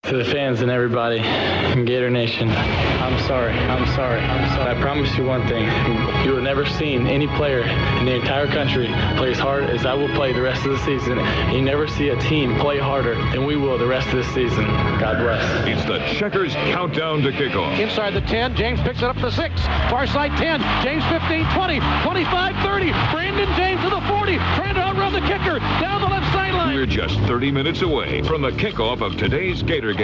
To the fans and everybody in Gator Nation, I'm sorry. I promise you one thing. You have never seen any player in the entire country play as hard as I will play the rest of the season. You never see a team play harder than we will the rest of the season. God bless. It's the Checkers countdown to kickoff. Inside the 10, James picks it up to 6. Far side 10, James 15, 20, 25, 30. Brandon James to the 40, trying to outrun the kicker down the left sideline. We're just 30 minutes away from the kickoff of today's Gator game.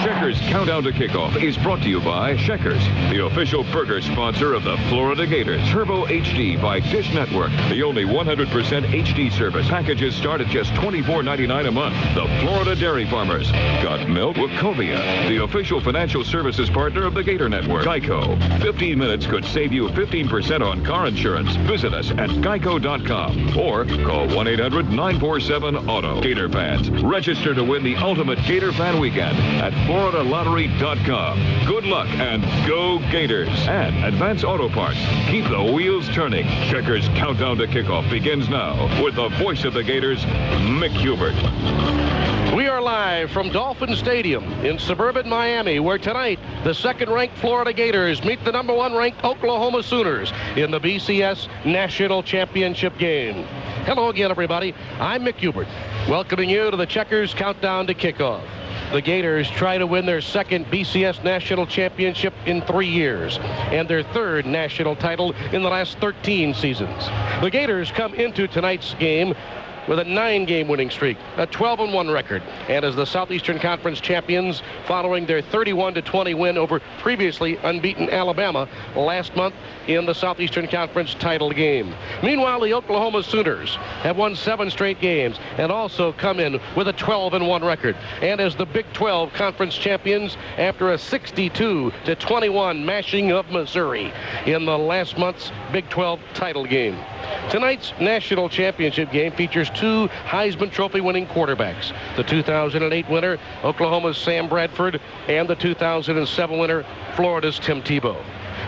Checkers countdown to kickoff is brought to you by Checkers, the official burger sponsor of the Florida Gators. Turbo HD by Dish Network, the only 100% HD service. Packages start at just $24.99 a month. The Florida Dairy Farmers. Got milk? Wachovia, the official financial services partner of the Gator Network. Geico. 15 minutes could save you 15% on car insurance. Visit us at geico.com or call 1-800-947-AUTO. Gator fans, register to win the ultimate Gator fan weekend at floridalottery.com. Good luck and go Gators. And Advance Auto Parts. Keep the wheels turning. Checkers countdown to kickoff begins now with the voice of the Gators, Mick Hubert. We are live from Dolphin Stadium in suburban Miami, where tonight the second-ranked Florida Gators meet the number one-ranked Oklahoma Sooners in the BCS National Championship game. Hello again, everybody. I'm Mick Hubert, welcoming you to the Checkers countdown to kickoff. The Gators try to win their second BCS National Championship in 3 years and their third national title in the last 13 seasons. The Gators come into tonight's game with a 9-game winning streak, a 12-1 record, and as the Southeastern Conference champions following their 31-20 win over previously unbeaten Alabama last month in the Southeastern Conference title game. Meanwhile, the Oklahoma Sooners have won 7 straight games and also come in with a 12-1 record, and as the Big 12 Conference champions after a 62-21 mashing of Missouri in the last month's Big 12 title game. Tonight's national championship game features 2 Heisman Trophy winning quarterbacks. The 2008 winner, Oklahoma's Sam Bradford, and the 2007 winner, Florida's Tim Tebow.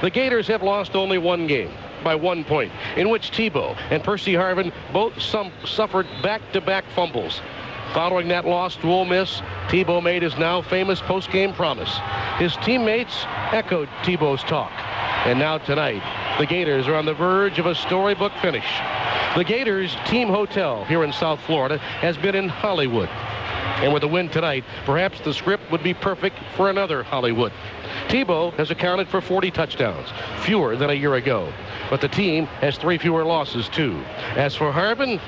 The Gators have lost only 1 game by 1 point, in which Tebow and Percy Harvin both suffered back-to-back fumbles. Following that loss to Ole Miss, Tebow made his now famous post-game promise. His teammates echoed Tebow's talk. And now tonight, the Gators are on the verge of a storybook finish. The Gators' team hotel here in South Florida has been in Hollywood. And with a win tonight, perhaps the script would be perfect for another Hollywood. Tebow has accounted for 40 touchdowns, fewer than a year ago. But the team has 3 fewer losses, too. As for Harvin,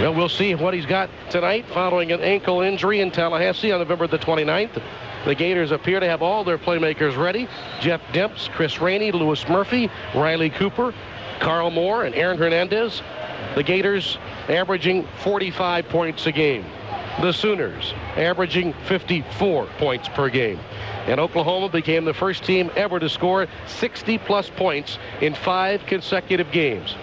well, we'll see what he's got tonight following an ankle injury in Tallahassee on November the 29th. The Gators appear to have all their playmakers ready. Jeff Demps, Chris Rainey, Lewis Murphy, Riley Cooper, Carl Moore, and Aaron Hernandez. The Gators averaging 45 points a game. The Sooners averaging 54 points per game. And Oklahoma became the first team ever to score 60-plus points in 5 consecutive games.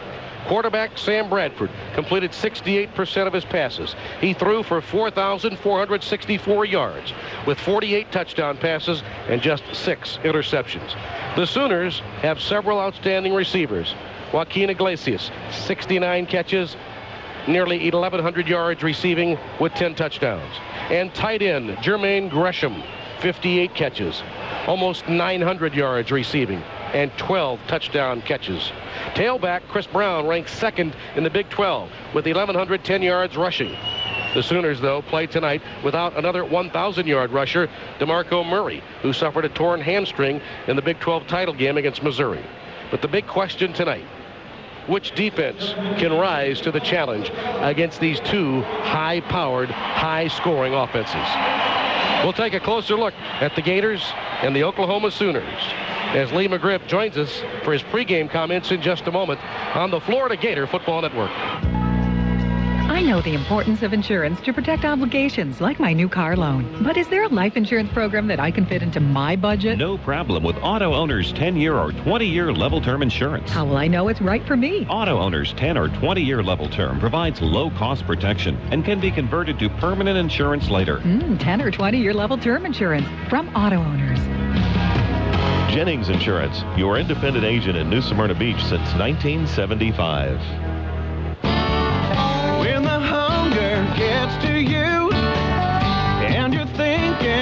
Quarterback Sam Bradford completed 68% of his passes. He threw for 4,464 yards with 48 touchdown passes and just 6 interceptions. The Sooners have several outstanding receivers. Joaquin Iglesias, 69 catches, nearly 1,100 yards receiving with 10 touchdowns. And tight end Jermaine Gresham, 58 catches, almost 900 yards receiving, and 12 touchdown catches. Tailback Chris Brown ranks second in the Big 12 with 1,110 yards rushing. The Sooners, though, play tonight without another 1,000-yard rusher, DeMarco Murray, who suffered a torn hamstring in the Big 12 title game against Missouri. But the big question tonight, which defense can rise to the challenge against these 2 high-powered, high-scoring offenses? We'll take a closer look at the Gators and the Oklahoma Sooners as Lee McGriff joins us for his pregame comments in just a moment on the Florida Gator Football Network. I know the importance of insurance to protect obligations like my new car loan. But is there a life insurance program that I can fit into my budget? No problem with Auto Owners 10-year or 20-year level term insurance. How will I know it's right for me? Auto Owners 10 or 20-year level term provides low-cost protection and can be converted to permanent insurance later. 10 or 20-year level term insurance from Auto Owners. Jennings Insurance, your independent agent in New Smyrna Beach since 1975. When the hunger gets to you and you're thinking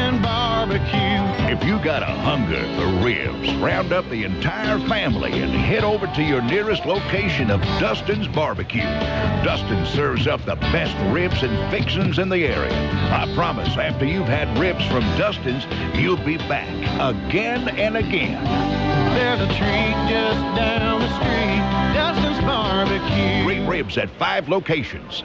If you got a hunger for ribs, round up the entire family and head over to your nearest location of Dustin's Barbecue. Dustin serves up the best ribs and fixings in the area. I promise, after you've had ribs from Dustin's, you'll be back again and again. There's a treat just down the street, Dustin's Barbecue. Great ribs at 5 locations.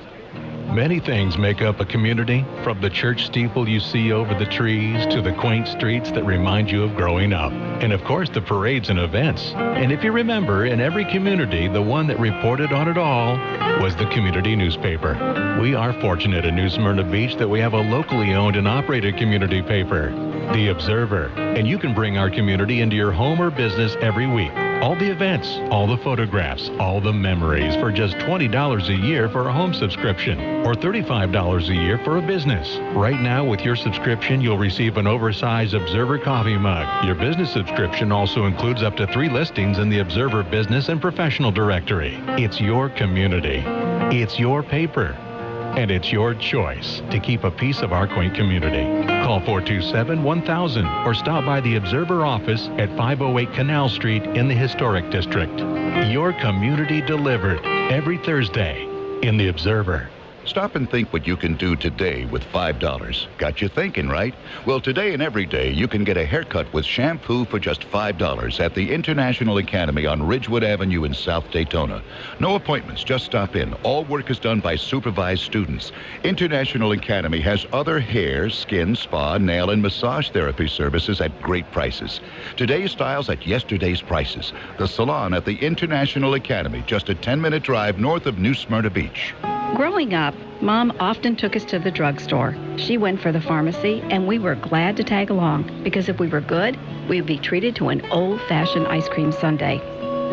Many things make up a community, from the church steeple you see over the trees to the quaint streets that remind you of growing up. And of course, the parades and events. And if you remember, in every community, the one that reported on it all was the community newspaper. We are fortunate in New Smyrna Beach that we have a locally owned and operated community paper, The Observer. And you can bring our community into your home or business every week. All the events, all the photographs, all the memories for just $20 a year for a home subscription or $35 a year for a business. Right now, with your subscription, you'll receive an oversized Observer coffee mug. Your business subscription also includes up to 3 listings in the Observer Business and Professional Directory. It's your community. It's your paper. And it's your choice to keep a piece of our quaint community. Call 427-1000 or stop by the Observer office at 508 Canal Street in the Historic District. Your community delivered every Thursday in the Observer. Stop and think what you can do today with $5. Got you thinking, right? Well, today and every day, you can get a haircut with shampoo for just $5 at the International Academy on Ridgewood Avenue in South Daytona. No appointments, just stop in. All work is done by supervised students. International Academy has other hair, skin, spa, nail, and massage therapy services at great prices. Today's styles at yesterday's prices. The salon at the International Academy, just a 10-minute drive north of New Smyrna Beach. Growing up, Mom often took us to the drugstore. She went for the pharmacy, and we were glad to tag along, because if we were good, we would be treated to an old-fashioned ice cream sundae.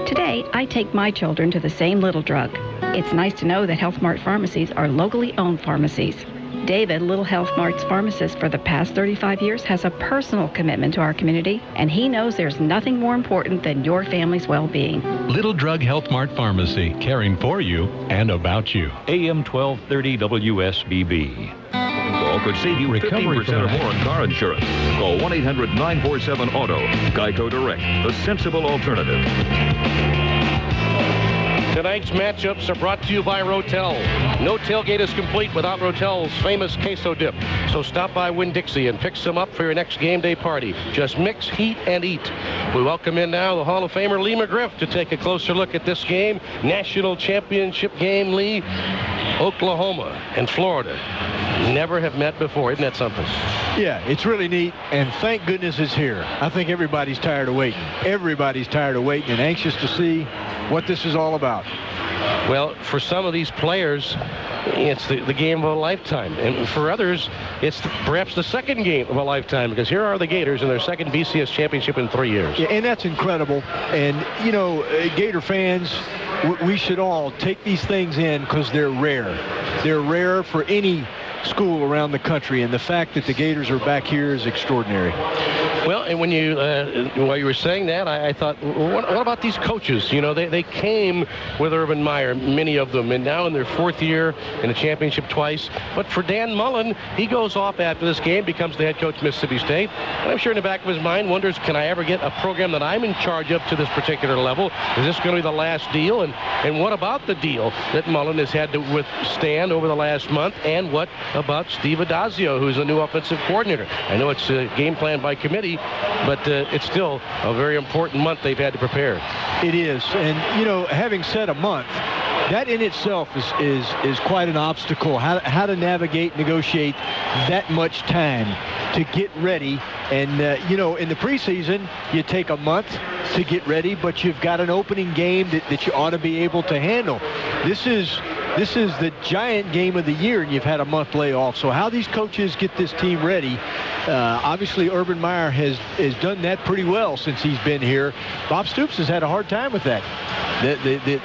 Today, I take my children to the same little drug. It's nice to know that Health Mart pharmacies are locally owned pharmacies. David, Little Health Mart's pharmacist for the past 35 years, has a personal commitment to our community, and he knows there's nothing more important than your family's well-being. Little Drug Health Mart Pharmacy, caring for you and about you. AM 1230 WSBB. Call could save you 15% or more on car insurance. Call 1-800-947-AUTO. Geico Direct, the sensible alternative. Tonight's matchups are brought to you by Rotel. No tailgate is complete without Rotel's famous queso dip. So stop by Winn-Dixie and pick some up for your next game day party. Just mix, heat, and eat. We welcome in now the Hall of Famer Lee McGriff to take a closer look at this game. National championship game, Lee. Oklahoma and Florida never have met before. Isn't that something? Yeah, it's really neat, and thank goodness it's here. I think everybody's tired of waiting. Everybody's tired of waiting and anxious to see what this is all about. Well, for some of these players, it's the game of a lifetime. And for others, it's perhaps the second game of a lifetime, because here are the Gators in their second BCS championship in 3 years. Yeah, and that's incredible. And, you know, Gator fans, we should all take these things in because they're rare. They're rare for any school around the country, and the fact that the Gators are back here is extraordinary. Well, and when you while you were saying that, I thought, what about these coaches? You know, they came with Urban Meyer, many of them, and now in their 4th year in the championship twice. But for Dan Mullen, he goes off after this game, becomes the head coach of Mississippi State, and I'm sure in the back of his mind wonders, can I ever get a program that I'm in charge of to this particular level? Is this going to be the last deal? And what about the deal that Mullen has had to withstand over the last month? And what about Steve Adazio, who's a new offensive coordinator? I know it's a game plan by committee, but it's still a very important month they've had to prepare. It is. And, you know, having said a month, that in itself is quite an obstacle. How to navigate, negotiate that much time to get ready. And, you know, in the preseason, you take a month to get ready, but you've got an opening game that you ought to be able to handle. This is the giant game of the year, and you've had a month layoff. So how these coaches get this team ready, obviously Urban Meyer has done that pretty well since he's been here. Bob Stoops has had a hard time with that.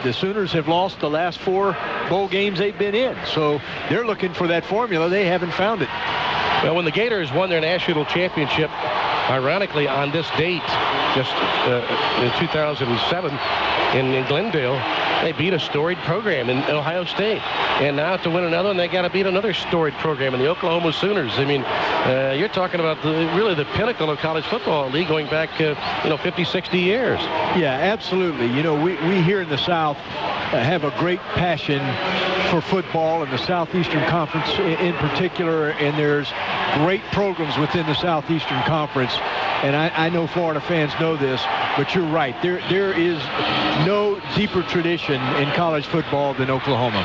The Sooners have lost the last 4 bowl games they've been in. So they're looking for that formula. They haven't found it. Well, when the Gators won their national championship, ironically on this date, just in 2007 in Glendale, They beat a storied program in Ohio State. And now to win another one, they got to beat another storied program in the Oklahoma Sooners. I mean, you're talking about really the pinnacle of college football league going back, 50, 60 years. Yeah, absolutely. We here in the South have a great passion for football in the Southeastern Conference in particular, and there's great programs within the Southeastern Conference. And I know Florida fans know this, but you're right. There is no deeper tradition in college football than Oklahoma.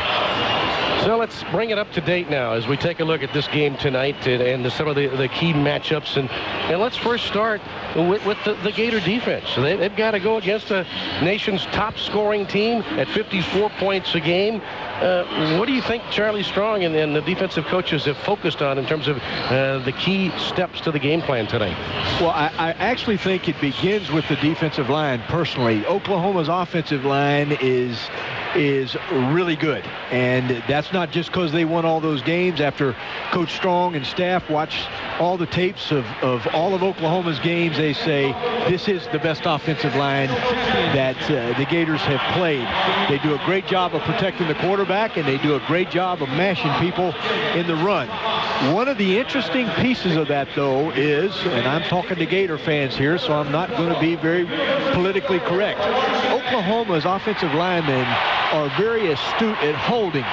So let's bring it up to date now as we take a look at this game tonight and some of the key matchups. And let's first start with the Gator defense. So they've got to go against the nation's top scoring team at 54 points a game. What do you think Charlie Strong and the defensive coaches have focused on in terms of the key steps to the game plan tonight? Well, I actually think it begins with the defensive line, personally. Oklahoma's offensive line is really good, and that's not just because they won all those games. After Coach Strong and staff watch all the tapes of all of Oklahoma's games, they say this is the best offensive line that the Gators have played. They do a great job of protecting the quarterback, and they do a great job of mashing people in the run. One of the interesting pieces of that, though, is, and I'm talking to Gator fans here, so I'm not going to be very politically correct, Oklahoma's offensive linemen are very astute at holding.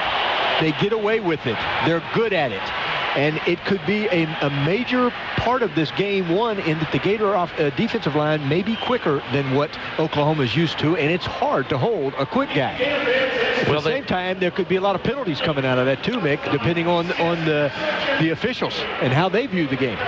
They get away with it. They're good at it. And it could be a major part of this game one in that the Gator defensive line may be quicker than what Oklahoma's used to, and it's hard to hold a quick guy. At the same time, there could be a lot of penalties coming out of that too, Mick, depending on the officials and how they view the game.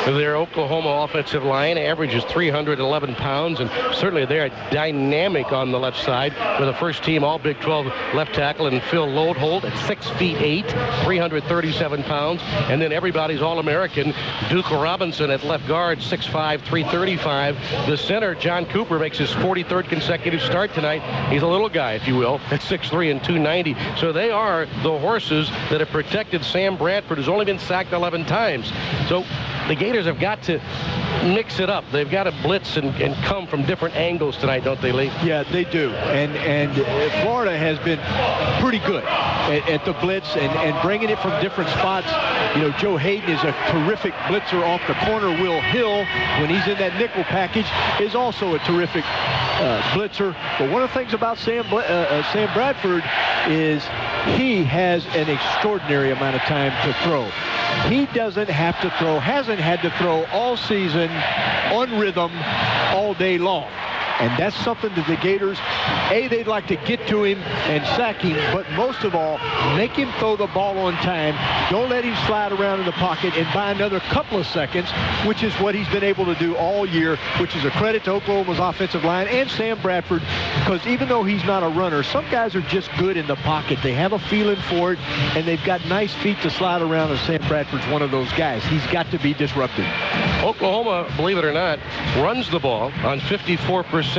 Their Oklahoma offensive line averages 311 pounds, and certainly they are dynamic on the left side with a first-team All-Big 12 left tackle and Phil Lodeholt at 6'8", 337 pounds, and then everybody's All-American Duke Robinson at left guard, 6'5", 335. The center, John Cooper, makes his 43rd consecutive start tonight. He's a little guy, if you will, at 6'3" and 290. So they are the horses that have protected Sam Bradford, who's only been sacked 11 times. So the Gators have got to mix it up. They've got to blitz and come from different angles tonight, don't they, Lee? Yeah, they do. And Florida has been pretty good at the blitz and bringing it from different spots. Joe Hayden is a terrific blitzer off the corner. Will Hill, when he's in that nickel package, is also a terrific blitzer. But one of the things about Sam Bradford is he has an extraordinary amount of time to throw. He doesn't have to throw, hasn't had to throw all season on rhythm all day long. And that's something that the Gators, they'd like to get to him and sack him, but most of all, make him throw the ball on time. Don't let him slide around in the pocket and buy another couple of seconds, which is what he's been able to do all year, which is a credit to Oklahoma's offensive line and Sam Bradford, because even though he's not a runner, some guys are just good in the pocket. They have a feeling for it, and they've got nice feet to slide around, and Sam Bradford's one of those guys. He's got to be disrupted. Oklahoma, believe it or not, runs the ball on 54%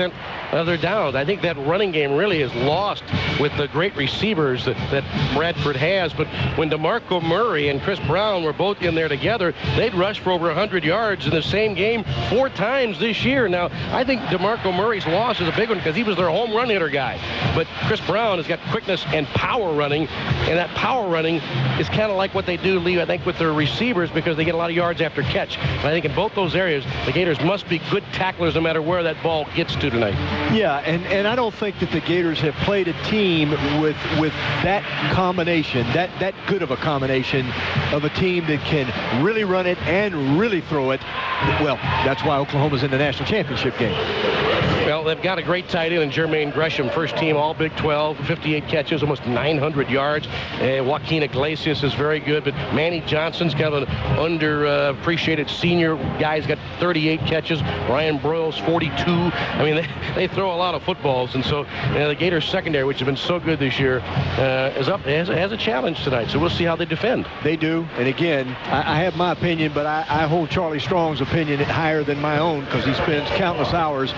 of their downs. I think that running game really is lost with the great receivers that Bradford has. But when DeMarco Murray and Chris Brown were both in there together, they'd rush for over 100 yards in the same game 4 times this year. Now, I think DeMarco Murray's loss is a big one because he was their home run hitter guy. But Chris Brown has got quickness and power running, and that power running is kind of like what they do, Lee, I think, with their receivers because they get a lot of yards after catch. And I think in both those areas, the Gators must be good tacklers no matter where that ball gets to tonight. Yeah, and I don't think that the Gators have played a team with that combination, that good of a combination of a team that can really run it and really throw it. Well, that's why Oklahoma's in the national championship game. Well, they've got a great tight end in Jermaine Gresham, first team All Big 12, 58 catches, almost 900 yards. Joaquin Iglesias is very good, but Manny Johnson's kind of an underappreciated senior guy. He's got 38 catches. Ryan Broyles, 42. I mean, they throw a lot of footballs, and so the Gators secondary, which has been so good this year, has a challenge tonight. So we'll see how they defend. They do, and again, I have my opinion, but I hold Charlie Strong's opinion higher than my own because he spends countless hours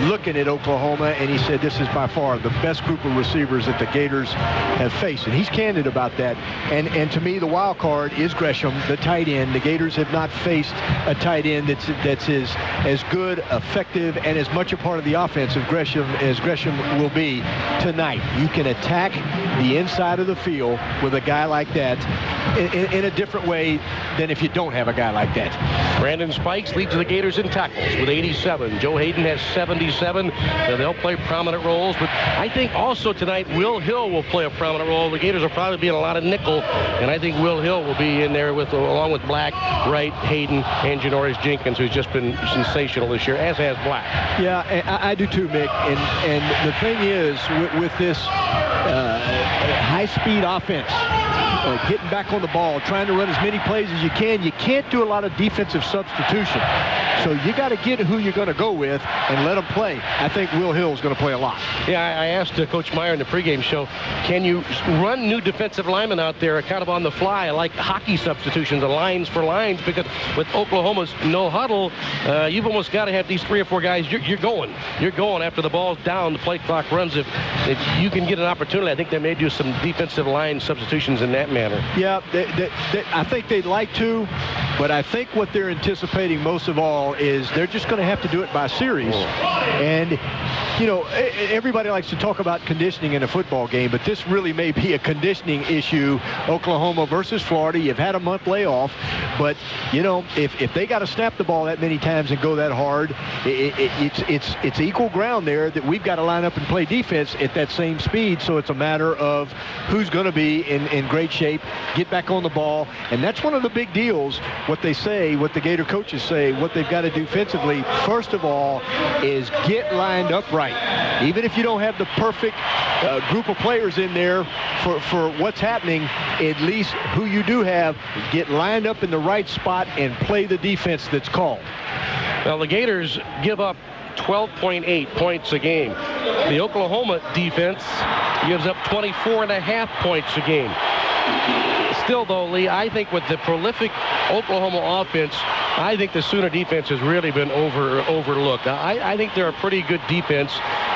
looking at Oklahoma, and he said this is by far the best group of receivers that the Gators have faced. And he's candid about that. And to me, the wild card is Gresham, the tight end. The Gators have not faced a tight end that's as good, effective, and as much a part of the offense as Gresham will be tonight. You can attack the inside of the field with a guy like that in a different way than if you don't have a guy like that. Brandon Spikes leads the Gators in tackles with 87. Joe Hayden has 77. They'll play prominent roles, but I think also tonight Will Hill will play a prominent role. The Gators will probably be in a lot of nickel, and I think Will Hill will be in there along with Black, Wright, Hayden, and Janoris Jenkins, who's just been sensational this year, as has Black. Yeah, I do too, Mick. And the thing is, with this high-speed offense, getting back on the ball, trying to run as many plays as you can't do a lot of defensive substitution. So you got to get who you're going to go with and let them play. I think Will Hill's going to play a lot. Yeah, I asked Coach Meyer in the pregame show, can you run new defensive linemen out there kind of on the fly, like hockey substitutions, lines for lines? Because with Oklahoma's no huddle, you've almost got to have these 3 or 4 guys. You're going after the ball's down, the play clock runs. If you can get an opportunity, I think they may do some defensive line substitutions in that manner. Yeah, I think they'd like to, but I think what they're anticipating most of all is they're just going to have to do it by series. And, you know, everybody likes to talk about conditioning in a football game, but this really may be a conditioning issue. Oklahoma versus Florida, you've had a month layoff, but, you know, if they got to snap the ball that many times and go that hard, it's equal ground there that we've got to line up and play defense at that same speed. So it's a matter of who's going to be in great shape, get back on the ball. And that's one of the big deals. What they say, what the Gator coaches say, what they've got to do defensively, first of all, is get lined up right. Even if you don't have the perfect group of players in there for what's happening, at least who you do have, get lined up in the right spot and play the defense that's called. Well, the Gators give up 12.8 points a game. The Oklahoma defense gives up 24.5 points a game. Still, though, Lee, I think with the prolific Oklahoma offense, I think the Sooner defense has really been overlooked. I think they're a pretty good defense,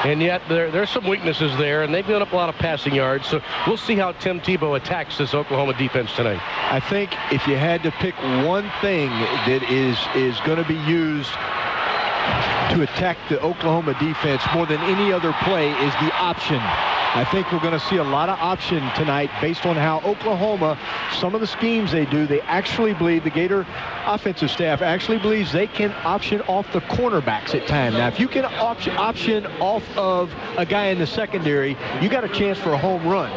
and yet there's some weaknesses there, and they've given up a lot of passing yards. So we'll see how Tim Tebow attacks this Oklahoma defense tonight. I think if you had to pick one thing that is going to be used to attack the Oklahoma defense more than any other play is the option. I think we're going to see a lot of option tonight based on how Oklahoma, some of the schemes they do, they actually believe, the Gator offensive staff actually believes they can option off the cornerbacks at times. Now, if you can option off of a guy in the secondary, you got a chance for a home run.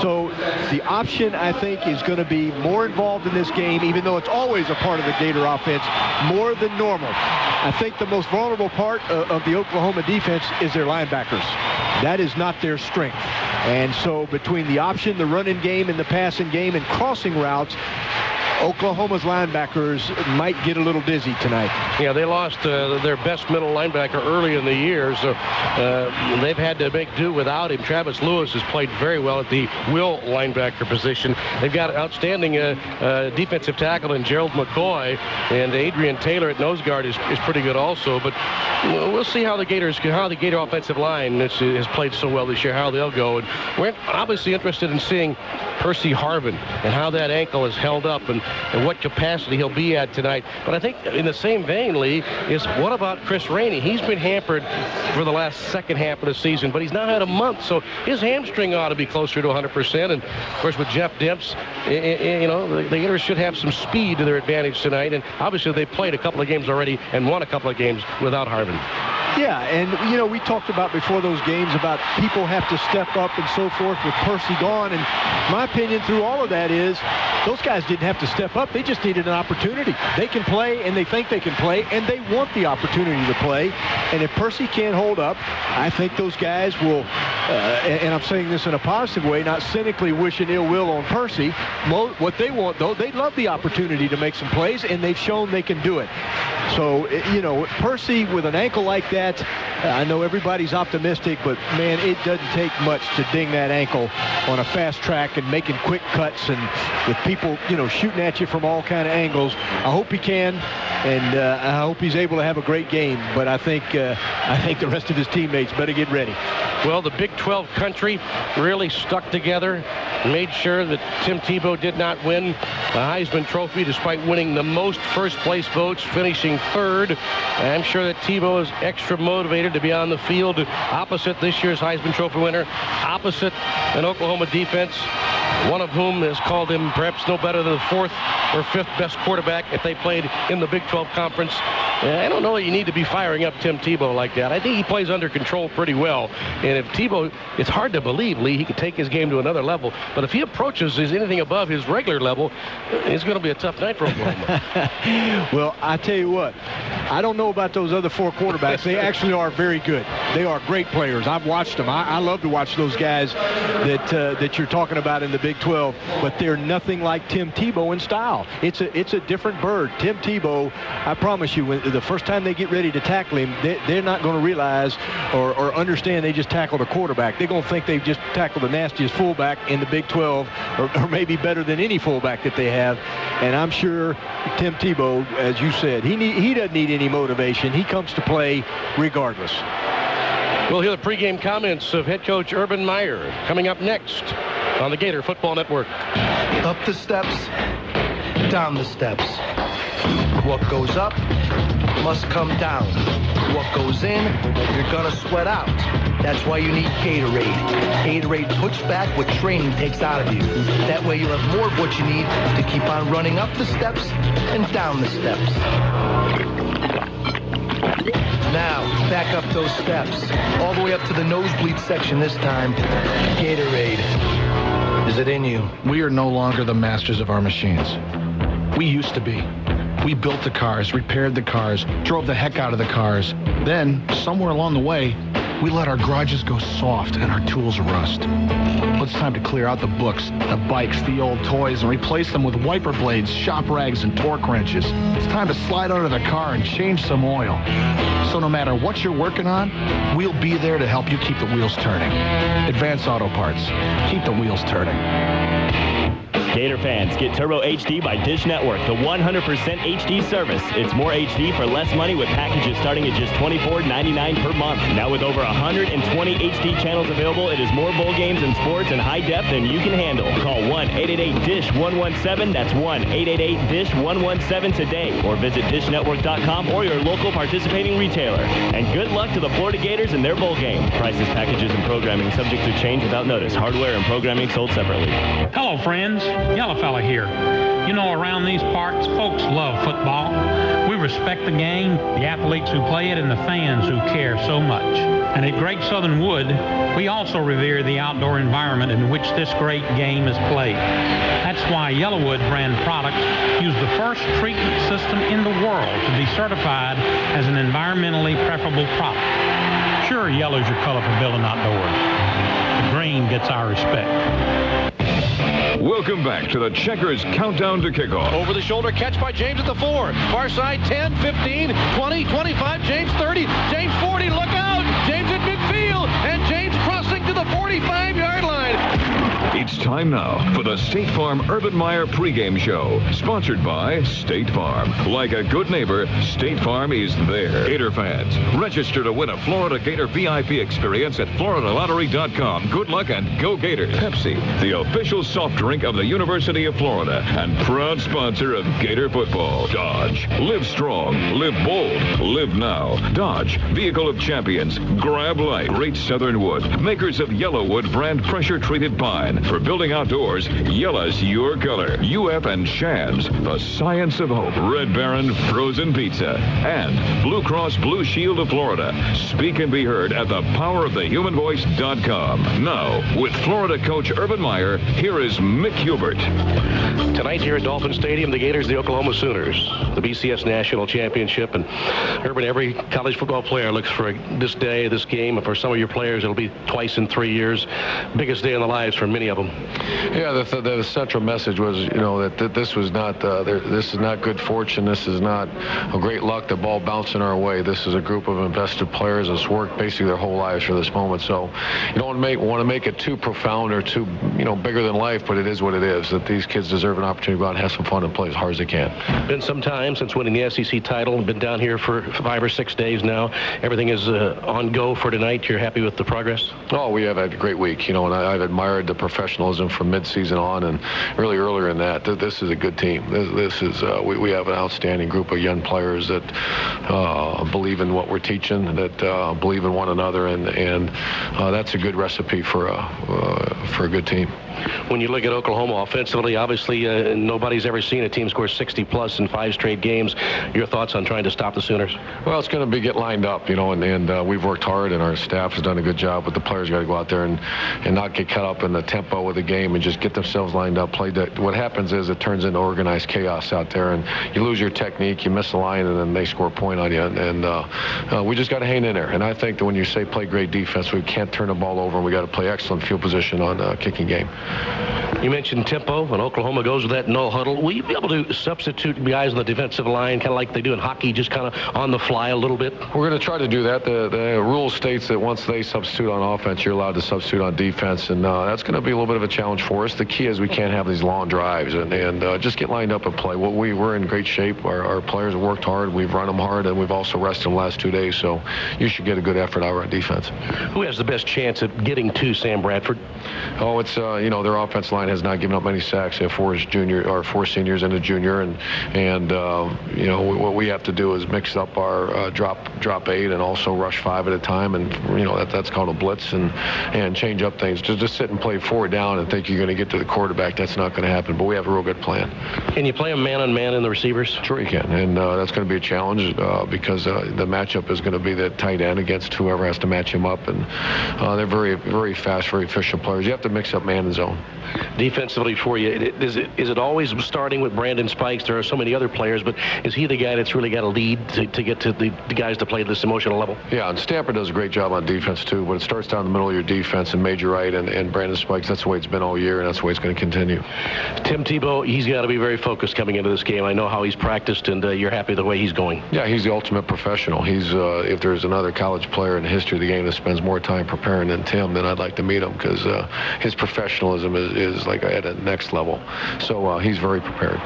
So the option, I think, is going to be more involved in this game, even though it's always a part of the Gator offense, more than normal. I think the most vulnerable part of the Oklahoma defense is their linebackers. That is not their strength. And so between the option, the running game, and the passing game, and crossing routes, Oklahoma's linebackers might get a little dizzy tonight. Yeah, they lost their best middle linebacker early in the year, so they've had to make do without him. Travis Lewis has played very well at the will linebacker position. They've got an outstanding defensive tackle in Gerald McCoy, and Adrian Taylor at nose guard is pretty good also. But we'll see how the Gator offensive line has played so well this year, how they'll go. And we're obviously interested in seeing Percy Harvin and how that ankle is held up and what capacity he'll be at tonight. But I think in the same vein, Lee, is what about Chris Rainey? He's been hampered for the last second half of the season, but he's now had a month, so his hamstring ought to be closer to 100%. And, of course, with Jeff Demps, you know, the Gators should have some speed to their advantage tonight. And obviously they played a couple of games already and won a couple of games without Harvin. Yeah, and, you know, we talked about before those games about people have to step up and so forth with Percy gone. And my opinion through all of that is those guys didn't have to step up. They just needed an opportunity. They can play, and they think they can play, and they want the opportunity to play. And if Percy can't hold up, I think those guys will, and I'm saying this in a positive way, not cynically wishing ill will on Percy. What they want, though, they love the opportunity to make some plays, and they've shown they can do it. So, you know, Percy with an ankle like that, I know everybody's optimistic, but, man, it doesn't take much to ding that ankle on a fast track and making quick cuts and with people, you know, shooting at you from all kind of angles. I hope he can. and I hope he's able to have a great game. But I think the rest of his teammates better get ready. Well, the Big 12 country really stuck together, made sure that Tim Tebow did not win the Heisman Trophy despite winning the most first-place votes, finishing third. I'm sure that Tebow is extra motivated to be on the field opposite this year's Heisman Trophy winner, opposite an Oklahoma defense, one of whom has called him perhaps no better than the fourth or fifth best quarterback if they played in the Big 12 Conference. I don't know that you need to be firing up Tim Tebow like that. I think he plays under control pretty well. And if Tebow, it's hard to believe, Lee, he could take his game to another level. But if he approaches anything above his regular level, it's going to be a tough night for Oklahoma. Well, I tell you what, I don't know about those other four quarterbacks. They actually are very good. They are great players. I've watched them. I love to watch those guys that you're talking about in the Big 12. But they're nothing like Tim Tebow in style. It's a different bird. Tim Tebow, I promise you, the first time they get ready to tackle him, they're not going to realize or understand they just tackled a quarterback. They're going to think they've just tackled the nastiest fullback in the Big 12, or maybe better than any fullback that they have. And I'm sure Tim Tebow, as you said, he doesn't need any motivation. He comes to play regardless. We'll hear the pregame comments of head coach Urban Meyer coming up next on the Gator Football Network. Up the steps, down the steps. What goes up must come down. What goes in, you're gonna sweat out. That's why you need Gatorade. Gatorade puts back what training takes out of you. That way you'll have more of what you need to keep on running up the steps and down the steps. Now, back up those steps. All the way up to the nosebleed section this time. Gatorade. Is it in you? We are no longer the masters of our machines. We used to be. We built the cars, repaired the cars, drove the heck out of the cars. Then, somewhere along the way, we let our garages go soft and our tools rust. Well, it's time to clear out the books, the bikes, the old toys, and replace them with wiper blades, shop rags, and torque wrenches. It's time to slide under the car and change some oil. So no matter what you're working on, we'll be there to help you keep the wheels turning. Advance Auto Parts. Keep the wheels turning. Gator fans, get Turbo HD by Dish Network, the 100% HD service. It's more HD for less money with packages starting at just $24.99 per month. Now with over 120 HD channels available, it is more bowl games and sports in high def than you can handle. Call 1-888-DISH-117. That's 1-888-DISH-117 today. Or visit DishNetwork.com or your local participating retailer. And good luck to the Florida Gators in their bowl game. Prices, packages, and programming subject to change without notice. Hardware and programming sold separately. Hello, friends. Yellow Fella here. You know, around these parts, folks love football. We respect the game, the athletes who play it, and the fans who care so much. And at Great Southern Wood, we also revere the outdoor environment in which this great game is played. That's why Yellowwood brand products use the first treatment system in the world to be certified as an environmentally preferable product. Sure, yellow's your color for building outdoors. The green gets our respect. Welcome back to the Checkers Countdown to Kickoff. Over the shoulder catch by James at the 4. Far side 10, 15, 20, 25, James 30, James 40, look out! James at midfield, and James crossing to the 45-yard line. It's time now for the State Farm Urban Meyer pregame show, sponsored by State Farm. Like a good neighbor, State Farm is there. Gator fans, register to win a Florida Gator VIP experience at FloridaLottery.com. Good luck and go Gators. Pepsi, the official soft drink of the University of Florida and proud sponsor of Gator football. Dodge, live strong, live bold, live now. Dodge, vehicle of champions. Grab light. Great Southern Wood, makers of Yellowwood brand pressure-treated pine. For building outdoors, yellow's your color. UF and Shands, the science of hope. Red Baron frozen pizza. And Blue Cross Blue Shield of Florida. Speak and be heard at thepowerofthehumanvoice.com. Now, with Florida coach Urban Meyer, here is Mick Hubert. Tonight here at Dolphin Stadium, the Gators, the Oklahoma Sooners, the BCS National Championship. And Urban, every college football player looks for this day, this game. And for some of your players, it'll be twice in 3 years. Biggest day in the lives for many many of them. Yeah, the central message was, that this was not this is not good fortune. This is not a great luck. The ball bouncing our way. This is a group of invested players that's worked basically their whole lives for this moment. So you don't want to make it too profound or too bigger than life, but it is what it is. That these kids deserve an opportunity to go out and have some fun and play as hard as they can. Been some time since winning the SEC title. Been down here for 5 or 6 days now. Everything is on go for tonight. You're happy with the progress? Oh, we have had a great week. And I've admired the professionalism from mid-season on, and really earlier in that. This is a good team. This is we have an outstanding group of young players that believe in what we're teaching, that believe in one another, and that's a good recipe for a good team. When you look at Oklahoma offensively, obviously nobody's ever seen a team score 60-plus in 5 straight games. Your thoughts on trying to stop the Sooners? Well, it's going to be get lined up, and we've worked hard, and our staff has done a good job, but the players got to go out there and not get caught up in the tempo of the game and just get themselves lined up. What happens is it turns into organized chaos out there, and you lose your technique, you miss the line, and then they score a point on you, and we just got to hang in there. And I think that when you say play great defense, we can't turn the ball over, and we got to play excellent field position on kicking game. You mentioned tempo, and Oklahoma goes with that no huddle. Will you be able to substitute guys on the defensive line, kind of like they do in hockey, just kind of on the fly a little bit? We're going to try to do that. The rule states that once they substitute on offense, you're allowed to substitute on defense, and that's going to be a little bit of a challenge for us. The key is we can't have these long drives and just get lined up and play. We're in great shape. Our players have worked hard. We've run them hard, and we've also rested them the last 2 days, so you should get a good effort out on defense. Who has the best chance at getting to Sam Bradford? Oh, it's their offense line has not given up many sacks. They have 4 seniors and a junior, and what we have to do is mix up our drop 8 and also rush 5 at a time, and that's called a blitz, and change up things. Just sit and play 4 down and think you're going to get to the quarterback. That's not going to happen. But we have a real good plan. Can you play a man-on-man in the receivers? Sure you can, and that's going to be a challenge because the matchup is going to be the tight end against whoever has to match him up, and they're very, very fast, very efficient players. You have to mix up man and zone. Defensively for you, is it always starting with Brandon Spikes? There are so many other players, but is he the guy that's really got to lead to get to the guys to play at this emotional level? Yeah, and Stamper does a great job on defense too, but it starts down the middle of your defense, and Major Wright and Brandon Spikes, that's the way it's been all year, and that's the way it's going to continue. Tim Tebow, he's got to be very focused coming into this game. I know how he's practiced, and you're happy the way he's going. Yeah, he's the ultimate professional. He's if there's another college player in the history of the game that spends more time preparing than Tim, then I'd like to meet him, because his professionalism is like at a next level. So he's very prepared.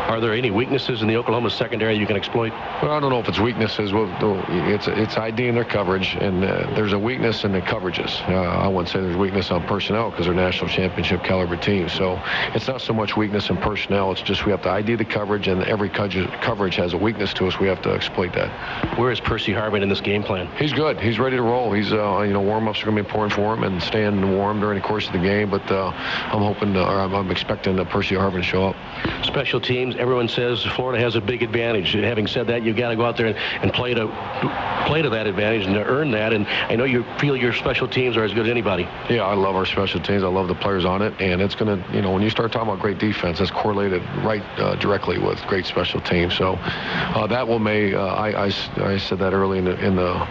Are there any weaknesses in the Oklahoma secondary you can exploit? Well, I don't know if it's weaknesses. It's ID in their coverage, and there's a weakness in the coverages. I wouldn't say there's weakness on personnel because they're national championship caliber teams. So it's not so much weakness in personnel. It's just we have to ID the coverage, and every coverage has a weakness to us. We have to exploit that. Where is Percy Harvin in this game plan? He's good. He's ready to roll. He's warm-ups are going to be important for him and staying warm during the course of the game. But I'm expecting Percy Harvin to show up. Special teams, everyone says Florida has a big advantage. Having said that, you've got to go out there and play to that advantage and to earn that. And I know you feel your special teams are as good as anybody. Yeah, I love our special teams. I love the players on it. And it's going to, when you start talking about great defense, that's correlated right directly with great special teams. So that will I said that early in the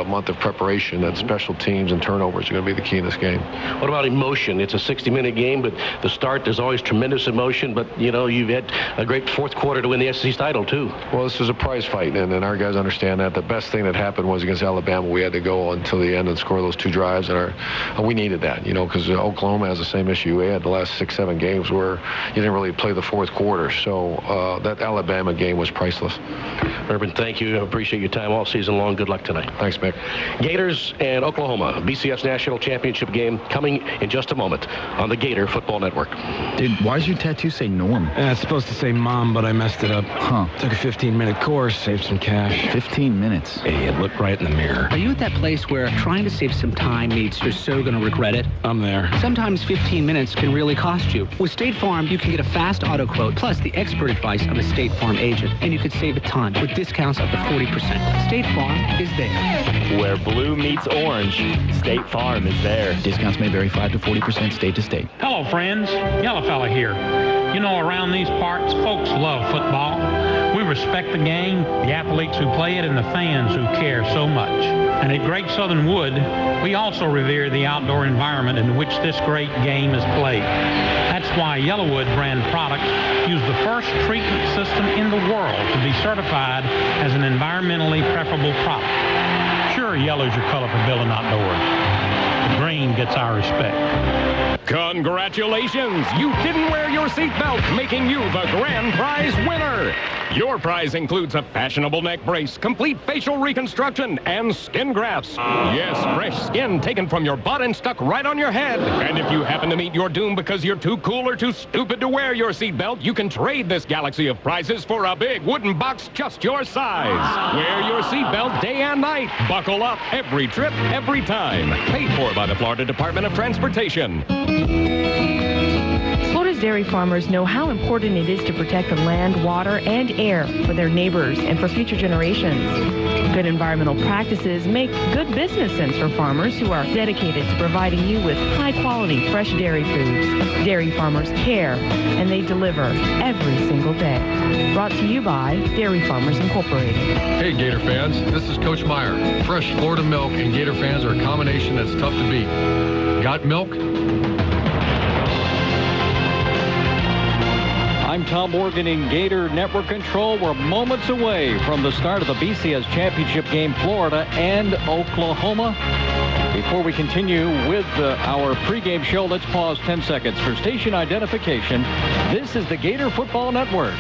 month of preparation, that special teams and turnovers are going to be the key in this game. What about emotion? It's a 60-minute game, but the start, there's always tremendous emotion. But, you've had a great fourth quarter to win the SEC title, too. Well, this is a prize fight, and our guys understand that. The best thing that happened was against Alabama. We had to go until the end and score those 2 drives, and we needed that, because Oklahoma has the same issue. We had the last 6-7 games where you didn't really play the fourth quarter. So that Alabama game was priceless. Urban, thank you. I appreciate your time all season long. Good luck tonight. Thanks, Mick. Gators and Oklahoma, BCS National Championship game coming in just a moment on the Gator Football Network. Dude, why does your tattoo say Norm? It's supposed to say Mom, but I messed it up. Huh. Took a 15-minute course, saved some cash. 15 minutes? Hey, look right in the mirror. Are you at that place where trying to save some time means you're so going to regret it? I'm there. Sometimes 15 minutes can really cost you. With State Farm, you can get a fast auto quote plus the expert advice of a State Farm agent, and you could save a ton with discounts up to 40%. State Farm is there. Where blue meets orange, State Farm is there. Discounts may vary 5 to 40% state to state. Hello, friends. Yellow Fella here. Around these parts, folks love football. We respect the game, the athletes who play it, and the fans who care so much. And at Great Southern Wood, we also revere the outdoor environment in which this great game is played. That's why Yellowwood brand products use the first treatment system in the world to be certified as an environmentally preferable product. Sure, yellow's your color for building outdoors. The green gets our respect. Congratulations! You didn't wear your seatbelt, making you the grand prize winner. Your prize includes a fashionable neck brace, complete facial reconstruction, and skin grafts. Yes, fresh skin taken from your butt and stuck right on your head. And if you happen to meet your doom because you're too cool or too stupid to wear your seatbelt, you can trade this galaxy of prizes for a big wooden box just your size. Wear your seatbelt day and night. Buckle up every trip, every time. Paid for by the Florida Department of Transportation. Florida's dairy farmers know how important it is to protect the land, water, and air for their neighbors and for future generations. Good environmental practices make good business sense for farmers who are dedicated to providing you with high-quality, fresh dairy foods. Dairy farmers care, and they deliver every single day. Brought to you by Dairy Farmers Incorporated. Hey, Gator fans, this is Coach Meyer. Fresh Florida milk and Gator fans are a combination that's tough to beat. Got milk? I'm Tom Morgan in Gator Network Control. We're moments away from the start of the BCS Championship game, Florida and Oklahoma. Before we continue with our pregame show, let's pause 10 seconds for station identification. This is the Gator Football Network,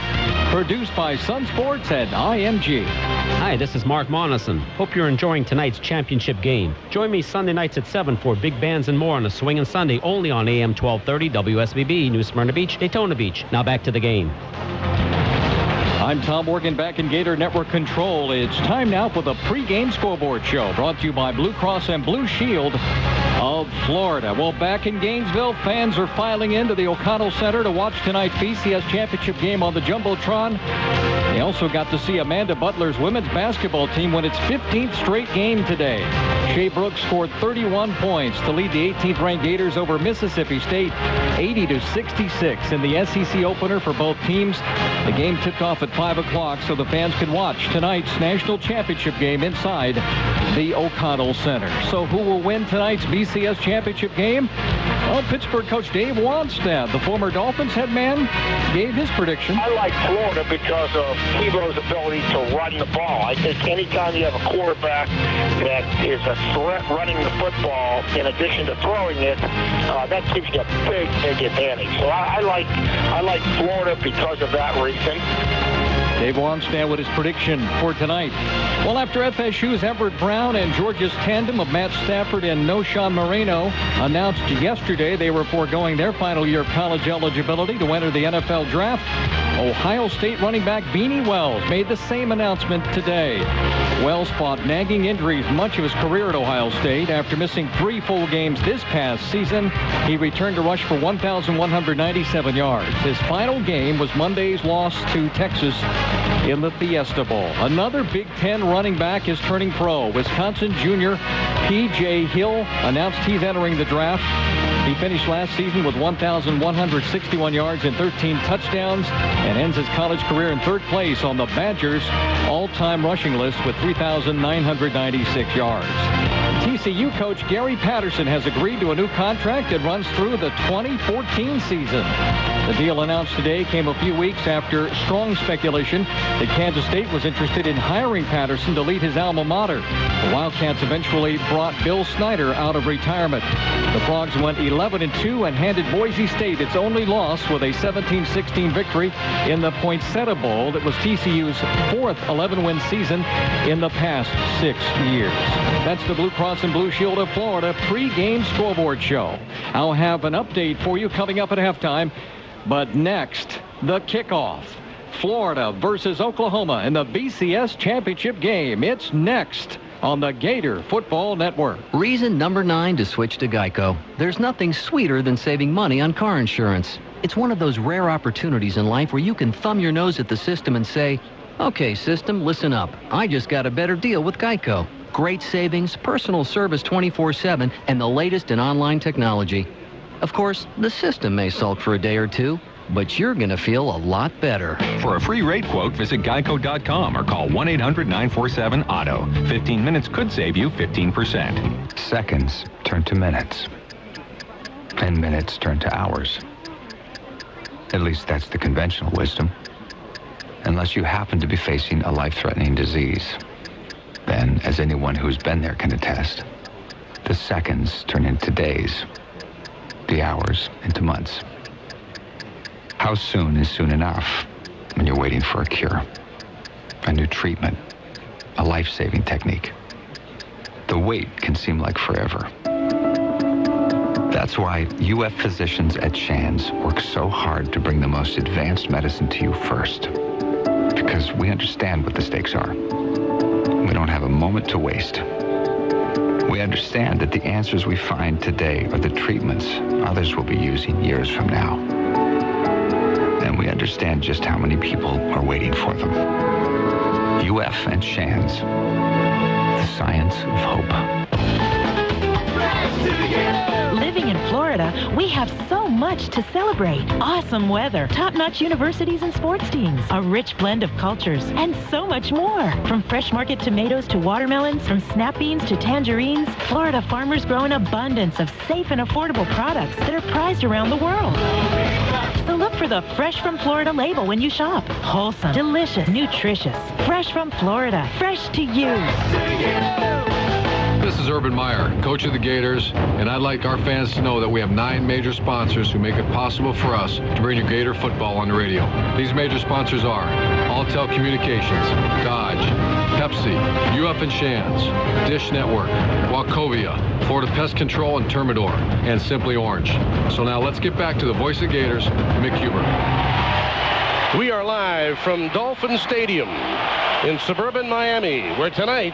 produced by Sun Sports and IMG. Hi, this is Mark Moneson. Hope you're enjoying tonight's championship game. Join me Sunday nights at 7 for big bands and more on a swinging Sunday only on AM 1230 WSBB, New Smyrna Beach, Daytona Beach. Now back to the game. I'm Tom Morgan back in Gator Network Control. It's time now for the pregame scoreboard show, brought to you by Blue Cross and Blue Shield of Florida. Well, back in Gainesville, fans are filing into the O'Connell Center to watch tonight's BCS Championship game on the Jumbotron. They also got to see Amanda Butler's women's basketball team win its 15th straight game today. Shea Brooks scored 31 points to lead the 18th-ranked Gators over Mississippi State, 80-66 in the SEC opener for both teams. The game tipped off at 5 o'clock so the fans can watch tonight's national championship game inside the O'Connell Center. So who will win tonight's BCS championship game? Well, Pittsburgh coach Dave Wannstedt, the former Dolphins head man, gave his prediction. I like Florida because of Tebow's ability to run the ball. I think anytime you have a quarterback that is a threat running the football in addition to throwing it, that gives you a big advantage. So I like Florida because of that reason. Dave Wannstedt with his prediction for tonight. Well, after FSU's Everett Brown and Georgia's tandem of Matt Stafford and Noshawn Moreno announced yesterday they were foregoing their final year of college eligibility to enter the NFL draft, Ohio State running back Beanie Wells made the same announcement today. Wells fought nagging injuries much of his career at Ohio State. After missing 3 full games this past season, he returned to rush for 1,197 yards. His final game was Monday's loss to Texas in the Fiesta Bowl. Another Big Ten running back is turning pro. Wisconsin junior P.J. Hill announced he's entering the draft. He finished last season with 1,161 yards and 13 touchdowns and ends his college career in 3rd place on the Badgers' all-time rushing list with 3,996 yards. TCU coach Gary Patterson has agreed to a new contract that runs through the 2014 season. The deal announced today came a few weeks after strong speculation that Kansas State was interested in hiring Patterson to lead his alma mater. The Wildcats eventually brought Bill Snyder out of retirement. The Frogs went 11-2 and handed Boise State its only loss with a 17-16 victory in the Poinsettia Bowl. That was TCU's 4th 11-win season in the past 6 years. That's the Blue Cross and Blue Shield of Florida pregame scoreboard show. I'll have an update for you coming up at halftime. But next, the kickoff. Florida versus Oklahoma in the BCS championship game. It's next on the Gator Football Network. Reason number 9 to switch to Geico. There's nothing sweeter than saving money on car insurance. It's one of those rare opportunities in life where you can thumb your nose at the system and say, okay, system, listen up. I just got a better deal with Geico. Great savings, personal service 24/7, and the latest in online technology. Of course, the system may sulk for a day or two, but you're going to feel a lot better. For a free rate quote, visit geico.com or call 1-800-947-AUTO. 15 minutes could save you 15%. Seconds turn to minutes, and minutes turn to hours. At least that's the conventional wisdom. Unless you happen to be facing a life-threatening disease. Then, as anyone who's been there can attest, the seconds turn into days, the hours into months. How soon is soon enough when you're waiting for a cure, a new treatment, a life-saving technique? The wait can seem like forever. That's why UF physicians at Shands work so hard to bring the most advanced medicine to you first. Because we understand what the stakes are. We don't have a moment to waste. We understand that the answers we find today are the treatments others will be using years from now. And we understand just how many people are waiting for them. UF and Shands, the science of hope. Living in Florida, we have so much to celebrate. Awesome weather, top-notch universities and sports teams, a rich blend of cultures, and so much more. From fresh market tomatoes to watermelons, from snap beans to tangerines, Florida farmers grow an abundance of safe and affordable products that are prized around the world. So look for the Fresh from Florida label when you shop. Wholesome, delicious, nutritious. Fresh from Florida. Fresh to you. This is Urban Meyer, coach of the Gators, and I'd like our fans to know that we have 9 major sponsors who make it possible for us to bring you Gator football on the radio. These major sponsors are Alltel Communications, Dodge, Pepsi, UF and Shands, Dish Network, Wachovia, Florida Pest Control and Termidor, and Simply Orange. So now let's get back to the voice of Gators, Mick Huber. We are live from Dolphin Stadium in suburban Miami, where tonight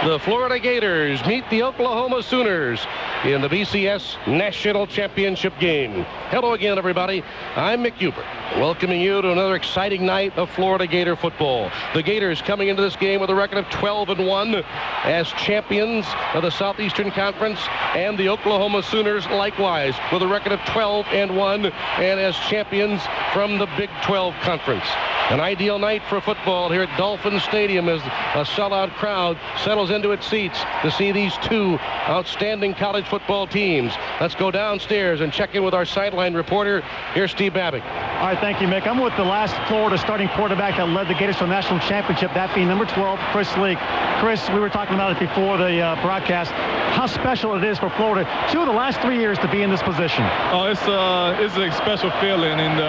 the Florida Gators meet the Oklahoma Sooners in the BCS National Championship game. Hello again, everybody. I'm Mick Huber, welcoming you to another exciting night of Florida Gator football. The Gators coming into this game with a record of 12-1 as champions of the Southeastern Conference, and the Oklahoma Sooners likewise with a record of 12-1 and as champions from the Big 12 Conference. An ideal night for football here at Dolphin Stadium as a sellout crowd settles into its seats to see these two outstanding college football teams. Let's go downstairs and check in with our sideline reporter. Here's Steve Babbitt. All right, thank you, Mick. I'm with the last Florida starting quarterback that led the Gators to a national championship, that being number 12, Chris Leak. Chris, we were talking about it before the broadcast, how special it is for Florida, 2 of the last 3 years, to be in this position. Oh, it's a special feeling, and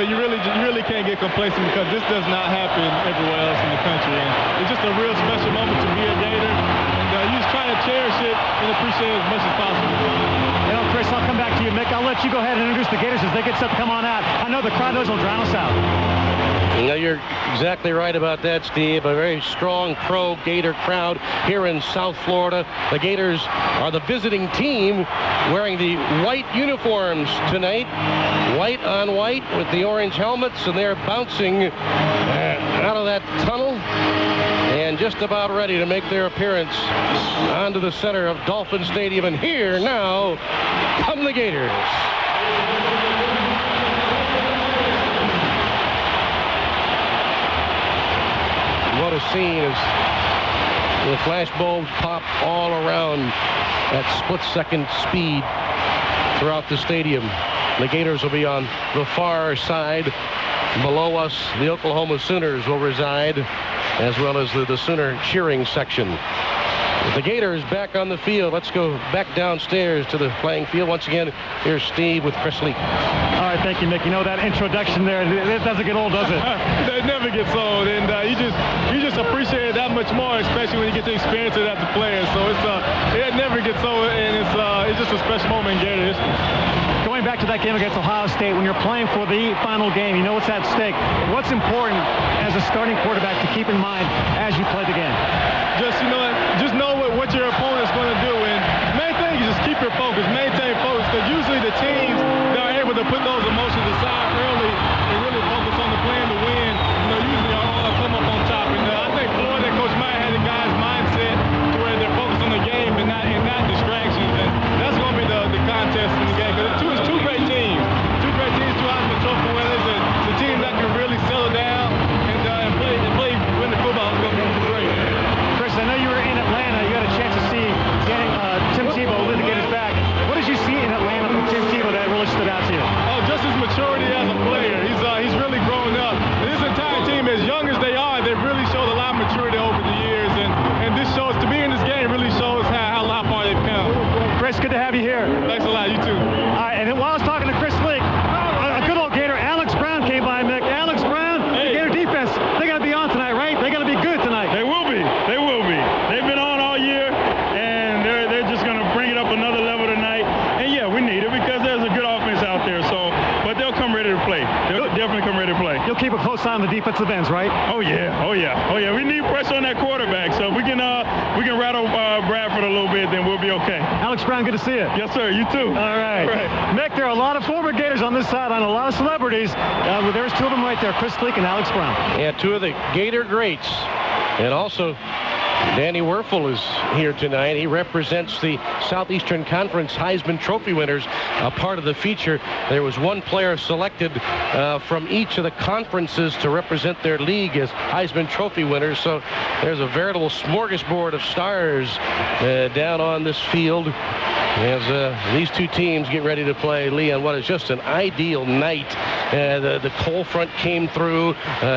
you really can't get complacent because this does not happen everywhere else in the country. And it's just a real special moment to be a Gator, and you just try to cherish it and appreciate it as much as possible. You know, Chris, I'll come back to you, Mick. I'll let you go ahead and introduce the Gators as they get set to come on out. I know the crowd noise will drown us out. No, you're exactly right about that, Steve. A very strong pro-Gator crowd here in South Florida. The Gators are the visiting team wearing the white uniforms tonight. White on white with the orange helmets, and they're bouncing out of that tunnel and just about ready to make their appearance onto the center of Dolphin Stadium. And here now come the Gators. What a scene as the flashbulbs pop all around at split-second speed throughout the stadium. The Gators will be on the far side. Below us, the Oklahoma Sooners will reside, as well as the Sooner cheering section. With the Gators back on the field, let's go back downstairs to the playing field. Once again, here's Steve with Chris Leak. All right, thank you, Mick. You know, that introduction there, it doesn't get old, does it? That never gets old, and you just appreciate it that much more, especially when you get to experience it as a player. So it never gets old, and it's just a special moment in Gator history. Going back to that game against Ohio State, when you're playing for the final game, you know what's at stake. What's important as a starting quarterback to keep in mind as you play the game? Just know what your opponent's going to do, and main thing is just keep your focus, maintain focus, because usually the teams that are able to put those emotions aside early and really focus on the plan to win, usually are come up on top. And I think Florida, Coach Meyer had the guys' mindset to where they're focused on the game and not distractions, and that's going to be the contest in the game, because it's two great teams, two Heisman Trophy winners. defensive ends, right? Oh yeah. We need pressure on that quarterback. So if we can rattle Bradford a little bit, then we'll be okay. Alex Brown, good to see you. Yes, sir. You too. All right. Mick, there are a lot of former Gators on this sideline, a lot of celebrities. There's two of them right there, Chris Leak and Alex Brown. Yeah, two of the Gator greats. And also, Danny Werfel is here tonight. He represents the Southeastern Conference Heisman Trophy winners. A part of the feature, there was one player selected from each of the conferences to represent their league as Heisman Trophy winners. So there's a veritable smorgasbord of stars down on this field as these two teams get ready to play Lee on what is just an ideal night. The cold front came through.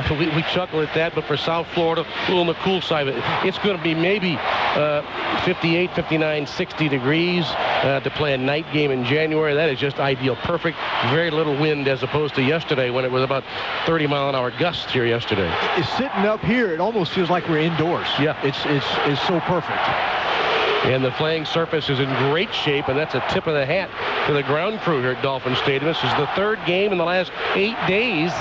We chuckle at that, but for South Florida, a little on the cool side of it. It's going to be maybe 58, 59, 60 degrees to play a night game in January. That is just ideal. Perfect. Very little wind as opposed to yesterday when it was about 30-mile-an-hour gusts here yesterday. It's sitting up here. It almost feels like we're indoors. Yeah. It's so perfect. And the playing surface is in great shape, and that's a tip of the hat to the ground crew here at Dolphin Stadium. This is the third game in the last 8 days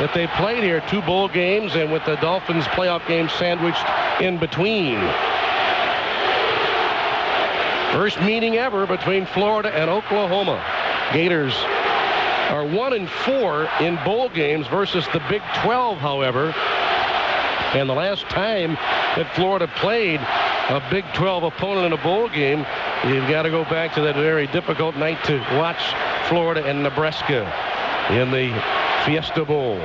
that they played here. 2 bowl games, and with the Dolphins playoff game sandwiched in between. First meeting ever between Florida and Oklahoma. Gators are 1-4 in bowl games versus the Big 12, however. And the last time that Florida played a Big 12 opponent in a bowl game, you've got to go back to that very difficult night to watch Florida and Nebraska in the Fiesta Bowl.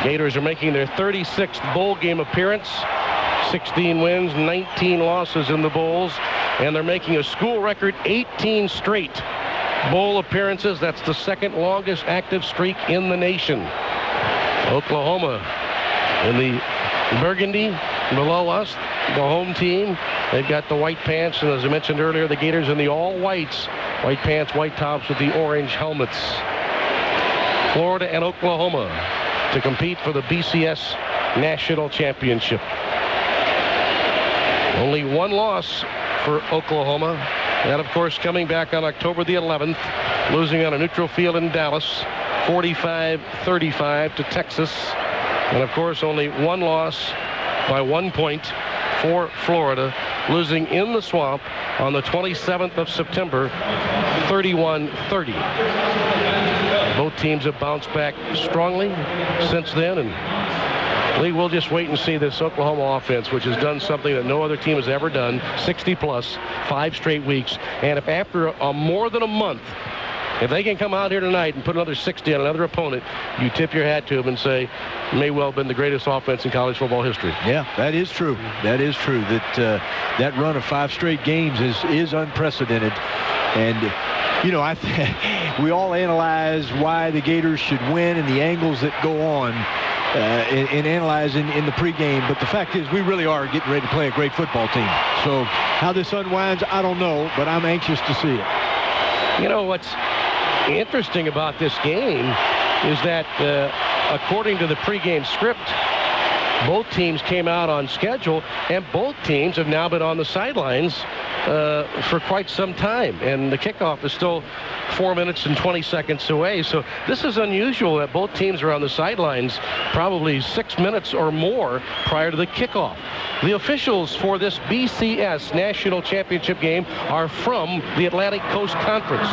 Gators are making their 36th bowl game appearance. 16 wins, 19 losses in the bowls, and they're making a school record 18 straight bowl appearances. That's the second longest active streak in the nation. Oklahoma in the burgundy below us, the home team. They've got the white pants, and as I mentioned earlier, the Gators in the all whites. White pants, white tops with the orange helmets. Florida and Oklahoma to compete for the BCS National Championship. Only one loss for Oklahoma. That, of course, coming back on October the 11th, losing on a neutral field in Dallas, 45-35 to Texas. And, of course, only one loss by 1 point for Florida, losing in the Swamp on the 27th of September, 31-30. Both teams have bounced back strongly since then, and Lee, we'll just wait and see this Oklahoma offense, which has done something that no other team has ever done, 60-plus, 5 straight weeks. And if after more than a month, if they can come out here tonight and put another 60 on another opponent, you tip your hat to them and say, may well have been the greatest offense in college football history. Yeah, that is true. That is true. That run of 5 straight games is unprecedented. And, you know, we all analyze why the Gators should win and the angles that go on in analyzing in the pregame. But the fact is, we really are getting ready to play a great football team. So how this unwinds, I don't know, but I'm anxious to see it. You know, what's interesting about this game is that according to the pregame script, both teams came out on schedule, and both teams have now been on the sidelines for quite some time, and the kickoff is still 4 minutes and 20 seconds away. So this is unusual that both teams are on the sidelines probably 6 minutes or more prior to the kickoff. The officials for this BCS National Championship game are from the Atlantic Coast Conference.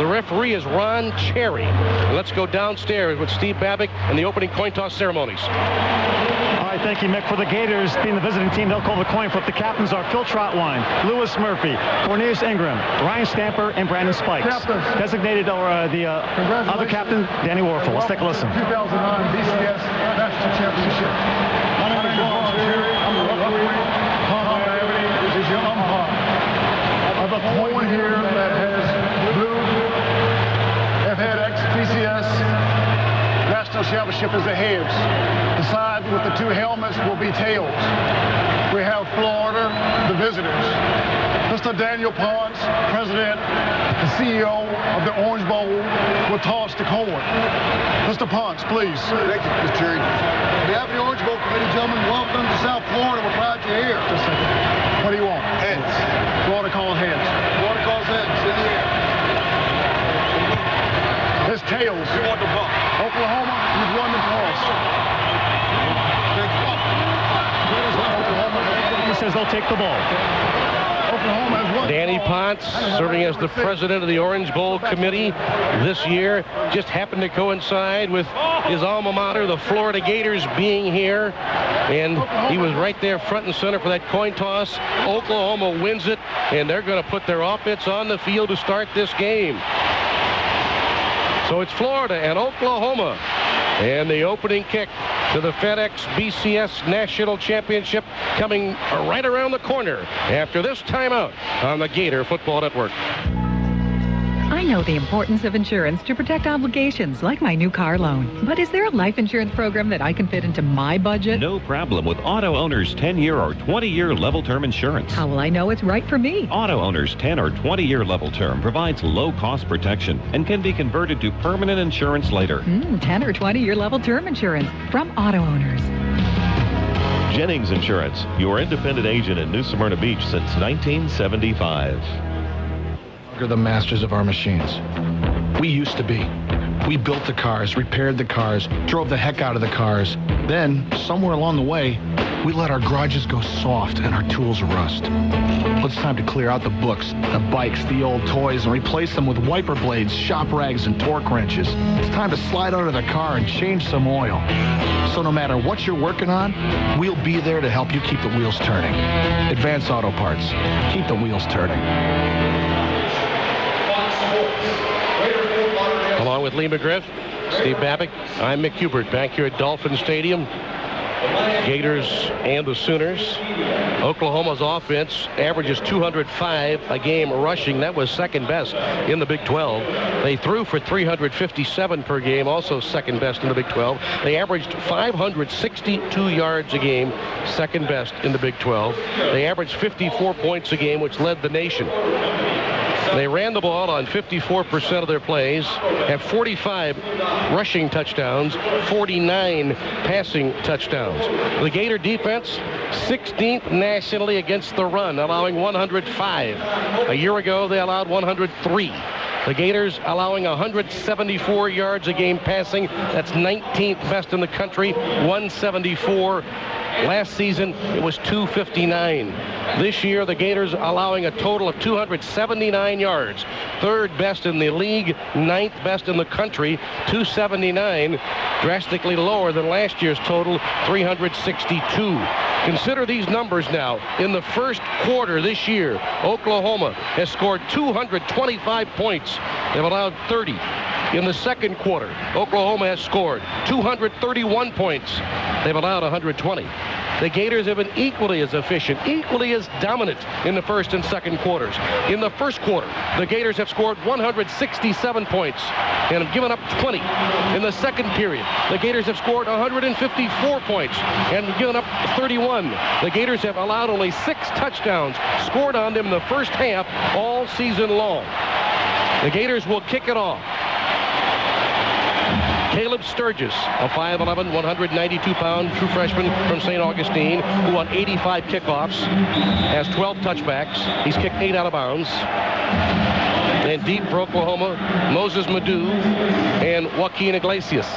The referee is Ron Cherry. Let's go downstairs with Steve Babick and the opening coin toss ceremonies. All right, thank you, Mick. For the Gators, being the visiting team, they'll call the coin flip. The captains are Phil Trotwine, Lewis Murphy, Cornelius Ingram, Ryan Stamper, and Brandon Spikes. Captains. Designated the other captain, Danny Werfel. Let's take a listen. 2009 BCS National Championship. My name is Ron Cherry. I'm the referee. Tom Miami is your umpire. I have a coin here that has blue FedEx BCS National Championship as the heads. The side with the 2 helmets will be tails. We have Florida, the visitors. Mr. Daniel Ponce, President, the CEO of the Orange Bowl, will toss the coin. Mr. Ponce, please. Thank you, Mr. Cherry. On behalf of the Orange Bowl Committee, gentlemen, welcome to South Florida. We're proud you're here. Just a second. What do you want? Heads. Florida calls heads. Florida calls heads. In the air. It's tails. You want the buck. Oklahoma, you've won the point. as they'll take the ball. Danny Potts, serving as the president of the Orange Bowl committee this year, just happened to coincide with his alma mater, the Florida Gators, being here. And he was right there front and center for that coin toss. Oklahoma wins it, and they're going to put their offense on the field to start this game. So it's Florida and Oklahoma. And the opening kick to the FedEx BCS National Championship coming right around the corner after this timeout on the Gator Football Network. I know the importance of insurance to protect obligations like my new car loan. But is there a life insurance program that I can fit into my budget? No problem with Auto Owners 10-year or 20-year level term insurance. How will I know it's right for me? Auto Owners 10 or 20-year level term provides low-cost protection and can be converted to permanent insurance later. 10 or 20-year level term insurance from Auto Owners. Jennings Insurance, your independent agent in New Smyrna Beach since 1975. We're the masters of our machines. We used to be. We built the cars, repaired the cars, drove the heck out of the cars. Then, somewhere along the way, we let our garages go soft and our tools rust. Well, it's time to clear out the books, the bikes, the old toys, and replace them with wiper blades, shop rags, and torque wrenches. It's time to slide under the car and change some oil. So no matter what you're working on, we'll be there to help you keep the wheels turning. Advance Auto Parts. Keep the wheels turning. Along with Lee McGriff, Steve Babbitt, I'm Mick Hubert back here at Dolphin Stadium. Gators and the Sooners. Oklahoma's offense averages 205 a game rushing. That was second best in the Big 12. They threw for 357 per game, also second best in the Big 12. They averaged 562 yards a game, second best in the Big 12. They averaged 54 points a game, which led the nation. They ran the ball on 54% of their plays, have 45 rushing touchdowns, 49 passing touchdowns. The Gator defense, 16th nationally against the run, allowing 105. A year ago, they allowed 103. The Gators allowing 174 yards a game passing. That's 19th best in the country, 174. Last season, it was 259. This year, the Gators allowing a total of 279 yards. Third best in the league, ninth best in the country, 279. Drastically lower than last year's total, 362. Consider these numbers now. In the first quarter this year, Oklahoma has scored 225 points. They've allowed 30. In the second quarter, Oklahoma has scored 231 points. They've allowed 120. The Gators have been equally as efficient, equally as dominant in the first and second quarters. In the first quarter, the Gators have scored 167 points and have given up 20. In the second period, the Gators have scored 154 points and given up 31. The Gators have allowed only 6 touchdowns scored on them in the first half all season long. The Gators will kick it off. Caleb Sturgis, a 5'11", 192-pound true freshman from St. Augustine, who won 85 kickoffs, has 12 touchbacks. He's kicked 8 out of bounds. And deep for Oklahoma, Moses Madu and Joaquin Iglesias.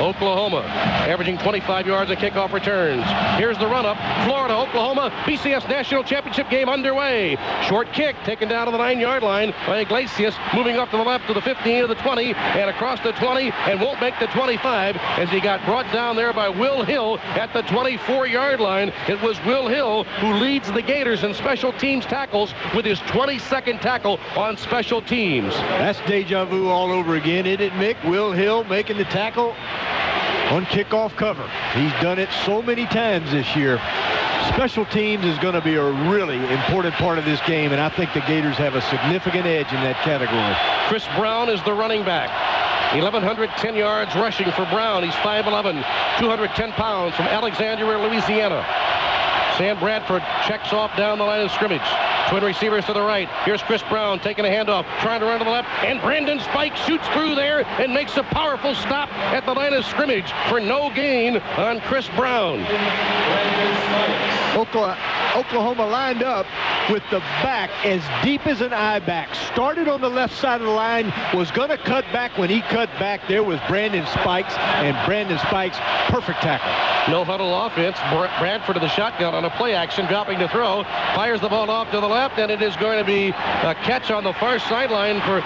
Oklahoma averaging 25 yards of kickoff returns. Here's the run-up. Florida, Oklahoma, BCS National Championship game underway. Short kick taken down to the 9-yard line by Iglesias, moving up to the left to the 15 to the 20 and across the 20 and won't make the 25 as he got brought down there by Will Hill at the 24-yard line. It was Will Hill who leads the Gators in special teams tackles with his 22nd tackle on special teams. That's deja vu all over again, isn't it, Mick? Will Hill making the tackle on kickoff cover. He's done it so many times this year. Special teams is going to be a really important part of this game, and I think the Gators have a significant edge in that category. Chris Brown is the running back. 1,110 yards rushing for Brown. He's 5'11", 210 pounds from Alexandria, Louisiana. Sam Bradford checks off down the line of scrimmage. Twin receivers to the right. Here's Chris Brown taking a handoff, trying to run to the left, and Brandon Spike shoots through there and makes a powerful stop at the line of scrimmage for no gain on Chris Brown. Oklahoma lined up with the back as deep as an eye back. Started on the left side of the line, was going to cut back. When he cut back, there was Brandon Spikes, and Brandon Spikes, perfect tackle. No huddle offense. Bradford to the shotgun on a play action, dropping to throw. Fires the ball off to the left, and it is going to be a catch on the far sideline for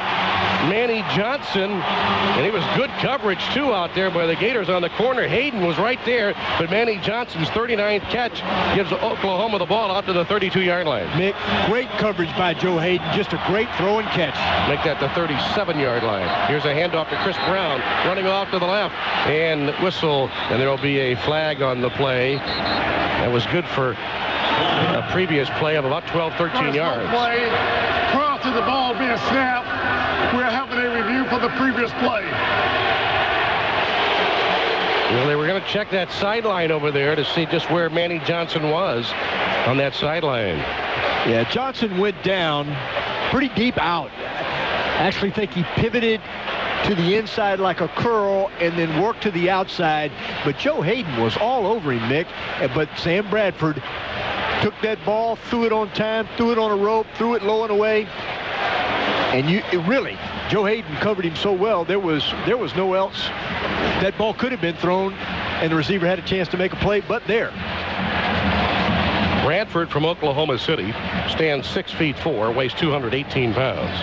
Manny Johnson. And it was good coverage, too, out there by the Gators on the corner. Hayden was right there, but Manny Johnson's 39th catch gives Oklahoma the ball out to the 32-yard line. Mick, great coverage by Joe Hayden. Just a great throw and catch. Make that the 37-yard line. Here's a handoff to Chris Brown, running off to the left, and whistle, and there will be a flag on the play. That was good for a previous play of about 12, 13 yards. Play, prior to the ball being snapped, we're having a review for the previous play. Well, they were going to check that sideline over there to see just where Manny Johnson was on that sideline. Yeah, Johnson went down pretty deep out. I actually think he pivoted to the inside like a curl and then worked to the outside. But Joe Hayden was all over him, Mick. But Sam Bradford took that ball, threw it on time, threw it on a rope, threw it low and away. And really, Joe Hayden covered him so well, there was no else. That ball could have been thrown, and the receiver had a chance to make a play, but there. Bradford from Oklahoma City stands 6'4", weighs 218 pounds.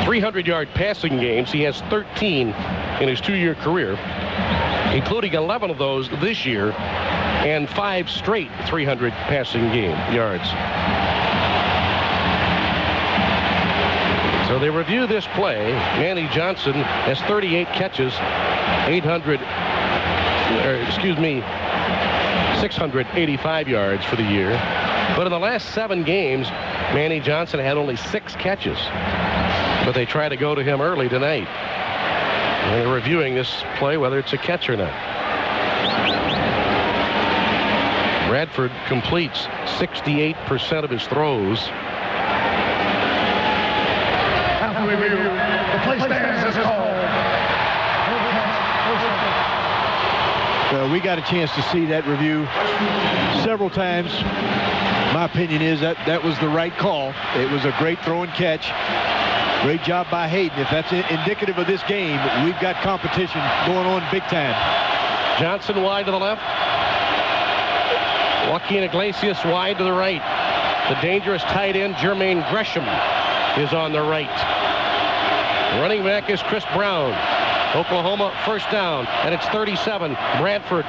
300-yard passing games. He has 13 in his 2-year career, including 11 of those this year, and 5 straight 300 passing yards. So they review this play. Manny Johnson has 38 catches, 685 yards for the year. But in the last 7 games, Manny Johnson had only 6 catches. But they try to go to him early tonight. And they're reviewing this play, whether it's a catch or not. Bradford completes 68% of his throws. After review, the play stands as called. Well, we got a chance to see that review several times. My opinion is that was the right call. It was a great throw and catch. Great job by Hayden. If that's indicative of this game, we've got competition going on big time. Johnson wide to the left. Joaquin Iglesias wide to the right. The dangerous tight end, Jermaine Gresham, is on the right. Running back is Chris Brown. Oklahoma first down, and it's 37. Bradford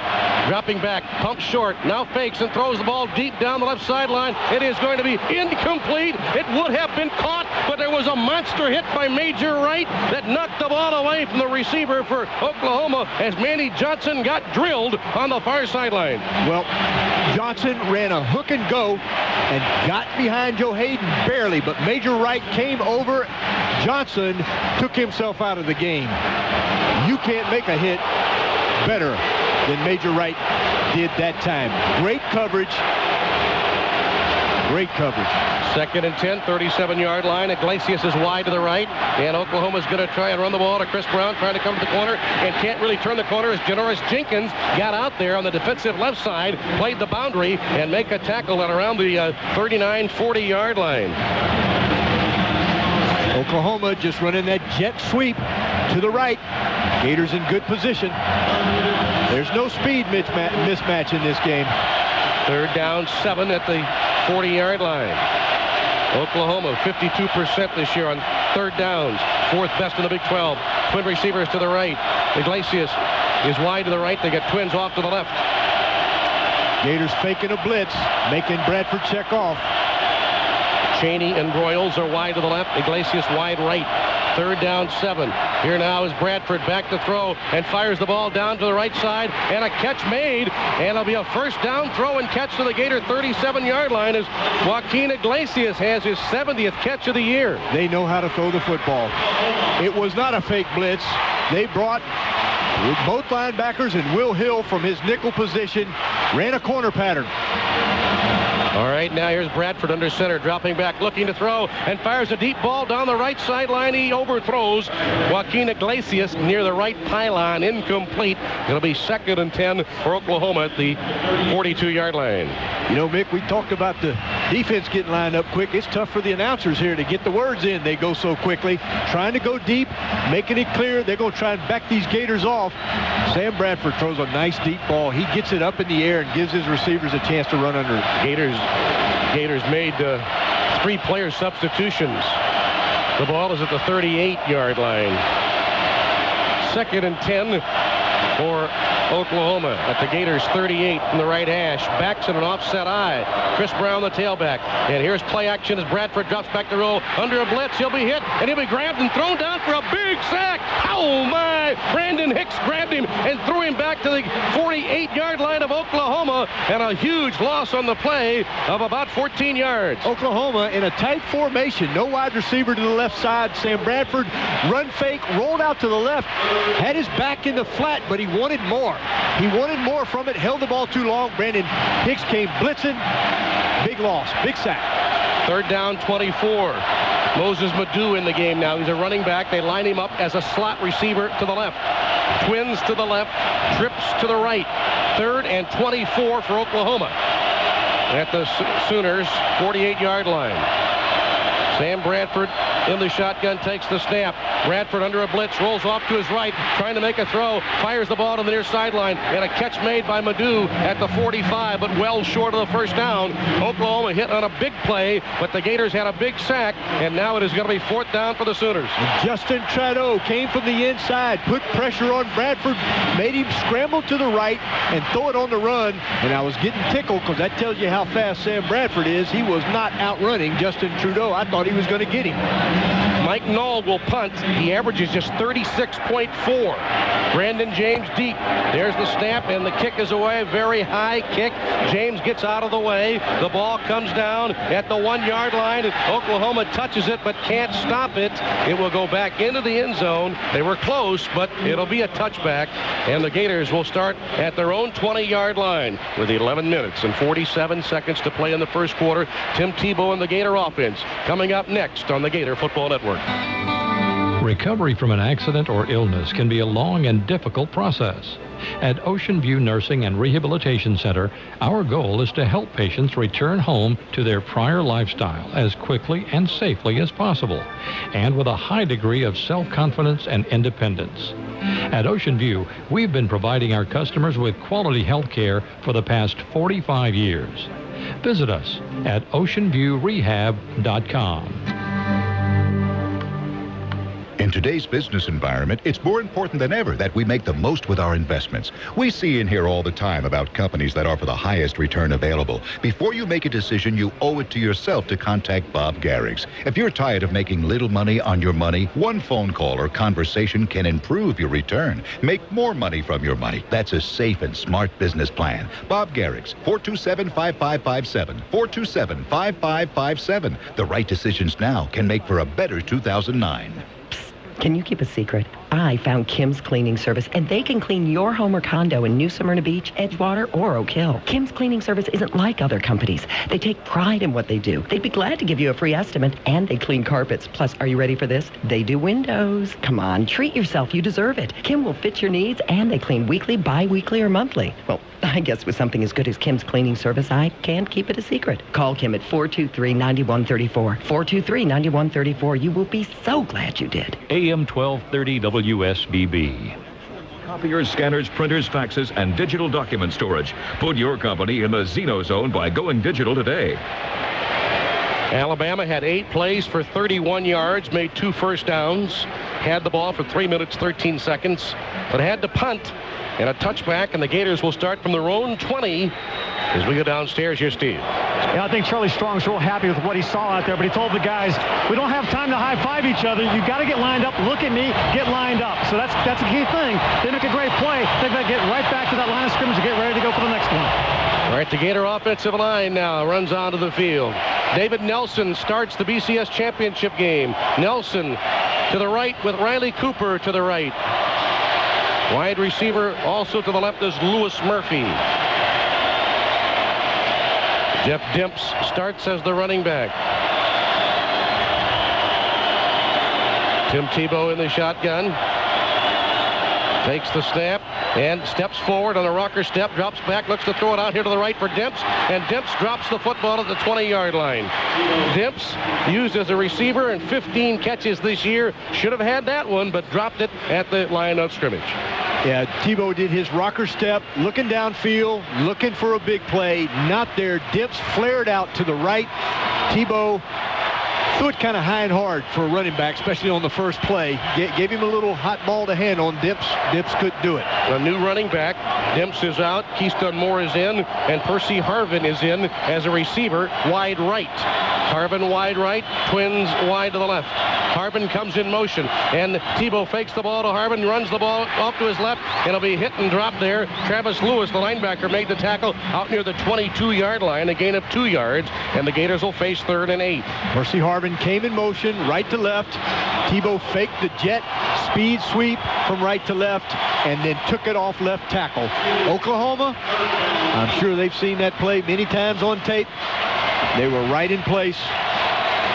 dropping back, pumps short, now fakes and throws the ball deep down the left sideline. It is going to be incomplete. It would have been caught, but there was a monster hit by Major Wright that knocked the ball away from the receiver for Oklahoma as Manny Johnson got drilled on the far sideline. Well, Johnson ran a hook and go and got behind Joe Hayden barely, but Major Wright came over. Johnson took himself out of the game. You can't make a hit better than Major Wright did that time. Great coverage. Great coverage. 2nd and 10, 37-yard line. Iglesias is wide to the right, and Oklahoma's going to try and run the ball to Chris Brown, trying to come to the corner, and can't really turn the corner as Janoris Jenkins got out there on the defensive left side, played the boundary, and make a tackle at around the 39, 40-yard line. Oklahoma just running that jet sweep to the right. Gators in good position. There's no speed mismatch in this game. 3rd down, 7 at the 40-yard line. Oklahoma 52% this year on 3rd downs. 4th best in the Big 12. Twin receivers to the right. Iglesias is wide to the right. They get twins off to the left. Gators faking a blitz, making Bradford check off. Chaney and Broyles are wide to the left. Iglesias wide right. 3rd down, 7. Here now is Bradford back to throw and fires the ball down to the right side, and a catch made, and it'll be a first down throw and catch to the Gator 37-yard line as Joaquin Iglesias has his 70th catch of the year. They know how to throw the football. It was not a fake blitz. They brought both linebackers and Will Hill from his nickel position, ran a corner pattern. All right, now here's Bradford under center, dropping back, looking to throw, and fires a deep ball down the right sideline. He overthrows Joaquin Iglesias near the right pylon, incomplete. It'll be 2nd and 10 for Oklahoma at the 42-yard line. You know, Mick, we talked about the defense getting lined up quick. It's tough for the announcers here to get the words in. They go so quickly. Trying to go deep, making it clear. They're going to try and back these Gators off. Sam Bradford throws a nice deep ball. He gets it up in the air and gives his receivers a chance to run under it. Gators made 3 player substitutions. The ball is at the 38-yard line. 2nd and 10 for Oklahoma at the Gators 38 from the right hash. Backs in an offset eye. Chris Brown, the tailback. And here's play action as Bradford drops back to roll. Under a blitz, he'll be hit, and he'll be grabbed and thrown down for a big sack. Oh, my! Brandon Hicks grabbed him and threw him back to the 48-yard line of Oklahoma, and a huge loss on the play of about 14 yards. Oklahoma in a tight formation. No wide receiver to the left side. Sam Bradford, run fake, rolled out to the left, had his back in the flat, but he wanted more. He wanted more from it, held the ball too long. Brandon Hicks came blitzing. Big loss, big sack. 3rd down, 24. Moses Madu in the game now. He's a running back. They line him up as a slot receiver to the left. Twins to the left, trips to the right. 3rd and 24 for Oklahoma at the Sooners' 48-yard line. Sam Bradford in the shotgun, takes the snap. Bradford under a blitz, rolls off to his right, trying to make a throw, fires the ball to the near sideline, and a catch made by Madu at the 45, but well short of the first down. Oklahoma hit on a big play, but the Gators had a big sack, and now it is going to be 4th down for the Sooners. And Justin Trudeau came from the inside, put pressure on Bradford, made him scramble to the right and throw it on the run, and I was getting tickled because that tells you how fast Sam Bradford is. He was not outrunning Justin Trudeau. I thought he was going to get him. Mike Knoll will punt. He averages just 36.4. Brandon James deep. There's the snap, and the kick is away. Very high kick. James gets out of the way. The ball comes down at the 1-yard line. Oklahoma touches it but can't stop it. It will go back into the end zone. They were close, but it'll be a touchback, and the Gators will start at their own 20-yard line with 11 minutes and 47 seconds to play in the first quarter. Tim Tebow and the Gator offense coming up next on the Gator Football Network. Recovery from an accident or illness can be a long and difficult process. At Ocean View Nursing and Rehabilitation Center, our goal is to help patients return home to their prior lifestyle as quickly and safely as possible, and with a high degree of self-confidence and independence. At Ocean View, we've been providing our customers with quality health care for the past 45 years. Visit us at oceanviewrehab.com. In today's business environment, it's more important than ever that we make the most with our investments. We see and hear all the time about companies that offer the highest return available. Before you make a decision, you owe it to yourself to contact Bob Garrix. If you're tired of making little money on your money, one phone call or conversation can improve your return. Make more money from your money. That's a safe and smart business plan. Bob Garrix, 427-5557, 427-5557. The right decisions now can make for a better 2009. Can you keep a secret? I found Kim's Cleaning Service, and they can clean your home or condo in New Smyrna Beach, Edgewater, or Oak Hill. Kim's Cleaning Service isn't like other companies. They take pride in what they do. They'd be glad to give you a free estimate, and they clean carpets. Plus, are you ready for this? They do windows. Come on, treat yourself. You deserve it. Kim will fit your needs, and they clean weekly, bi-weekly, or monthly. Well, I guess with something as good as Kim's Cleaning Service, I can't keep it a secret. Call Kim at 423-9134. 423-9134. You will be so glad you did. AM 1230 WSBB. Copiers, scanners, printers, faxes, and digital document storage. Put your company in the Xeno Zone by going digital today. Alabama had 8 plays for 31 yards, made 2 first downs, had the ball for 3 minutes, 13 seconds, but had to punt and a touchback, and the Gators will start from their own 20 as we go downstairs. Here's Steve. Yeah, I think Charlie Strong's real happy with what he saw out there, but he told the guys, we don't have time to high-five each other. You got to get lined up. Look at me. Get lined up. So that's a key thing. They make a great play. They've got to get right back to that line of scrimmage and get ready to go for the next one. All right, the Gator offensive line now runs onto the field. David Nelson starts the BCS championship game. Nelson to the right with Riley Cooper to the right. Wide receiver also to the left is Lewis Murphy. Jeff Dimps starts as the running back. Tim Tebow in the shotgun. Takes the snap and steps forward on a rocker step, drops back, looks to throw it out here to the right for Dimps, and Dimps drops the football at the 20-yard line. Dimps used as a receiver in 15 catches this year. Should have had that one, but dropped it at the line of scrimmage. Yeah, Tebow did his rocker step, looking downfield, looking for a big play. Not there. Dimps flared out to the right. Tebow threw it kind of high and hard for a running back, especially on the first play. Gave him a little hot ball to hand on Dimps. Dimps couldn't do it. A new running back. Dimps is out. Keystone Moore is in. And Percy Harvin is in as a receiver, wide right. Harvin wide right. Twins wide to the left. Harvin comes in motion. And Tebow fakes the ball to Harvin, runs the ball off to his left. It'll be hit and dropped there. Travis Lewis, the linebacker, made the tackle out near the 22-yard line, a gain of 2 yards. And the Gators will face 3rd and 8. Percy Harvin came in motion, right to left. Tebow faked the jet speed sweep from right to left and then took it off left tackle. Oklahoma, I'm sure they've seen that play many times on tape. They were right in place.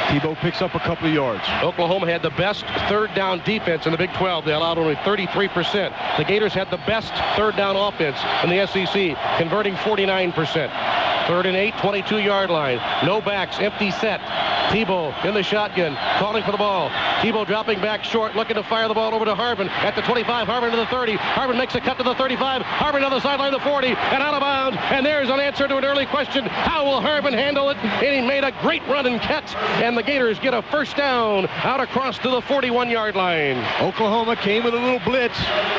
Tebow picks up a couple of yards. Oklahoma had the best third down defense in the Big 12. They allowed only 33%. The Gators had the best third down offense in the SEC, converting 49%. 3rd and 8, 22-yard line. No backs, empty set. Tebow in the shotgun, calling for the ball. Tebow dropping back short, looking to fire the ball over to Harvin at the 25. Harvin to the 30. Harvin makes a cut to the 35. Harvin on the sideline to 40 and out of bounds. And there's an answer to an early question. How will Harvin handle it? And he made a great run and catch. And the Gators get a first down out across to the 41-yard line. Oklahoma came with a little blitz.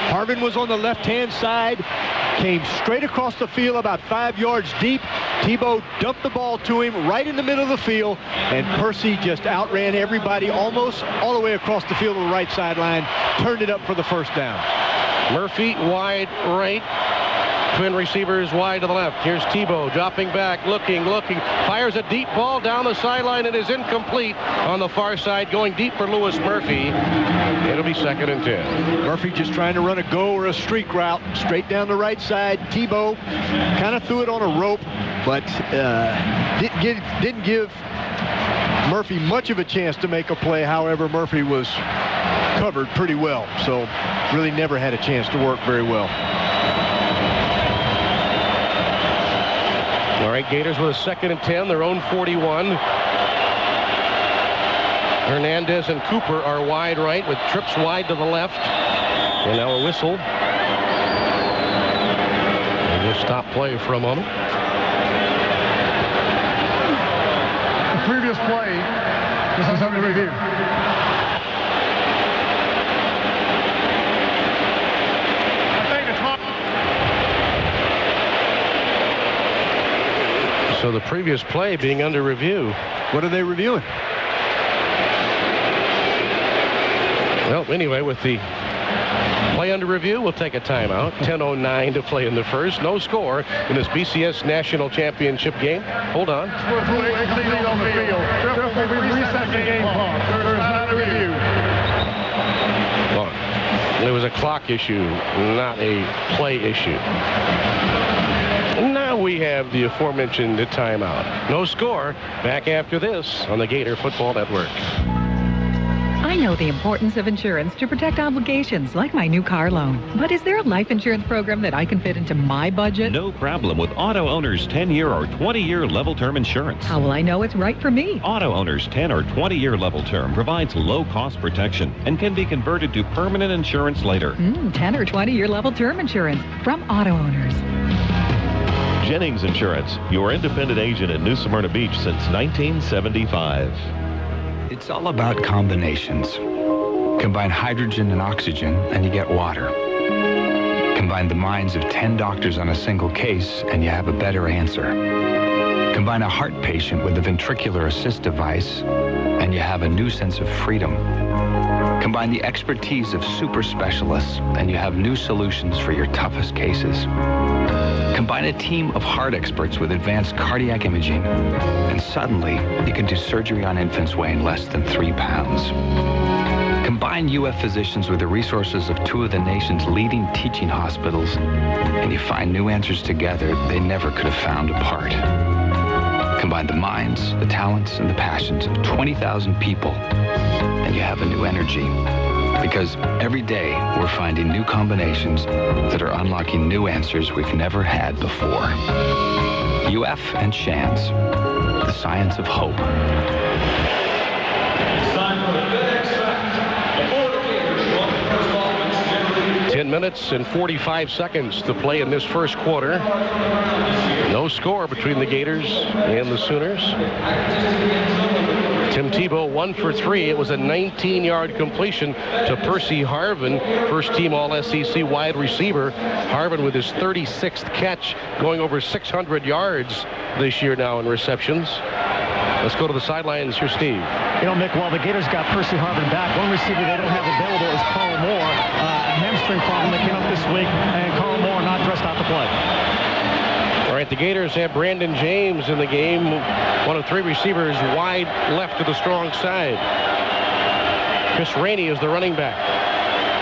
Harvin was on the left-hand side. Came straight across the field about 5 yards deep. Tebow dumped the ball to him right in the middle of the field, and Percy just outran everybody almost all the way across the field on the right sideline, turned it up for the first down. Murphy wide right. Twin receivers wide to the left. Here's Tebow dropping back, looking, fires a deep ball down the sideline and is incomplete on the far side, going deep for Lewis Murphy. It'll be 2nd and 10. Murphy just trying to run a go or a streak route straight down the right side. Tebow kind of threw it on a rope, but didn't give Murphy much of a chance to make a play. However, Murphy was covered pretty well, so really never had a chance to work very well. All right, Gators with a 2nd and 10, their own 41. Hernandez and Cooper are wide right with trips wide to the left. And now a whistle. We'll just stop play for a moment. The previous play, this is under review. So the previous play being under review. What are they reviewing? Well, anyway, with the play under review, we'll take a timeout. 10:09 to play in the first. No score in this BCS National Championship game. Hold on. On the field. Therefore, we reset the game clock. There is not a review. Look, it was a clock issue, not a play issue. Now we have the aforementioned timeout. No score. Back after this on the Gator Football Network. I know the importance of insurance to protect obligations like my new car loan. But is there a life insurance program that I can fit into my budget? No problem with Auto Owners 10-year or 20-year level term insurance. How will I know it's right for me? Auto Owners 10 or 20-year level term provides low-cost protection and can be converted to permanent insurance later. 10 or 20-year level term insurance from Auto Owners. Jennings Insurance, your independent agent in New Smyrna Beach since 1975. It's all about combinations. Combine hydrogen and oxygen and you get water. Combine the minds of 10 doctors on a single case and you have a better answer. Combine a heart patient with a ventricular assist device and you have a new sense of freedom. Combine the expertise of super specialists and you have new solutions for your toughest cases. Combine a team of heart experts with advanced cardiac imaging, and suddenly you can do surgery on infants weighing less than 3 pounds. Combine UF physicians with the resources of 2 of the nation's leading teaching hospitals, and you find new answers together they never could have found apart. Combine the minds, the talents, and the passions of 20,000 people, and you have a new energy. Because every day, we're finding new combinations that are unlocking new answers we've never had before. UF and Shands, the science of hope. 10 minutes and 45 seconds to play in this first quarter. No score between the Gators and the Sooners. Tim Tebow 1 for 3. It was a 19-yard completion to Percy Harvin, first-team All-SEC wide receiver. Harvin with his 36th catch, going over 600 yards this year now in receptions. Let's go to the sidelines. Here's Steve. You know, Mick, while the Gators got Percy Harvin back, one receiver they don't have available is Carl Moore. A hamstring problem that came up this week, and Carl Moore not dressed out to play. All right, the Gators have Brandon James in the game. One of 3 receivers wide left to the strong side. Chris Rainey is the running back.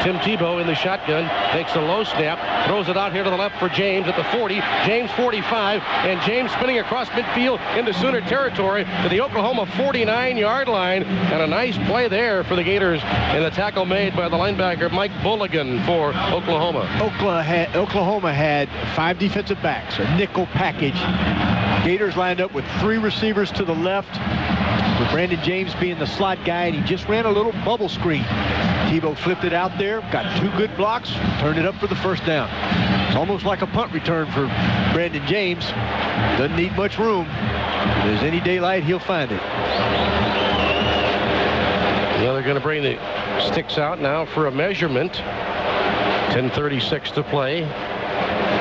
Tim Tebow in the shotgun, takes a low snap, throws it out here to the left for James at the 40. James 45, and James spinning across midfield into Sooner territory to the Oklahoma 49-yard line. And a nice play there for the Gators, and the tackle made by the linebacker Mike Bulligan for Oklahoma. Oklahoma had 5 defensive backs, a nickel package. Gators lined up with 3 receivers to the left, with Brandon James being the slot guy, and he just ran a little bubble screen. Tebow flipped it out there, got 2 good blocks, turned it up for the first down. It's almost like a punt return for Brandon James. Doesn't need much room. If there's any daylight, he'll find it. Well, they're going to bring the sticks out now for a measurement. 10:36 to play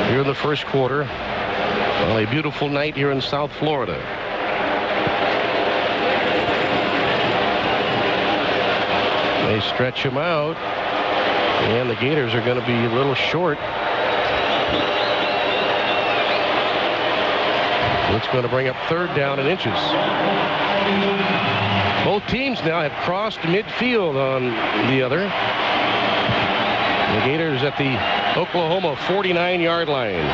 here in the first quarter. Well, a beautiful night here in South Florida. They stretch him out, and the Gators are going to be a little short. It's going to bring up 3rd down and inches. Both teams now have crossed midfield on the other. The Gators at the Oklahoma 49-yard line.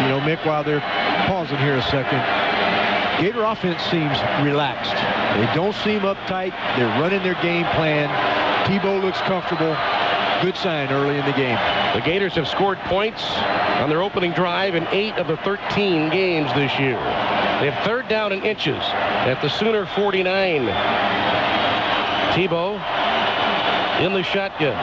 You know, Mick, while they're pausing here a second, Gator offense seems relaxed. They don't seem uptight. They're running their game plan. Tebow looks comfortable. Good sign early in the game. The Gators have scored points on their opening drive in 8 of the 13 games this year. They have 3rd down and inches at the Sooner 49. Tebow in the shotgun.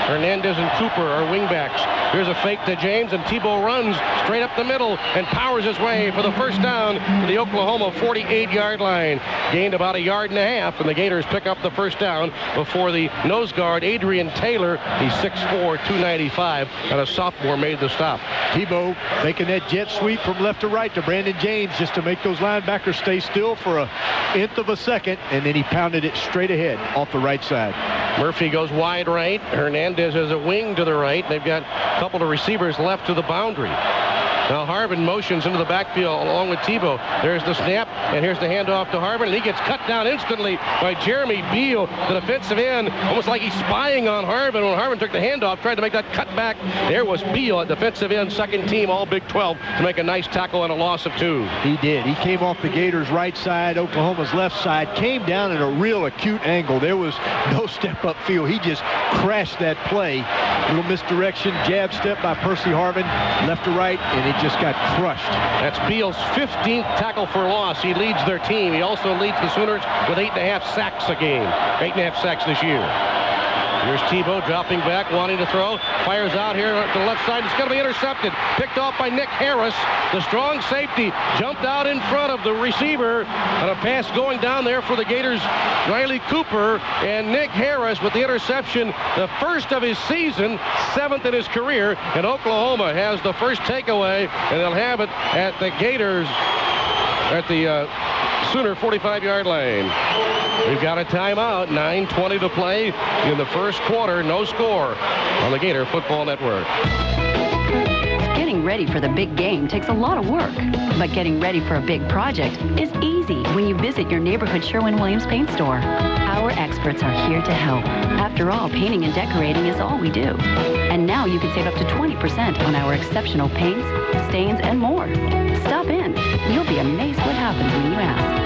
Hernandez and Cooper are wingbacks. Here's a fake to James, and Tebow runs straight up the middle and powers his way for the first down to the Oklahoma 48-yard line. Gained about 1.5 yards, and the Gators pick up the first down before the nose guard, Adrian Taylor. He's 6'4", 295, and a sophomore made the stop. Tebow making that jet sweep from left to right to Brandon James just to make those linebackers stay still for a 1/10 of a second, and then he pounded it straight ahead off the right side. Murphy goes wide right. Hernandez has a wing to the right. They've got a couple of receivers left to the boundary. Now Harvin motions into the backfield along with Tebow. There's the snap, and here's the handoff to Harvin, and he gets cut down instantly by Jeremy Beal, the defensive end, almost like he's spying on Harvin. When Harvin took the handoff, tried to make that cut back, there was Beal at defensive end, 2nd team All Big 12, to make a nice tackle and a loss of 2. He did. He came off the Gators' right side, Oklahoma's left side, came down at a real acute angle. There was no step-up field. He just crashed that play. Little misdirection, jab step by Percy Harvin, left to right, and it just got crushed. That's Beal's 15th tackle for loss. He leads their team. He also leads the Sooners with 8.5 sacks a game. 8.5 sacks this year. Here's Tebow dropping back, wanting to throw. Fires out here to the left side. It's going to be intercepted. Picked off by Nick Harris. The strong safety jumped out in front of the receiver. And a pass going down there for the Gators, Riley Cooper. And Nick Harris with the interception, the first of his season, 7th in his career. And Oklahoma has the first takeaway, and they'll have it at the Gators, at the Sooner 45-yard line. We've got a timeout, 9:20 to play in the first quarter. No score on the Gator Football Network. Getting ready ready for the big game takes a lot of work. But getting ready for a big project is easy when you visit your neighborhood Sherwin-Williams paint store. Our experts are here to help. After all, painting and decorating is all we do. And now you can save up to 20% on our exceptional paints, stains, and more. Stop in. You'll be amazed what happens when you ask.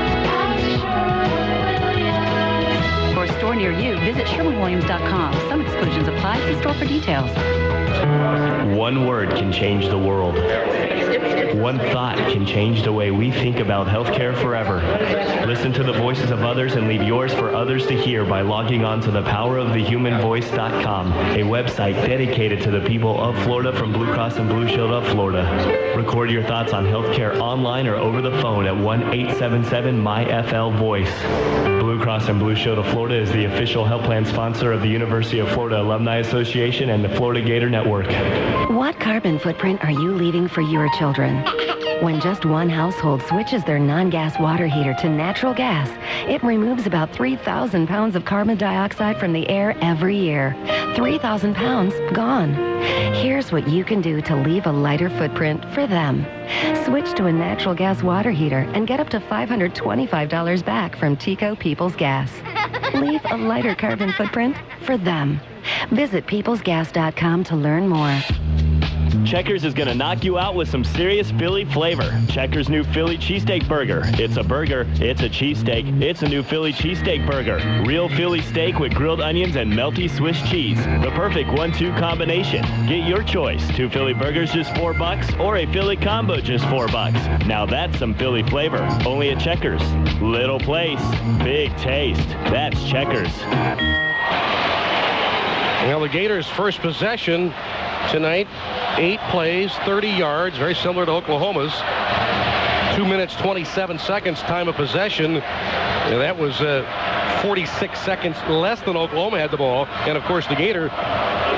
For a store near you, visit SherwinWilliams.com. Some exclusions apply. See store for details. One word can change the world. One thought can change the way we think about healthcare forever. Listen to the voices of others and leave yours for others to hear by logging on to thepowerofthehumanvoice.com, a website dedicated to the people of Florida from Blue Cross and Blue Shield of Florida. Record your thoughts on healthcare online or over the phone at 1-877-MY-FL-VOICE. Blue Cross and Blue Shield of Florida is the official health plan sponsor of the University of Florida Alumni Association and the Florida Gator Network. What carbon footprint are you leaving for your children? When just one household switches their non-gas water heater to natural gas, it removes about 3,000 pounds of carbon dioxide from the air every year. 3,000 pounds gone. Here's what you can do to leave a lighter footprint for them. Switch to a natural gas water heater and get up to $525 back from Tico Peoples Gas. Leave a lighter carbon footprint for them. Visit peoplesgas.com to learn more. Checkers is going to knock you out with some serious Philly flavor. Checkers' new Philly cheesesteak burger. It's a burger, it's a cheesesteak, it's a new Philly cheesesteak burger. Real Philly steak with grilled onions and melty Swiss cheese. The perfect 1-2 combination. Get your choice. 2 Philly burgers just $4 or a Philly combo just $4. Now that's some Philly flavor. Only at Checkers. Little place, big taste. That's Checkers. Well, the Gators' first possession tonight, 8 plays, 30 yards, very similar to Oklahoma's. 2 minutes, 27 seconds time of possession. And that was 46 seconds less than Oklahoma had the ball. And, of course, the Gator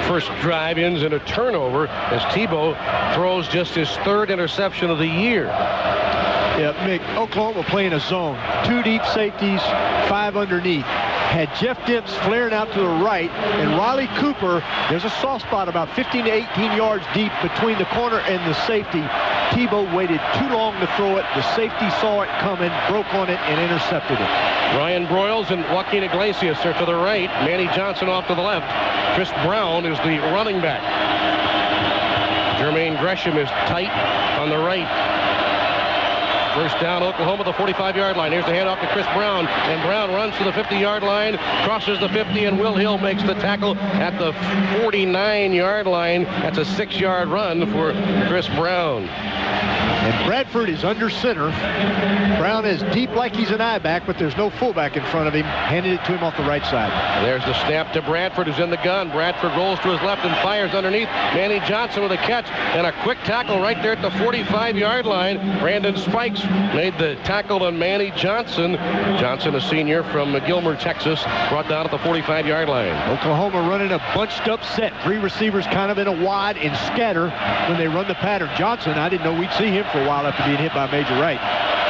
first drive ends in a turnover as Tebow throws just his 3rd interception of the year. Yeah, Mick, Oklahoma playing a zone. 2 deep safeties, 5 underneath. Had Jeff Dimps flaring out to the right, and Riley Cooper, there's a soft spot about 15 to 18 yards deep between the corner and the safety. Tebow waited too long to throw it. The safety saw it coming, broke on it, and intercepted it. Ryan Broyles and Joaquin Iglesias are to the right. Manny Johnson off to the left. Chris Brown is the running back. Jermaine Gresham is tight on the right. First down, Oklahoma, the 45-yard line. Here's the handoff to Chris Brown, and Brown runs to the 50-yard line, crosses the 50, and Will Hill makes the tackle at the 49-yard line. That's a 6-yard run for Chris Brown. And Bradford is under center. Brown is deep like he's an I-back, but there's no fullback in front of him. Handed it to him off the right side. There's the snap to Bradford, who's in the gun. Bradford rolls to his left and fires underneath. Manny Johnson with a catch and a quick tackle right there at the 45-yard line. Brandon Spikes made the tackle on Manny Johnson. Johnson, a senior from Gilmer, Texas, brought down at the 45-yard line. Oklahoma running a bunched-up set. 3 receivers kind of in a wide and scatter when they run the pattern. Johnson, I didn't know we'd see him for a while after being hit by Major Wright.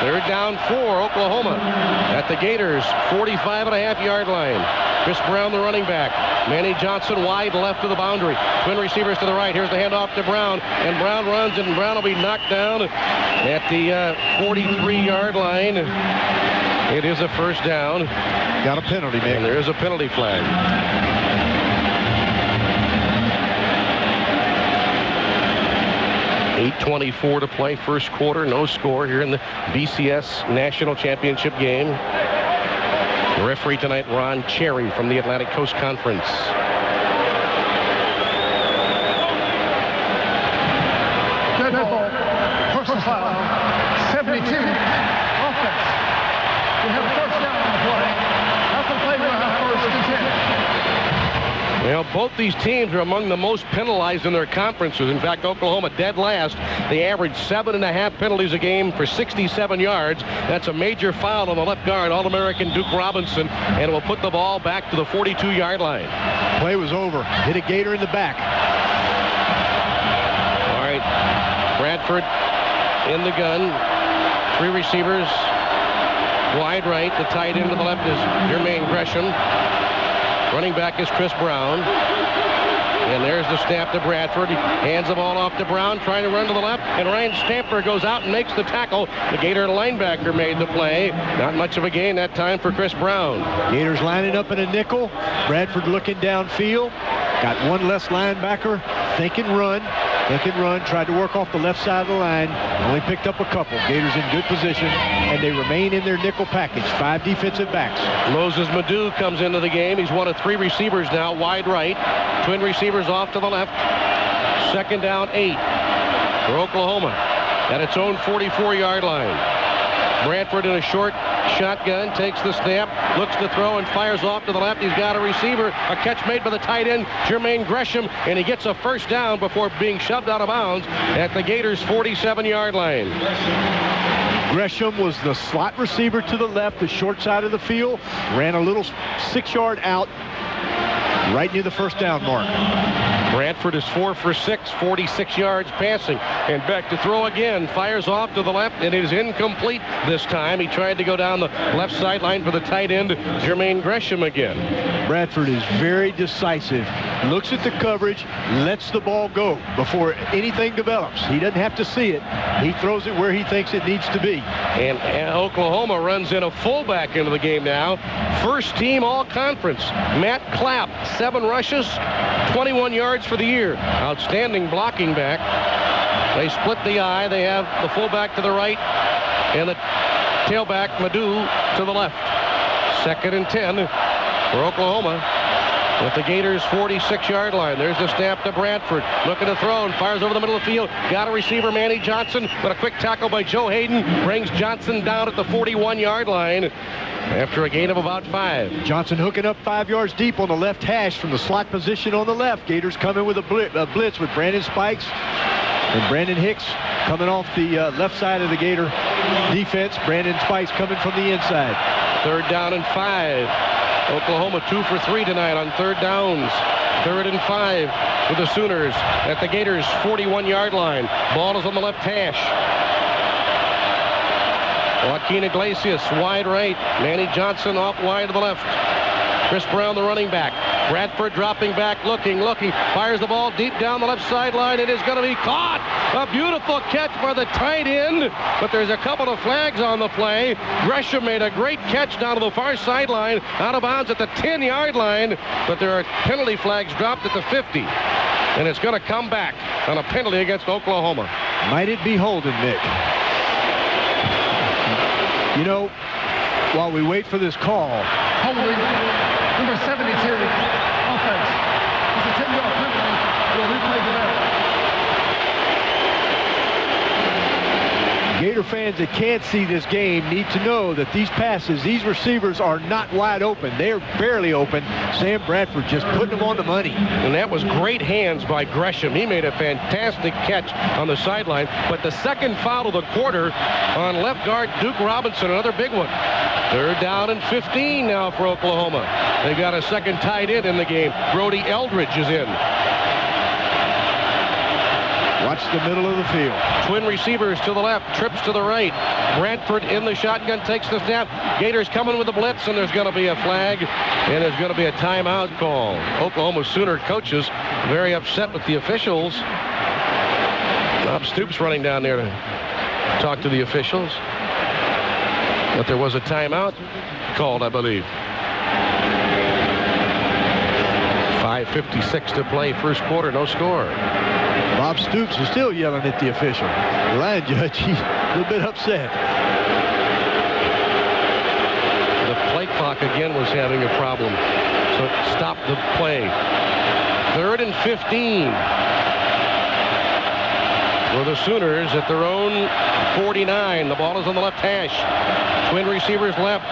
3rd down 4, Oklahoma at the Gators' 45.5-yard line. Chris Brown, the running back. Manny Johnson wide left of the boundary. Twin receivers to the right. Here's the handoff to Brown. And Brown runs, and Brown will be knocked down at the 43-yard line. It is a first down. Got a penalty, man. And there is a penalty flag. 8:24 to play, first quarter, no score here in the BCS National Championship game. The referee tonight, Ron Cherry from the Atlantic Coast Conference. Dead ball, personal foul, 72, offense. We have a first down on the play. After the play, we'll have first and 10. Well, both these teams are among the most penalized in their conferences. In fact, Oklahoma dead last. They average 7.5 penalties a game for 67 yards. That's a major foul on the left guard, All-American Duke Robinson, and it will put the ball back to the 42-yard line. Play was over. Hit a Gator in the back. All right, Bradford in the gun. 3 receivers. Wide right. The tight end to the left is Jermaine Gresham. Running back is Chris Brown. And there's the snap to Bradford. He hands the ball off to Brown, trying to run to the left, and Ryan Stamper goes out and makes the tackle. The Gator linebacker made the play. Not much of a gain that time for Chris Brown. Gators lining up in a nickel. Bradford looking downfield. Got one less linebacker. Think and run. Tried to work off the left side of the line. Only picked up a couple. Gators in good position, and they remain in their nickel package. 5 defensive backs. Moses Madu comes into the game. He's one of 3 receivers now, wide right. Twin receivers off to the left. 2nd down, 8 for Oklahoma at its own 44-yard line. Bradford in a short shotgun, takes the snap, looks to throw, and fires off to the left. He's got a receiver. A catch made by the tight end, Jermaine Gresham, and he gets a first down before being shoved out of bounds at the Gators' 47-yard line. Gresham was the slot receiver to the left, the short side of the field. Ran a little 6-yard out right near the first down mark. Bradford is 4 for 6, 46 yards passing. And back to throw again. Fires off to the left, and it is incomplete this time. He tried to go down the left sideline for the tight end, Jermaine Gresham again. Bradford is very decisive. Looks at the coverage, lets the ball go before anything develops. He doesn't have to see it. He throws it where he thinks it needs to be. And Oklahoma runs in a fullback into the game now. First team all-conference, Matt Clapp, 7 rushes, 21 yards for the year. Outstanding blocking back. They split the eye. They have the fullback to the right and the tailback, Madu, to the left. 2nd and 10 for Oklahoma at the Gators' 46-yard line. There's the snap to Bradford. Looking to throw and fires over the middle of the field. Got a receiver, Manny Johnson, but a quick tackle by Joe Hayden brings Johnson down at the 41-yard line after a gain of about 5. Johnson hooking up 5 yards deep on the left hash from the slot position on the left. Gators coming with a blitz with Brandon Spikes and Brandon Hicks coming off the left side of the Gator defense. Brandon Spikes coming from the inside. 3rd down and 5. Oklahoma 2 for 3 tonight on 3rd downs. 3rd and 5 for the Sooners at the Gators' 41-yard line. Ball is on the left hash. Joaquin Iglesias wide right. Manny Johnson off wide to the left. Chris Brown, the running back. Bradford dropping back, looking, fires the ball deep down the left sideline. It is going to be caught. A beautiful catch by the tight end, but there's a couple of flags on the play. Gresham made a great catch down to the far sideline, out of bounds at the 10-yard line, but there are penalty flags dropped at the 50, and it's going to come back on a penalty against Oklahoma. Might it be holding, Nick? You know, while we wait for this call, holding number 72 offense. It's a 10-yard penalty. We'll replay the back. Gator fans that can't see this game need to know that these passes, these receivers are not wide open. They are barely open. Sam Bradford just putting them on the money. And that was great hands by Gresham. He made a fantastic catch on the sideline. But the second foul of the quarter on left guard Duke Robinson, another big one. 3rd down and 15 now for Oklahoma. They've got a second tight end in the game. Brody Eldridge is in. Watch the middle of the field. Twin receivers to the left, trips to the right. Bradford in the shotgun, takes the snap. Gators coming with the blitz, and there's going to be a flag, and there's going to be a timeout call. Oklahoma Sooner coaches very upset with the officials. Bob Stoops running down there to talk to the officials. But there was a timeout called, I believe. 5:56 to play, first quarter, no score. Bob Stoops is still yelling at the official. The line judge, he's a little bit upset. The play clock again was having a problem, so it stopped the play. 3rd and 15 for the Sooners at their own 49. The ball is on the left hash. Twin receivers left.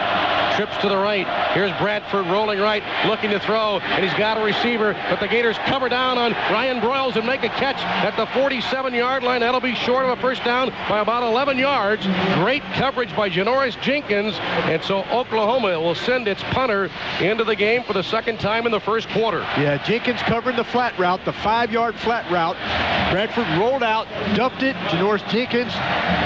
Trips to the right. Here's Bradford rolling right, looking to throw, and he's got a receiver, but the Gators cover down on Ryan Broyles and make a catch at the 47-yard line. That'll be short of a first down by about 11 yards. Great coverage by Janoris Jenkins, and so Oklahoma will send its punter into the game for the second time in the first quarter. Yeah, Jenkins covering the flat route, the 5-yard flat route. Bradford rolled out, dumped it. Janoris Jenkins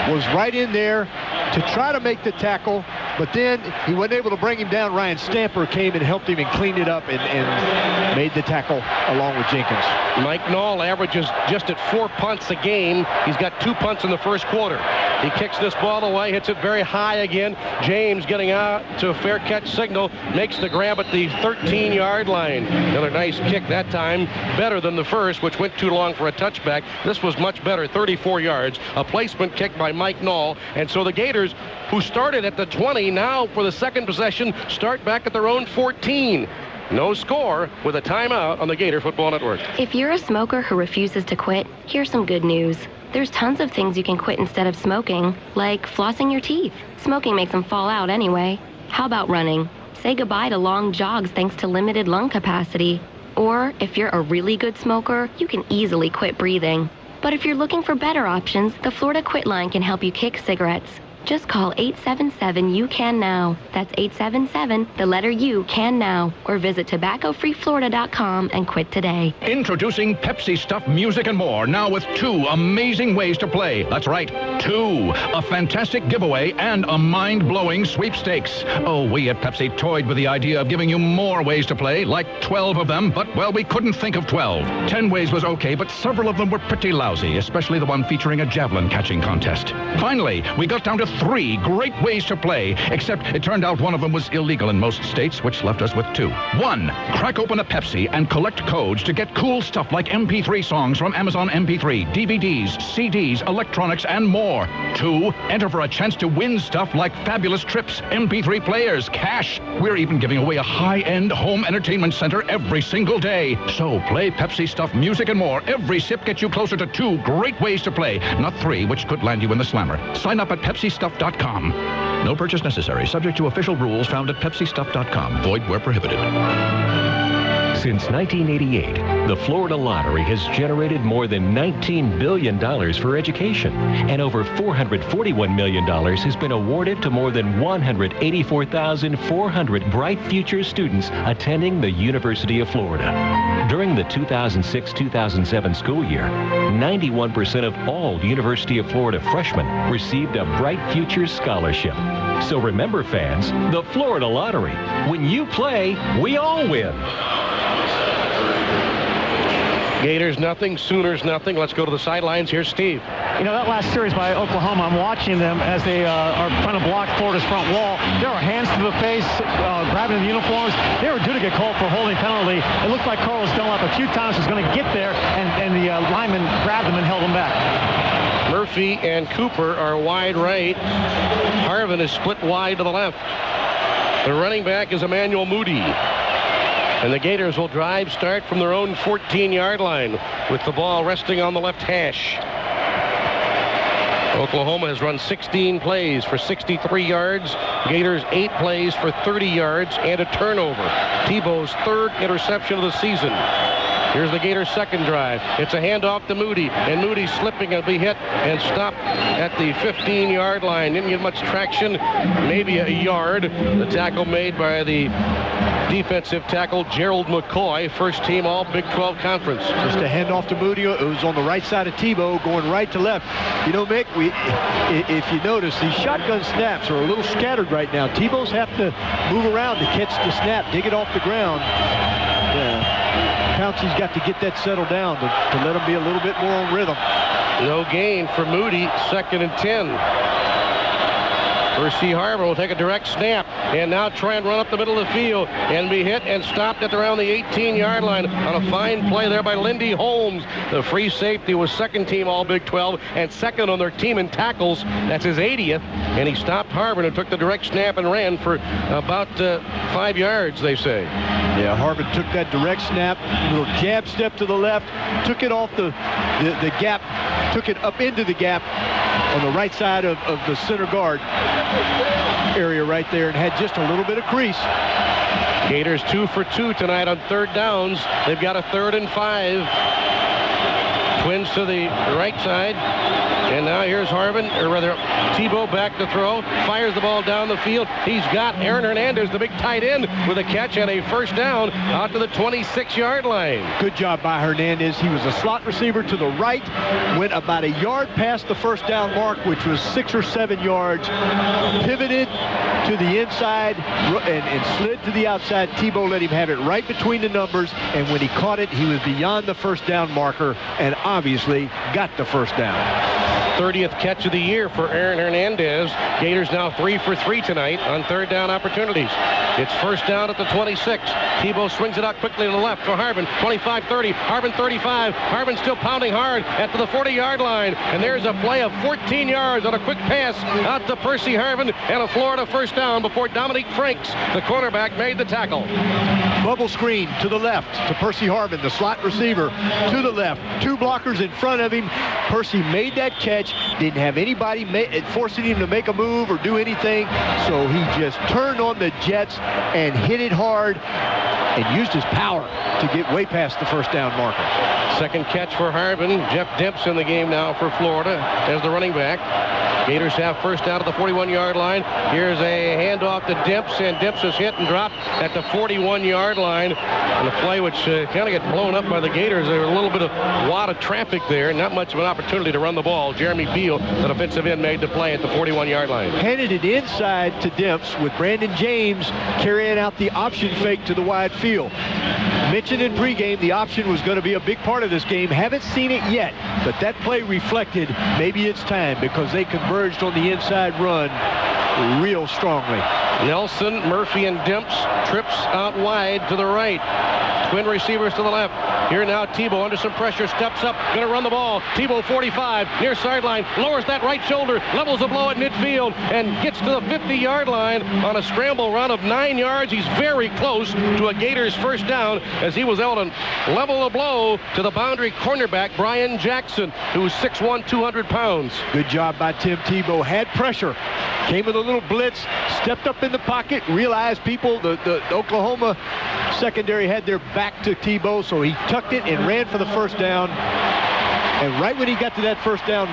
was right in there to try to make the tackle, But then he wasn't able to bring him down. Ryan Stamper came and helped him and cleaned it up and made the tackle along with Jenkins. Mike Knoll averages just at 4 punts a game. He's got 2 punts in the first quarter. He kicks this ball away, hits it very high again. James getting out to a fair catch signal, makes the grab at the 13-yard line. Another nice kick that time, better than the first, which went too long for a touchback. This was much better, 34 yards. A placement kick by Mike Knoll. And so the Gators, who started at the 20, now for the second possession, start back at their own 14. No score with a timeout on the Gator Football Network. If you're a smoker who refuses to quit, here's some good news. There's tons of things you can quit instead of smoking, like flossing your teeth. Smoking makes them fall out anyway. How about running? Say goodbye to long jogs thanks to limited lung capacity. Or, if you're a really good smoker, you can easily quit breathing. But if you're looking for better options, the Florida Quit Line can help you kick cigarettes. Just call 877-YOU-CAN-NOW. That's 877, the letter U, CAN NOW. Or visit tobaccofreeflorida.com and quit today. Introducing Pepsi Stuff Music and More, now with 2 amazing ways to play. That's right, 2. A fantastic giveaway and a mind-blowing sweepstakes. Oh, we at Pepsi toyed with the idea of giving you more ways to play, like 12 of them, but, well, we couldn't think of 12. 10 ways was okay, but several of them were pretty lousy, especially the one featuring a javelin catching contest. Finally, we got down to 3 great ways to play, except it turned out one of them was illegal in most states, which left us with 2. 1, crack open a Pepsi and collect codes to get cool stuff like MP3 songs from Amazon MP3, DVDs, CDs, electronics, and more. 2, enter for a chance to win stuff like fabulous trips, MP3 players, cash. We're even giving away a high-end home entertainment center every single day. So play Pepsi Stuff Music and More. Every sip gets you closer to 2 great ways to play, not 3, which could land you in the slammer. Sign up at PepsiStuff.com. No purchase necessary. Subject to official rules found at PepsiStuff.com. Void where prohibited. Since 1988, the Florida Lottery has generated more than $19 billion for education, and over $441 million has been awarded to more than 184,400 bright future students attending the University of Florida. During the 2006-2007 school year, 91% of all University of Florida freshmen received a Bright Futures Scholarship. So remember, fans, the Florida Lottery. When you play, we all win. Gators nothing, Sooners nothing. Let's go to the sidelines. Here's Steve. You know, that last series by Oklahoma, I'm watching them as they are trying to block Florida's front wall. There are hands to the face, grabbing the uniforms. They were due to get called for a holding penalty. It looked like Carlos Dunlap a few times was going to get there, and the lineman grabbed him and held him back. Murphy and Cooper are wide right. Harvin is split wide to the left. The running back is Emmanuel Moody. And the Gators will drive start from their own 14-yard line with the ball resting on the left hash. Oklahoma has run 16 plays for 63 yards. Gators 8 plays for 30 yards and a turnover. Tebow's 3rd interception of the season. Here's the Gators' second drive. It's a handoff to Moody, and Moody slipping and be hit and stopped at the 15-yard line. Didn't get much traction, maybe a yard. The tackle made by the defensive tackle Gerald McCoy, first team all Big 12 Conference. Just a handoff to Moody. It was on the right side of Tebow, going right to left. You know, Mick, if you notice, these shotgun snaps are a little scattered right now. Tebow's have to move around to catch the snap, dig it off the ground. Pouncey's got to get that settled down to let him be a little bit more on rhythm. No gain for Moody, 2nd and 10. Percy Harbor will take a direct snap and now try and run up the middle of the field and be hit and stopped at around the 18-yard line on a fine play there by Lindy Holmes. The free safety was 2nd team all Big 12 and 2nd on their team in tackles. That's his 80th, and he stopped Harbor and took the direct snap and ran for about 5 yards, they say. Yeah, Harbor took that direct snap, little jab step to the left, took it off the gap, took it up into the gap on the right side of the center guard area right there, and had just a little bit of crease. Gators 2 for 2 tonight on 3rd downs. They've got a 3rd and 5. Twins to the right side. And now here's Harvin, or rather Tebow back to throw. Fires the ball down the field. He's got Aaron Hernandez, the big tight end, with a catch and a first down out to the 26-yard line. Good job by Hernandez. He was a slot receiver to the right, went about a yard past the first down mark, which was 6 or 7 yards, pivoted to the inside and slid to the outside. Tebow let him have it right between the numbers, and when he caught it, he was beyond the first down marker and obviously got the first down. 30th catch of the year for Aaron Hernandez. Gators now 3 for 3 tonight on third down opportunities. It's first down at the 26. Tebow swings it out quickly to the left for Harvin. 25-30. Harvin 35. Harvin still pounding hard at the 40-yard line. And there's a play of 14 yards on a quick pass out to Percy Harvin and a Florida first down before Dominique Franks, the cornerback, made the tackle. Bubble screen to the left to Percy Harvin, the slot receiver, to the left. 2 blockers in front of him. Percy made that catch. Didn't have anybody forcing him to make a move or do anything. So he just turned on the jets and hit it hard and used his power to get way past the first down marker. Second catch for Harvin. Jeff Demps in the game now for Florida as the running back. Gators have first down at the 41-yard line. Here's a handoff to Demps, and Demps is hit and dropped at the 41-yard line. And a play which kind of got blown up by the Gators. There was a little bit of wad of traffic there. Not much of an opportunity to run the ball. Jeremy Beal, the defensive end, made the play at the 41-yard line. Handed it inside to Demps with Brandon James carrying out the option fake to the wide field. Mentioned in pregame the option was going to be a big part of this game. Haven't seen it yet, but that play reflected maybe it's time because they converged on the inside run real strongly. Nelson, Murphy, and Demps trips out wide to the right. Twin receivers to the left. Here now Tebow under some pressure, steps up, going to run the ball. Tebow 45, near sideline, lowers that right shoulder, levels the blow at midfield, and gets to the 50-yard line on a scramble run of 9 yards. He's very close to a Gators first down as he was able to level the blow to the boundary cornerback, Brian Jackson, who's 6'1", 200 pounds. Good job by Tim Tebow. Had pressure. Came with a little blitz, stepped up in the pocket, realized people, the Oklahoma secondary had their back to Tebow, so he tucked it and ran for the first down. And right when he got to that first down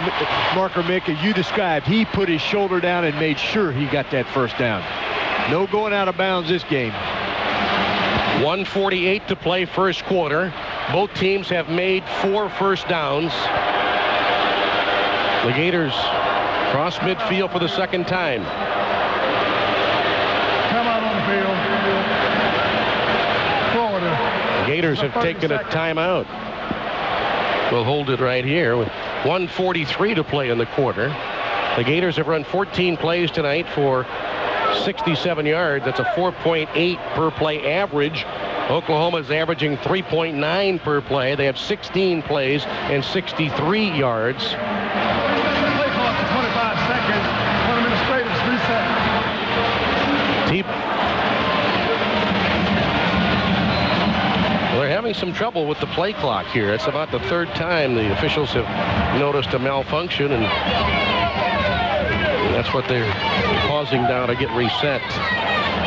marker, Mick, as you described, he put his shoulder down and made sure he got that first down. No going out of bounds this game. 1:48 to play first quarter. Both teams have made 4 first downs. The Gators cross midfield for the second time. Come out on the field. Florida. The Gators have taken a timeout. We'll hold it right here with 1:43 to play in the quarter. The Gators have run 14 plays tonight for 67 yards. That's a 4.8 per play average. Oklahoma's averaging 3.9 per play. They have 16 plays and 63 yards. Play clock for 25 seconds. 1 minute straight is reset. Well, they're having some trouble with the play clock here. It's about the 3rd time the officials have noticed a malfunction, and that's what they're causing now to get reset.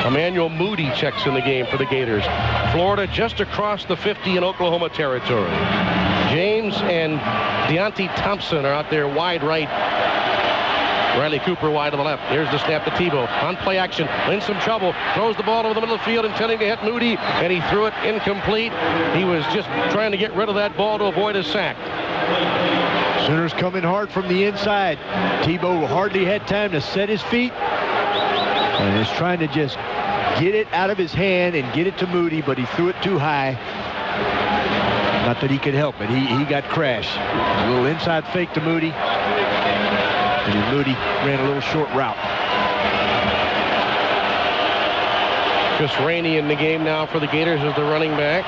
Emmanuel Moody checks in the game for the Gators. Florida just across the 50 in Oklahoma territory. James and Deontay Thompson are out there wide right. Riley Cooper wide to the left. Here's the snap to Tebow. On play action. In some trouble. Throws the ball over the middle of the field intending to hit Moody, and he threw it incomplete. He was just trying to get rid of that ball to avoid a sack. Sooners coming hard from the inside. Tebow hardly had time to set his feet and is trying to just get it out of his hand and get it to Moody, but he threw it too high. Not that he could help it. He got crashed. A little inside fake to Moody, and then Moody ran a little short route. Chris Rainey in the game now for the Gators as the running back.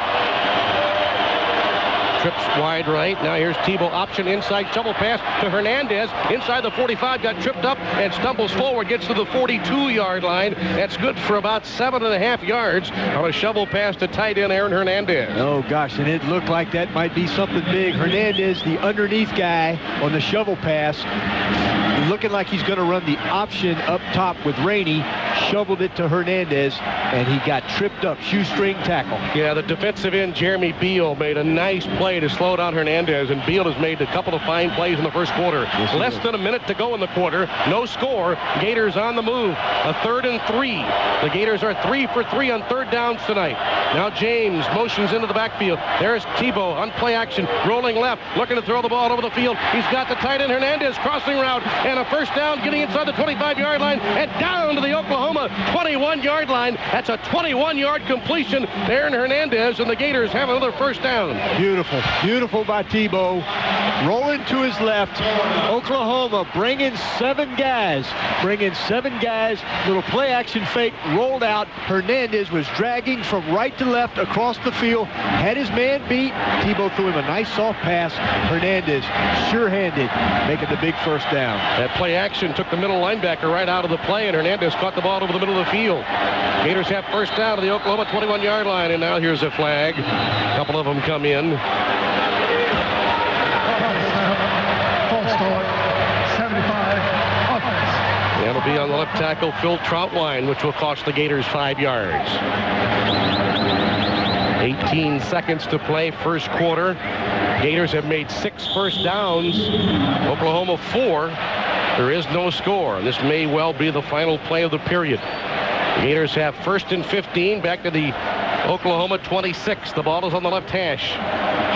Trips wide right. Now here's Tebow, option inside, shovel pass to Hernandez. Inside the 45, got tripped up and stumbles forward, gets to the 42-yard line. That's good for about 7.5 yards on a shovel pass to tight end Aaron Hernandez. Oh, gosh, and it looked like that might be something big. Hernandez, the underneath guy on the shovel pass, looking like he's going to run the option up top with Rainey, shoveled it to Hernandez, and he got tripped up. Shoestring tackle. Yeah, the defensive end, Jeremy Beal, made a nice play play to slow down Hernandez, and Beal has made a couple of fine plays in the first quarter. Less than a minute to go in the quarter. No score. Gators on the move. A 3rd and 3. The Gators are 3 for 3 on third downs tonight. Now James motions into the backfield. There's Tebow on play action, rolling left, looking to throw the ball over the field. He's got the tight end Hernandez crossing route, and a first down getting inside the 25-yard line and down to the Oklahoma 21-yard line. That's a 21-yard completion there in Hernandez, and the Gators have another first down. Beautiful. Beautiful by Tebow. Rolling to his left. Oklahoma bringing 7 guys. Little play action fake rolled out. Hernandez was dragging from right to left across the field. Had his man beat. Tebow threw him a nice soft pass. Hernandez, sure-handed, making the big first down. That play action took the middle linebacker right out of the play, and Hernandez caught the ball over the middle of the field. Gators have first down to the Oklahoma 21-yard line, and now here's a flag. A couple of them come in. False start, 75, offense. That'll be on the left tackle, Phil Troutwine, which will cost the Gators 5 yards. 18 seconds to play first quarter. Gators have made 6 first downs. Oklahoma 4. There is no score. This may well be the final play of the period. The Gators have 1st and 15 back to the Oklahoma 26. The ball is on the left hash.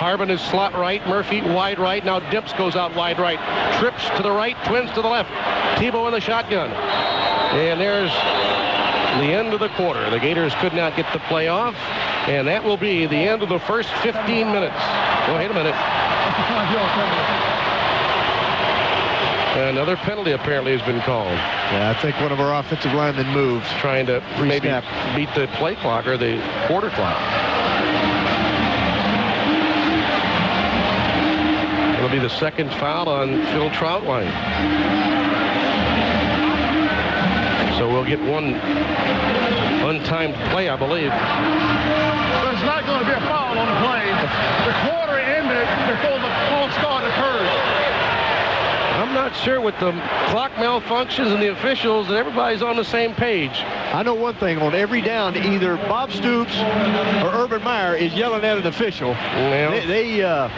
Harbin is slot right. Murphy wide right. Now Dips goes out wide right. Trips to the right. Twins to the left. Tebow in the shotgun. And there's the end of the quarter. The Gators could not get the play off. And that will be the end of the first 15 minutes. Oh, wait a minute. Another penalty apparently has been called. Yeah, I think one of our offensive linemen moves. Trying to maybe beat the play clock or the quarter clock. It'll be the second foul on Phil Troutwine. So we'll get one untimed play, I believe. There's not going to be a foul on the play. The quarter ended before the false start occurred. I'm not sure with the clock malfunctions and the officials that everybody's on the same page. I know one thing. On every down, either Bob Stoops or Urban Meyer is yelling at an official. Well,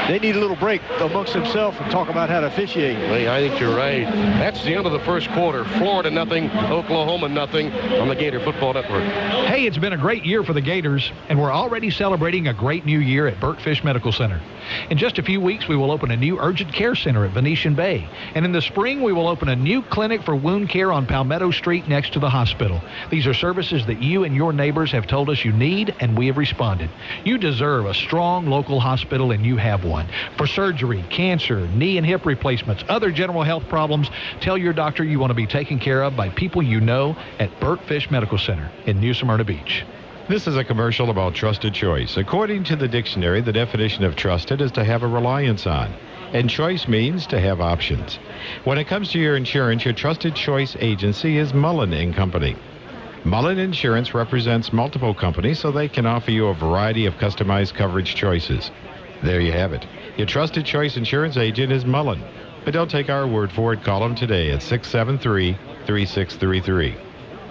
they need a little break amongst themselves and talk about how to officiate. Well, I think you're right. That's the end of the first quarter. Florida nothing, Oklahoma nothing on the Gator Football Network. Hey, it's been a great year for the Gators, and we're already celebrating a great new year at Burt Fish Medical Center. In just a few weeks, we will open a new urgent care center at Venetian Bay. And in the spring, we will open a new clinic for wound care on Palmetto Street next to the hospital. These are services that you and your neighbors have told us you need, and we have responded. You deserve a strong local hospital, and you have one. For surgery, cancer, knee and hip replacements, other general health problems, tell your doctor you want to be taken care of by people you know at Burt Fish Medical Center in New Smyrna Beach. This is a commercial about trusted choice. According to the dictionary, the definition of trusted is to have a reliance on. And choice means to have options. When it comes to your insurance, your trusted choice agency is Mullen & Company. Mullen Insurance represents multiple companies, so they can offer you a variety of customized coverage choices. There you have it. Your trusted choice insurance agent is Mullen. But don't take our word for it. Call them today at 673-3633.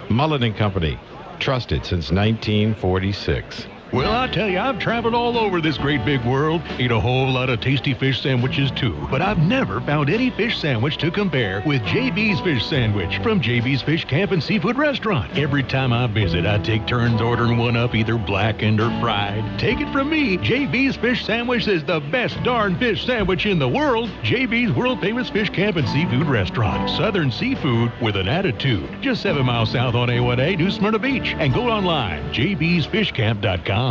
Mullen & Company. Trusted since 1946. Well, I tell you, I've traveled all over this great big world, ate a whole lot of tasty fish sandwiches too, but I've never found any fish sandwich to compare with JB's Fish Sandwich from JB's Fish Camp and Seafood Restaurant. Every time I visit, I take turns ordering one up, either blackened or fried. Take it from me, JB's Fish Sandwich is the best darn fish sandwich in the world. JB's world famous Fish Camp and Seafood Restaurant. Southern seafood with an attitude. Just 7 miles south on A1A, New Smyrna Beach, and go online, jbsfishcamp.com.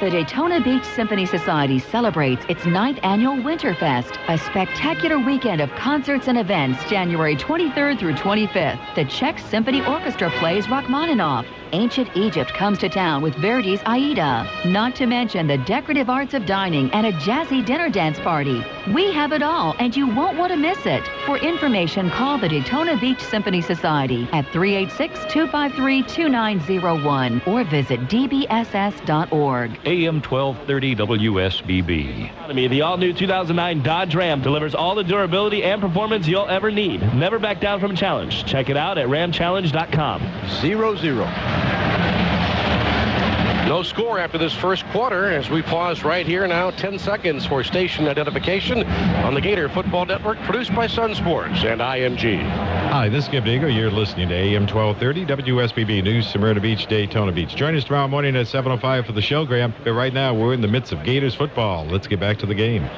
The Daytona Beach Symphony Society celebrates its 9th annual Winterfest, a spectacular weekend of concerts and events January 23rd through 25th. The Czech Symphony Orchestra plays Rachmaninoff. Ancient Egypt comes to town with Verdi's Aida. Not to mention the decorative arts of dining and a jazzy dinner dance party. We have it all, and you won't want to miss it. For information, call the Daytona Beach Symphony Society at 386-253-2901 or visit dbss.org. AM 1230 WSBB. The all-new 2009 Dodge Ram delivers all the durability and performance you'll ever need. Never back down from a challenge. Check it out at ramchallenge.com. 0-0. No score after this first quarter as we pause right here now. 10 seconds for station identification on the Gator Football Network, produced by Sun Sports and IMG. Hi, this is Skip Diego. You're listening to AM 1230 WSBB News, Smyrna Beach, Daytona Beach. Join us tomorrow morning at 7:05 for the show, Graham. But right now, we're in the midst of Gators football. Let's get back to the game.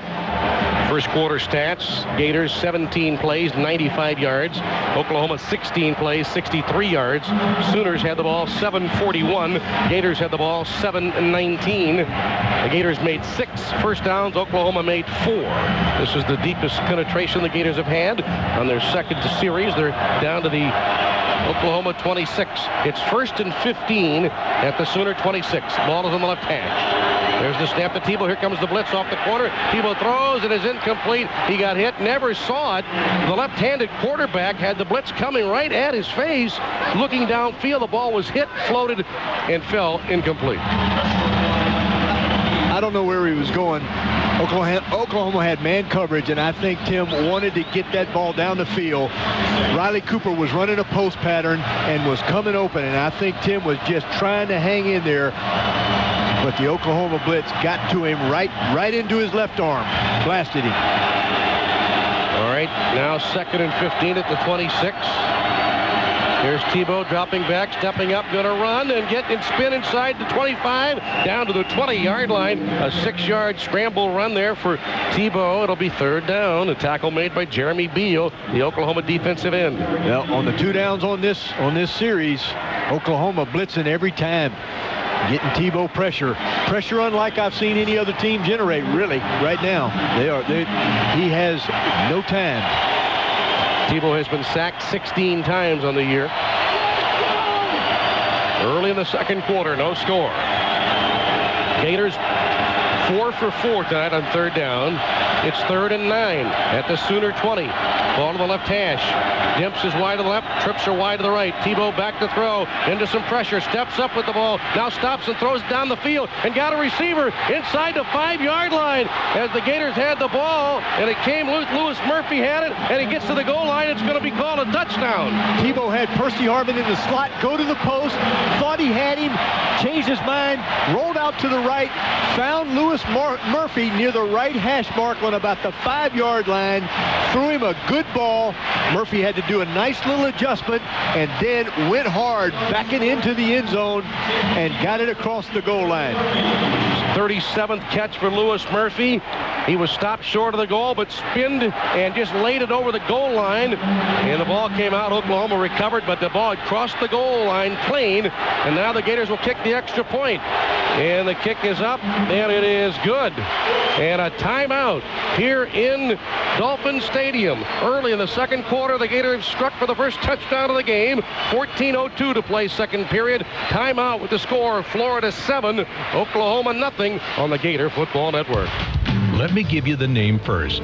First quarter stats: Gators 17 plays, 95 yards. Oklahoma 16 plays, 63 yards. Sooners had the ball 7:41. Gators had the ball 7:19. The Gators made 6 first downs. Oklahoma made 4. This is the deepest penetration the Gators have had on their second series. They're down to the Oklahoma 26. It's 1st and 15 at the Sooner 26. Ball is on the left hash. There's the snap to Tebow. Here comes the blitz off the corner. Tebow throws. It is incomplete. He got hit. Never saw it. The left-handed quarterback had the blitz coming right at his face. Looking downfield, the ball was hit, floated, and fell incomplete. I don't know where he was going. Oklahoma had man coverage, and I think Tim wanted to get that ball down the field. Riley Cooper was running a post pattern and was coming open, and I think Tim was just trying to hang in there. But the Oklahoma blitz got to him right into his left arm. Blasted him. All right, now 2nd and 15 at the 26. Here's Tebow dropping back, stepping up, going to run and spin inside the 25, down to the 20-yard line. A 6-yard scramble run there for Tebow. It'll be 3rd down. A tackle made by Jeremy Beal, the Oklahoma defensive end. Well, on the 2 downs on this series, Oklahoma blitzing every time. Getting Tebow pressure unlike I've seen any other team generate, really, right now. He has no time. Tebow has been sacked 16 times on the year. Early in the second quarter, no score. Gators 4 for 4 tonight on 3rd down. It's 3rd and 9 at the Sooner 20. Ball to the left hash. Dimps is wide to the left. Trips are wide to the right. Tebow back to throw. Into some pressure. Steps up with the ball. Now stops and throws down the field. And got a receiver inside the 5-yard line as the Gators had the ball. And it came loose. Lewis Murphy had it. And he gets to the goal line. It's going to be called a touchdown. Tebow had Percy Harvin in the slot. Go to the post. Thought he had him. Changed his mind. Rolled out to the right. Found Lewis Murphy near the right hash mark on about the 5-yard line. Threw him a good ball. Murphy had to do a nice little adjustment and then went hard backing into the end zone and got it across the goal line. 37th catch for Lewis Murphy. He was stopped short of the goal, but spinned and just laid it over the goal line. And the ball came out. Oklahoma recovered, but the ball had crossed the goal line clean. And now the Gators will kick the extra point. And the kick is up, and it is good. And a timeout here in Dolphin Stadium. Early in the second quarter, the Gators struck for the first touchdown of the game. 14:02 to play second period. Timeout with the score, Florida 7, Oklahoma nothing on the Gator Football Network. Let me give you the name first.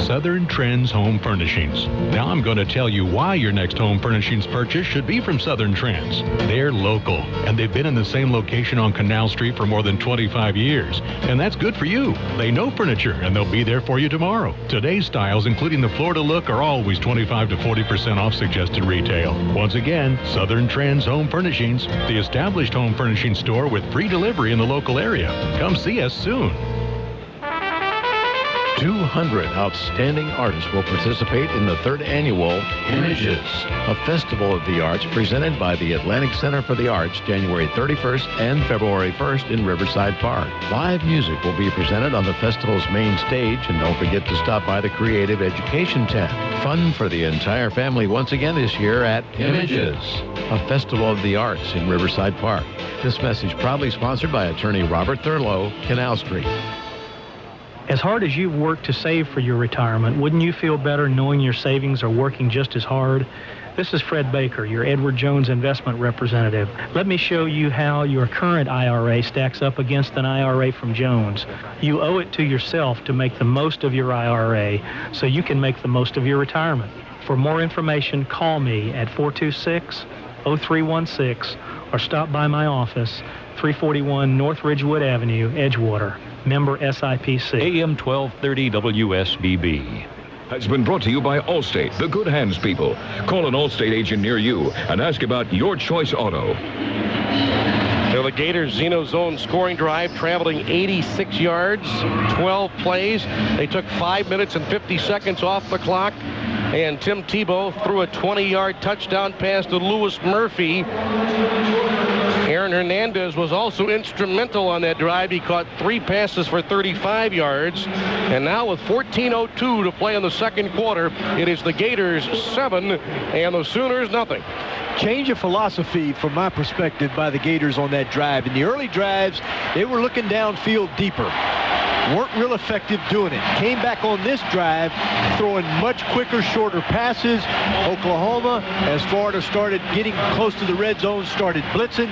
Southern Trends Home Furnishings. Now I'm going to tell you why your next home furnishings purchase should be from Southern Trends. They're local, and they've been in the same location on Canal Street for more than 25 years. And that's good for you. They know furniture, and they'll be there for you tomorrow. Today's styles, including the Florida look, are always 25 to 40% off suggested retail. Once again, Southern Trends Home Furnishings, the established home furnishing store with free delivery in the local area. Come see us soon. 200 outstanding artists will participate in the 3rd annual Images, a festival of the arts presented by the Atlantic Center for the Arts, January 31st and February 1st in Riverside Park. Live music will be presented on the festival's main stage, and don't forget to stop by the Creative Education tent. Fun for the entire family once again this year at Images, a festival of the arts in Riverside Park. This message proudly sponsored by attorney Robert Thurlow, Canal Street. As hard as you've worked to save for your retirement, wouldn't you feel better knowing your savings are working just as hard? This is Fred Baker, your Edward Jones investment representative. Let me show you how your current IRA stacks up against an IRA from Jones. You owe it to yourself to make the most of your IRA so you can make the most of your retirement. For more information, call me at 426-0316 or stop by my office, 341 North Ridgewood Avenue, Edgewater. Member SIPC. AM 1230 WSBB. Has been brought to you by Allstate, the good hands people. Call an Allstate agent near you and ask about your choice auto. So the Gators Zeno zone scoring drive traveling 86 yards, 12 plays. They took 5 minutes and 50 seconds off the clock. And Tim Tebow threw a 20-yard touchdown pass to Lewis Murphy. Aaron Hernandez was also instrumental on that drive. He caught 3 passes for 35 yards. And now with 14:02 to play in the second quarter, it is the Gators 7 and the Sooners nothing. Change of philosophy from my perspective by the Gators on that drive. In the early drives, they were looking downfield deeper. Weren't real effective doing it. Came back on this drive, throwing much quicker, shorter passes. Oklahoma, as Florida started getting close to the red zone, started blitzing.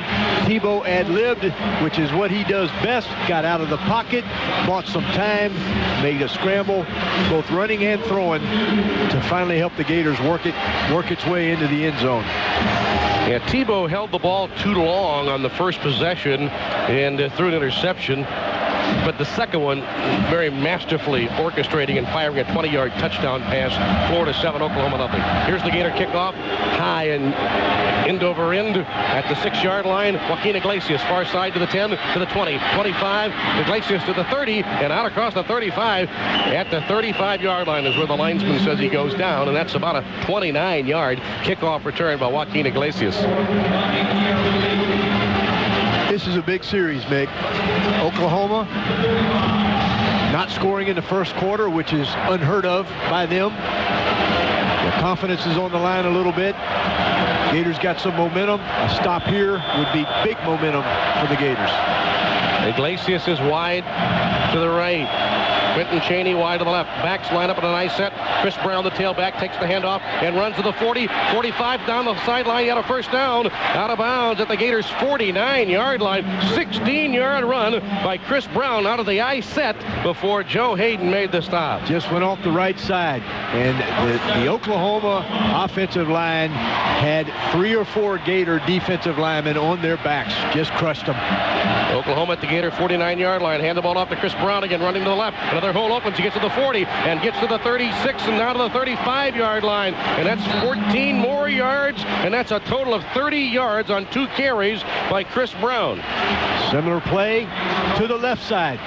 Tebow ad-libbed, which is what he does best. Got out of the pocket, bought some time, made a scramble, both running and throwing, to finally help the Gators work its way into the end zone. Yeah, Tebow held the ball too long on the first possession and threw an interception. But the second one, very masterfully orchestrating and firing a 20-yard touchdown pass. Florida 7, Oklahoma nothing. Here's the Gator kickoff, high and end over end at the 6-yard line. Joaquin Iglesias, far side to the 10, to the 20, 25. Iglesias to the 30, and out across the 35. At the 35-yard line is where the linesman says he goes down, and that's about a 29-yard kickoff return by Joaquin Iglesias. This is a big series, Mick. Oklahoma not scoring in the first quarter, which is unheard of by them. Their confidence is on the line a little bit. Gators got some momentum. A stop here would be big momentum for the Gators. Iglesias is wide to the right. Quentin Chaney wide to the left. Backs line up in a nice set. Chris Brown, the tailback, takes the handoff and runs to the 40, 45 down the sideline. He had a first down. Out of bounds at the Gators' 49-yard line. 16-yard run by Chris Brown out of the I set before Joe Hayden made the stop. Just went off the right side. And the Oklahoma offensive line had 3 or 4 Gator defensive linemen on their backs. Just crushed them. Oklahoma at the Gator 49-yard line. Hand the ball off to Chris Brown again, running to the left. Another hole opens. He gets to the 40 and gets to the 36 and now to the 35-yard line. And that's 14 more yards, and that's a total of 30 yards on 2 carries by Chris Brown. Similar play to the left side.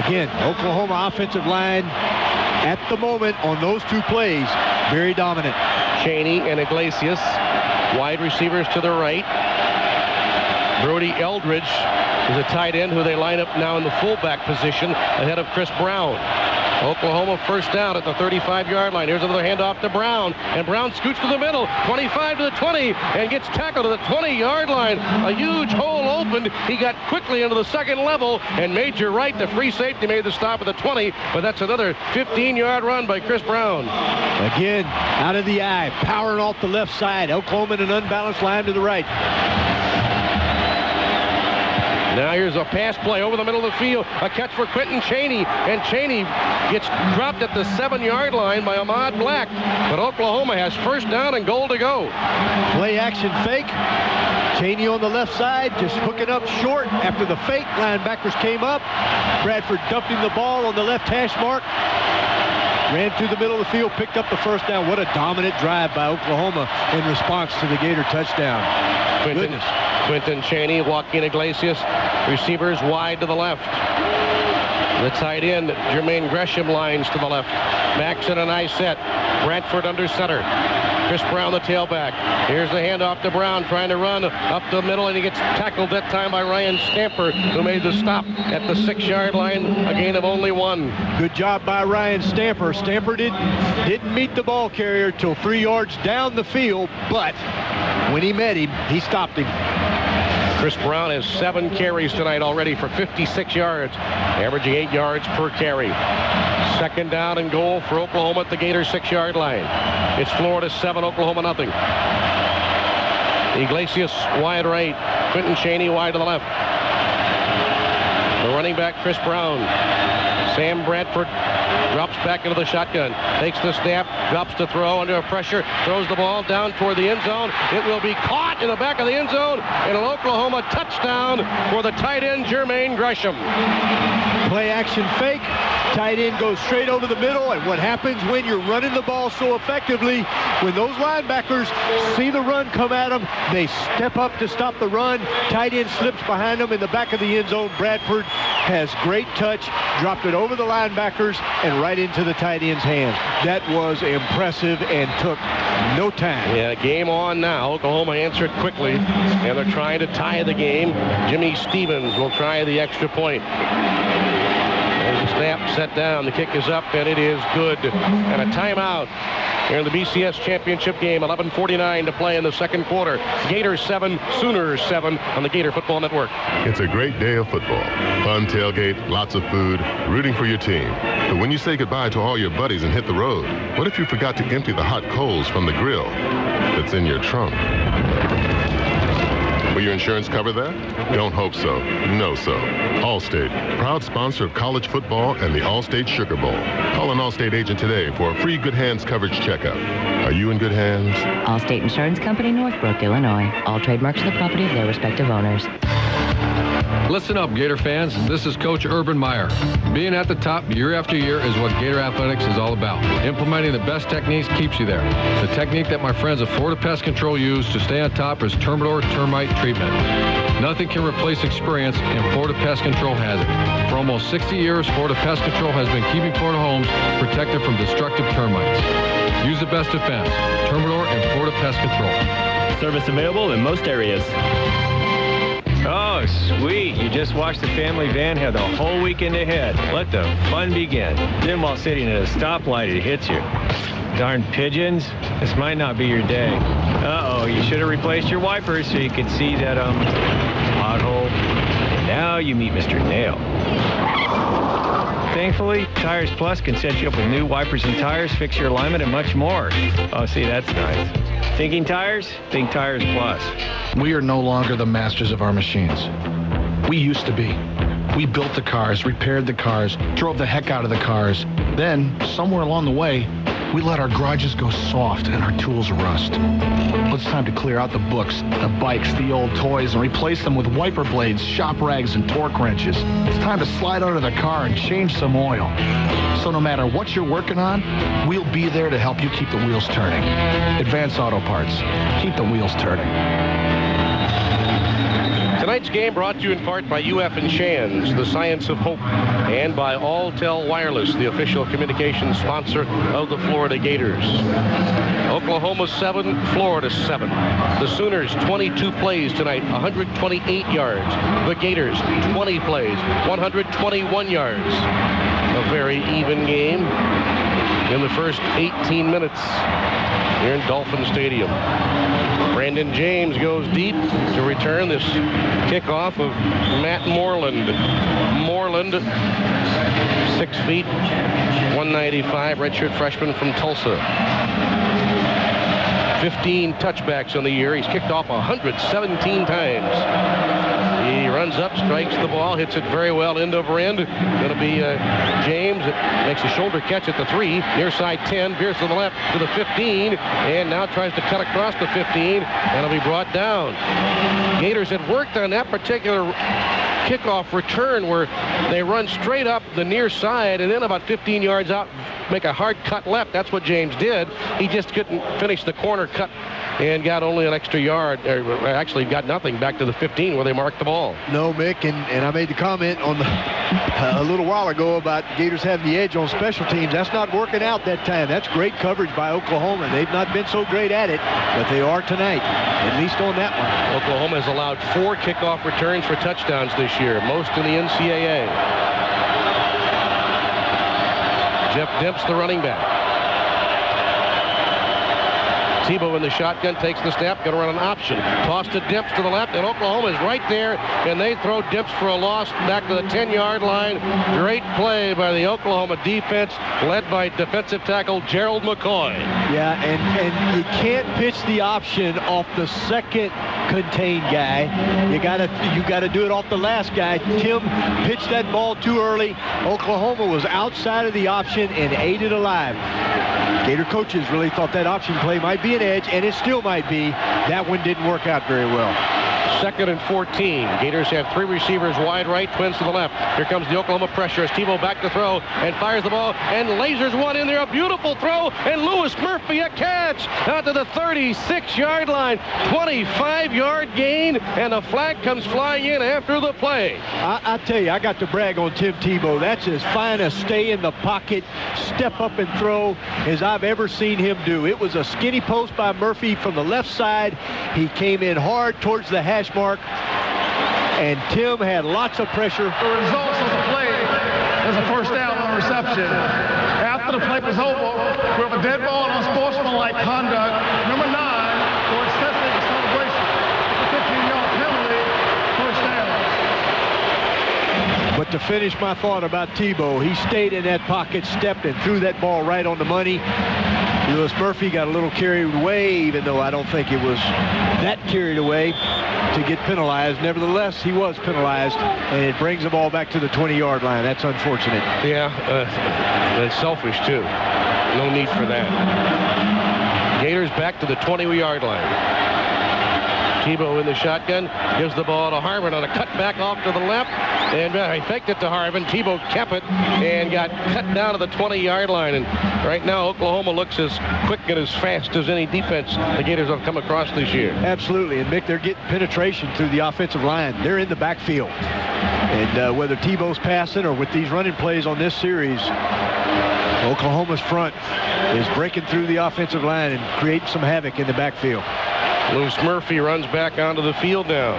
Again, Oklahoma offensive line at the moment on those 2 plays, very dominant. Chaney and Iglesias, wide receivers to the right. Brody Eldridge is a tight end who they line up now in the fullback position ahead of Chris Brown. Oklahoma first down at the 35-yard line. Here's another handoff to Brown, and Brown scoots to the middle, 25 to the 20, and gets tackled to the 20-yard line. A huge hole opened. He got quickly into the second level, and Major Wright, the free safety, made the stop at the 20, but that's another 15-yard run by Chris Brown. Again, out of the eye, powering off the left side. Oklahoma in an unbalanced line to the right. Now here's a pass play over the middle of the field. A catch for Quentin Chaney. And Chaney gets dropped at the 7-yard line by Ahmad Black. But Oklahoma has first down and goal to go. Play action fake. Chaney on the left side, just hooking up short after the fake. Linebackers came up. Bradford dumping the ball on the left hash mark. Ran through the middle of the field, picked up the first down. What a dominant drive by Oklahoma in response to the Gator touchdown. Quentin Chaney, Joaquin Iglesias, receivers wide to the left. The tight end, Jermaine Gresham, lines to the left. Backs in a nice set. Bradford under center. Chris Brown, the tailback. Here's the handoff to Brown, trying to run up the middle, and he gets tackled that time by Ryan Stamper, who made the stop at the 6-yard line, a gain of only 1. Good job by Ryan Stamper. Stamper didn't meet the ball carrier till 3 yards down the field, but when he met him, he stopped him. Chris Brown has 7 carries tonight already for 56 yards, averaging 8 yards per carry. Second down and goal for Oklahoma at the Gators' 6-yard line. It's Florida 7, Oklahoma nothing. Iglesias wide right, Quentin Chaney wide to the left. The running back, Chris Brown. Sam Bradford drops back into the shotgun, takes the snap, drops to throw under pressure, throws the ball down toward the end zone. It will be caught in the back of the end zone, and an Oklahoma touchdown for the tight end, Jermaine Gresham. Play action fake. Tight end goes straight over the middle, and what happens when you're running the ball so effectively, when those linebackers see the run come at them, they step up to stop the run. Tight end slips behind them in the back of the end zone. Bradford has great touch, dropped it over the linebackers and right into the tight end's hands. That was impressive and took no time. Yeah, game on now. Oklahoma answered quickly, and they're trying to tie the game. Jimmy Stevens will try the extra point. There's the snap set down. The kick is up, and it is good. And a timeout here in the BCS championship game. 11:49 to play in the second quarter. Gators 7, Sooners 7 on the Gator Football Network. It's a great day of football. Fun tailgate, lots of food, rooting for your team. But when you say goodbye to all your buddies and hit the road, what if you forgot to empty the hot coals from the grill that's in your trunk? Will your insurance cover that? Don't hope so. No so. Allstate, proud sponsor of college football and the Allstate Sugar Bowl. Call an Allstate agent today for a free Good Hands coverage checkup. Are you in good hands? Allstate Insurance Company, Northbrook, Illinois. All trademarks are the property of their respective owners. Listen up, Gator fans. This is Coach Urban Meyer. Being at the top year after year is what Gator Athletics is all about. Implementing the best techniques keeps you there. The technique that my friends at Florida Pest Control use to stay on top is Termidor termite treatment. Nothing can replace experience, and Florida Pest Control has it. For almost 60 years, Florida Pest Control has been keeping Florida homes protected from destructive termites. Use the best defense, Termidor and Florida Pest Control. Service available in most areas. Oh, sweet. You just watched the family van have the whole weekend ahead. Let the fun begin. Then while sitting at a stoplight, it hits you. Darn pigeons. This might not be your day. Uh-oh, you should have replaced your wipers so you could see that, pothole. Now you meet Mr. Nail. Thankfully, Tires Plus can set you up with new wipers and tires, fix your alignment, and much more. Oh, see, that's nice. Thinking tires? Think Tires Plus. We are no longer the masters of our machines. We used to be. We built the cars, repaired the cars, drove the heck out of the cars. Then, somewhere along the way, we let our garages go soft and our tools rust. Well, it's time to clear out the books, the bikes, the old toys, and replace them with wiper blades, shop rags, and torque wrenches. It's time to slide under the car and change some oil. So no matter what you're working on, we'll be there to help you keep the wheels turning. Advance Auto Parts. Keep the wheels turning. Tonight's game brought to you in part by UF and Shands, the science of hope, and by Alltel Wireless, the official communications sponsor of the Florida Gators. Oklahoma 7, Florida 7. The Sooners 22 plays tonight, 128 yards. The Gators 20 plays, 121 yards. A very even game in the first 18 minutes here in Dolphin Stadium. Brandon James goes deep to return this kickoff of Matt Moreland. Moreland, 6 feet, 195, redshirt freshman from Tulsa. 15 touchbacks on the year. He's kicked off 117 times. He runs up, strikes the ball, hits it very well end over end. Going to be James. Makes a shoulder catch at the 3. Near side 10. Veers to the left to the 15. And now tries to cut across the 15. And it'll be brought down. Gators had worked on that particular kickoff return where they run straight up the near side and then about 15 yards out make a hard cut left. That's what James did. He just couldn't finish the corner cut and got only an extra yard. Actually got nothing back to the 15 where they marked the ball. No, Mick, and I made the comment on a little while ago about Gators having the edge on special teams. That's not working out that time. That's great coverage by Oklahoma. They've not been so great at it, but they are tonight, at least on that one. Oklahoma has allowed 4 kickoff returns for touchdowns this year, most in the NCAA. Jeff Demps, the running back. Tebow in the shotgun, takes the snap, going to run an option. Toss to Demps to the left, and Oklahoma is right there, and they throw Demps for a loss back to the 10-yard line. Great play by the Oklahoma defense, led by defensive tackle Gerald McCoy. Yeah, and you can't pitch the option off the second contained guy. You gotta do it off the last guy. Tim pitched that ball too early. Oklahoma was outside of the option and ate it alive. Gator coaches really thought that option play might be an edge, and it still might be. That one didn't work out very well. 2nd and 14. Gators have 3 receivers wide right, twins to the left. Here comes the Oklahoma pressure as Tebow back to throw and fires the ball and lasers one in there. A beautiful throw, and Lewis Murphy a catch out to the 36-yard line. 25-yard gain, and a flag comes flying in after the play. I tell you, I got to brag on Tim Tebow. That's as fine a stay in the pocket, step up and throw as I've ever seen him do. It was a skinny post by Murphy from the left side. He came in hard towards the hash mark, and Tim had lots of pressure. The results of the play is a first down on reception. After the play was over, we have a dead ball and unsportsmanlike conduct. Number 9, for excessive celebration. 15-yard penalty, first down. But to finish my thought about Tebow, he stayed in that pocket, stepped and threw that ball right on the money. Lewis Murphy got a little carried away, even though I don't think it was that carried away to get penalized. Nevertheless, he was penalized, and it brings the ball back to the 20-yard line. That's unfortunate. Yeah, that's selfish, too. No need for that. Gators back to the 20-yard line. Tebow in the shotgun, gives the ball to Harvin on a cutback off to the left, and he faked it to Harvin. Tebow kept it and got cut down to the 20-yard line. And right now, Oklahoma looks as quick and as fast as any defense the Gators have come across this year. Absolutely, and Mick, they're getting penetration through the offensive line. They're in the backfield. And whether Tebow's passing or with these running plays on this series, Oklahoma's front is breaking through the offensive line and creating some havoc in the backfield. Lewis Murphy runs back onto the field now.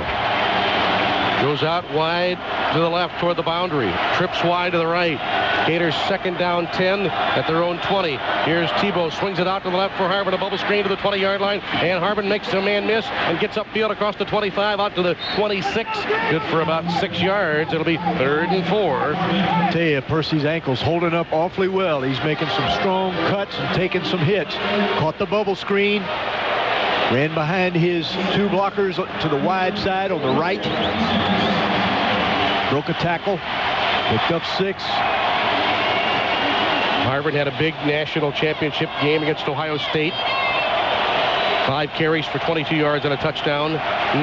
Goes out wide to the left toward the boundary. Trips wide to the right. Gators 2nd down 10 at their own 20. Here's Tebow, swings it out to the left for Harvin. A bubble screen to the 20-yard line. And Harvin makes a man miss and gets upfield across the 25 out to the 26. Good for about 6 yards. It'll be 3rd and 4. I tell you, Percy's ankle's holding up awfully well. He's making some strong cuts and taking some hits. Caught the bubble screen. Ran behind his 2 blockers to the wide side on the right. Broke a tackle. Picked up 6. Harvard had a big national championship game against Ohio State. 5 carries for 22 yards and a touchdown.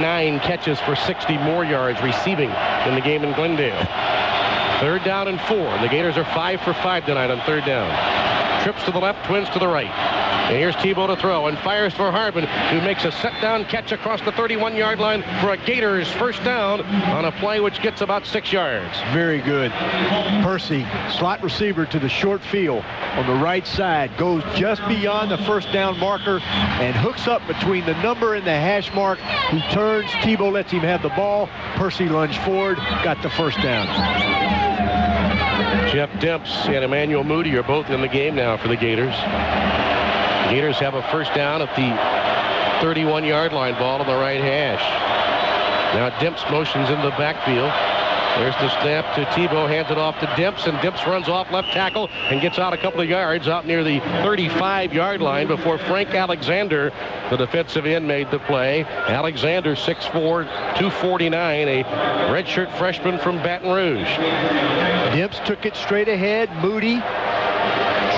9 catches for 60 more yards receiving in the game in Glendale. 3rd down and 4. And the Gators are 5 for 5 tonight on 3rd down. Trips to the left, twins to the right. And here's Tebow to throw and fires for Harvin, who makes a set-down catch across the 31-yard line for a Gators first down on a play which gets about 6 yards. Very good. Percy, slot receiver to the short field on the right side, goes just beyond the first down marker and hooks up between the number and the hash mark. He turns, Tebow lets him have the ball. Percy lunged forward, got the first down. Jeff Demps and Emmanuel Moody are both in the game now for the Gators. The Gators have a first down at the 31-yard line, ball on the right hash. Now Demps motions in the backfield. There's the snap to Tebow, hands it off to Demps, and Demps runs off left tackle and gets out a couple of yards out near the 35-yard line before Frank Alexander, the defensive end, made the play. Alexander, 6'4", 249, a redshirt freshman from Baton Rouge. Demps took it straight ahead. Moody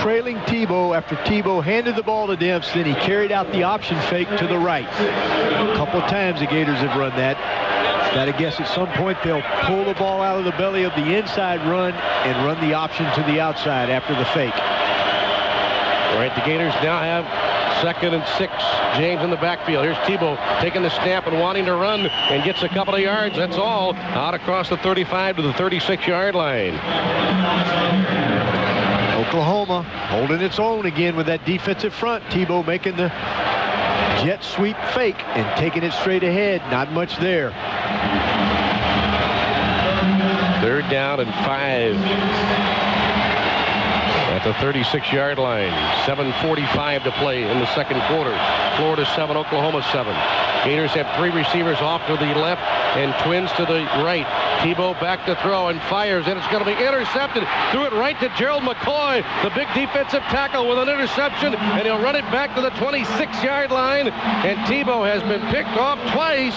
trailing Tebow after Tebow handed the ball to Demps. Then he carried out the option fake to the right. A couple times the Gators have run that. Got to guess at some point they'll pull the ball out of the belly of the inside run and run the option to the outside after the fake. All right, the Gators now have 2nd and 6. James in the backfield. Here's Tebow taking the snap and wanting to run and gets a couple of yards. That's all. Out across the 35 to the 36-yard line. Oklahoma holding its own again with that defensive front. Tebow making the jet sweep fake and taking it straight ahead. Not much there. 3rd down and 5 at the 36-yard line. 7:45 to play in the second quarter. Florida 7, Oklahoma 7. Gators have 3 receivers off to the left and twins to the right. Tebow back to throw and fires, and it's going to be intercepted. Threw it right to Gerald McCoy, the big defensive tackle, with an interception, and he'll run it back to the 26-yard line. And Tebow has been picked off twice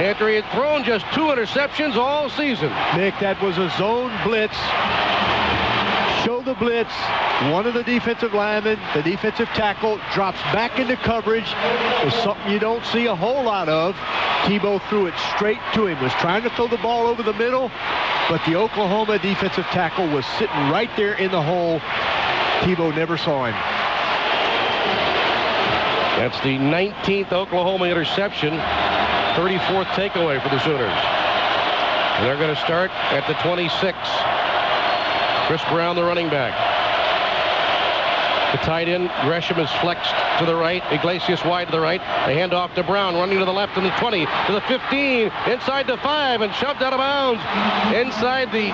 after he had thrown just 2 interceptions all season. Nick, that was a zone blitz. Show the the blitz. One of the defensive linemen, the defensive tackle, drops back into coverage. It's something you don't see a whole lot of. Tebow threw it straight to him. Was trying to throw the ball over the middle, but the Oklahoma defensive tackle was sitting right there in the hole. Tebow never saw him. That's the 19th Oklahoma interception, 34th takeaway for the Sooners. And they're going to start at the 26. Chris Brown, the running back. The tight end, Gresham, is flexed to the right. Iglesias wide to the right. They hand off to Brown, running to the left in the 20, to the 15, inside the 5, and shoved out of bounds. Inside the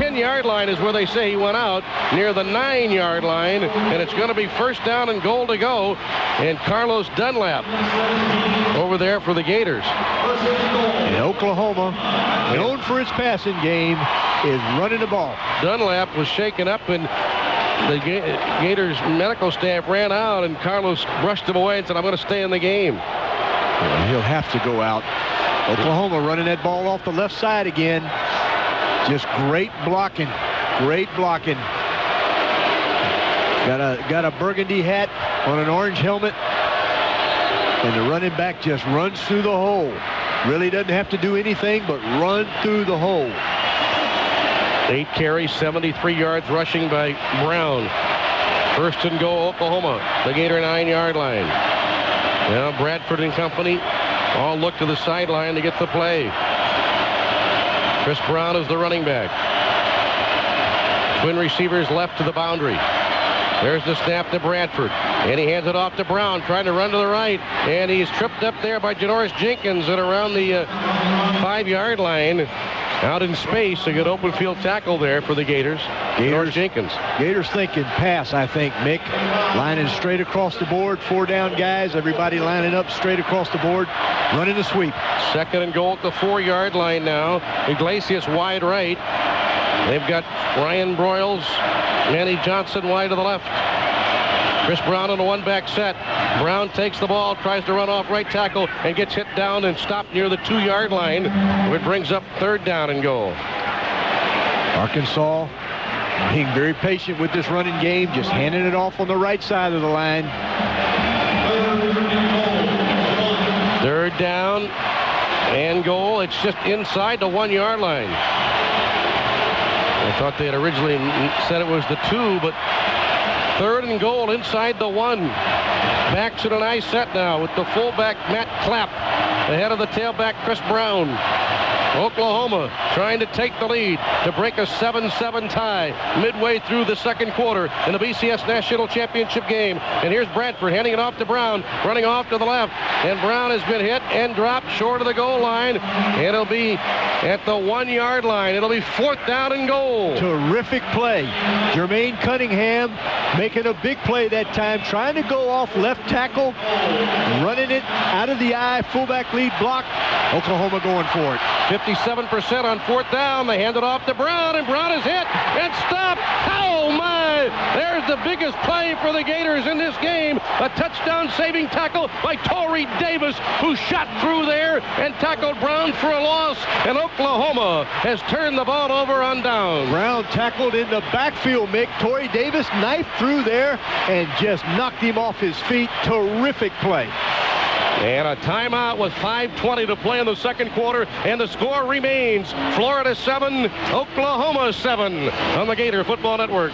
10-yard line is where they say he went out, near the 9-yard line, and it's going to be first down and goal to go. And Carlos Dunlap over there for the Gators. And Oklahoma, known for its passing game, is running the ball. Dunlap was shaken up, and the Gators medical staff ran out, and Carlos brushed him away and said, I'm going to stay in the game. Well, he'll have to go out. Oklahoma running that ball off the left side again. Just great blocking. Great blocking. Got a burgundy hat on an orange helmet. And the running back just runs through the hole. Really doesn't have to do anything but run through the hole. 8 carries, 73 yards rushing by Brown. First and goal, Oklahoma. The Gator 9-yard line. Now Bradford and company all look to the sideline to get the play. Chris Brown is the running back. Twin receivers left to the boundary. There's the snap to Bradford, and he hands it off to Brown, trying to run to the right, and he's tripped up there by Janoris Jenkins at around the 5-yard line. Out in space, a good open field tackle there for the Gators. Jenkins. Gators thinking pass, I think, Mick. Lining straight across the board, 4 down guys, everybody lining up straight across the board, running the sweep. Second and goal at the 4-yard line now. Iglesias wide right. They've got Ryan Broyles, Manny Johnson wide to the left. Chris Brown on a one-back set. Brown takes the ball, tries to run off right tackle, and gets hit down and stopped near the 2-yard line, which brings up third down and goal. Arkansas being very patient with this running game, just handing it off on the right side of the line. Third down and goal. It's just inside the 1-yard line. I thought they had originally said it was the 2, but third and goal inside the 1. Backs in a nice set now with the fullback Matt Clapp ahead of the tailback Chris Brown. Oklahoma trying to take the lead to break a 7-7 tie midway through the second quarter in the BCS National Championship game. And here's Bradford handing it off to Brown, running off to the left. And Brown has been hit and dropped short of the goal line. And it'll be at the 1-yard line. It'll be fourth down and goal. Terrific play. Jermaine Cunningham making a big play that time, trying to go off left tackle, running it out of the eye, fullback lead block. Oklahoma going for it. 57% on fourth down. They hand it off to Brown, and Brown is hit and stopped. Oh, my! There's the biggest play for the Gators in this game. A touchdown-saving tackle by Torrey Davis, who shot through there and tackled Brown for a loss. And Oklahoma has turned the ball over on down. Brown tackled in the backfield, Mick. Torrey Davis knifed through there and just knocked him off his feet. Terrific play. And a timeout with 5:20 to play in the second quarter, and the score remains Florida 7, Oklahoma 7 on the Gator Football Network.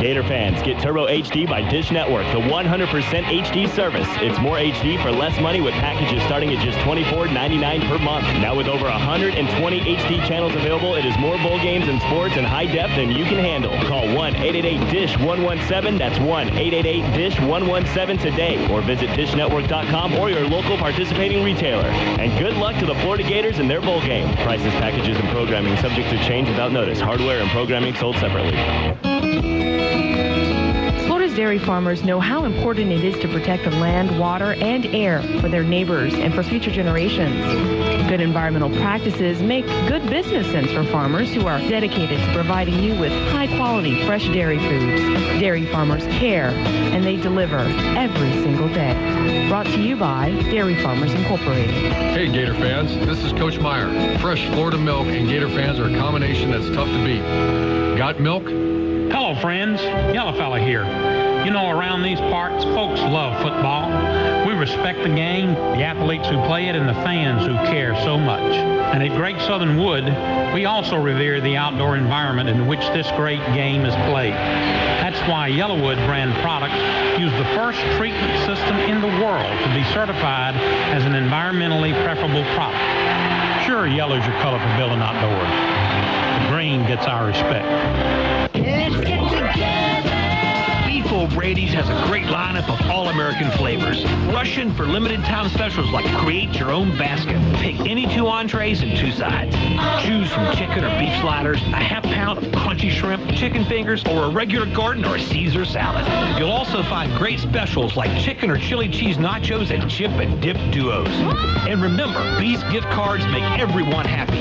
Gator fans, get Turbo HD by Dish Network, the 100% HD service. It's more HD for less money with packages starting at just $24.99 per month. Now with over 120 HD channels available, it is more bowl games and sports in high def than you can handle. Call 1-888-DISH-117. That's 1-888-DISH-117 today, or visit DishNetwork.com or your local participating retailer. And good luck to the Florida Gators in their bowl game. Prices, packages, and programming subject to change without notice. Hardware and programming sold separately. Florida's dairy farmers know how important it is to protect the land, water, and air for their neighbors and for future generations. Good environmental practices make good business sense for farmers who are dedicated to providing you with high-quality, fresh dairy foods. Dairy farmers care, and they deliver every single day. Brought to you by Dairy Farmers Incorporated. Hey, Gator fans, this is Coach Meyer. Fresh Florida milk and Gator fans are a combination that's tough to beat. Got milk? Hello, Hello, friends. Yellow Fella here. You know, around these parts, folks love football. We respect the game, the athletes who play it, and the fans who care so much. And at Great Southern Wood, we also revere the outdoor environment in which this great game is played. That's why Yellowwood brand products use the first treatment system in the world to be certified as an environmentally preferable product. Sure, yellow's your color for building outdoors. The green gets our respect. Let's get together. Beef O'Brady's has a great lineup of all-American flavors. Rush in for limited-time specials like create your own basket. Pick any 2 entrees and 2 sides. Choose from chicken or beef sliders, a half-pound of crunchy shrimp, chicken fingers, or a regular garden or a Caesar salad. You'll also find great specials like chicken or chili cheese nachos and chip and dip duos. And remember, Beef's gift cards make everyone happy.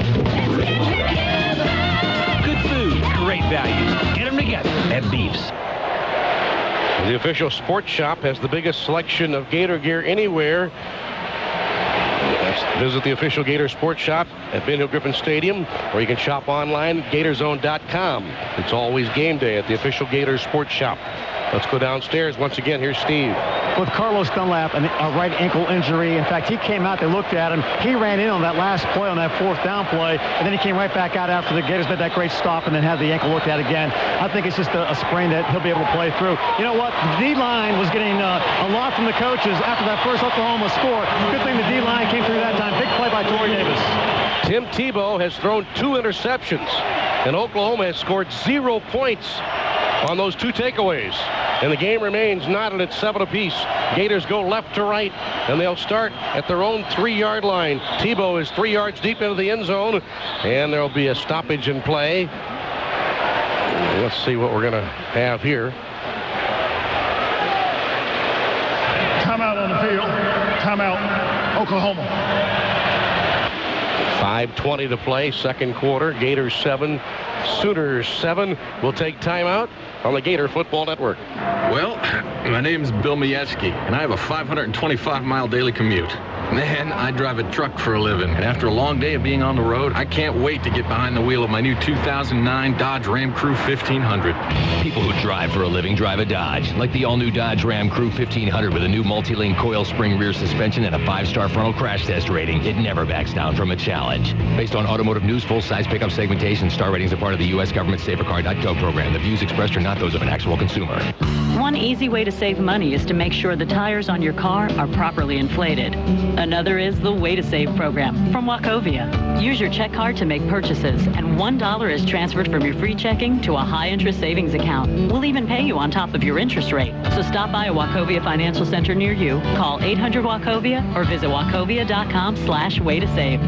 Good food, great values. Get them together at Beef's. The official sports shop has the biggest selection of Gator gear anywhere. Visit the official Gator sports shop at Ben Hill Griffin Stadium, or you can shop online at Gatorzone.com. It's always game day at the official Gator sports shop. Let's go downstairs. Once again, here's Steve. With Carlos Dunlap, a right ankle injury. In fact, he came out, they looked at him. He ran in on that last play, on that 4th down play, and then he came right back out after the Gators made that great stop and then had the ankle looked at again. I think it's just a sprain that he'll be able to play through. You know what? The D-line was getting a lot from the coaches after that first Oklahoma score. Good thing the D-line came through that time. Big play by Torrey Davis. Tim Tebow has thrown 2 interceptions, and Oklahoma has scored 0 points on those 2 takeaways. And the game remains knotted at 7 apiece. Gators go left to right, and they'll start at their own 3-yard line. Tebow is 3 yards deep into the end zone, and there'll be a stoppage in play. Let's see what we're going to have here. Timeout on the field. Timeout, Oklahoma. 5:20 to play, second quarter. Gators 7, Sooners 7. We'll take timeout on the Gator Football Network. Well, my name's Bill Majewski, and I have a 525-mile daily commute. Man, I drive a truck for a living, and after a long day of being on the road, I can't wait to get behind the wheel of my new 2009 Dodge Ram Crew 1500. People who drive for a living drive a Dodge, like the all-new Dodge Ram Crew 1500 with a new multi-link coil spring rear suspension and a 5-star frontal crash test rating. It never backs down from a challenge. Based on Automotive News full-size pickup segmentation, star ratings are part of the U.S. government SaferCar.gov program. The views expressed are not those of an actual consumer. One easy way to save money is to make sure the tires on your car are properly inflated. Another is the Way to Save program from Wachovia. Use your check card to make purchases, and $1 is transferred from your free checking to a high-interest savings account. We'll even pay you on top of your interest rate. So stop by a Wachovia Financial Center near you, call 800-WACHOVIA, or visit wachovia.com/way-to-save.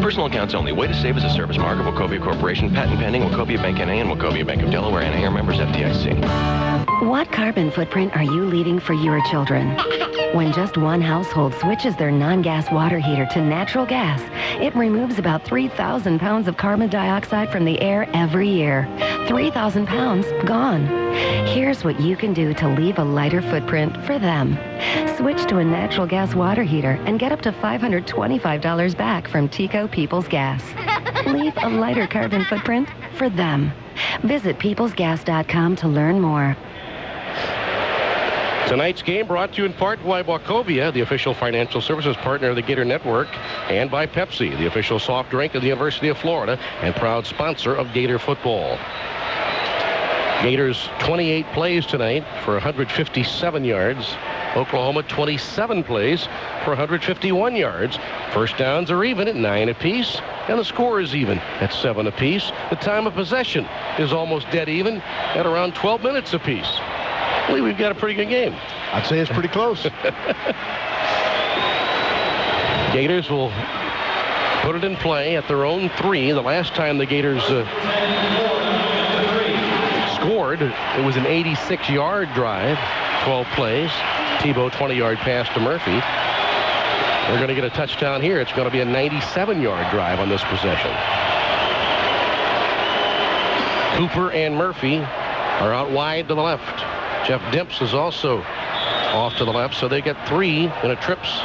Personal accounts only. Way to Save is a service mark of Wachovia Corporation. Patent pending. Wachovia Bank N.A. and Wachovia Bank of Delaware N.A. are members FDIC. What carbon footprint are you leaving for your children? When just one household switches their non-gas water heater to natural gas, it removes about 3,000 pounds of carbon dioxide from the air every year. 3,000 pounds gone. Here's what you can do to leave a lighter footprint for them. Switch to a natural gas water heater and get up to $525 back from Tico Peoples Gas. Leave a lighter carbon footprint for them. Visit peoplesgas.com to learn more. Tonight's game brought to you in part by Wachovia, the official financial services partner of the Gator Network, and by Pepsi, the official soft drink of the University of Florida and proud sponsor of Gator football. Gators 28 plays tonight for 157 yards. Oklahoma 27 plays for 151 yards. First downs are even at 9 apiece, and the score is even at 7 apiece. The time of possession is almost dead even at around 12 minutes apiece. I believe we've got a pretty good game. I'd say it's pretty close. Gators will put it in play at their own 3. The last time the Gators scored, it was an 86-yard drive, 12 plays. Tebow 20-yard pass to Murphy. They're going to get a touchdown here. It's going to be a 97-yard drive on this possession. Cooper and Murphy are out wide to the left. Jeff Dimps is also off to the left, so they get 3 in a trips.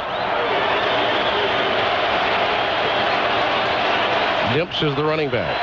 Dimps is the running back.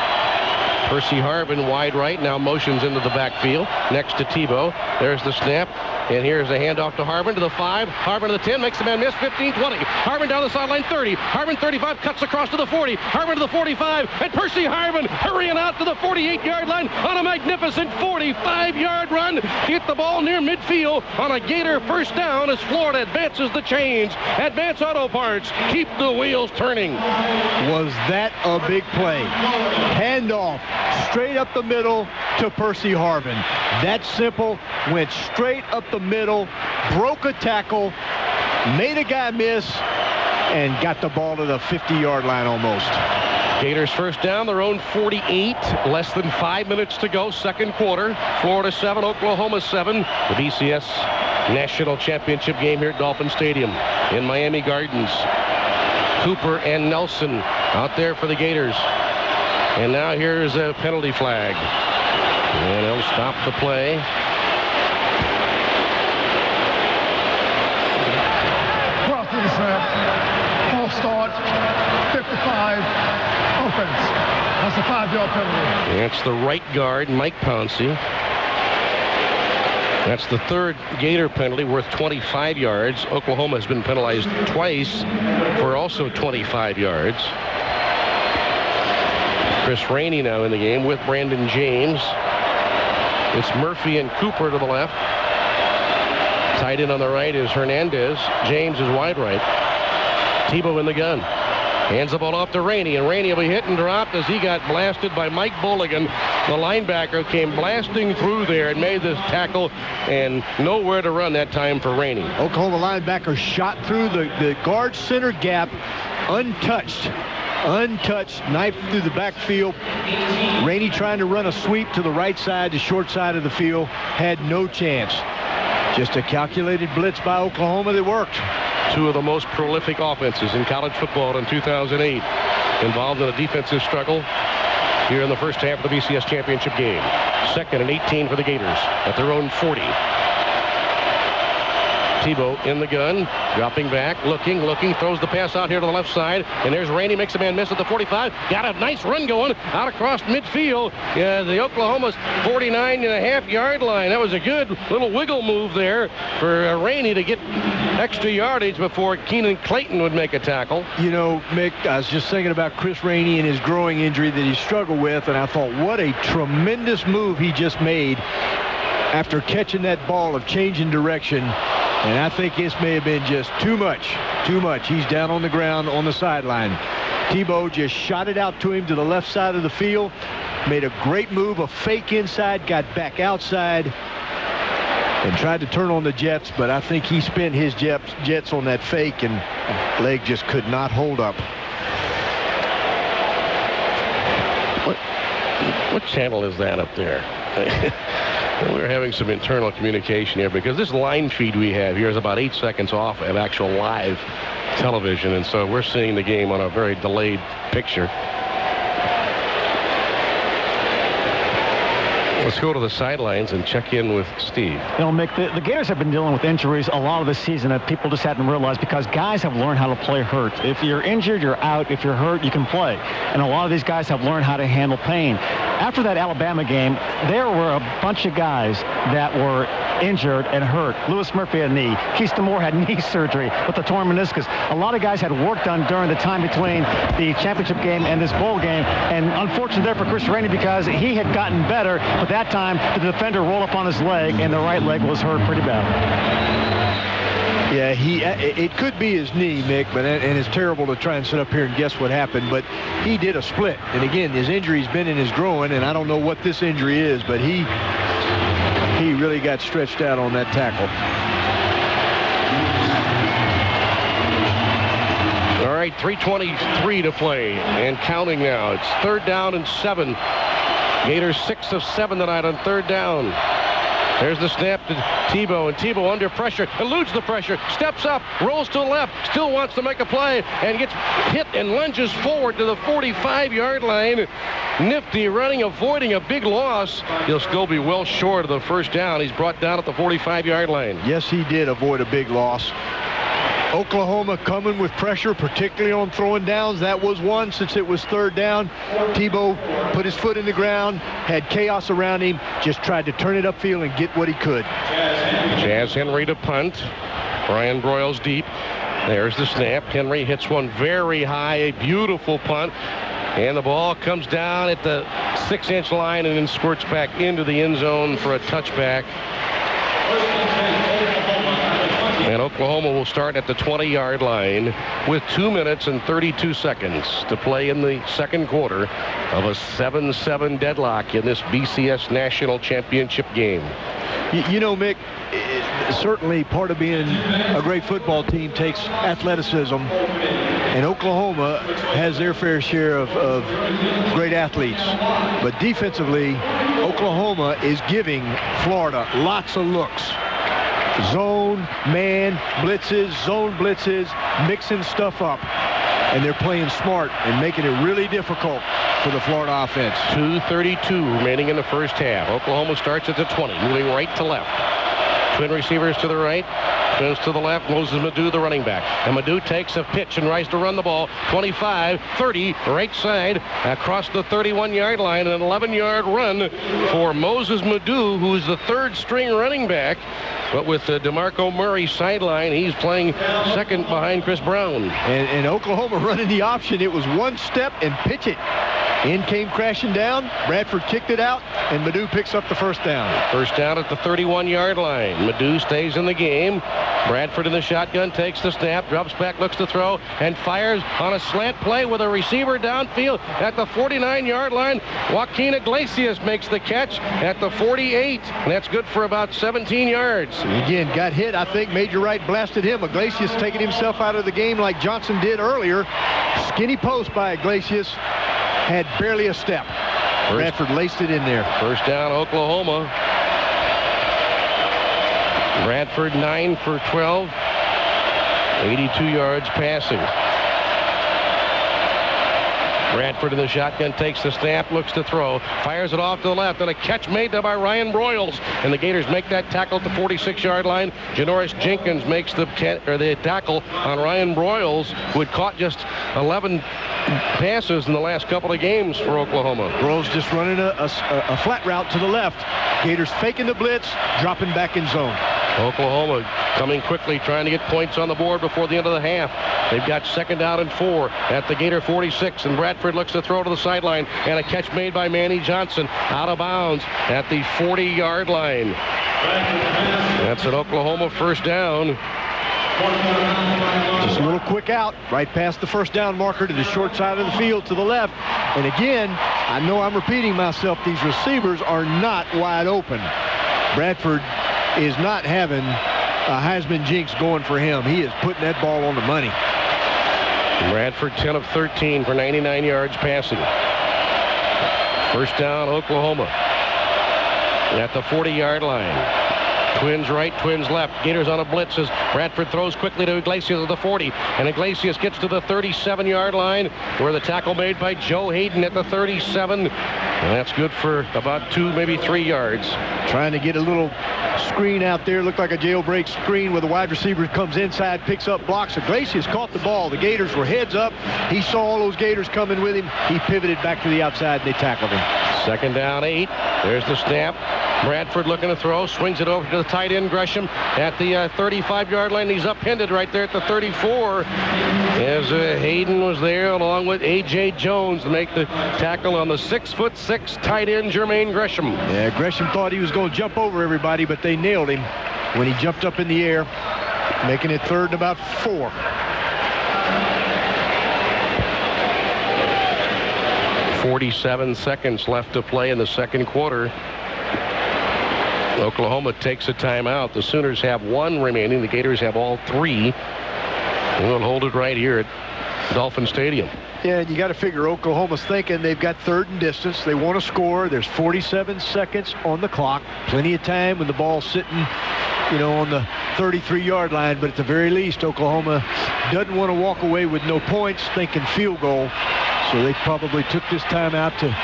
Percy Harvin wide right, now motions into the backfield next to Tebow. There's the snap, and here's a handoff to Harvin to the 5. Harvin to the 10, makes the man miss, 15, 20. Harvin down the sideline, 30. Harvin 35, cuts across to the 40. Harvin to the 45, and Percy Harvin hurrying out to the 48-yard line on a magnificent 45-yard run. Hit the ball near midfield on a Gator first down as Florida advances the chains. Advance Auto Parts, keep the wheels turning. Was that a big play? Handoff straight up the middle to Percy Harvin. That simple, went straight up the middle, broke a tackle, made a guy miss, and got the ball to the 50-yard line almost. Gators first down, their own 48. Less than 5 minutes to go, second quarter. Florida 7, Oklahoma 7. The BCS National Championship game here at Dolphin Stadium in Miami Gardens. Cooper and Nelson out there for the Gators. And now here's a penalty flag. And he'll stop the play. Well, through the snap. False start. 55. Offense. That's a 5-yard penalty. That's the right guard, Mike Pouncey. That's the third Gator penalty worth 25 yards. Oklahoma has been penalized twice for also 25 yards. Chris Rainey now in the game with Brandon James. It's Murphy and Cooper to the left. Tight end on the right is Hernandez. James is wide right. Tebow in the gun. Hands the ball off to Rainey, and Rainey will be hit and dropped as he got blasted by Mike Bulligan. The linebacker came blasting through there and made this tackle, and nowhere to run that time for Rainey. Oklahoma linebacker shot through the guard center gap, untouched, knife through the backfield. Rainey trying to run a sweep to the right side, the short side of the field, had no chance. Just a calculated blitz by Oklahoma that worked. Two of the most prolific offenses in college football in 2008 involved in a defensive struggle here in the first half of the BCS championship game. 2nd and 18 for the Gators at their own 40. Tebow in the gun, dropping back, looking, throws the pass out here to the left side, and there's Rainey, makes a man miss at the 45. Got a nice run going out across midfield. The Oklahoma's 49.5-yard line. That was a good little wiggle move there for Rainey to get extra yardage before Keenan Clayton would make a tackle. You know, Mick, I was just thinking about Chris Rainey and his growing injury that he struggled with, and I thought, what a tremendous move he just made after catching that ball of changing direction. And I think this may have been just too much. He's down on the ground on the sideline. Tebow just shot it out to him to the left side of the field. Made a great move, a fake inside, got back outside, and tried to turn on the jets. But I think he spent his jets on that fake, and leg just could not hold up. What channel is that up there? We're having some internal communication here because this line feed we have here is about 8 seconds off of actual live television, and so we're seeing the game on a very delayed picture. Let's go to the sidelines and check in with Steve. You know, Mick, the Gators have been dealing with injuries a lot of this season that people just hadn't realized because guys have learned how to play hurt. If you're injured, you're out. If you're hurt, you can play. And a lot of these guys have learned how to handle pain. After that Alabama game, there were a bunch of guys that were injured and hurt. Lewis Murphy had a knee. Keiston Moore had knee surgery with the torn meniscus. A lot of guys had work done during the time between the championship game and this bowl game. And unfortunate there for Chris Rainey because he had gotten better, but that time the defender rolled up on his leg and the right leg was hurt pretty bad. Yeah, it could be his knee, Mick, and it's terrible to try and sit up here and guess what happened, but he did a split. And again, his injury's been in his groin, and I don't know what this injury is, but he really got stretched out on that tackle. All right, 3:23 to play and counting now. It's 3rd down and 7. Gators 6 of 7 tonight on 3rd down. There's the snap to Tebow, and Tebow under pressure, eludes the pressure, steps up, rolls to the left, still wants to make a play, and gets hit and lunges forward to the 45-yard line. Nifty running, avoiding a big loss. He'll still be well short of the first down. He's brought down at the 45-yard line. Yes, he did avoid a big loss. Oklahoma coming with pressure, particularly on throwing downs. That was one since it was third down. Tebow put his foot in the ground, had chaos around him, just tried to turn it upfield and get what he could. Jazz Henry to punt. Ryan Broyles deep. There's the snap. Henry hits one very high, a beautiful punt. And the ball comes down at the 6-inch line and then squirts back into the end zone for a touchback. And Oklahoma will start at the 20-yard line with 2 minutes and 32 seconds to play in the second quarter of a 7-7 deadlock in this BCS National Championship game. You know, Mick, certainly part of being a great football team takes athleticism, and Oklahoma has their fair share of great athletes. But defensively, Oklahoma is giving Florida lots of looks. Zone, man, blitzes, zone blitzes, mixing stuff up. And they're playing smart and making it really difficult for the Florida offense. 2:32 remaining in the first half. Oklahoma starts at the 20, moving right to left. Twin receivers to the right, twins to the left. Moses Madu, the running back. And Madu takes a pitch and tries to run the ball. 25, 30, right side, across the 31-yard line. An 11-yard run for Moses Madu, who's the third-string running back. But with DeMarco Murray sideline, he's playing second behind Chris Brown. And Oklahoma running the option. It was one step and pitch it. In came crashing down. Bradford kicked it out, and Madu picks up the first down. First down at the 31-yard line. Madu stays in the game. Bradford in the shotgun, takes the snap, drops back, looks to throw, and fires on a slant play with a receiver downfield at the 49-yard line. Joaquin Iglesias makes the catch at the 48, and that's good for about 17 yards. Again, got hit. I think Major Wright blasted him. Iglesias taking himself out of the game like Johnson did earlier. Skinny post by Iglesias. Had barely a step. Bradford laced it in there. First down, Oklahoma. Bradford 9 for 12. 82 yards passing. Bradford in the shotgun, takes the snap, looks to throw, fires it off to the left, and a catch made by Ryan Broyles. And the Gators make that tackle at the 46-yard line. Janoris Jenkins makes the tackle on Ryan Broyles, who had caught just 11 passes in the last couple of games for Oklahoma. Broyles just running a flat route to the left. Gators faking the blitz, dropping back in zone. Oklahoma coming quickly, trying to get points on the board before the end of the half. They've got second down and 4 at the Gator 46, and Bradford looks to throw to the sideline, and a catch made by Manny Johnson out of bounds at the 40-yard line. That's an Oklahoma first down. Just a little quick out, right past the first down marker to the short side of the field to the left. And again, I know I'm repeating myself, these receivers are not wide open. Bradford is not having a Heisman jinx going for him. He is putting that ball on the money. Bradford 10 of 13 for 99 yards passing. First down, Oklahoma at the 40-yard line. Twins right, twins left. Gators on a blitz as Bradford throws quickly to Iglesias at the 40. And Iglesias gets to the 37-yard line where the tackle made by Joe Hayden at the 37. And that's good for about 2, maybe 3 yards. Trying to get a little screen out there. Looked like a jailbreak screen where the wide receiver comes inside, picks up blocks. Iglesias caught the ball. The Gators were heads up. He saw all those Gators coming with him. He pivoted back to the outside, and they tackled him. Second down, 8. There's the snap. Bradford looking to throw, swings it over to the tight end Gresham at the 35-yard line. He's upended right there at the 34 as Hayden was there along with A.J. Jones to make the tackle on the 6'6" tight end Jermaine Gresham. Yeah, Gresham thought he was going to jump over everybody, but they nailed him when he jumped up in the air, making it third and about 4. .47 seconds left to play in the second quarter. Oklahoma takes a timeout. The Sooners have 1 remaining. The Gators have all 3. We'll hold it right here at Dolphin Stadium. Yeah, and you got to figure Oklahoma's thinking they've got third and distance. They want to score. There's 47 seconds on the clock. Plenty of time when the ball's sitting, on the 33-yard line. But at the very least, Oklahoma doesn't want to walk away with no points, thinking field goal. So they probably took this time out to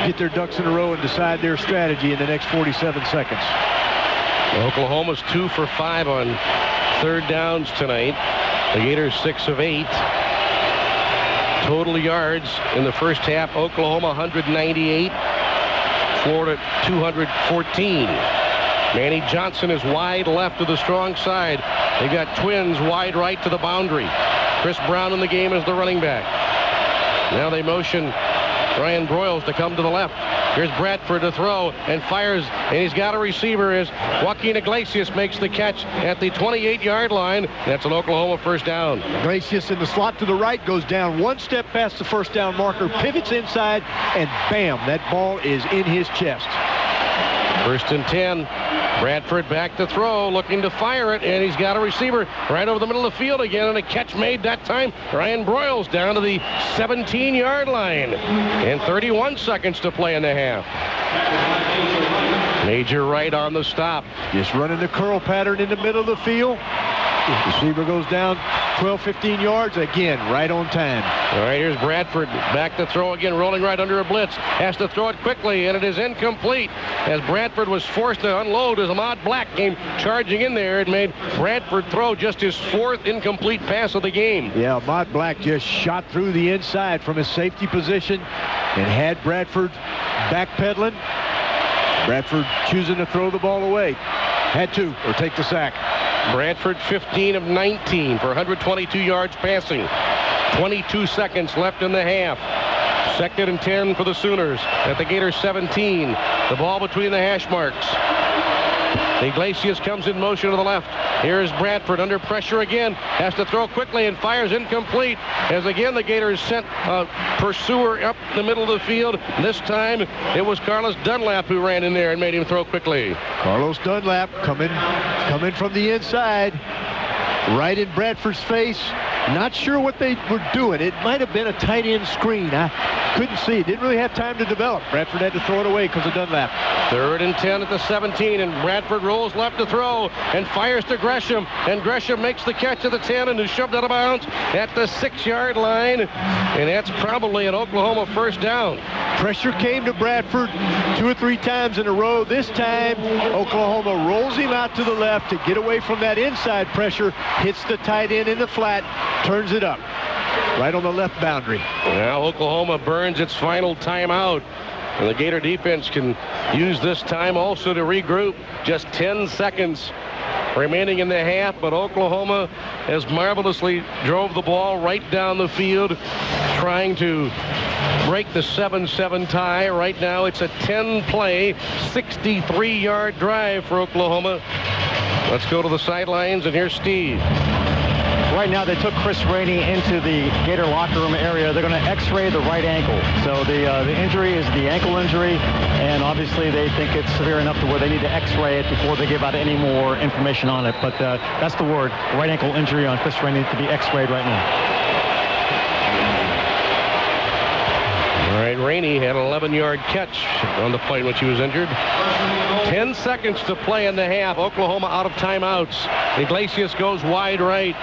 get their ducks in a row and decide their strategy in the next 47 seconds. Oklahoma's 2 for 5 on third downs tonight. The Gators 6 of 8. Total yards in the first half, Oklahoma 198, Florida 214. Manny Johnson is wide left to the strong side. They've got twins wide right to the boundary. Chris Brown in the game as the running back. Now they motion Ryan Broyles to come to the left. Here's Bradford to throw and fires, and he's got a receiver as Joaquin Iglesias makes the catch at the 28-yard line. That's an Oklahoma first down. Iglesias in the slot to the right goes down one step past the first down marker, pivots inside, and bam, that ball is in his chest. First and 10. Bradford back to throw, looking to fire it, and he's got a receiver right over the middle of the field again, and a catch made that time. Ryan Broyles down to the 17-yard line, and 31 seconds to play in the half. Major right on the stop. Just running the curl pattern in the middle of the field. The receiver goes down 12, 15 yards, again, right on time. All right, here's Bradford back to throw again, rolling right under a blitz. Has to throw it quickly, and it is incomplete. As Bradford was forced to unload as Ahmad Black came charging in there, it made Bradford throw just his fourth incomplete pass of the game. Yeah, Ahmad Black just shot through the inside from his safety position and had Bradford backpedaling. Bradford choosing to throw the ball away. Had to, or take the sack. Bradford 15 of 19 for 122 yards passing. 22 seconds left in the half. Second and 10 for the Sooners at the Gators 17. The ball between the hash marks. Iglesias comes in motion to the left. Here's Bradford under pressure again. Has to throw quickly and fires incomplete. As again the Gators sent a pursuer up the middle of the field. This time it was Carlos Dunlap who ran in there and made him throw quickly. Carlos Dunlap coming from the inside. Right in Bradford's face. Not sure what they were doing. It might have been a tight end screen. I couldn't see. It didn't really have time to develop. Bradford had to throw it away because of Dunlap. Third and 10 at the 17, and Bradford rolls left to throw and fires to Gresham, and Gresham makes the catch at the 10 and is shoved out of bounds at the 6-yard line, and that's probably an Oklahoma first down. Pressure came to Bradford 2 or 3 times in a row. This time, Oklahoma rolls him out to the left to get away from that inside pressure, hits the tight end in the flat, turns it up right on the left boundary. Now Oklahoma burns its final timeout, and the Gator defense can use this time also to regroup. Just 10 seconds remaining in the half, but Oklahoma has marvelously drove the ball right down the field, trying to break the 7-7 tie. Right now it's a 10-play, 63-yard drive for Oklahoma. Let's go to the sidelines, and here's Steve. Right now, they took Chris Rainey into the Gator locker room area. They're going to x-ray the right ankle. So the injury is the ankle injury, and obviously they think it's severe enough to where they need to x-ray it before they give out any more information on it. But that's the word, right ankle injury on Chris Rainey to be x-rayed right now. All right, Rainey had an 11-yard catch on the play in which he was injured. 10 seconds to play in the half. Oklahoma out of timeouts. Iglesias goes wide right.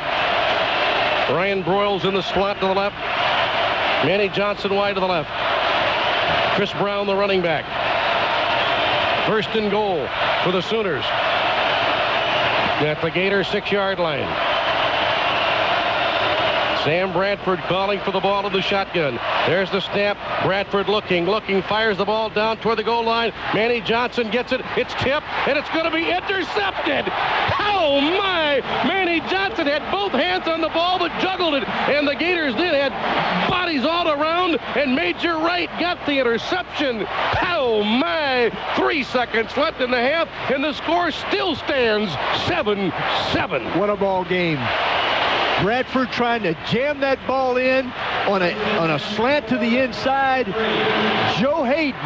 Ryan Broyles in the slot to the left. Manny Johnson wide to the left. Chris Brown, the running back. First and goal for the Sooners at the Gator 6-yard line. Sam Bradford calling for the ball in the shotgun. There's the snap. Bradford looking, fires the ball down toward the goal line. Manny Johnson gets it. It's tipped, and it's going to be intercepted. Oh, my! Manny Johnson had both hands on the ball, but juggled it, and the Gators did. Had bodies all around, and Major Wright got the interception. Oh, my! 3 seconds left in the half, and the score still stands 7-7. What a ball game. Bradford trying to jam that ball in on a slant to the inside. Joe Hayden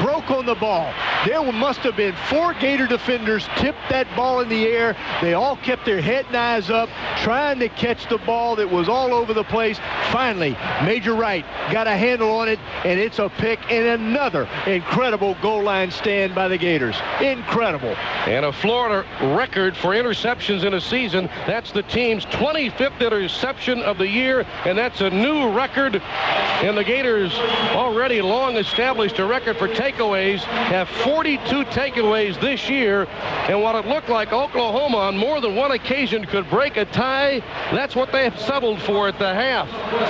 broke on the ball. There must have been 4 Gator defenders tipped that ball in the air. They all kept their head and eyes up trying to catch the ball that was all over the place. Finally, Major Wright got a handle on it, and it's a pick and another incredible goal line stand by the Gators. Incredible. And a Florida record for interceptions in a season. That's the team's 25th interception of the year, and that's a new record. And the Gators, already long established a record for takeaways, have 42 takeaways this year. And what it looked like Oklahoma on more than one occasion could break a tie, that's what they have settled for at the half.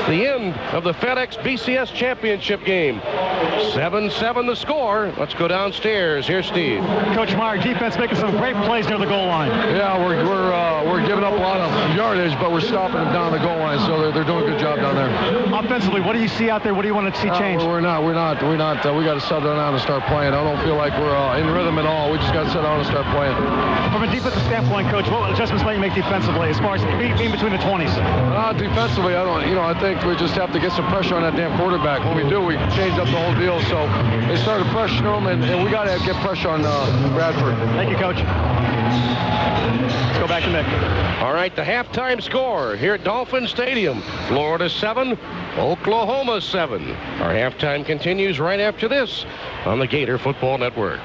The end of the FedEx BCS championship game. 7-7 the score. Let's go downstairs. Here's Steve. Coach Meyer, defense making some great plays near the goal line. Yeah, we're giving up a lot of yardage, but we're stopping them down the goal line, so they're doing a good job down there. Offensively, what do you see out there? What do you want to see change? We're not. We got to settle down and start playing. I don't feel like we're in rhythm at all. We just got to settle down and start playing. From a defensive standpoint, Coach, what adjustments might you make defensively as far as being between the 20s? Defensively, I think we just have to get some pressure on that damn quarterback. When we do, we change up the whole deal. So they started pressuring him, and we got to get pressure on Bradford. Thank you, Coach. Let's go back to Nick. All right, the halftime score here at Dolphin Stadium. Florida 7, Oklahoma 7. Our halftime continues right after this on the Gator Football Network.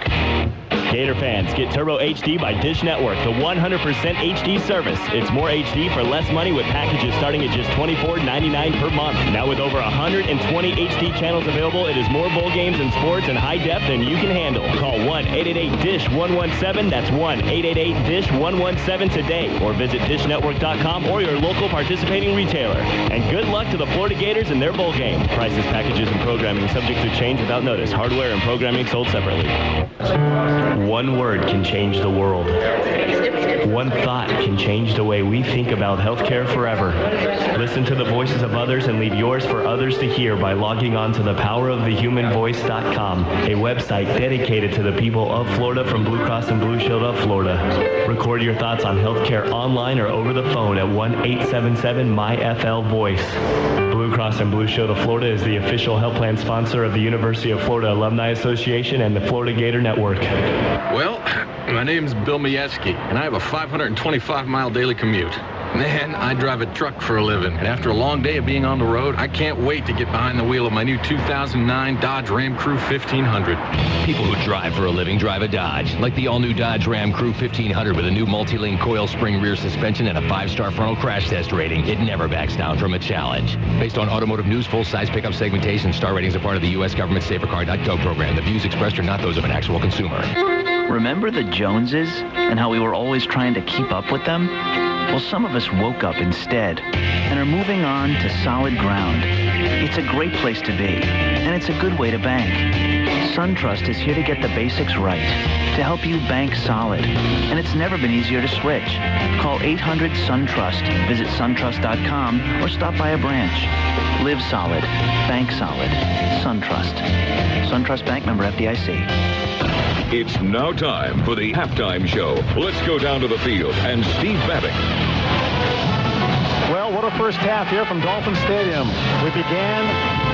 Gator fans, get Turbo HD by Dish Network, the 100% HD service. It's more HD for less money with packages starting at just $24.99 per month. Now with over 120 HD channels available, it is more bowl games and sports in high def than you can handle. Call 1-888-DISH-117. That's 1-888-DISH-117 today. Or visit DishNetwork.com or your local participating retailer. And good luck to the Florida Gators in their bowl game. Prices, packages, and programming subject to change without notice. Hardware and programming sold separately. One word can change the world. One thought can change the way we think about healthcare forever. Listen to the voices of others and leave yours for others to hear by logging on to thepowerofthehumanvoice.com, a website dedicated to the people of Florida from Blue Cross and Blue Shield of Florida. Record your thoughts on healthcare online or over the phone at 1-877-MyFLVoice. Blue Cross and Blue Shield of Florida is the official health plan sponsor of the University of Florida Alumni Association and the Florida Gator Network. Well, my name's Bill Majewski, and I have a 525-mile daily commute. Man, I drive a truck for a living, and after a long day of being on the road, I can't wait to get behind the wheel of my new 2009 Dodge Ram Crew 1500. People who drive for a living drive a Dodge, like the all-new Dodge Ram Crew 1500 with a new multi-link coil spring rear suspension and a 5-star frontal crash test rating. It never backs down from a challenge. Based on Automotive News, full-size pickup segmentation, star ratings are part of the U.S. government SaferCar.gov program. The views expressed are not those of an actual consumer. Remember the Joneses and how we were always trying to keep up with them? Well, some of us woke up instead and are moving on to solid ground. It's a great place to be, and it's a good way to bank. SunTrust is here to get the basics right, to help you bank solid, and it's never been easier to switch. Call 800-SunTrust, visit suntrust.com, or stop by a branch. Live solid, bank solid. SunTrust. SunTrust Bank, member FDIC. It's now time for the halftime show. Let's go down to the field and Steve Babbitt. Well, what a first half here from Dolphin Stadium. We began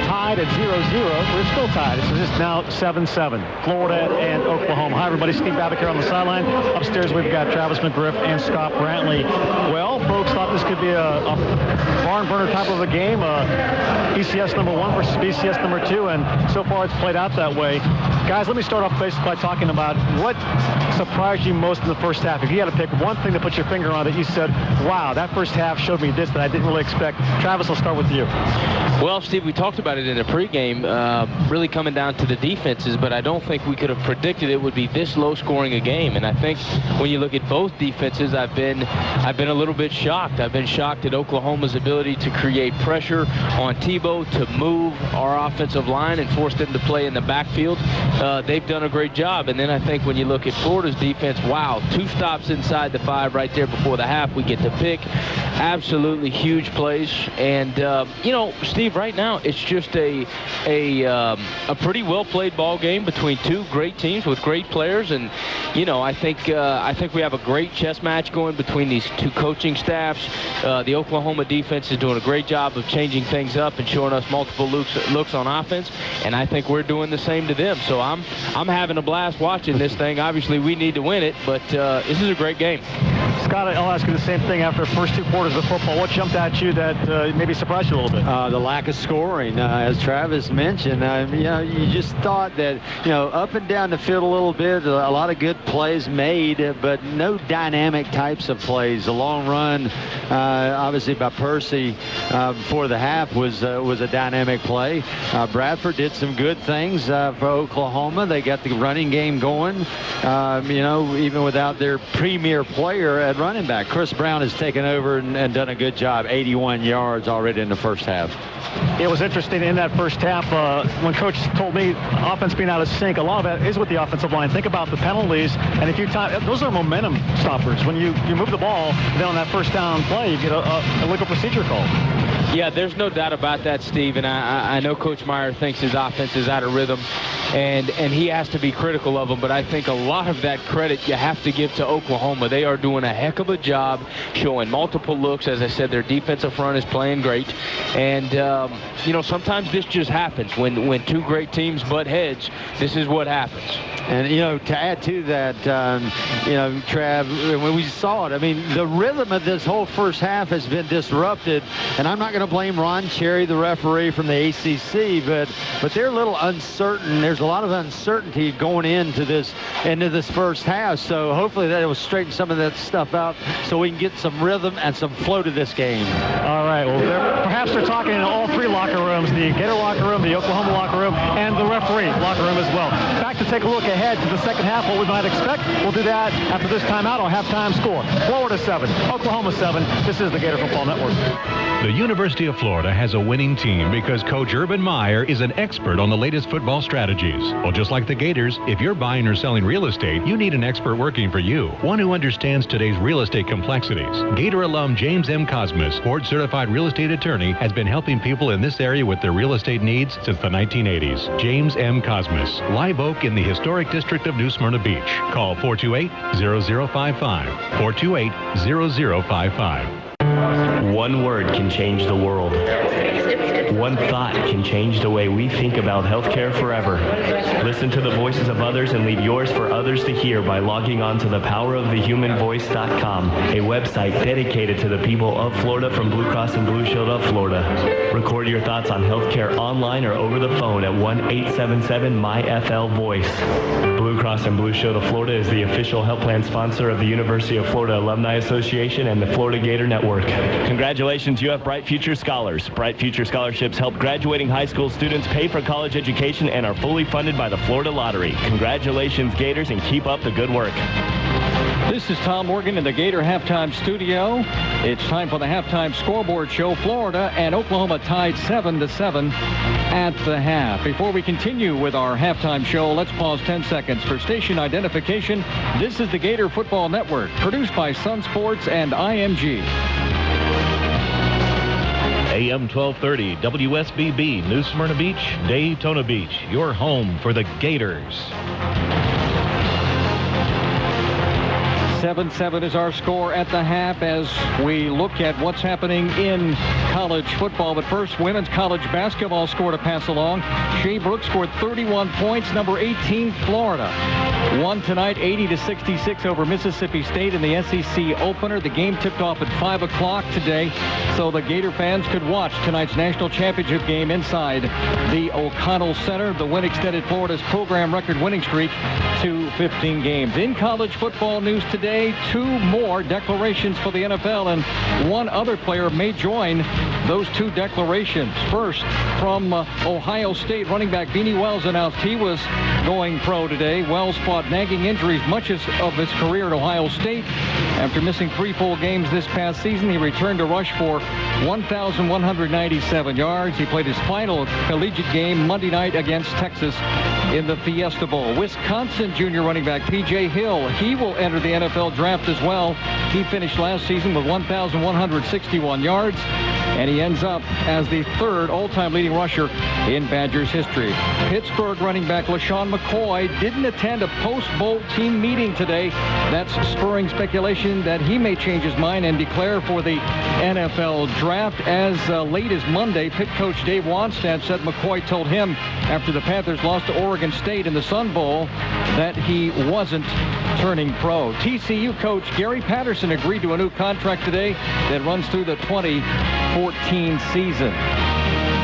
tied at 0-0. We're still tied. It's just now 7-7. Florida and Oklahoma. Hi, everybody. Steve Babbitt here on the sideline. Upstairs, we've got Travis McGriff and Scott Brantley. Well, folks thought this could be a barn burner type of a game. BCS number 1 versus BCS number 2, and so far it's played out that way. Guys, let me start off basically by talking about what surprised you most in the first half. If you had to pick one thing to put your finger on that you said, wow, that first half showed me this that I didn't really expect. Travis, I'll start with you. Well, Steve, we talked about it in the pregame, really coming down to the defenses, but I don't think we could have predicted it would be this low scoring a game. And I think when you look at both defenses, I've been a little bit shocked. I've been shocked at Oklahoma's ability to create pressure on Tebow, to move our offensive line and force them to play in the backfield. They've done a great job. And then I think when you look at Florida's defense, wow, 2 stops inside the 5 right there before the half. We get to pick absolutely huge plays. And, Steve, right now it's just a pretty well-played ball game between 2 great teams with great players. And, I think we have a great chess match going between these 2 coaching staffs. The Oklahoma defense is doing a great job of changing things up and showing us multiple looks on offense. And I think we're doing the same to them. So I'm having a blast watching this thing. Obviously, we need to win it, but this is a great game. Scott, I'll ask you the same thing. After the first 2 quarters of football, what jumped at you that maybe surprised you a little bit? The lack of scoring. As Travis mentioned, you just thought that, up and down the field a little bit, a lot of good plays made, but no dynamic types of plays. A long run obviously by Percy before the half was a dynamic play. Bradford did some good things for Oklahoma. They got the running game going, even without their premier player at running back. Chris Brown has taken over and done a good job. 81 yards already in the first half. It was interesting in that first half when Coach told me offense being out of sync. A lot of that is with the offensive line. Think about the penalties, and if you those are momentum stoppers. When you move the ball, then on that first down play, you get a legal procedure call. Yeah, there's no doubt about that, Steve. And I know Coach Meyer thinks his offense is out of rhythm, and he has to be critical of them. But I think a lot of that credit you have to give to Oklahoma. They are doing a heck of a job showing multiple looks. As I said, their defensive front is playing great. And, sometimes this just happens. When two great teams butt heads, this is what happens. And, to add to that, Trav, when we saw it, I mean, the rhythm of this whole first half has been disrupted. And I'm not going to blame Ron Cherry, the referee from the ACC, but they're a little uncertain. There's a lot of uncertainty going into this first half. So hopefully that will straighten some of that stuff out so we can get some rhythm and some flow to this game. All right. Well, perhaps they're talking in all three locker rooms, the Gator locker room, the Oklahoma locker room, and the referee locker room as well. Back to take a look ahead to the second half, what we might expect. We'll do that after this timeout on halftime score. Florida 7, Oklahoma 7. This is the Gator Football Network. The University of Florida has a winning team because Coach Urban Meyer is an expert on the latest football strategies. Well, just like the Gators, if you're buying or selling real estate, you need an expert working for you, one who understands today's real estate complexities. Gator alum James M. Cosmas, board-certified real estate attorney, has been helping people in this area with their real estate needs since the 1980s. James M. Cosmas, Live Oak in the historic district of New Smyrna Beach. Call 428-0055. 428-0055. One word can change the world. One thought can change the way we think about healthcare forever. Listen to the voices of others and leave yours for others to hear by logging on to thepowerofthehumanvoice.com, a website dedicated to the people of Florida from Blue Cross and Blue Shield of Florida. Record your thoughts on healthcare online or over the phone at 1-877-MyFLVoice. Blue Cross and Blue Shield of Florida is the official health plan sponsor of the University of Florida Alumni Association and the Florida Gator Network. Congratulations, you have Bright Future Scholars. Bright Future Scholarships help graduating high school students pay for college education and are fully funded by the Florida Lottery. Congratulations, Gators, and keep up the good work. This is Tom Morgan in the Gator Halftime Studio. It's time for the Halftime Scoreboard Show. Florida and Oklahoma tied 7-7 at the half. Before we continue with our halftime show, let's pause 10 seconds for station identification. This is the Gator Football Network, produced by Sun Sports and IMG. AM 1230, WSBB, New Smyrna Beach, Daytona Beach, your home for the Gators. 7-7 is our score at the half as we look at what's happening in college football. But first, women's college basketball scored a pass along. Shea Brooks scored 31 points, number 18, Florida. Won tonight 80-66 over Mississippi State in the SEC opener. The game tipped off at 5 o'clock today, so the Gator fans could watch tonight's national championship game inside the O'Connell Center. The win extended Florida's program record winning streak to 15 games. In college football news today, 2 more declarations for the NFL, and one other player may join those 2 declarations. First, from Ohio State, running back Beanie Wells announced he was going pro today. Wells fought nagging injuries much of his career at Ohio State. After missing 3 full games this past season, he returned to rush for 1,197 yards. He played his final collegiate game Monday night against Texas in the Fiesta Bowl. Wisconsin junior running back P.J. Hill, he will enter the NFL draft as well. He finished last season with 1,161 yards, and he ends up as the 3rd all-time leading rusher in Badgers history. Pittsburgh running back LaShawn McCoy didn't attend a post-bowl team meeting today. That's spurring speculation that he may change his mind and declare for the NFL draft. As late as Monday, Pitt coach Dave Wanstead said McCoy told him after the Panthers lost to Oregon State in the Sun Bowl that he wasn't turning pro. TCU coach Gary Patterson agreed to a new contract today that runs through the 2014 season.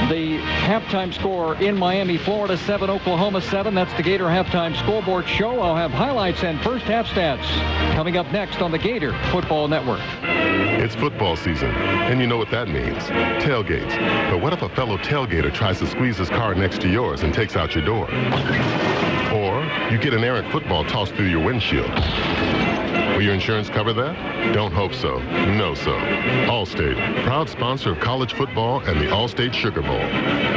The Halftime score in Miami, Florida 7, Oklahoma 7. That's the Gator halftime scoreboard show. I'll have highlights and first half stats coming up next on the Gator Football Network. It's football season, and you know what that means. Tailgates. But what if a fellow tailgater tries to squeeze his car next to yours and takes out your door? Or you get an errant football tossed through your windshield. Will your insurance cover that? Don't hope so. No, so. Allstate, proud sponsor of college football and the Allstate Sugar Bowl.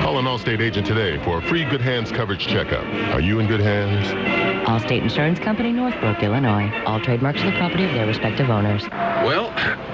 Call an Allstate agent today for a free Good Hands coverage checkup. Are you in good hands? Allstate Insurance Company, Northbrook, Illinois. All trademarks are the property of their respective owners. Well,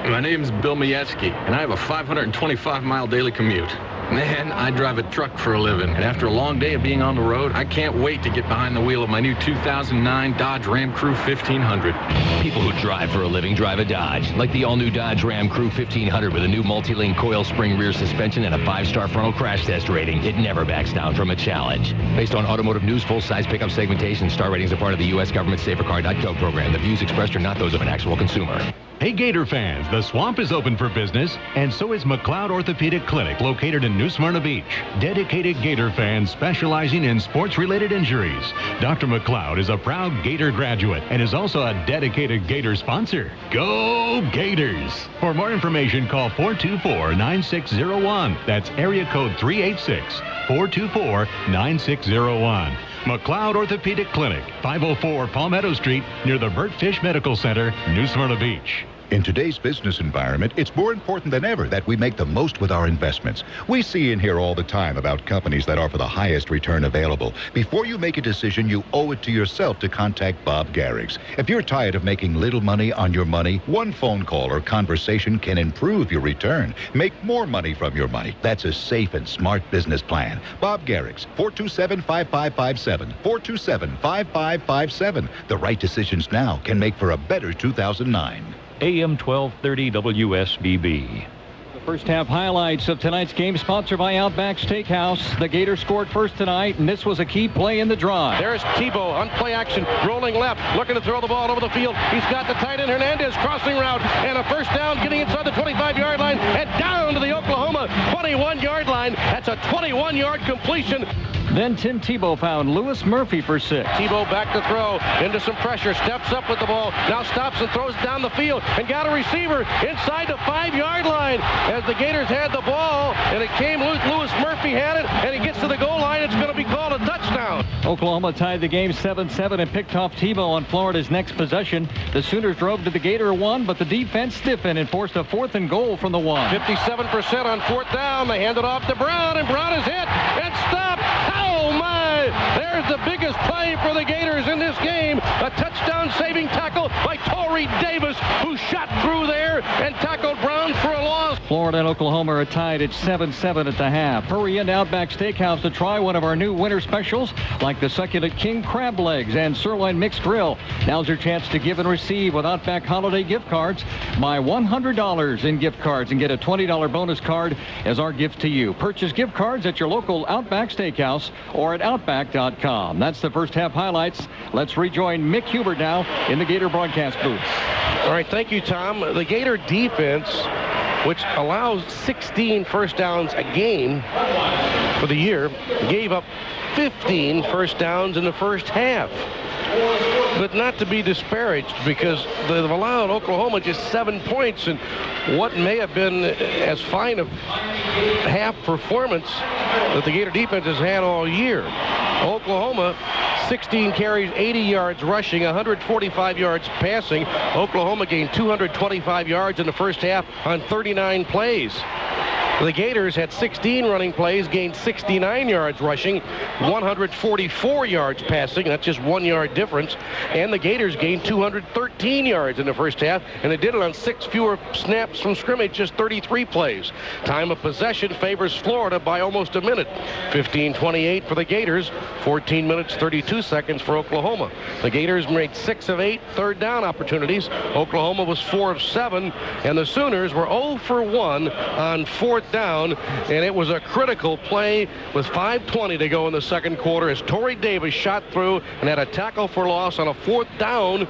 my name's Bill Majewski, and I have a 525-mile daily commute. Man, I drive a truck for a living, and after a long day of being on the road, I can't wait to get behind the wheel of my new 2009 Dodge Ram Crew 1500. People who drive for a living drive a Dodge, like the all-new Dodge Ram Crew 1500 with a new multi-link coil spring rear suspension and a 5-star frontal crash test rating. It never backs down from a challenge. Based on Automotive News full-size pickup segmentation, star ratings are part of the U.S. government SaferCar.gov program. The views expressed are not those of an actual consumer. Hey Gator fans, the Swamp is open for business, and so is McLeod Orthopedic Clinic located in New Smyrna Beach. Dedicated Gator fans specializing in sports-related injuries. Dr. McLeod is a proud Gator graduate and is also a dedicated Gator sponsor. Go Gators! For more information, call 424-9601. That's area code 386-424-9601. McLeod Orthopedic Clinic, 504 Palmetto Street, near the Burt Fish Medical Center, New Smyrna Beach. In today's business environment, it's more important than ever that we make the most with our investments. We see and hear all the time about companies that offer the highest return available. Before you make a decision, you owe it to yourself to contact Bob Garrix. If you're tired of making little money on your money, one phone call or conversation can improve your return. Make more money from your money. That's a safe and smart business plan. Bob Garrix, 427-5557, 427-5557. The right decisions now can make for a better 2009. AM 1230 WSBB. The first half highlights of tonight's game sponsored by Outback Steakhouse. The Gators scored first tonight, and this was a key play in the drive. There's Tebow on play action, rolling left, looking to throw the ball over the field. He's got the tight end Hernandez crossing route, and a first down getting inside the 25-yard line and down to the Oklahoma 21-yard line. That's a 21-yard completion. Then Tim Tebow found Lewis Murphy for 6. Tebow back to throw, into some pressure, steps up with the ball, now stops and throws down the field, and got a receiver inside the 5-yard line. As the Gators had the ball, and it came loose, Lewis Murphy had it, and he gets to the goal line, it's going to be called a touchdown. Oklahoma tied the game 7-7 and picked off Tebow on Florida's next possession. The Sooners drove to the Gator 1, but the defense stiffened and forced a 4th and goal from the 1. 57% on 4th down. They hand it off to Brown, and Brown is hit and stopped. Oh, my! There's the biggest play for the Gators in this game. A touchdown-saving tackle by Torrey Davis, who shot through there and tackled Brown for a loss. Florida and Oklahoma are tied at 7-7 at the half. Hurry into Outback Steakhouse to try one of our new winter specials, like the succulent king crab legs and sirloin mixed grill. Now's your chance to give and receive with Outback holiday gift cards. Buy $100 in gift cards and get a $20 bonus card as our gift to you. Purchase gift cards at your local Outback Steakhouse or at Outback.com. That's the first half highlights. Let's rejoin Mick Hubert now in the Gator broadcast booth. All right, thank you, Tom. The Gator defense, which allows 16 first downs a game for the year, gave up 15 first downs in the first half. But not to be disparaged, because they've allowed Oklahoma just 7 points in what may have been as fine a half performance that the Gator defense has had all year. Oklahoma, 16 carries, 80 yards rushing, 145 yards passing. Oklahoma gained 225 yards in the first half on 39 plays. The Gators had 16 running plays, gained 69 yards rushing, 144 yards passing. That's just 1 yard difference. And the Gators gained 213 yards in the first half, and they did it on 6 fewer snaps from scrimmage, just 33 plays. Time of possession favors Florida by almost a minute. 15:28 for the Gators, 14 minutes, 32 seconds for Oklahoma. The Gators made 6 of 8 third down opportunities. Oklahoma was 4 of 7, and the Sooners were 0 for 1 on 4th down, and it was a critical play with 5:20 to go in the second quarter as Torrey Davis shot through and had a tackle for loss on a 4th down,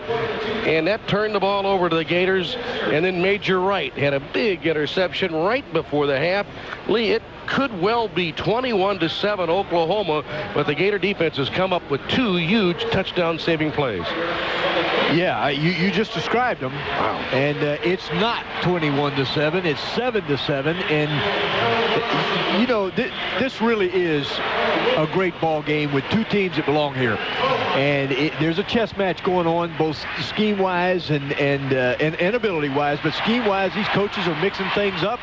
and that turned the ball over to the Gators. And then Major Wright had a big interception right before the half. Lee, it could well be 21-7 Oklahoma, but the Gator defense has come up with 2 huge touchdown-saving plays. Yeah, you just described them. Wow. And it's not 21-7. It's 7-7. And, you know, this really is a great ball game with 2 teams that belong here. And there's a chess match going on, both scheme-wise and ability-wise. But scheme-wise, these coaches are mixing things up.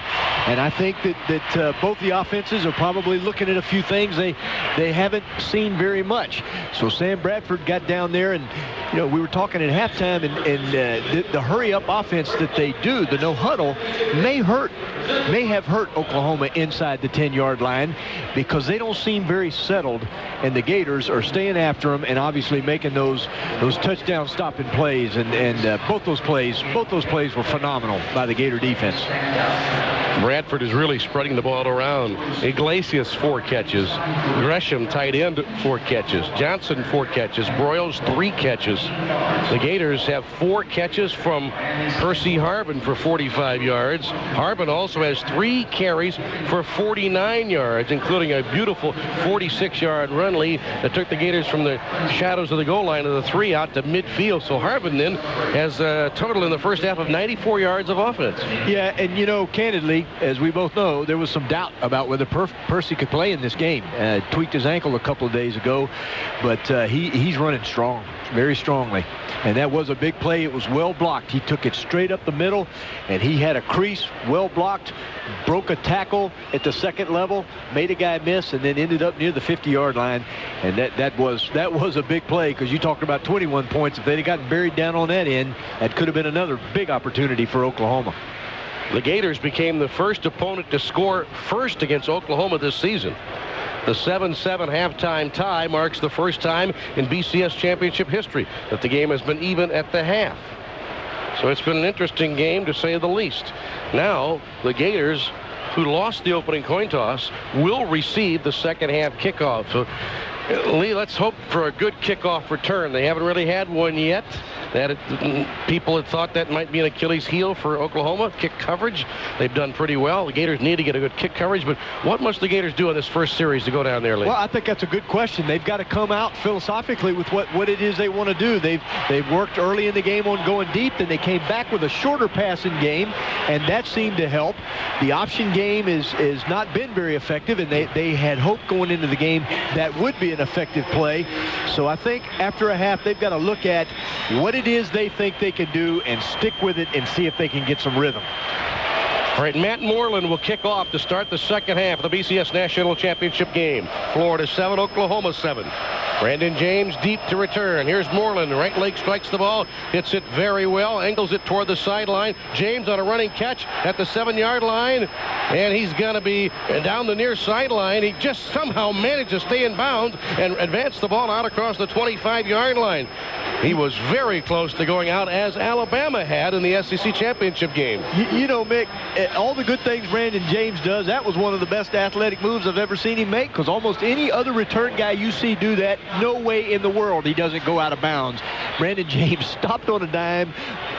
And I think that both the offenses are probably looking at a few things they haven't seen very much. So Sam Bradford got down there, and you know, we were talking at halftime, and the hurry-up offense that they do, the no huddle, may have hurt Oklahoma inside the 10-yard line because they don't seem very settled, and the Gators are staying after them and obviously making those touchdown stopping plays, and both those plays were phenomenal by the Gator defense. Bradford is really spreading the ball around. Iglesias 4 catches. Gresham, tight end, 4 catches. Johnson 4 catches. Broyles 3 catches. The Gators have 4 catches from Percy Harvin for 45 yards. Harvin also has 3 carries for 49 yards, including a beautiful 46-yard run, Lee, that took the Gators from the shadows of the goal line of the 3 out to midfield. So Harvin then has a total in the first half of 94 yards of offense. Yeah, and you know, candidly, as we both know, there was some doubt about whether Percy could play in this game. Tweaked his ankle a couple of days ago, but he's running strong, very strongly. And that was a big play. It was well blocked. He took it straight up the middle, and he had a crease, well blocked, broke a tackle at the second level, made a guy miss, and then ended up near the 50-yard line. And that was a big play, because you talked about 21 points. If they'd have gotten buried down on that end, that could have been another big opportunity for Oklahoma. The Gators became the first opponent to score first against Oklahoma this season. The 7-7 halftime tie marks the first time in BCS championship history that the game has been even at the half. So it's been an interesting game, to say the least. Now, the Gators, who lost the opening coin toss, will receive the second half kickoff. So, Lee, let's hope for a good kickoff return. They haven't really had one yet. People had thought that might be an Achilles heel for Oklahoma. Kick coverage, they've done pretty well. The Gators need to get a good kick coverage, but what must the Gators do in this first series to go down there, Lee? Well, I think that's a good question. They've got to come out philosophically with what it is they want to do. They've worked early in the game on going deep, then they came back with a shorter passing game, and that seemed to help. The option game has not been very effective, and they had hope going into the game that would be an effective play. So I think after a half, they've got to look at what it is they think they can do and stick with it and see if they can get some rhythm. All right, Matt Moreland will kick off to start the second half of the BCS National Championship game. Florida 7, Oklahoma 7. Brandon James deep to return. Here's Moreland. Right leg strikes the ball. Hits it very well. Angles it toward the sideline. James on a running catch at the 7-yard line. And he's going to be down the near sideline. He just somehow managed to stay in bounds and advance the ball out across the 25-yard line. He was very close to going out, as Alabama had in the SEC championship game. You know, Mick, all the good things Brandon James does, that was one of the best athletic moves I've ever seen him make, because almost any other return guy you see do that, no way in the world he doesn't go out of bounds. Brandon James stopped on a dime,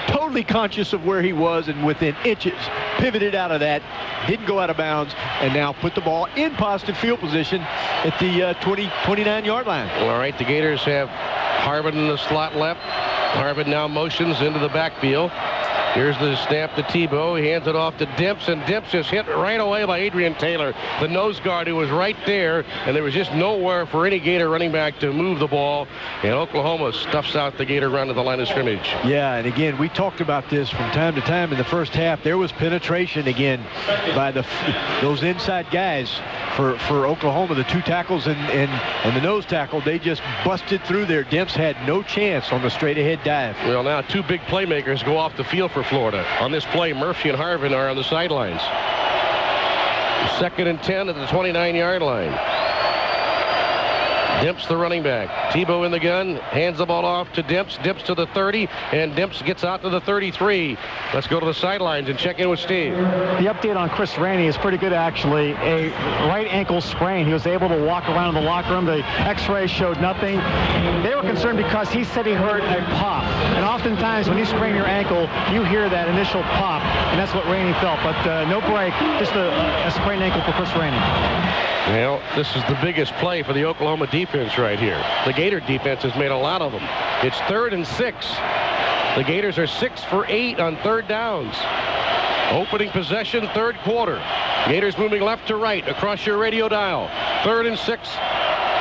totally conscious of where he was, and within inches pivoted out of that, didn't go out of bounds, and now put the ball in positive field position at the 29-yard line. All right, the Gators have Harvin in the slot left. Harvin now motions into the backfield. Here's the snap to Tebow. He hands it off to Dimps, and Dimps is hit right away by Adrian Taylor, the nose guard, who was right there, and there was just nowhere for any Gator running back to move the ball, and Oklahoma stuffs out the Gator run to the line of scrimmage. Yeah, and again, we talked about this from time to time in the first half. There was penetration again by those inside guys for Oklahoma, the 2 tackles and the nose tackle. They just busted through there. Dimps had no chance on the straight-ahead dive. Well, now 2 big playmakers go off the field for Florida. On this play, Murphy and Harvin are on the sidelines. 2nd and 10 at the 29-yard line. Dimps, the running back. Tebow in the gun, hands the ball off to Dimps. Dimps to the 30, and Dimps gets out to the 33. Let's go to the sidelines and check in with Steve. The update on Chris Rainey is pretty good, actually. A right ankle sprain. He was able to walk around in the locker room. The x-ray showed nothing. They were concerned because he said he heard a pop. And oftentimes when you sprain your ankle, you hear that initial pop, and that's what Rainey felt. But no break, just a sprained ankle for Chris Rainey. Well, this is the biggest play for the Oklahoma defense right here. The Gator defense has made a lot of them. It's 3rd and 6. The Gators are 6 for 8 on 3rd downs. Opening possession, 3rd quarter. Gators moving left to right across your radio dial. 3rd and 6.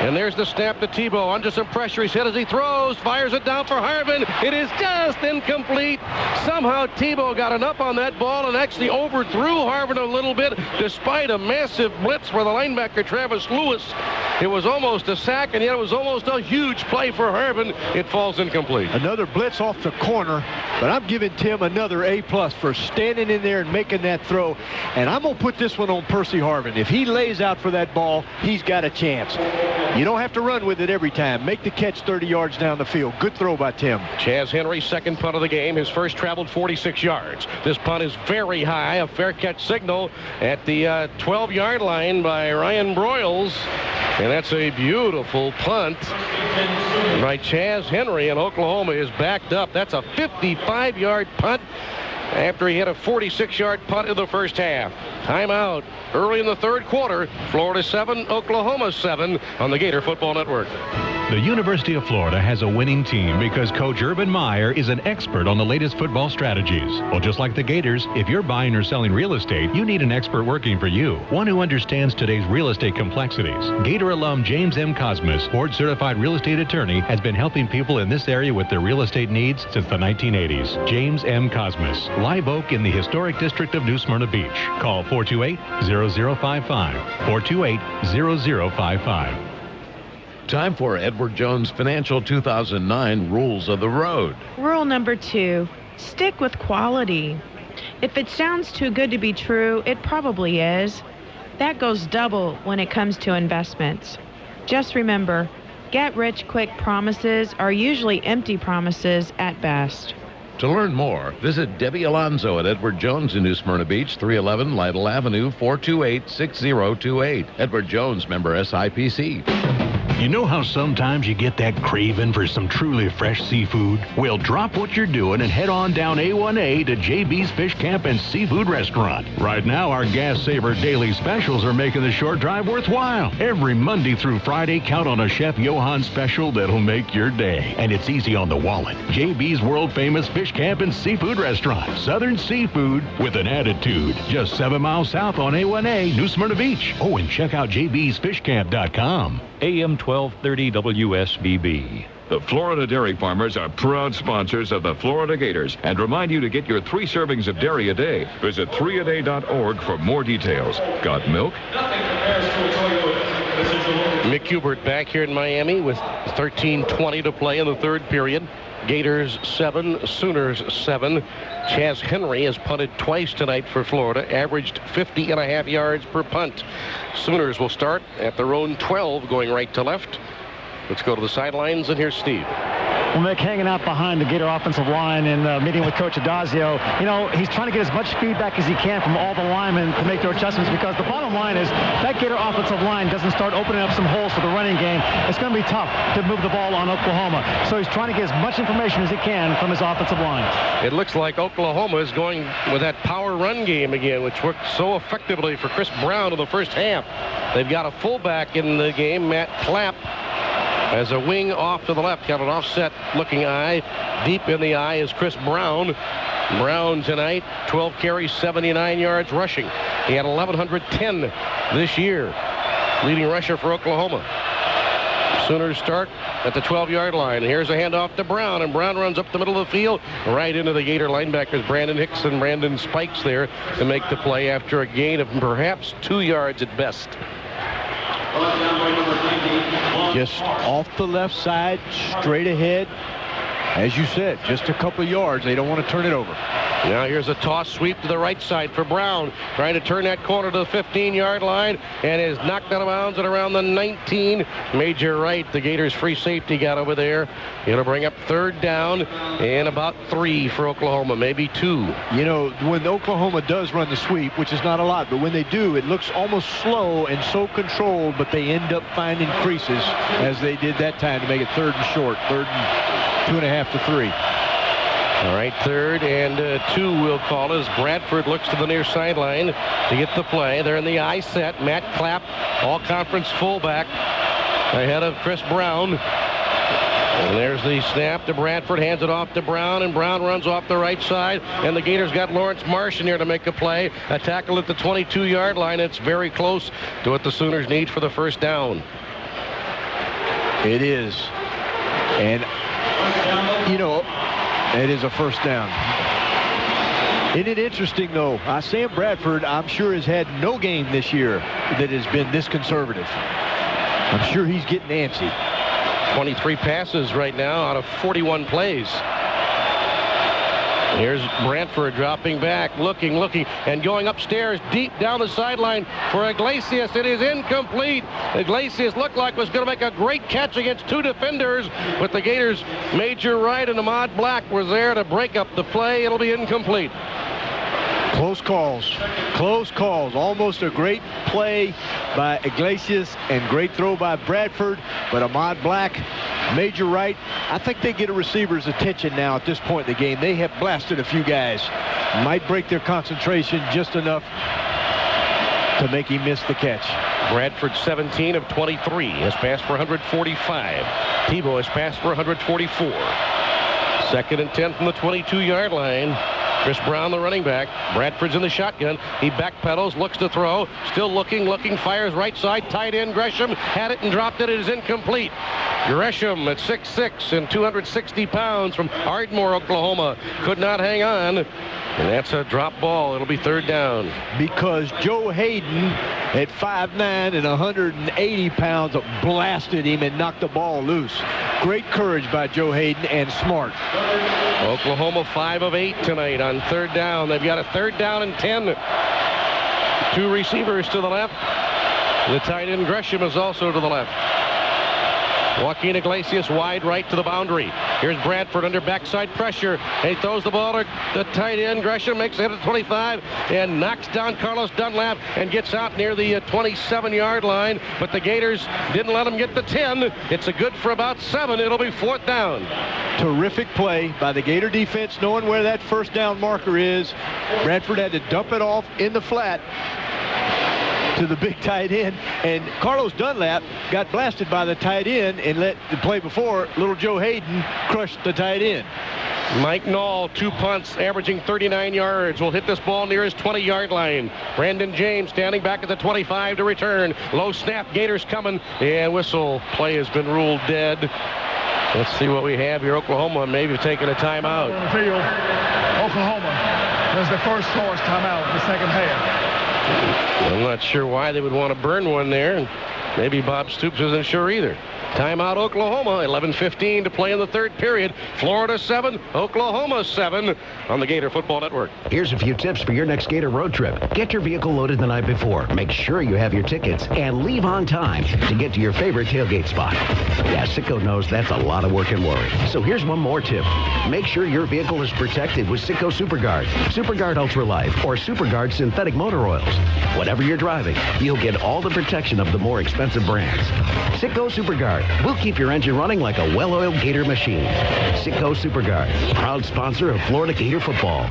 And there's the snap to Tebow. Under some pressure. He's hit as he throws. Fires it down for Harvin. It is just incomplete. Somehow Tebow got an up on that ball and actually overthrew Harvin a little bit despite a massive blitz for the linebacker, Travis Lewis. It was almost a sack, and yet it was almost a huge play for Harvin. It falls incomplete. Another blitz off the corner, but I'm giving Tim another A+ for standing in there and making that throw. And I'm going to put this one on Percy Harvin. If he lays out for that ball, he's got a chance. You don't have to run with it every time. Make the catch 30 yards down the field. Good throw by Tim. Chaz Henry, second punt of the game. His first traveled 46 yards. This punt is very high. A fair catch signal at the 12-yard line by Ryan Broyles. And that's a beautiful punt by Chaz Henry, and Oklahoma is backed up. That's a 55-yard punt after he had a 46-yard punt in the first half. Timeout early in the 3rd quarter. Florida 7, Oklahoma 7 on the Gator Football Network. The University of Florida has a winning team because Coach Urban Meyer is an expert on the latest football strategies. Well, just like the Gators, if you're buying or selling real estate, you need an expert working for you, one who understands today's real estate complexities. Gator alum James M. Cosmas, board-certified real estate attorney, has been helping people in this area with their real estate needs since the 1980s. James M. Cosmas, Live Oak in the historic district of New Smyrna Beach. Call 428-0055, 428-0055. Time for Edward Jones Financial 2009 Rules of the Road. Rule number 2, stick with quality. If it sounds too good to be true, it probably is. That goes double when it comes to investments. Just remember, get-rich-quick promises are usually empty promises at best. To learn more, visit Debbie Alonzo at Edward Jones in New Smyrna Beach, 311 Lytle Avenue, 428-6028. Edward Jones, member SIPC. You know how sometimes you get that craving for some truly fresh seafood? Well, drop what you're doing and head on down A1A to JB's Fish Camp and Seafood Restaurant. Right now, our Gas Saver daily specials are making the short drive worthwhile. Every Monday through Friday, count on a Chef Johann special that'll make your day. And it's easy on the wallet. JB's world-famous Fish Camp and Seafood Restaurant. Southern seafood with an attitude. Just 7 miles south on A1A, New Smyrna Beach. Oh, and check out jbsfishcamp.com. AM 1230 WSBB. The Florida Dairy Farmers are proud sponsors of the Florida Gators and remind you to get your 3 servings of dairy a day. Visit 3aday.org for more details. Got milk? Mick Hubert back here in Miami with 13:20 to play in the 3rd period. Gators 7, Sooners 7. Chaz Henry has punted twice tonight for Florida, averaged 50.5 yards per punt. Sooners will start at their own 12, going right to left. Let's go to the sidelines, and here's Steve. Well, Mick, hanging out behind the Gator offensive line and meeting with Coach Adazio, you know, he's trying to get as much feedback as he can from all the linemen to make their adjustments, because the bottom line is that Gator offensive line doesn't start opening up some holes for the running game. It's going to be tough to move the ball on Oklahoma. So he's trying to get as much information as he can from his offensive line. It looks like Oklahoma is going with that power run game again, which worked so effectively for Chris Brown in the first half. They've got a fullback in the game, Matt Clapp, as a wing off to the left. Got an offset-looking eye. Deep in the eye is Chris Brown. Brown tonight, 12 carries, 79 yards rushing. He had 1,110 this year. Leading rusher for Oklahoma. Sooners start at the 12-yard line. Here's a handoff to Brown, and Brown runs up the middle of the field right into the Gator linebackers, Brandon Hicks and Brandon Spikes there to make the play after a gain of perhaps 2 yards at best. Just off the left side, straight ahead. as you said, just a couple of yards. They don't want to turn it over. Now here's a toss sweep to the right side for Brown, trying to turn that corner to the 15-yard line, and is knocked out of bounds at around the 19. Major right, the Gators free safety got over there. It'll bring up third down and about 3 for Oklahoma, maybe 2. You know, when Oklahoma does run the sweep, which is not a lot, but when they do, it looks almost slow and so controlled, but they end up finding creases, as they did that time, to make it third and short, third and 2.5 to 3. All right, 3rd and 2 we'll call as Bradford looks to the near sideline to get the play. They're in the I set. Matt Clapp, all-conference fullback, ahead of Chris Brown. And there's the snap to Bradford, hands it off to Brown, and Brown runs off the right side, and the Gators got Lawrence Marsh in here to make a play. A tackle at the 22-yard line. It's very close to what the Sooners need for the first down. It is. And, you know, it is a first down. Isn't it interesting, though? Sam Bradford, I'm sure, has had no game this year that has been this conservative. I'm sure he's getting antsy. 23 passes right now out of 41 plays. Here's Bradford dropping back, looking, and going upstairs deep down the sideline for Iglesias. It is incomplete. Iglesias looked like was going to make a great catch against 2 defenders, but the Gators' Major Wright and Ahmad Black was there to break up the play. It'll be incomplete. Close calls. Close calls. Almost a great play by Iglesias and great throw by Bradford, but Ahmad Black, Major Wright, I think they get a receiver's attention now at this point in the game. They have blasted a few guys. Might break their concentration just enough to make him miss the catch. Bradford 17 of 23 has passed for 145. Tebow has passed for 144. 2nd and 10 from the 22-yard line. Chris Brown, the running back. Bradford's in the shotgun. He backpedals, looks to throw. Still looking, fires right side. Tight end Gresham had it and dropped it. It is incomplete. Gresham at 6'6" and 260 pounds from Ardmore, Oklahoma. Could not hang on. And that's a drop ball. It'll be 3rd down. Because Joe Hayden at 5'9" and 180 pounds blasted him and knocked the ball loose. Great courage by Joe Hayden and smart. Oklahoma 5 of 8 tonight on 3rd down. They've got a 3rd down and 10. 2 receivers to the left. The tight end Gresham is also to the left. Joaquin Iglesias wide right to the boundary. Here's Bradford under backside pressure. He throws the ball to the tight end. Gresham makes it at 25 and knocks down Carlos Dunlap and gets out near the 27-yard line. But the Gators didn't let him get the 10. It's a good for about 7. It'll be 4th down. Terrific play by the Gator defense, knowing where that first down marker is. Bradford had to dump it off in the flat to the big tight end, and Carlos Dunlap got blasted by the tight end and let the play before little Joe Hayden crushed the tight end. Mike Knoll, 2 punts, averaging 39 yards. Will hit this ball near his 20-yard line. Brandon James standing back at the 25 to return. Low snap, Gators coming, and whistle. Play has been ruled dead. Let's see what we have here. Oklahoma maybe taking a timeout. On the field, Oklahoma has the first forced timeout of the second half. I'm not sure why they would want to burn one there, and maybe Bob Stoops isn't sure either. Timeout Oklahoma, 11:15 to play in the 3rd period. Florida 7, Oklahoma 7 on the Gator Football Network. Here's a few tips for your next Gator road trip. Get your vehicle loaded the night before. Make sure you have your tickets and leave on time to get to your favorite tailgate spot. Yeah, Sitco knows that's a lot of work and worry. So here's one more tip. Make sure your vehicle is protected with Sitco SuperGuard, SuperGuard Ultra Life, or SuperGuard Synthetic Motor Oils. Whatever you're driving, you'll get all the protection of the more expensive brands. Sitco SuperGuard. We'll keep your engine running like a well-oiled Gator machine. Sitco SuperGuard, proud sponsor of Florida Gator football.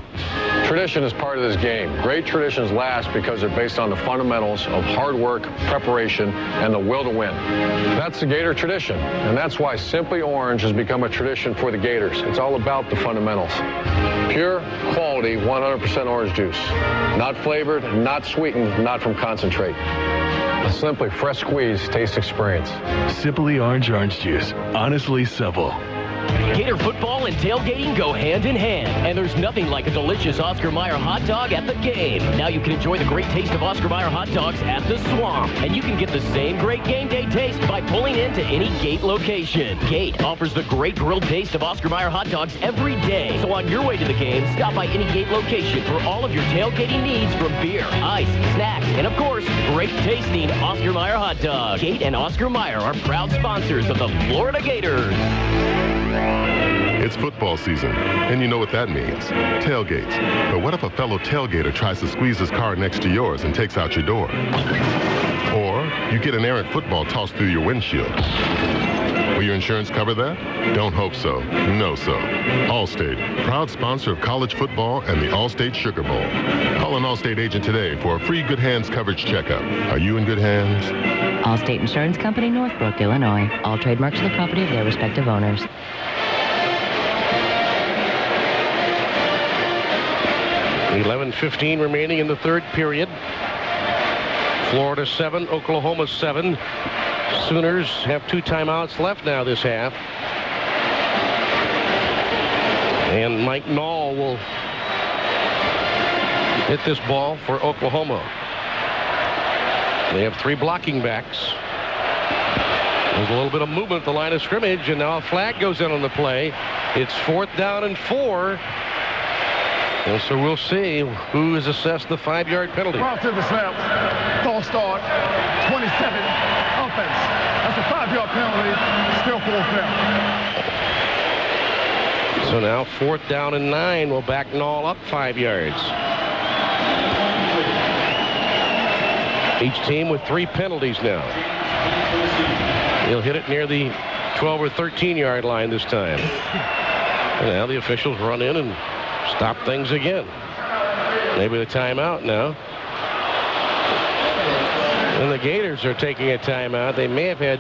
Tradition is part of this game. Great traditions last because they're based on the fundamentals of hard work, preparation, and the will to win. That's the Gator tradition, and that's why Simply Orange has become a tradition for the Gators. It's all about the fundamentals. Pure, quality, 100% orange juice. Not flavored, not sweetened, not from concentrate. A Simply fresh squeeze taste experience. Simply Orange juice. Honestly simple. Gator football and tailgating go hand in hand, and there's nothing like a delicious Oscar Meyer hot dog at the game. Now you can enjoy the great taste of Oscar Meyer hot dogs at the Swamp, and you can get the same great game day taste by pulling into any Gate location. Gate offers the great grilled taste of Oscar Meyer hot dogs every day. So on your way to the game, stop by any Gate location for all of your tailgating needs from beer, ice, snacks, and of course, great tasting Oscar Meyer hot dogs. Gate and Oscar Meyer are proud sponsors of the Florida Gators. It's football season, and you know what that means. Tailgates. But what if a fellow tailgater tries to squeeze his car next to yours and takes out your door? Or you get an errant football tossed through your windshield. Will your insurance cover that? Don't hope so. No so. Allstate, proud sponsor of college football and the Allstate Sugar Bowl. Call an Allstate agent today for a free Good Hands coverage checkup. Are you in good hands? Allstate Insurance Company, Northbrook, Illinois. All trademarks are the property of their respective owners. $11:15 remaining in the third period. Florida 7, Oklahoma 7. Sooners have 2 timeouts left now this half. And Mike Knoll will hit this ball for Oklahoma. They have 3 blocking backs. There's a little bit of movement at the line of scrimmage, and now a flag goes in on the play. It's 4th down and 4. And so we'll see who is assessed the 5-yard penalty. Ball to the snap. False start. 27. Offense. That's a 5-yard penalty. Still 4th down. So now 4th down and 9 will back Knoll up 5 yards. Each team with 3 penalties now. He'll hit it near the 12 or 13-yard line this time. And now the officials run in and stop things again. Maybe the timeout now. And the Gators are taking a timeout. They may have had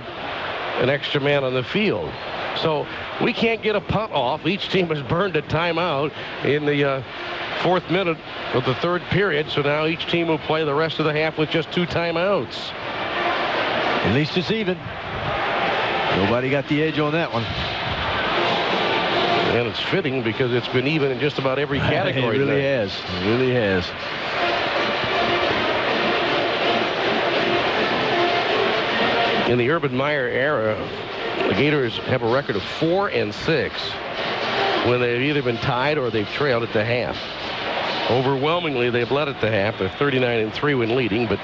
an extra man on the field. So we can't get a punt off. Each team has burned a timeout in the 4th minute of the 3rd period. So now each team will play the rest of the half with just 2 timeouts. At least it's even. Nobody got the edge on that one. And it's fitting because it's been even in just about every category. It really has. It really has. In the Urban Meyer era, the Gators have a record of 4-6 when they've either been tied or they've trailed at the half. Overwhelmingly, they've led at the half. They're 39-3 when leading, but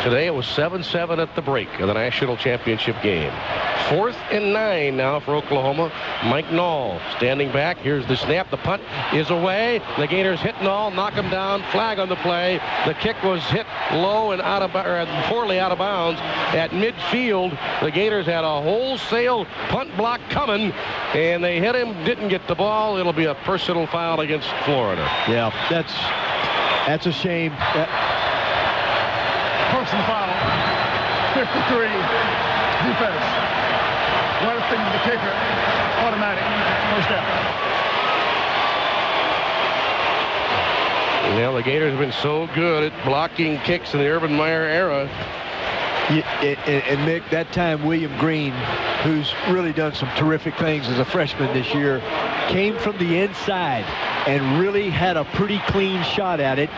today it was 7-7 at the break of the national championship game. 4th and 9 now for Oklahoma. Mike Knoll standing back. Here's the snap. The punt is away. The Gators hit Knoll, knock him down. Flag on the play. The kick was hit low and poorly out of bounds at midfield. The Gators had a wholesale punt block coming, and they hit him. Didn't get the ball. It'll be a personal foul against Florida. Yeah, that's a shame. Personal foul. 53. Defense. Right thing to the kicker. Automatic. First down. Well, the Gators have been so good at blocking kicks in the Urban Meyer era. And Mick, that time William Green, who's really done some terrific things as a freshman this year, came from the inside and really had a pretty clean shot at it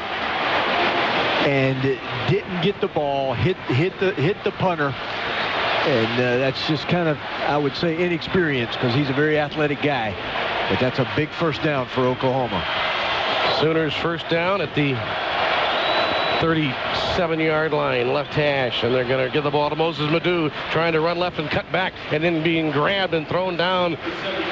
and didn't get the ball, hit the punter. And that's just kind of, I would say, inexperience because he's a very athletic guy. But that's a big first down for Oklahoma. Sooners first down at the 37-yard line, left hash, and they're going to give the ball to Moses Madu, trying to run left and cut back, and then being grabbed and thrown down.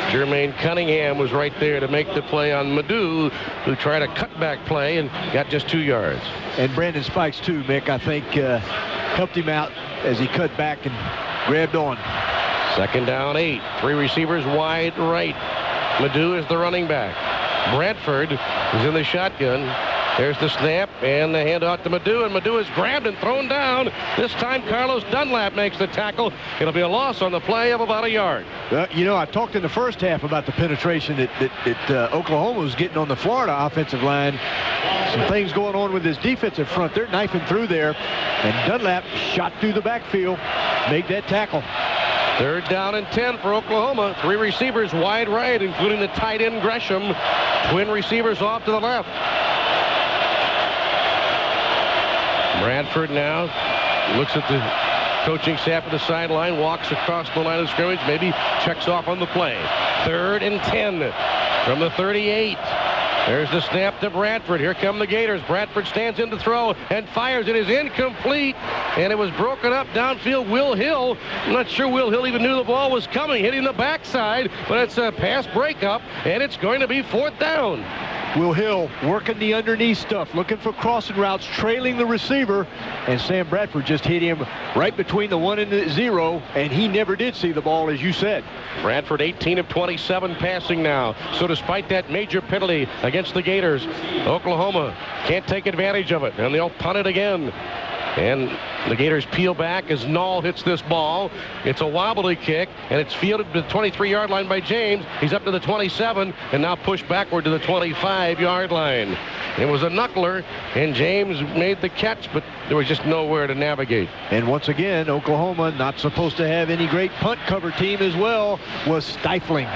Jermaine Cunningham was right there to make the play on Madu, who tried a cutback play and got just 2 yards. And Brandon Spikes, too, Mick, I think helped him out as he cut back and grabbed on. 2nd down, 8. 3 receivers wide right. Madu is the running back. Bradford is in the shotgun. There's the snap and the handout to Madu, and Madu is grabbed and thrown down. This time Carlos Dunlap makes the tackle. It'll be a loss on the play of about a yard. You know, I talked in the first half about the penetration that Oklahoma was getting on the Florida offensive line. Some things going on with this defensive front. They're knifing through there, and Dunlap shot through the backfield, made that tackle. Third down and 10 for Oklahoma. 3 receivers wide right, including the tight end Gresham. Twin receivers off to the left. Bradford now looks at the coaching staff at the sideline, walks across the line of scrimmage, maybe checks off on the play. 3rd and 10 from the 38. There's the snap to Bradford. Here come the Gators. Bradford stands in to throw and fires. It is incomplete, and it was broken up downfield. Will Hill, I'm not sure Will Hill even knew the ball was coming, hitting the backside, but it's a pass breakup, and it's going to be 4th down. Will Hill working the underneath stuff, looking for crossing routes, trailing the receiver, and Sam Bradford just hit him right between the 1 and the 0, and he never did see the ball, as you said. Bradford 18 of 27 passing now. So despite that major penalty against the Gators, Oklahoma can't take advantage of it, and they'll punt it again. And the Gators peel back as Nall hits this ball. It's a wobbly kick, and it's fielded to the 23-yard line by James. He's up to the 27, and now pushed backward to the 25-yard line. It was a knuckler, and James made the catch, but there was just nowhere to navigate. And once again, Oklahoma, not supposed to have any great punt cover team as well, was stifling.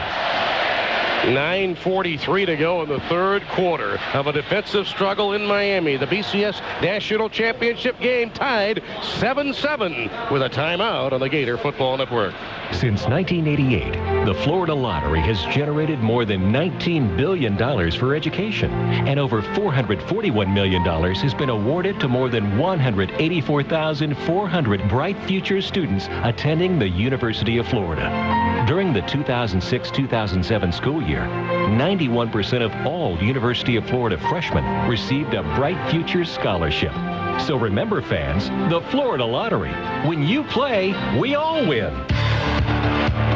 9:43 to go in the 3rd quarter of a defensive struggle in Miami. The BCS National Championship game tied 7-7 with a timeout on the Gator Football Network. Since 1988, the Florida Lottery has generated more than $19 billion for education, and over $441 million has been awarded to more than 184,400 bright future students attending the University of Florida. During the 2006-2007 school year, 91% of all University of Florida freshmen received a Bright Futures Scholarship. So remember, fans, the Florida Lottery. When you play, we all win.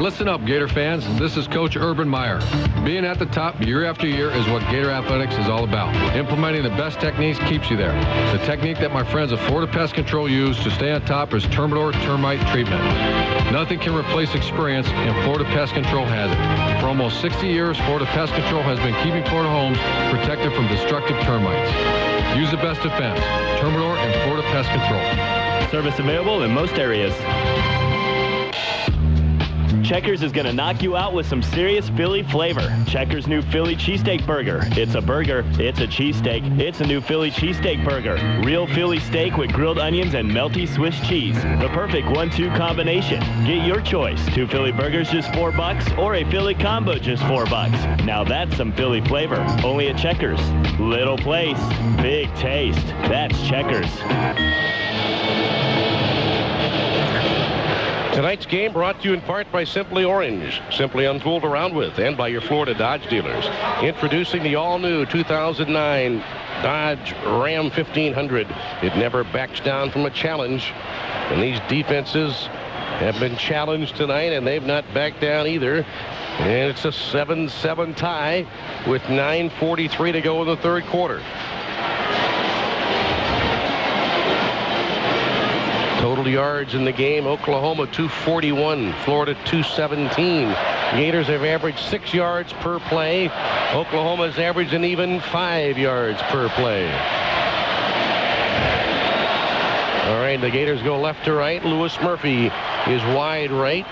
Listen up, Gator fans. This is Coach Urban Meyer. Being at the top year after year is what Gator Athletics is all about. Implementing the best techniques keeps you there. The technique that my friends at Florida Pest Control use to stay on top is Termidor termite treatment. Nothing can replace experience, and Florida Pest Control has it. For almost 60 years, Florida Pest Control has been keeping Florida homes protected from destructive termites. Use the best defense, Termidor and Florida Pest Control. Service available in most areas. Checkers is going to knock you out with some serious Philly flavor. Checkers' new Philly cheesesteak burger. It's a burger, it's a cheesesteak, it's a new Philly cheesesteak burger. Real Philly steak with grilled onions and melty Swiss cheese. The perfect 1-2 combination. Get your choice. 2 Philly burgers just $4, or a Philly combo just $4. Now that's some Philly flavor. Only at Checkers. Little place, big taste. That's Checkers. Tonight's game brought to you in part by Simply Orange, simply unfooled around with, and by your Florida Dodge dealers. Introducing the all-new 2009 Dodge Ram 1500. It never backs down from a challenge, and these defenses have been challenged tonight, and they've not backed down either. And it's a 7-7 tie with 9:43 to go in the 3rd quarter. Total yards in the game, Oklahoma 241, Florida 217. Gators have averaged 6 yards per play. Oklahoma's averaged an even 5 yards per play. All right, the Gators go left to right. Lewis Murphy is wide right.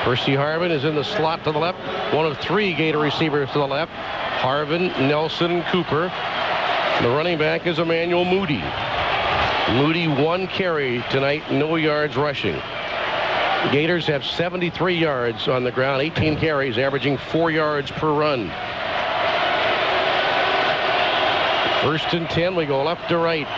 Percy Harvin is in the slot to the left. One of 3 Gator receivers to the left. Harvin, Nelson, Cooper. The running back is Emmanuel Moody. Moody 1 carry tonight, no yards rushing. Gators have 73 yards on the ground, 18 carries, averaging 4 yards per run. 1st and 10, we go left to right.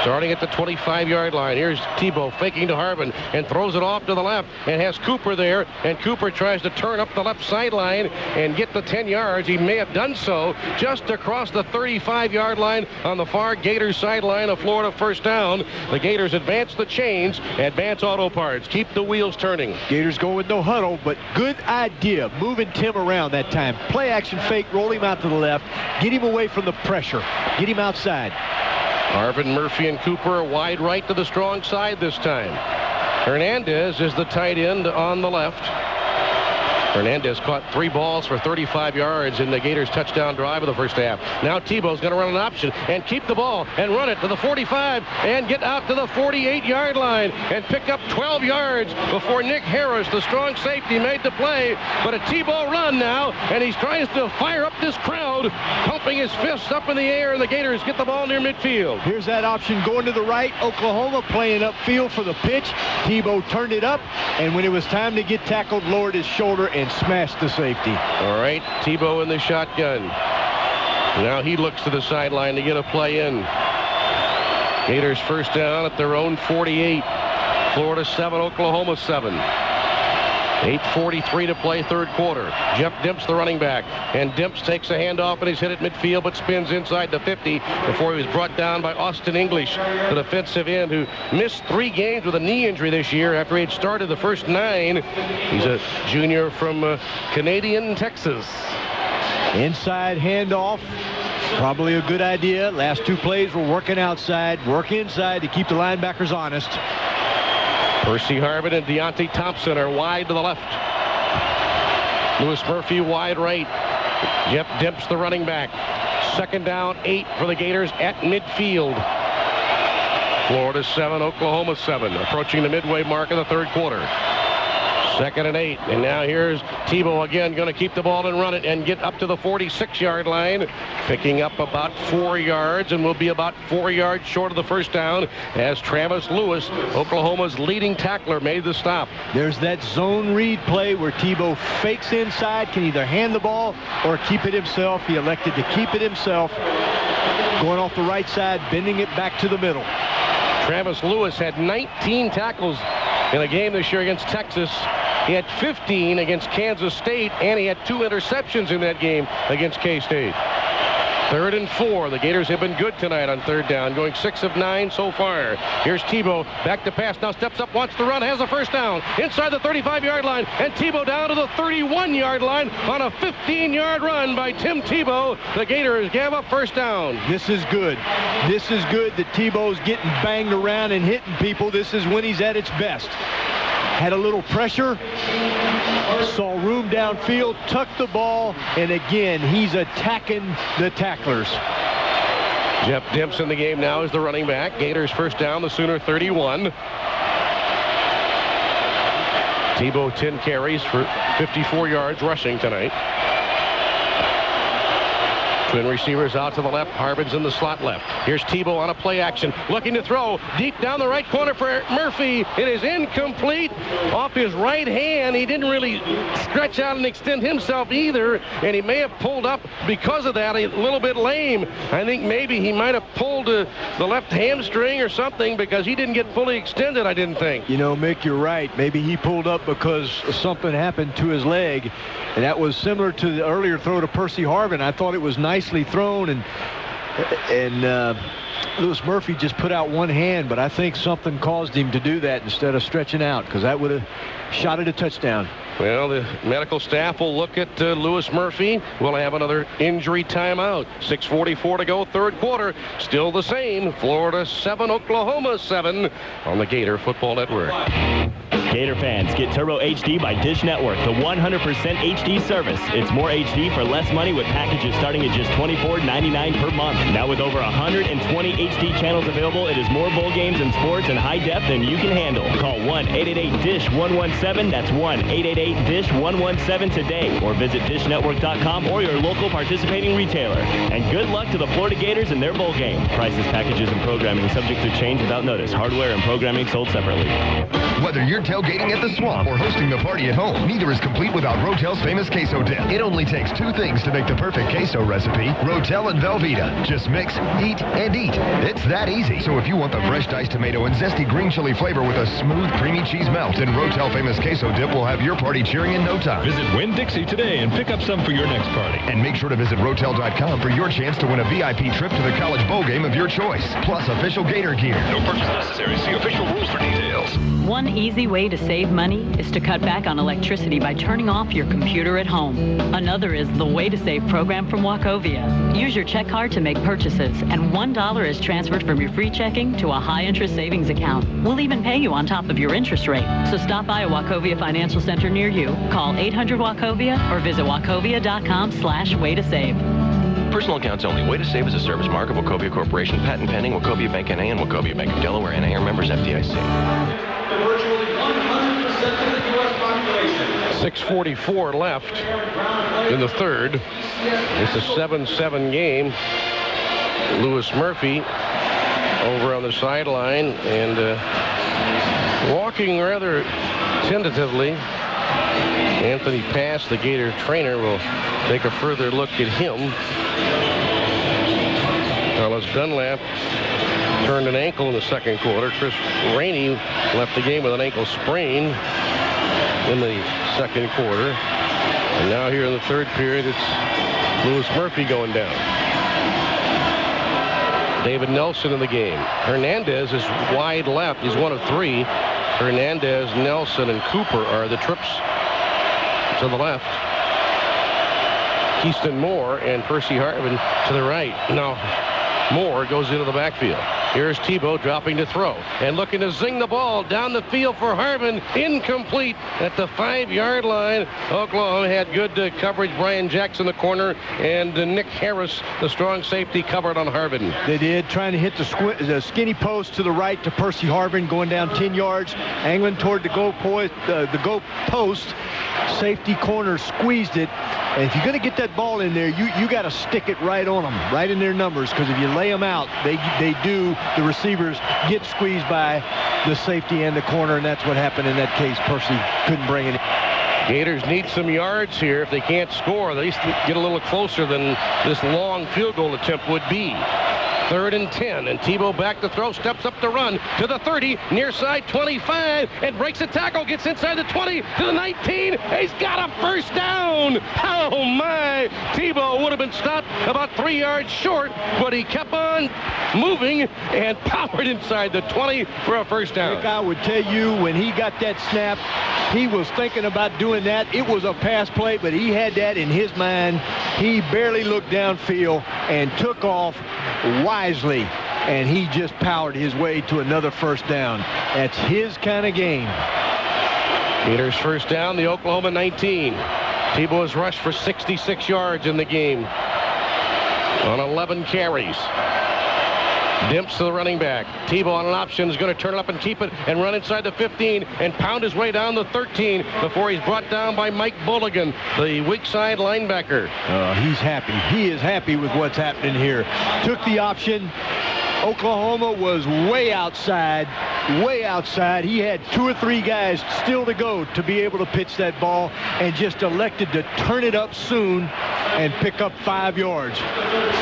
Starting at the 25-yard line. Here's Tebow faking to Harvin and throws it off to the left and has Cooper there. And Cooper tries to turn up the left sideline and get the 10 yards. He may have done so just across the 35-yard line on the far Gators sideline. Of Florida, 1st down. The Gators advance the chains. Advance Auto Parts. Keep the wheels turning. Gators go with no huddle, but good idea. Moving Tim around that time. Play action fake, roll him out to the left. Get him away from the pressure. Get him outside. Harvin, Murphy, and Cooper are wide right to the strong side this time. Hernandez is the tight end on the left. Hernandez caught 3 balls for 35 yards in the Gators' touchdown drive of the first half. Now Tebow's going to run an option and keep the ball and run it to the 45 and get out to the 48-yard line and pick up 12 yards before Nick Harris, the strong safety, made the play. But a Tebow run now, and he's trying to fire up this crowd, pumping his fists up in the air, and the Gators get the ball near midfield. Here's that option going to the right. Oklahoma playing upfield for the pitch. Tebow turned it up, and when it was time to get tackled, lowered his shoulder and smashed the safety. All right, Tebow in the shotgun. Now he looks to the sideline to get a play in. Gators first down at their own 48. Florida 7, Oklahoma 7. 8:43 to play, third quarter. Jeff Dimps, the running back. And Dimps takes a handoff, and he's hit at midfield, but spins inside the 50 before he was brought down by Austin English, the defensive end, who missed 3 games with a knee injury this year after he had started the first 9. He's a junior from Canadian, Texas. Inside handoff. Probably a good idea. Last 2 plays were working outside, work inside to keep the linebackers honest. Percy Harvin and Deontay Thompson are wide to the left. Lewis Murphy wide right. Jeff Dimps, the running back. Second down, 8 for the Gators at midfield. Florida 7, Oklahoma 7, approaching the midway mark of the third quarter. Second and 8, and now here's Tebow again, going to keep the ball and run it and get up to the 46-yard line, picking up about 4 yards, and will be about 4 yards short of the first down as Travis Lewis, Oklahoma's leading tackler, made the stop. There's that zone read play where Tebow fakes inside, can either hand the ball or keep it himself. He elected to keep it himself, going off the right side, bending it back to the middle. Travis Lewis had 19 tackles in a game this year against Texas. He had 15 against Kansas State, and he had 2 interceptions in that game against K-State. 3rd and 4. The Gators have been good tonight on third down, going 6 of 9 so far. Here's Tebow, back to pass, now steps up, wants to run, has a first down inside the 35-yard line, and Tebow down to the 31-yard line on a 15-yard run by Tim Tebow. The Gators gave up first down. This is good. This is good that Tebow's getting banged around and hitting people. This is when he's at its best. Had a little pressure, saw room downfield, tucked the ball, and again, he's attacking the tacklers. Jeff Dimps in the game now is the running back. Gators first down, the Sooner 31. Tebow 10 carries for 54 yards rushing tonight. Twin receivers out to the left. Harbin's in the slot left. Here's Tebow on a play action, looking to throw deep down the right corner for Murphy. It is incomplete off his right hand. He didn't really stretch out and extend himself either, and he may have pulled up because of that a little bit lame. I think maybe he might have pulled the left hamstring or something because he didn't get fully extended, I didn't think. You know, Mick, you're right. Maybe he pulled up because something happened to his leg, and that was similar to the earlier throw to Percy Harvin. I thought it was nicely thrown, and Lewis Murphy just put out one hand, but I think something caused him to do that instead of stretching out, because that would have shot at a touchdown. Well, the medical staff will look at Lewis Murphy. We'll have another injury timeout. 6:44 to go, third quarter. Still the same. Florida 7, Oklahoma 7 on the Gator Football Network. Gator fans, get Turbo HD by Dish Network, the 100% HD service. It's more HD for less money with packages starting at just $24.99 per month. Now with over 120 HD channels available, it is more bowl games and sports in high def than you can handle. Call 1-888-DISH-117. That's 1-888-DISH-117 today. Or visit DishNetwork.com or your local participating retailer. And good luck to the Florida Gators in their bowl game. Prices, packages, and programming subject to change without notice. Hardware and programming sold separately. Whether you're tailgating at the Swamp or hosting the party at home, neither is complete without Rotel's famous queso dip. It only takes 2 things to make the perfect queso recipe: Rotel and Velveeta. Just mix, heat, and eat. It's that easy. So if you want the fresh diced tomato and zesty green chili flavor with a smooth, creamy cheese melt, then Rotel famous queso dip will have your party cheering in no time. Visit Winn-Dixie today and pick up some for your next party. And make sure to visit Rotel.com for your chance to win a VIP trip to the college bowl game of your choice, plus official Gator gear. No purchase necessary. See official rules for details. One easy way way to save money is to cut back on electricity by turning off your computer at home. Another is the Way to Save program from Wachovia. Use your check card to make purchases, and $1 is transferred from your free checking to a high-interest savings account. We'll even pay you on top of your interest rate. So stop by a Wachovia Financial Center near you, call 800-WACHOVIA, or visit wachovia.com/way-to-save. Personal accounts only. Way to Save is a service mark of Wachovia Corporation. Patent pending. Wachovia Bank N.A. and Wachovia Bank of Delaware N.A. are members FDIC. Virtually 100% of the U.S. population. 6:44 left in the third. It's a 7-7 game. Lewis Murphy over on the sideline and walking rather tentatively. Anthony Pass, the Gator trainer, will take a further look at him. Carlos Dunlap turned an ankle in the second quarter. Chris Rainey left the game with an ankle sprain in the second quarter. And now here in the third period, it's Lewis Murphy going down. David Nelson in the game. Hernandez is wide left. He's one of three. Hernandez, Nelson, and Cooper are the trips to the left. Keyston Moore and Percy Harvin to the right. Now Moore goes into the backfield. Here's Tebow dropping to throw and looking to zing the ball down the field for Harvin. Incomplete at the 5-yard line. Oklahoma had good coverage. Brian Jackson, the corner, and Nick Harris, the strong safety, covered on Harvin. They did, trying to hit the skinny post to the right to Percy Harvin, going down 10 yards, angling toward the goal post. Safety corner squeezed it. And if you're going to get that ball in there, you got to stick it right on them, right in their numbers, because if you lay them out, the receivers get squeezed by the safety and the corner, and that's what happened in that case. Percy couldn't bring it in. Gators need some yards here. If they can't score, at least get a little closer than this long field goal attempt would be. 3rd and 10, and Tebow back to throw, steps up to run to the 30, near side 25, and breaks a tackle, gets inside the 20 to the 19. He's got a first down. Oh my! Tebow would have been stopped about 3 yards short, but he kept on moving and powered inside the 20 for a first down. Rick, I would tell you, when he got that snap, he was thinking about doing that. It was a pass play, but he had that in his mind. He barely looked downfield and took off wisely, and he just powered his way to another first down. That's his kind of game. Gators first down, the Oklahoma 19. Tebow has rushed for 66 yards in the game on 11 carries. Dimps to the running back. Tebow on an option is going to turn it up and keep it and run inside the 15 and pound his way down the 13 before he's brought down by Mike Bulligan, the weak side linebacker. He's happy. He is happy with what's happening here. Took the option. Oklahoma was way outside. He had 2 or 3 guys still to go to be able to pitch that ball, and just elected to turn it up soon and pick up 5 yards.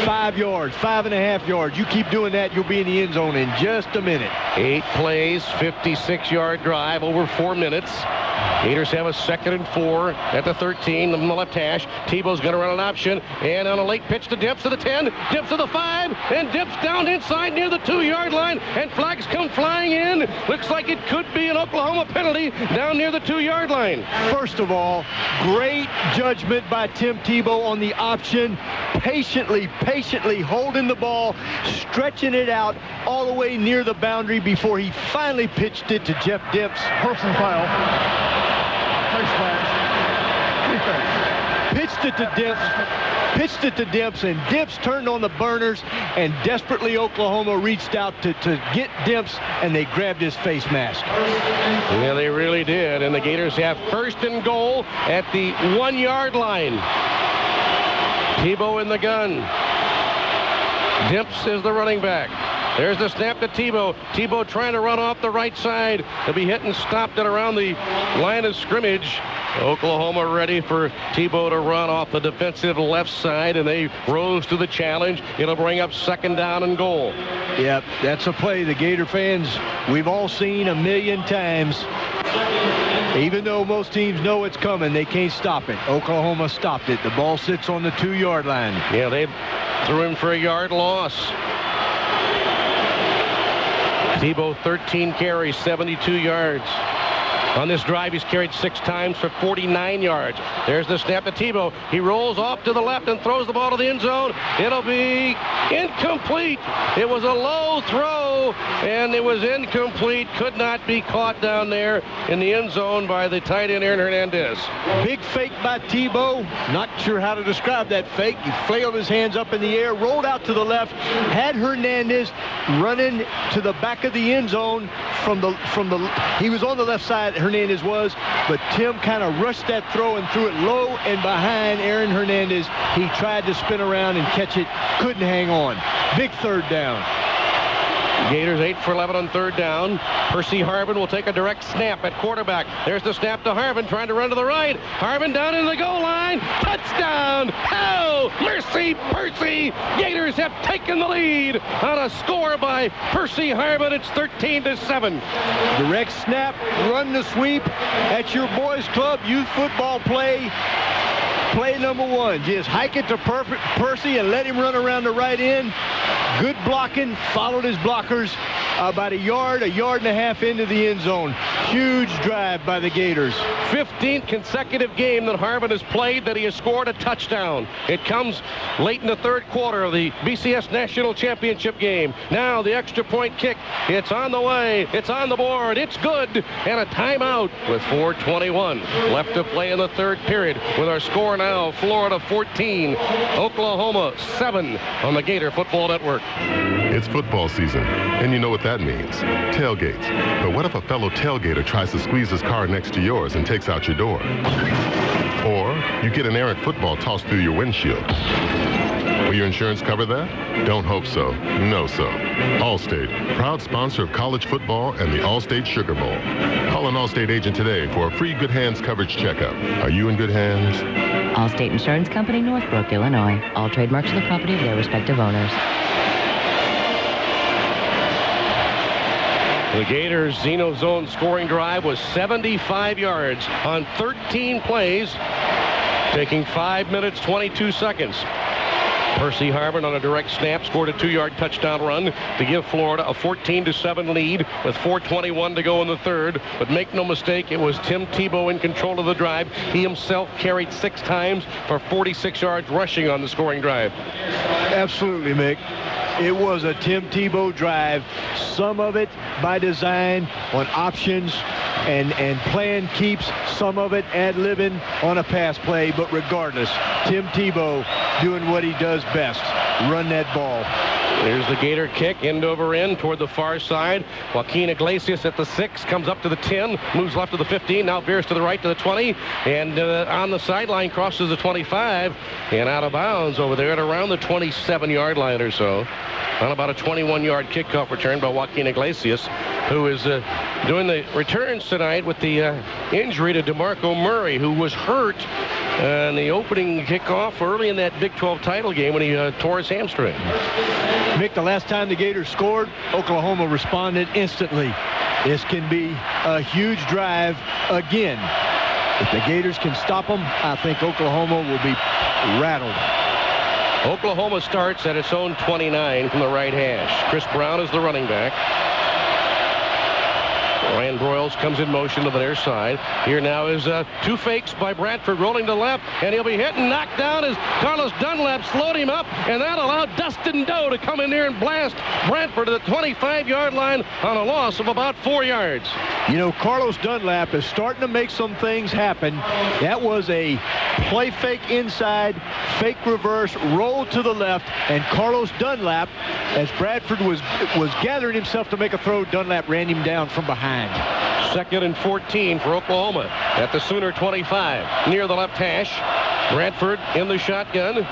5 yards, 5.5 yards. You keep doing that, you'll be in the end zone in just a minute. 8 plays, 56-yard drive over 4 minutes. Gators have a 2nd and 4 at the 13 on the left hash. Tebow's going to run an option, and on a late pitch to Dimps to the 10, Dimps to the 5, and Dimps down inside near the 2-yard line, and flags come flying in. Looks like it could be an Oklahoma penalty down near the 2-yard line. First of all, great judgment by Tim Tebow on the option. Patiently holding the ball, stretching it out all the way near the boundary before he finally pitched it to Jeff Dimps. Personal foul. Face flags. Defense. Pitched it to Dimps, and Dimps turned on the burners, and desperately Oklahoma reached out to get Dimps, and they grabbed his face mask. Yeah, they really did, and the Gators have 1st and goal at the 1-yard line. Tebow in the gun. Dimps is the running back. There's the snap to Tebow. Tebow trying to run off the right side. He'll be hit and stopped at around the line of scrimmage. Oklahoma ready for Tebow to run off the defensive left side, and they rose to the challenge. It'll bring up 2nd down and goal. Yep, that's a play the Gator fans, we've all seen a million times. Even though most teams know it's coming, they can't stop it. Oklahoma stopped it. The ball sits on the 2-yard line. Yeah, they threw him for a yard loss. Tebow 13 carries, 72 yards. On this drive, he's carried 6 times for 49 yards. There's the snap to Tebow. He rolls off to the left and throws the ball to the end zone. It'll be incomplete. It was a low throw, and it was incomplete. Could not be caught down there in the end zone by the tight end, Aaron Hernandez. Big fake by Tebow. Not sure how to describe that fake. He flailed his hands up in the air, rolled out to the left, had Hernandez running to the back of the end zone he was on the left side, Hernandez was, but Tim kind of rushed that throw and threw it low and behind Aaron Hernandez. He tried to spin around and catch it, couldn't hang on. Big third down. Gators 8 for 11 on third down. Percy Harvin will take a direct snap at quarterback. There's the snap to Harvin, trying to run to the right. Harvin down in the goal line. Touchdown! Oh, mercy, Percy! Gators have taken the lead on a score by Percy Harvin. It's 13-7. Direct snap, run the sweep at your boys' club youth football play. Play number 1. Just hike it to Percy and let him run around the right end. Good blocking, followed his blockers about a yard and a half into the end zone. Huge drive by the Gators. 15th consecutive game that Harvin has played that he has scored a touchdown. It comes late in the third quarter of the BCS National Championship game. Now the extra point kick. It's on the way. It's on the board. It's good. And a timeout with 4:21 left to play in the third period with our score now, Florida 14, Oklahoma 7 on the Gator Football Network. It's football season, and you know what that means. Tailgates. But what if a fellow tailgater tries to squeeze his car next to yours and takes out your door? Or you get an errant football tossed through your windshield. Will your insurance cover that? Don't hope so. No, so. Allstate, proud sponsor of college football and the Allstate Sugar Bowl. Call an Allstate agent today for a free Good Hands coverage checkup. Are you in good hands? Allstate Insurance Company, Northbrook, Illinois. All trademarks are the property of their respective owners. The Gators' Zeno Zone scoring drive was 75 yards on 13 plays, taking 5 minutes, 22 seconds. Percy Harvin on a direct snap scored a 2-yard touchdown run to give Florida a 14-7 lead with 4:21 to go in the third. But make no mistake, it was Tim Tebow in control of the drive. He himself carried 6 times for 46 yards rushing on the scoring drive. Absolutely, Mick. It was a Tim Tebow drive, some of it by design on options and playing keeps, some of it ad-libbing on a pass play, but regardless, Tim Tebow doing what he does best, run that ball. There's the Gator kick, end over end toward the far side. Joaquin Iglesias at the 6, comes up to the 10, moves left to the 15, now veers to the right to the 20, and on the sideline crosses the 25, and out of bounds over there at around the 27-yard line or so. On about a 21-yard kickoff return by Joaquin Iglesias, who is doing the returns tonight with the injury to DeMarco Murray, who was hurt in the opening kickoff early in that Big 12 title game when he tore his hamstring. Mick, the last time the Gators scored, Oklahoma responded instantly. This can be a huge drive again. If the Gators can stop them, I think Oklahoma will be rattled. Oklahoma starts at its own 29 from the right hash. Chris Brown is the running back. Ryan Broyles comes in motion to the near side. Here now is 2 fakes by Bradford rolling to left, and he'll be hit and knocked down as Carlos Dunlap slowed him up, and that allowed Dustin Doe to come in there and blast Bradford to the 25-yard line on a loss of about 4 yards. You know, Carlos Dunlap is starting to make some things happen. That was a play fake inside, fake reverse, roll to the left, and Carlos Dunlap, as Bradford was gathering himself to make a throw, Dunlap ran him down from behind. 2nd and 14 for Oklahoma at the Sooner 25 near the left hash. Bradford in the shotgun,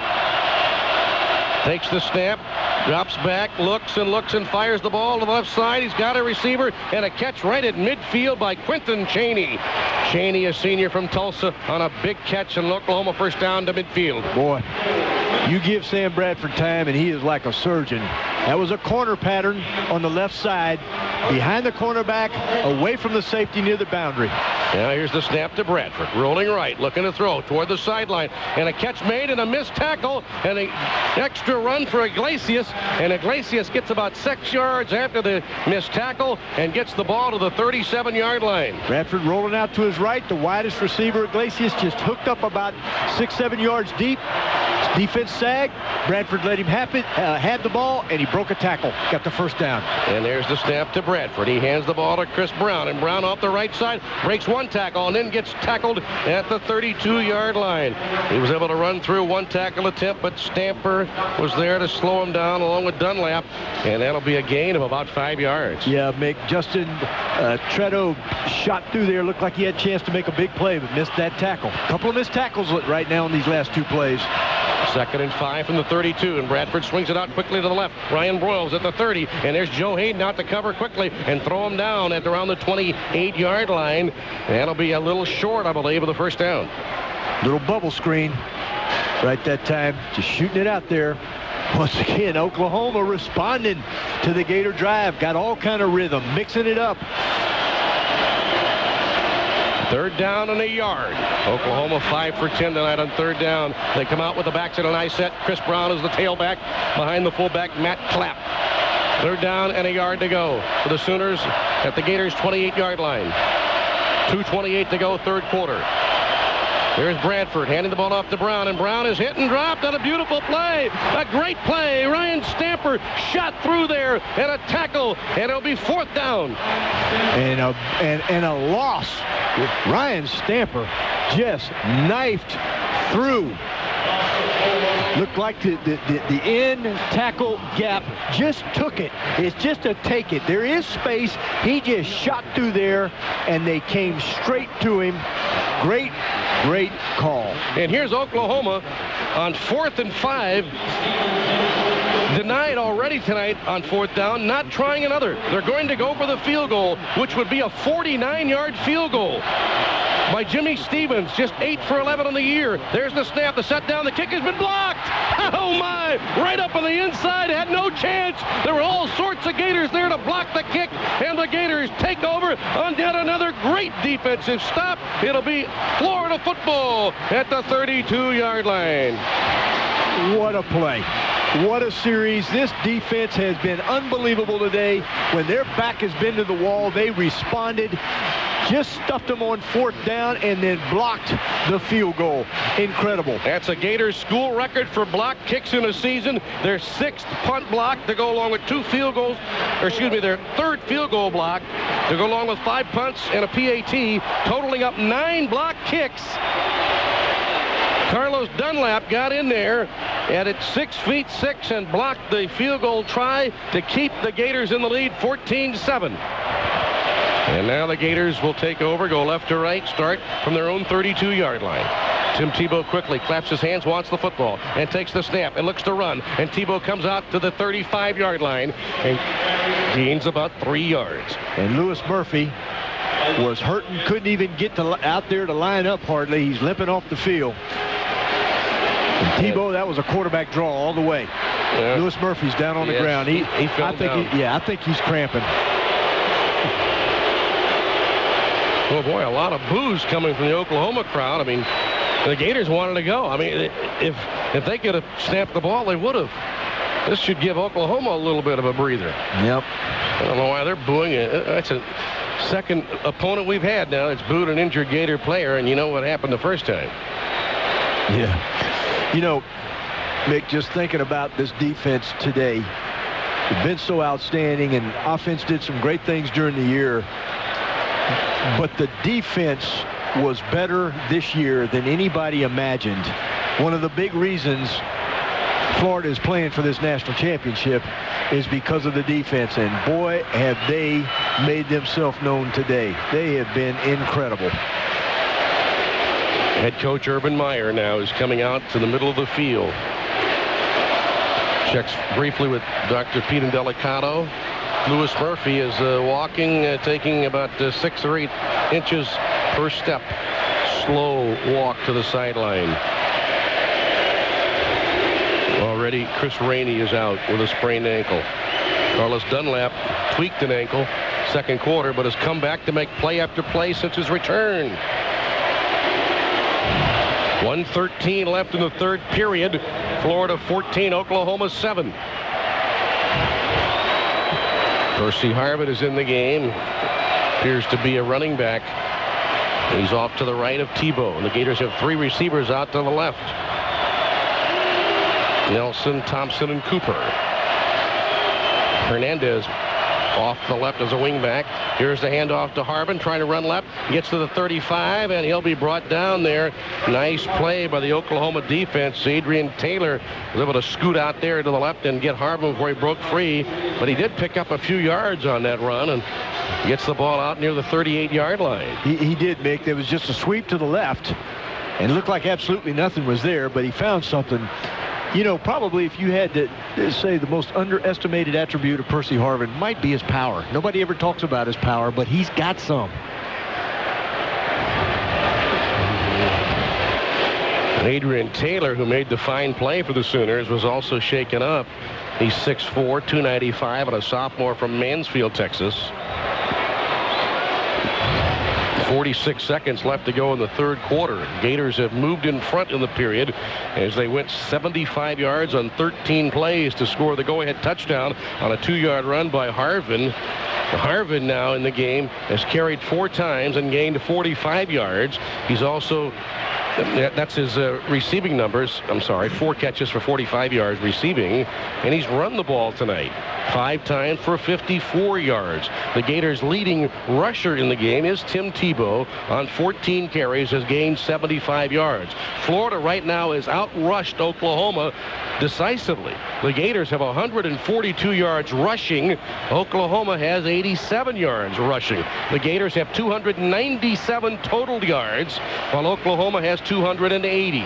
takes the snap, drops back, looks and fires the ball to the left side. He's got a receiver and a catch right at midfield by Quentin Chaney. Chaney, a senior from Tulsa, on a big catch and Oklahoma first down to midfield. Boy, you give Sam Bradford time and he is like a surgeon. That was a corner pattern on the left side, behind the cornerback, away from the safety near the boundary. Now here's the snap to Bradford. Rolling right, looking to throw toward the sideline. And a catch made and a missed tackle. And an extra run for Iglesias. And Iglesias gets about 6 yards after the missed tackle and gets the ball to the 37-yard line. Bradford rolling out to his right. The widest receiver, Iglesias, just hooked up about 6-7 yards deep. Defense sagged. Bradford let him have it, had the ball, and he broke a tackle. Got the first down. And there's the snap to Bradford. He hands the ball to Chris Brown. And Brown off the right side breaks one tackle and then gets tackled at the 32-yard line. He was able to run through one tackle attempt, but Stamper was there to slow him down along with Dunlap. And that'll be a gain of about 5 yards. Yeah, Justin Tredo shot through there. Looked like he had a chance to make a big play, but missed that tackle. A couple of missed tackles right now in these last two plays. 2nd and 5 from the 32, and Bradford swings it out quickly to the left. Ryan Broyles at the 30, and there's Joe Hayden out to cover quickly and throw him down at around the 28-yard line. That'll be a little short, I believe, of the first down. Little bubble screen right that time, just shooting it out there. Once again, Oklahoma responding to the Gator drive. Got all kind of rhythm, mixing it up. 3rd down and a yard. Oklahoma 5 for 10 tonight on 3rd down. They come out with the backs in a nice set. Chris Brown is the tailback. Behind the fullback, Matt Clapp. 3rd down and a yard to go for the Sooners at the Gators' 28-yard line. 2:28 to go, 3rd quarter. Here's Bradford handing the ball off to Brown, and Brown is hit and dropped on a beautiful play. A great play. Ryan Stamper shot through there and a tackle, and it'll be 4th down. And a loss. Ryan Stamper just knifed through. Looked like the end tackle gap just took it. It's just a take it. There is space. He just shot through there, and they came straight to him. Great call. And here's Oklahoma on 4th and 5. Denied already tonight on 4th down, not trying another. They're going to go for the field goal, which would be a 49-yard field goal by Jimmy Stevens, just 8 for 11 on the year. There's the snap, the set down, the kick has been blocked. Oh my, right up on the inside, had no chance. There were all sorts of Gators there to block the kick, and the Gators take over on yet another great defensive stop. It'll be Florida football at the 32-yard line. What a play. What a series. This defense has been unbelievable today. When their back has been to the wall, they responded, just stuffed them on 4th down, and then blocked the field goal. Incredible. That's a Gators school record for block kicks in a season. Their 6th punt block to go along with 2 field goals, or excuse me, their 3rd field goal block to go along with 5 punts and a PAT, totaling up 9 block kicks. Carlos Dunlap got in there and at 6'6" and blocked the field goal try to keep the Gators in the lead 14-7. And now the Gators will take over, go left to right, start from their own 32-yard line. Tim Tebow quickly claps his hands, wants the football, and takes the snap and looks to run. And Tebow comes out to the 35-yard line and gains about 3 yards. And Lewis Murphy was hurt and couldn't even get out there to line up hardly. He's limping off the field. And Tebow, that was a quarterback draw all the way. Yeah. Lewis Murphy's down on the ground. He fell down. I think he's cramping. Oh boy, a lot of boos coming from the Oklahoma crowd. I mean, the Gators wanted to go. I mean, if they could have snapped the ball, they would have. This should give Oklahoma a little bit of a breather. Yep. I don't know why they're booing it. That's a second opponent we've had now. It's booed an injured Gator player, and you know what happened the first time. Yeah. You know, Mick, just thinking about this defense today, it's been so outstanding, and offense did some great things during the year. But the defense was better this year than anybody imagined. One of the big reasons Florida is playing for this national championship is because of the defense, and boy, have they made themselves known today. They have been incredible. Head coach Urban Meyer now is coming out to the middle of the field. Checks briefly with Dr. Pete Indelicato. Lewis Murphy is walking, taking about 6 or 8 inches per step. Slow walk to the sideline. Already, Chris Rainey is out with a sprained ankle. Carlos Dunlap tweaked an ankle second quarter, but has come back to make play after play since his return. 1:13 left in the third period. Florida 14, Oklahoma 7. Percy Harvin is in the game. Appears to be a running back. He's off to the right of Tebow. And the Gators have 3 receivers out to the left. Nelson, Thompson, and Cooper. Hernandez off the left as a wingback. Here's the handoff to Harvin, trying to run left. Gets to the 35, and he'll be brought down there. Nice play by the Oklahoma defense. Adrian Taylor was able to scoot out there to the left and get Harvin before he broke free. But he did pick up a few yards on that run and gets the ball out near the 38-yard line. He did, Mick. There was just a sweep to the left, and it looked like absolutely nothing was there, but he found something. You know, probably if you had to say the most underestimated attribute of Percy Harvin might be his power. Nobody ever talks about his power, but he's got some. Adrian Taylor, who made the fine play for the Sooners, was also shaken up. He's 6'4", 295, and a sophomore from Mansfield, Texas. 46 seconds left to go in the third quarter. Gators have moved in front in the period as they went 75 yards on 13 plays to score the go-ahead touchdown on a 2-yard run by Harvin. Harvin now in the game has carried 4 times and gained 45 yards. He's also, that's his receiving numbers. I'm sorry, 4 catches for 45 yards receiving, and he's run the ball tonight 5 times for 54 yards. The Gators' leading rusher in the game is Tim Tebow. On 14 carries, has gained 75 yards. Florida right now has outrushed Oklahoma decisively. The Gators have 142 yards rushing. Oklahoma has 87 yards rushing. The Gators have 297 total yards, while Oklahoma has 280.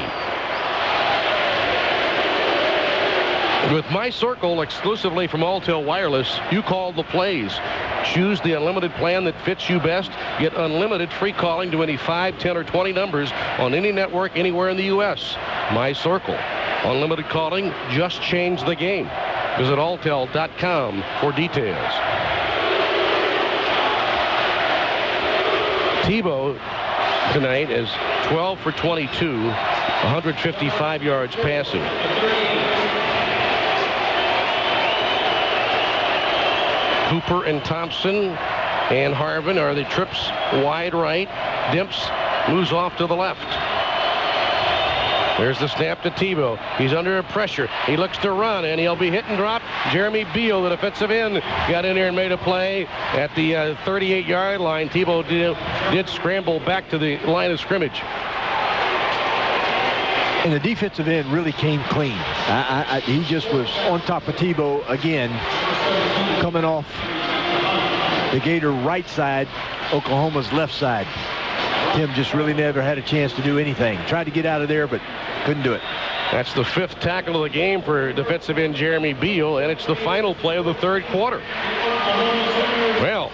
With My Circle exclusively from Alltel Wireless, you call the plays. Choose the unlimited plan that fits you best. Get unlimited free calling to any 5, 10, or 20 numbers on any network anywhere in the U.S. My Circle. Unlimited calling, just change the game. Visit Alltel.com for details. Tebow tonight is 12 for 22, 155 yards passing. Cooper and Thompson and Harvin are the trips wide right. Dimps moves off to the left. There's the snap to Tebow. He's under pressure. He looks to run, and he'll be hit and drop. Jeremy Beal, the defensive end, got in there and made a play at the 38-yard line. Tebow did scramble back to the line of scrimmage. And the defensive end really came clean. He just was on top of Tebow again, coming off the Gator right side, Oklahoma's left side. Tim just really never had a chance to do anything. Tried to get out of there, but couldn't do it. That's the 5th tackle of the game for defensive end Jeremy Beal, and it's the final play of the third quarter. Well,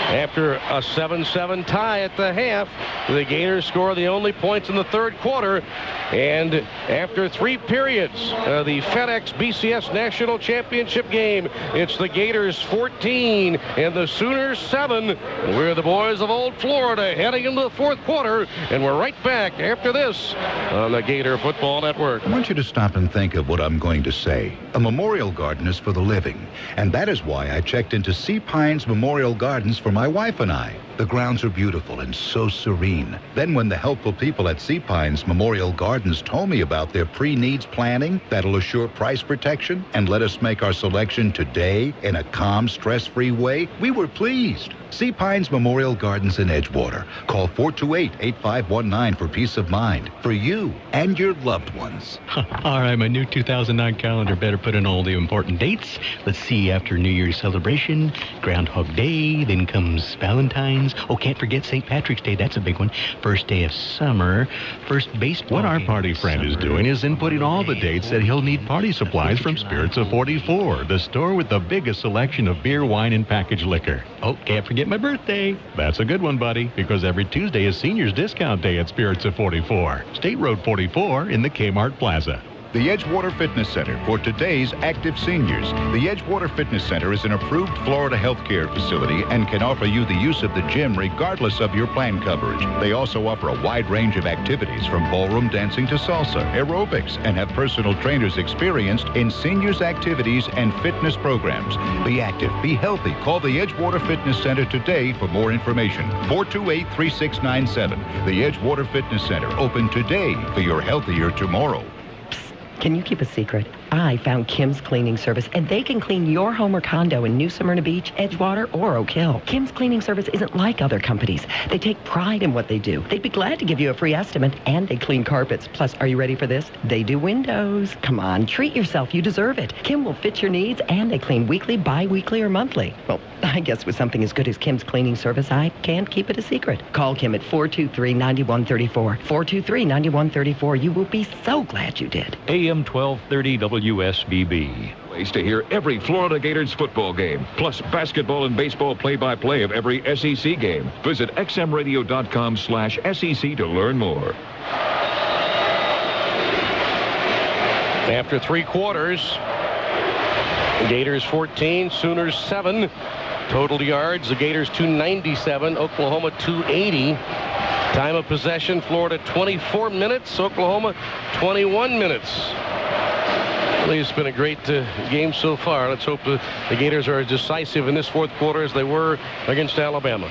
after a 7-7 tie at the half, the Gators score the only points in the third quarter. And after 3 periods, the FedEx BCS National Championship game, it's the Gators 14 and the Sooners 7. We're the boys of Old Florida heading into the fourth quarter, and we're right back after this on the Gator Football Network. I want you to stop and think of what I'm going to say. A memorial garden is for the living, and that is why I checked into Sea Pines Memorial Gardens for my wife and I. The grounds are beautiful and so serene. Then when the helpful people at Sea Pines Memorial Gardens told me about their pre-needs planning that'll assure price protection and let us make our selection today in a calm, stress-free way, we were pleased. Sea Pines Memorial Gardens in Edgewater. Call 428-8519 for peace of mind for you and your loved ones. All right, my new 2009 calendar better put in all the important dates. Let's see, after New Year's celebration, Groundhog Day, then comes Valentine's. Oh, can't forget St. Patrick's Day. That's a big one. First day of summer. First baseball. What our party friend is doing is inputting all the dates that he'll need party supplies from Spirits of 44, the store with the biggest selection of beer, wine, and packaged liquor. Oh, can't forget my birthday. That's a good one, buddy, because every Tuesday is Seniors Discount Day at Spirits of 44, State Road 44 in the Kmart Plaza. The Edgewater Fitness Center for today's active seniors. The Edgewater Fitness Center is an approved Florida healthcare facility and can offer you the use of the gym regardless of your plan coverage. They also offer a wide range of activities from ballroom dancing to salsa, aerobics, and have personal trainers experienced in seniors' activities and fitness programs. Be active, be healthy. Call the Edgewater Fitness Center today for more information. 428-3697. The Edgewater Fitness Center, open today for your healthier tomorrow. Can you keep a secret? I found Kim's Cleaning Service, and they can clean your home or condo in New Smyrna Beach, Edgewater, or Oak Hill. Kim's Cleaning Service isn't like other companies. They take pride in what they do. They'd be glad to give you a free estimate, and they clean carpets. Plus, are you ready for this? They do windows. Come on, treat yourself. You deserve it. Kim will fit your needs, and they clean weekly, bi-weekly, or monthly. Well, I guess with something as good as Kim's Cleaning Service, I can't keep it a secret. Call Kim at 423-9134. 423-9134. You will be so glad you did. AM 1230 WSBB. Ways to hear every Florida Gators football game, plus basketball and baseball play-by-play of every SEC game. Visit xmradio.com/SEC to learn more. After 3 quarters, Gators 14, Sooners 7. Total yards, the Gators 297, Oklahoma 280. Time of possession, Florida 24 minutes, Oklahoma 21 minutes. Really, it's been a great game so far. Let's hope the Gators are as decisive in this fourth quarter as they were against Alabama.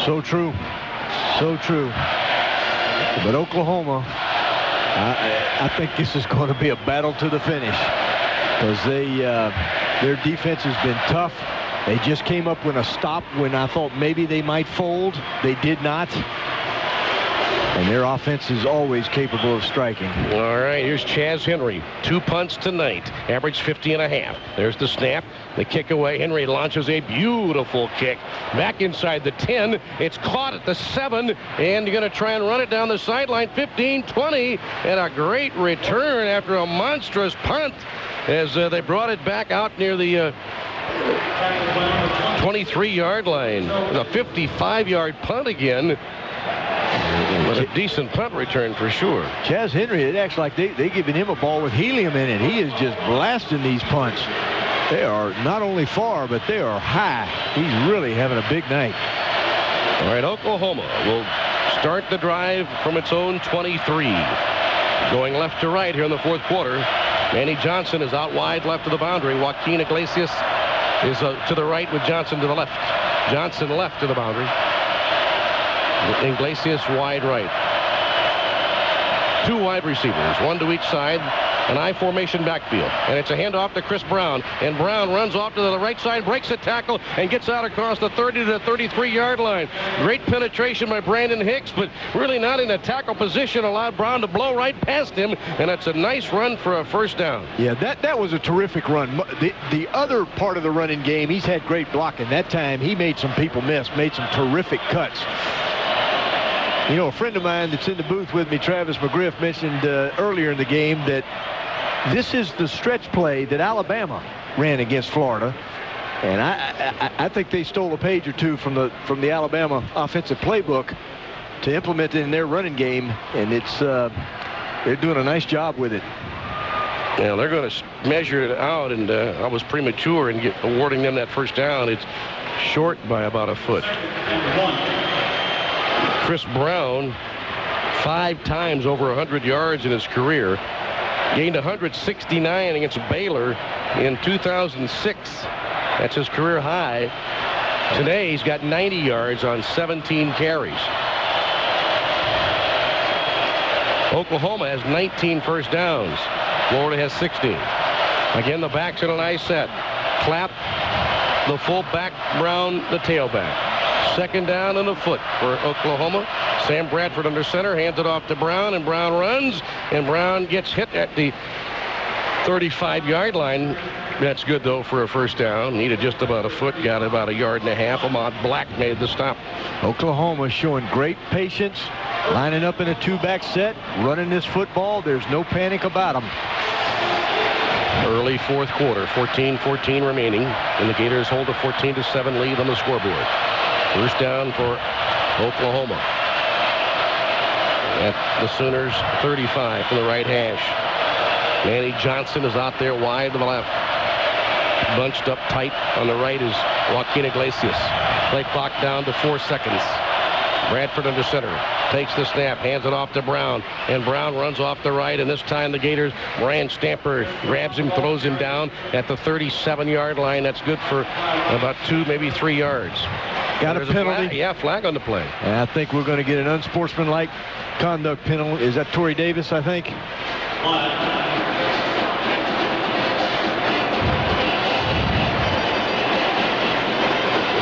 So true. So true. But Oklahoma, I think this is going to be a battle to the finish, because their defense has been tough. They just came up with a stop when I thought maybe they might fold. They did not. And their offense is always capable of striking. All right, here's Chaz Henry. 2 punts tonight, average 50.5. There's the snap, the kick away. Henry launches a beautiful kick back inside the 10. It's caught at the 7, and you're going to try and run it down the sideline. 15, 20, and a great return after a monstrous punt as they brought it back out near the 23-yard line. The 55-yard punt again. But a decent punt return for sure. Chaz Henry, it acts like they're giving him a ball with helium in it. He is just blasting these punts. They are not only far, but they are high. He's really having a big night. All right, Oklahoma will start the drive from its own 23. Going left to right here in the fourth quarter. Manny Johnson is out wide left of the boundary. Joaquin Iglesias is to the right with Johnson to the left. Johnson left to the boundary. Iglesias wide right. 2 wide receivers, 1 to each side. An I formation backfield. And it's a handoff to Chris Brown. And Brown runs off to the right side, breaks a tackle, and gets out across the 30 to the 33-yard line. Great penetration by Brandon Hicks, but really not in a tackle position. Allowed Brown to blow right past him. And it's a nice run for a first down. Yeah, that was a terrific run. The other part of the running game, he's had great blocking. That time, he made some people miss, made some terrific cuts. You know, a friend of mine that's in the booth with me, Travis McGriff, mentioned earlier in the game that this is the stretch play that Alabama ran against Florida. And I think they stole a page or two from the Alabama offensive playbook to implement it in their running game. And it's they're doing a nice job with it. Yeah, they're going to measure it out, and I was premature in awarding them that first down. It's short by about a foot. Chris Brown, 5 times over 100 yards in his career. Gained 169 against Baylor in 2006. That's his career high. Today, he's got 90 yards on 17 carries. Oklahoma has 19 first downs. Florida has 16. Again, the backs in a nice set. Clapp, the fullback, Brown, the tailback. Second down and a foot for Oklahoma. Sam Bradford under center, hands it off to Brown, and Brown runs, and Brown gets hit at the 35-yard line. That's good, though, for a first down. Needed just about a foot, got about a yard and a half. Ahmad Black made the stop. Oklahoma showing great patience, lining up in a 2-back set, running this football. There's no panic about them. Early fourth quarter, 14-14 remaining, and the Gators hold a 14-7 lead on the scoreboard. First down for Oklahoma at the Sooners 35 from the right hash. Manny Johnson is out there wide to the left. Bunched up tight on the right is Joaquin Iglesias. Play clock down to 4 seconds. Bradford under center. Takes the snap, hands it off to Brown, and Brown runs off the right, and this time the Gators, Ryan Stamper grabs him, throws him down at the 37-yard line. That's good for about 2, maybe 3 yards. Got a penalty. Flag on the play. And I think we're going to get an unsportsmanlike conduct penalty. Is that Torrey Davis, I think?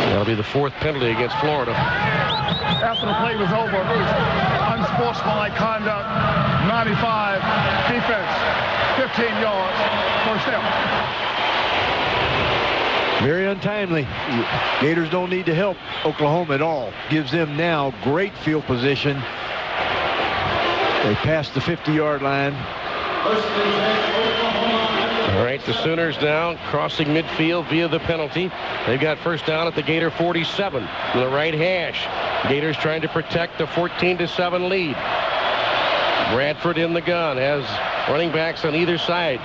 That'll be the 4th penalty against Florida. After the play was over, unsportsmanlike conduct, 95, defense, 15 yards, first down. Very untimely. Gators don't need to help Oklahoma at all. Gives them now great field position. They passed the 50-yard line. All right, the Sooners now crossing midfield via the penalty. They've got first down at the Gator 47 in the right hash. Gators trying to protect the 14-7 lead. Bradford in the gun, has running backs on either side.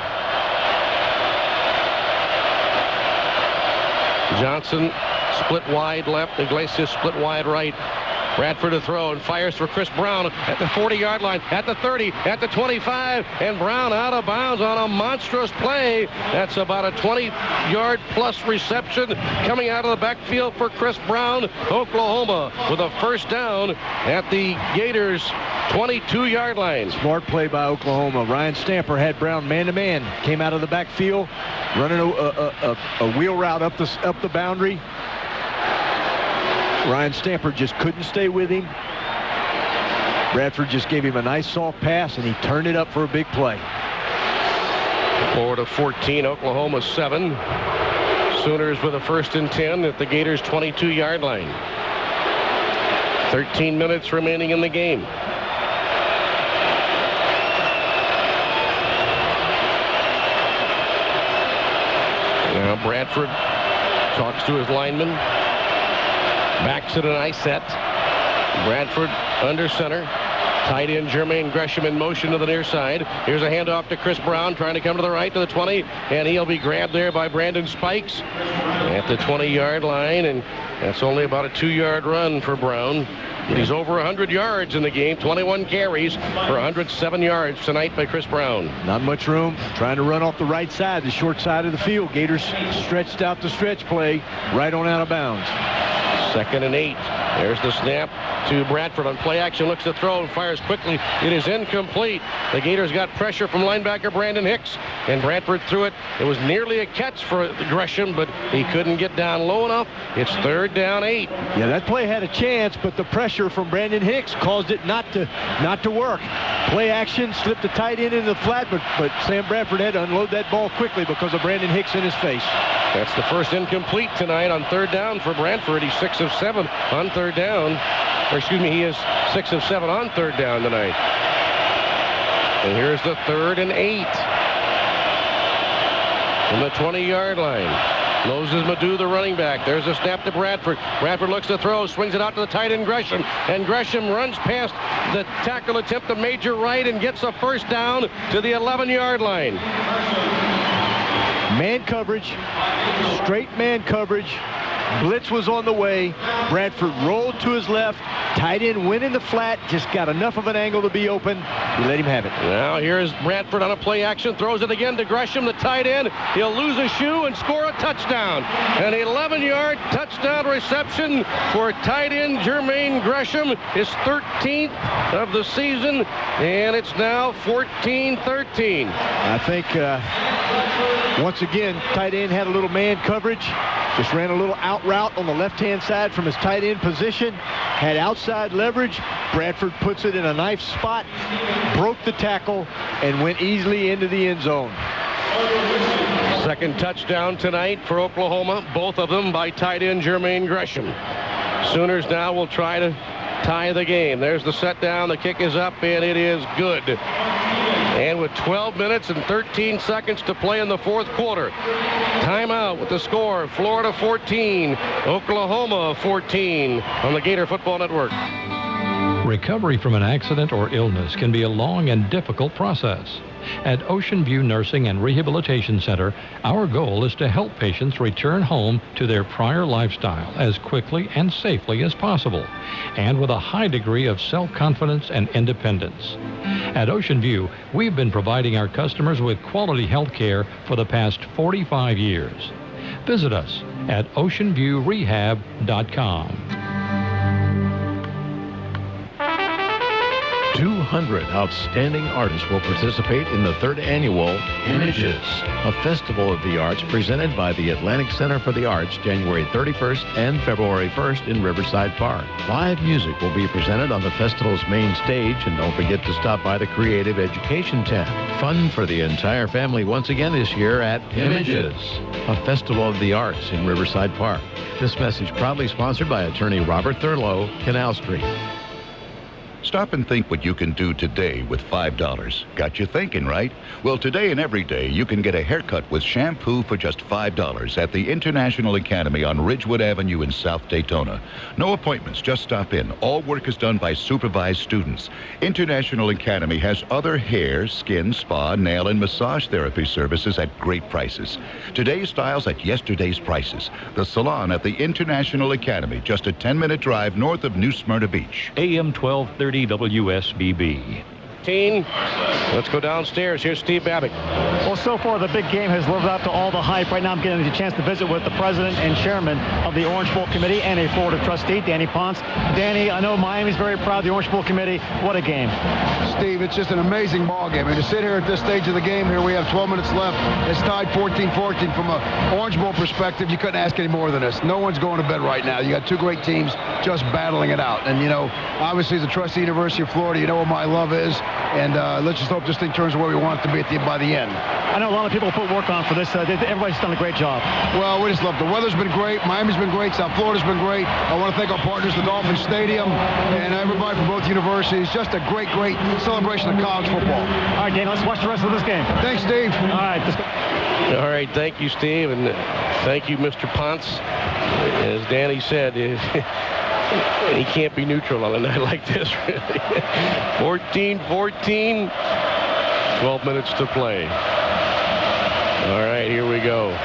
Johnson split wide left, Iglesias split wide right. Bradford to throw and fires for Chris Brown at the 40-yard line, at the 30, at the 25, and Brown out of bounds on a monstrous play. That's about a 20-yard plus reception coming out of the backfield for Chris Brown. Oklahoma with a first down at the Gators' 22-yard line. Smart play by Oklahoma. Ryan Stamper had Brown man-to-man. Came out of the backfield, running a wheel route up the boundary. Ryan Stamper just couldn't stay with him. Bradford just gave him a nice soft pass, and he turned it up for a big play. Florida 14, Oklahoma 7. Sooners with a 1st and 10 at the Gators' 22-yard line. 13 minutes remaining in the game. Now Bradford talks to his lineman. Backs it an eye set. Bradford under center. Tight end Jermaine Gresham in motion to the near side. Here's a handoff to Chris Brown, trying to come to the right to the 20, and he'll be grabbed there by Brandon Spikes at the 20-yard line, and that's only about a 2-yard run for Brown. He's over 100 yards in the game, 21 carries for 107 yards tonight by Chris Brown. Not much room, trying to run off the right side, the short side of the field. Gators stretched out the stretch play, right on out of bounds. 2nd and 8. There's the snap to Bradford on play action. Looks to throw and fires quickly. It is incomplete. The Gators got pressure from linebacker Brandon Hicks, and Bradford threw it. It was nearly a catch for Gresham, but he couldn't get down low enough. It's 3rd down 8. Yeah, that play had a chance, but the pressure from Brandon Hicks caused it not to work. Play action, slipped the tight end into the flat, but Sam Bradford had to unload that ball quickly because of Brandon Hicks in his face. That's the first incomplete tonight on 3rd down for Bradford. He's 6 of 7 on 3rd down. Or excuse me, he is 6 of 7 on 3rd down tonight. And here's the 3rd and 8. From the 20-yard line. Moses Madu, the running back. There's a snap to Bradford. Bradford looks to throw, swings it out to the tight end Gresham, and Gresham runs past the tackle attempt to Major Wright and gets a first down to the 11-yard line. Man coverage, straight man coverage. Blitz was on the way. Bradford rolled to his left. Tight end went in the flat. Just got enough of an angle to be open. He let him have it. Now here's Bradford on a play action. Throws it again to Gresham, the tight end. He'll lose a shoe and score a touchdown. An 11-yard touchdown reception for tight end Jermaine Gresham. His 13th of the season. And it's now 14-13. I think once again, tight end had a little man coverage. Just ran a little out route on the left-hand side from his tight end position. Had outside leverage. Bradford puts it in a nice spot, broke the tackle, and went easily into the end zone. 2nd touchdown tonight for Oklahoma, both of them by tight end Jermaine Gresham. Sooners now will try to tie the game. There's the set down, the kick is up, and it is good. And with 12 minutes and 13 seconds to play in the 4th quarter, timeout with the score, Florida 14, Oklahoma 14 on the Gator Football Network. Recovery from an accident or illness can be a long and difficult process. At Ocean View Nursing and Rehabilitation Center, our goal is to help patients return home to their prior lifestyle as quickly and safely as possible, and with a high degree of self-confidence and independence. At Ocean View, we've been providing our customers with quality health care for the past 45 years. Visit us at oceanviewrehab.com. 200 outstanding artists will participate in the 3rd annual Images, a festival of the arts presented by the Atlantic Center for the Arts, January 31st and February 1st in Riverside Park. Live music will be presented on the festival's main stage, and don't forget to stop by the Creative Education tent. Fun for the entire family once again this year at Images, a festival of the arts in Riverside Park. This message proudly sponsored by attorney Robert Thurlow, Canal Street. Stop and think what you can do today with $5. Got you thinking, right? Well, today and every day, you can get a haircut with shampoo for just $5 at the International Academy on Ridgewood Avenue in South Daytona. No appointments, just stop in. All work is done by supervised students. International Academy has other hair, skin, spa, nail, and massage therapy services at great prices. Today's styles at yesterday's prices. The salon at the International Academy, just a 10-minute drive north of New Smyrna Beach. AM 1230 WSBB. Let's go downstairs. Here's Steve Babbitt. Well, so far the big game has lived up to all the hype. Right now I'm getting a chance to visit with the president and chairman of the Orange Bowl Committee and a Florida trustee, Danny Ponce. Danny, I know Miami's very proud of the Orange Bowl Committee. What a game. Steve, it's just an amazing ball game. And to sit here at this stage of the game here, we have 12 minutes left. It's tied 14-14. From an Orange Bowl perspective, you couldn't ask any more than this. No one's going to bed right now. You got two great teams just battling it out. And, you know, obviously as a trustee of the University of Florida, you know what my love is. And let's just hope this thing turns where we want it to be by the end. I know a lot of people put work on for this. Everybody's done a great job. Well, we just love it. The weather's been great. Miami's been great. South Florida's been great. I want to thank our partners, the Dolphin Stadium, and everybody from both universities. Just a great, great celebration of college football. All right, Dan, let's watch the rest of this game. Thanks, Steve. All right. All right, thank you, Steve, and thank you, Mr. Ponce. As Danny said, he can't be neutral on a night like this, really. 14-14, 12 minutes to play. All right, here we go.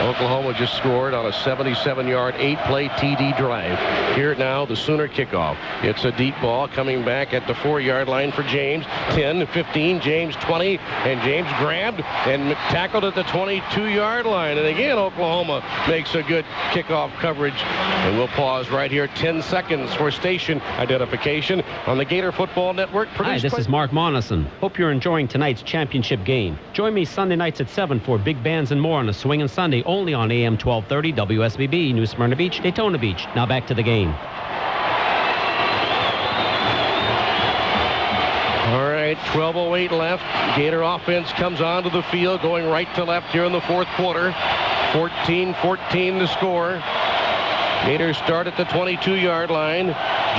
Oklahoma just scored on a 77-yard, 8-play TD drive. Here now, the Sooner kickoff. It's a deep ball coming back at the 4-yard line for James. 10, 15, James 20, and James grabbed and tackled at the 22-yard line. And again, Oklahoma makes a good kickoff coverage. And we'll pause right here, 10 seconds for station identification on the Gator Football Network. Hi, this is Mark Moneson. Hope you're enjoying tonight's championship game. Join me Sunday nights at 7 for big bands and more on a swinging Sunday only on AM 1230 WSBB, New Smyrna Beach, Daytona Beach. Now back to the game. All right, 12:08 left. Gator offense comes onto the field, going right to left here in the fourth quarter. 14-14 the score. Gators start at the 22-yard line.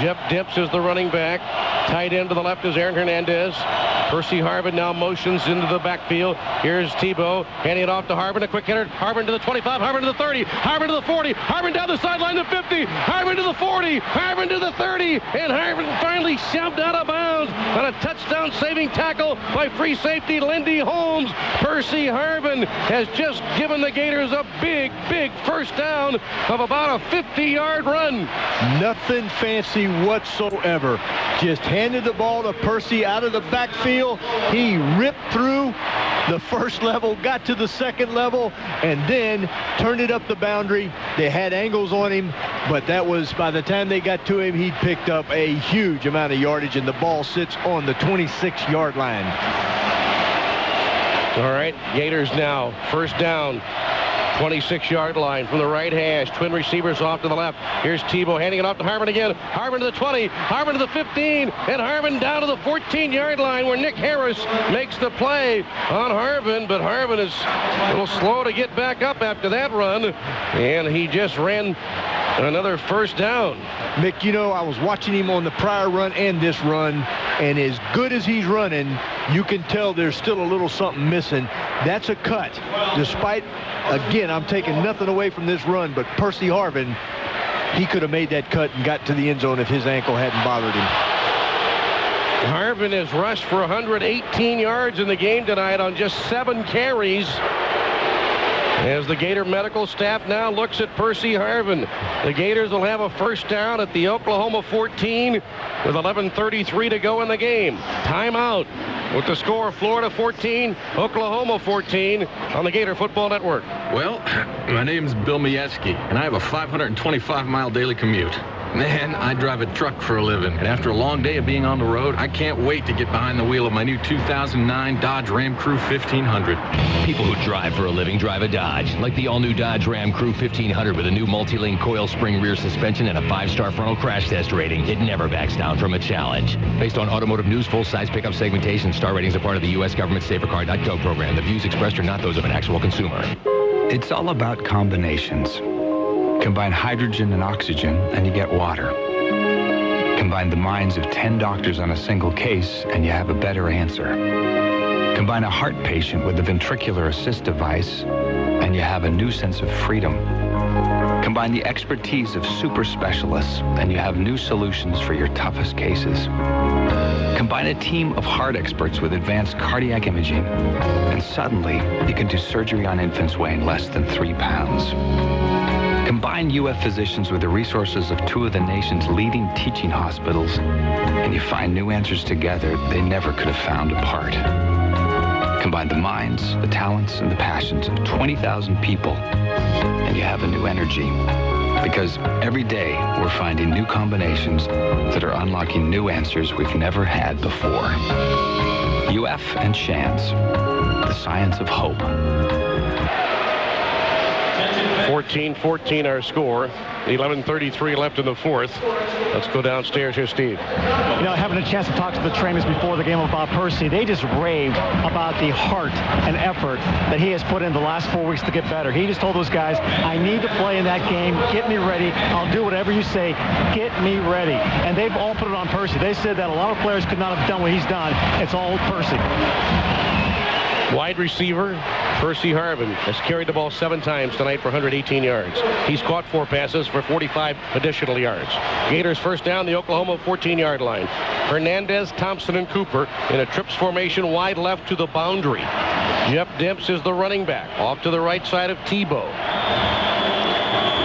Jeff Dips is the running back. Tight end to the left is Aaron Hernandez. Percy Harvin now motions into the backfield. Here's Tebow handing it off to Harvin, a quick hitter. Harvin to the 25, Harvin to the 30, Harvin to the 40, Harvin down the sideline to 50, Harvin to the 40, Harvin to the 30, and Harvin finally shoved out of bounds on a touchdown-saving tackle by free safety Lindy Holmes. Percy Harvin has just given the Gators a big, big first down of about a 50-yard run. Nothing fancy whatsoever. Just handed the ball to Percy out of the backfield. He ripped through the first level, got to the second level, and then turned it up the boundary. They had angles on him, but that was, by the time they got to him, he'd picked up a huge amount of yardage, and the ball sits on the 26-yard line. All right, Gators now, first down. 26-yard line from the right hash. Twin receivers off to the left. Here's Tebow handing it off to Harvin again. Harvin to the 20. Harvin to the 15. And Harvin down to the 14-yard line where Nick Harris makes the play on Harvin. But Harvin is a little slow to get back up after that run. And he just ran another first down. Mick, you know, I was watching him on the prior run and this run, and as good as he's running, you can tell there's still a little something missing. That's a cut. Despite, again, I'm taking nothing away from this run, but Percy Harvin, he could have made that cut and got to the end zone if his ankle hadn't bothered him. Harvin has rushed for 118 yards in the game tonight on just 7 carries. As the Gator medical staff now looks at Percy Harvin. The Gators will have a first down at the Oklahoma 14 with 11:33 to go in the game. Timeout with the score Florida 14, Oklahoma 14 on the Gator Football Network. Well, my name's Bill Majewski, and I have a 525-mile daily commute. Man, I drive a truck for a living, and after a long day of being on the road, I can't wait to get behind the wheel of my new 2009 Dodge Ram Crew 1500. People who drive for a living drive a Dodge, like the all-new Dodge Ram Crew 1500 with a new multi-link coil spring rear suspension and a 5-star frontal crash test rating. It never backs down from a challenge. Based on Automotive News full-size pickup segmentation, star ratings are part of the U.S. government SaferCar.gov program. The views expressed are not those of an actual consumer. It's all about combinations. Combine hydrogen and oxygen, and you get water. Combine the minds of 10 doctors on a single case, and you have a better answer. Combine a heart patient with a ventricular assist device, and you have a new sense of freedom. Combine the expertise of super specialists, and you have new solutions for your toughest cases. Combine a team of heart experts with advanced cardiac imaging, and suddenly you can do surgery on infants weighing less than 3 pounds. Combine UF physicians with the resources of 2 of the nation's leading teaching hospitals, and you find new answers together they never could have found apart. Combine the minds, the talents, and the passions of 20,000 people, and you have a new energy. Because every day we're finding new combinations that are unlocking new answers we've never had before. UF and Shands, the science of hope. 14-14 our score. 11:33 left in the fourth. Let's go downstairs here, Steve. You know, having a chance to talk to the trainers before the game about Percy, they just raved about the heart and effort that he has put in the last 4 weeks to get better. He just told those guys, I need to play in that game. Get me ready. I'll do whatever you say. Get me ready. And they've all put it on Percy. They said that a lot of players could not have done what he's done. It's all Percy. Wide receiver, Percy Harvin has carried the ball 7 times tonight for 118 yards. He's caught 4 passes for 45 additional yards. Gators first down the Oklahoma 14-yard line. Hernandez, Thompson, and Cooper in a trips formation wide left to the boundary. Jeff Demps is the running back. Off to the right side of Tebow.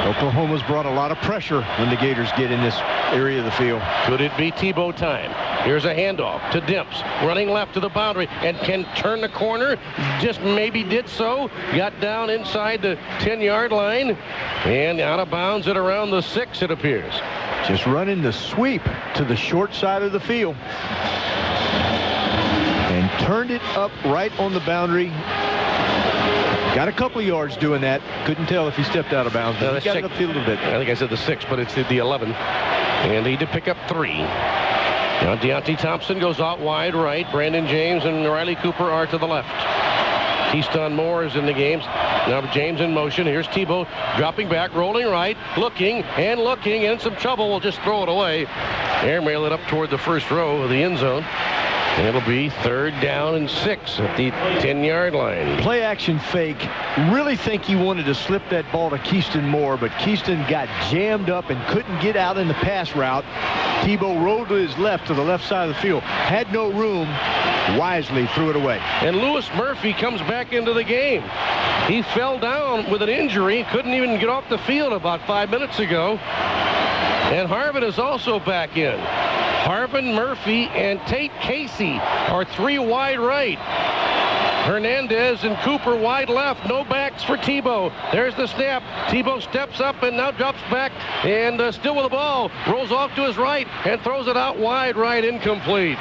Oklahoma's brought a lot of pressure when the Gators get in this area of the field. Could it be Tebow time? Here's a handoff to Demps, running left to the boundary, and can turn the corner. Just maybe did so. Got down inside the 10-yard line, and out of bounds at around the 6, it appears. Just running the sweep to the short side of the field. And turned it up right on the boundary. Got a couple yards doing that. Couldn't tell if he stepped out of bounds. But he got it up a little bit. I think I said the 6, but it's the 11. And he did pick up 3. Now Deontay Thompson goes out wide right. Brandon James and Riley Cooper are to the left. Keyston Moore is in the game. Now James in motion. Here's Tebow dropping back, rolling right, looking, and in some trouble. We'll just throw it away. Airmail it up toward the first row of the end zone. And it'll be 3rd down and 6 at the 10-yard line. Play action fake. Really think he wanted to slip that ball to Keyston Moore, but Keyston got jammed up and couldn't get out in the pass route. Tebow rolled to his left to the left side of the field. Had no room. Wisely threw it away. And Lewis Murphy comes back into the game. He fell down with an injury. Couldn't even get off the field about 5 minutes ago. And Harvin is also back in. Harvin, Murphy, and Tate Casey are 3 wide right. Hernandez and Cooper wide left. No backs for Tebow. There's the snap. Tebow steps up and now drops back and still with the ball. Rolls off to his right and throws it out wide right, incomplete.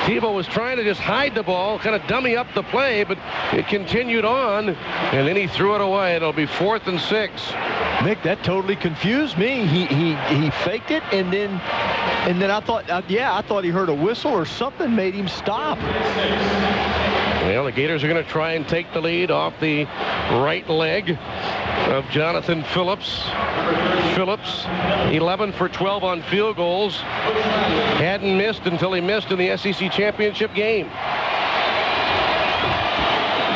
Tebow was trying to just hide the ball, kind of dummy up the play, but it continued on, and then he threw it away. It'll be 4th and 6. Mick, that totally confused me. He faked it, and then I thought, I thought he heard a whistle or something made him stop. Well, the Gators are going to try and take the lead off the right leg of Jonathan Phillips. Phillips, 11 for 12 on field goals. Hadn't missed until he missed in the SEC championship game.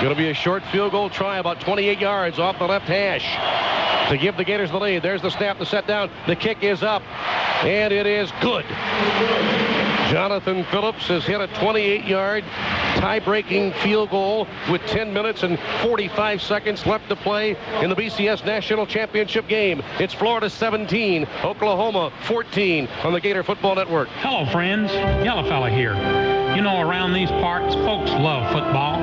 Going to be a short field goal try, about 28 yards off the left hash to give the Gators the lead. There's the snap, the set down. The kick is up, and it is good. Jonathan Phillips has hit a 28-yard tie-breaking field goal with 10 minutes and 45 seconds left to play in the BCS National Championship game. It's Florida 17, Oklahoma 14 on the Gator Football Network. Hello, friends. Yellow Fella here. You know, around these parts, folks love football.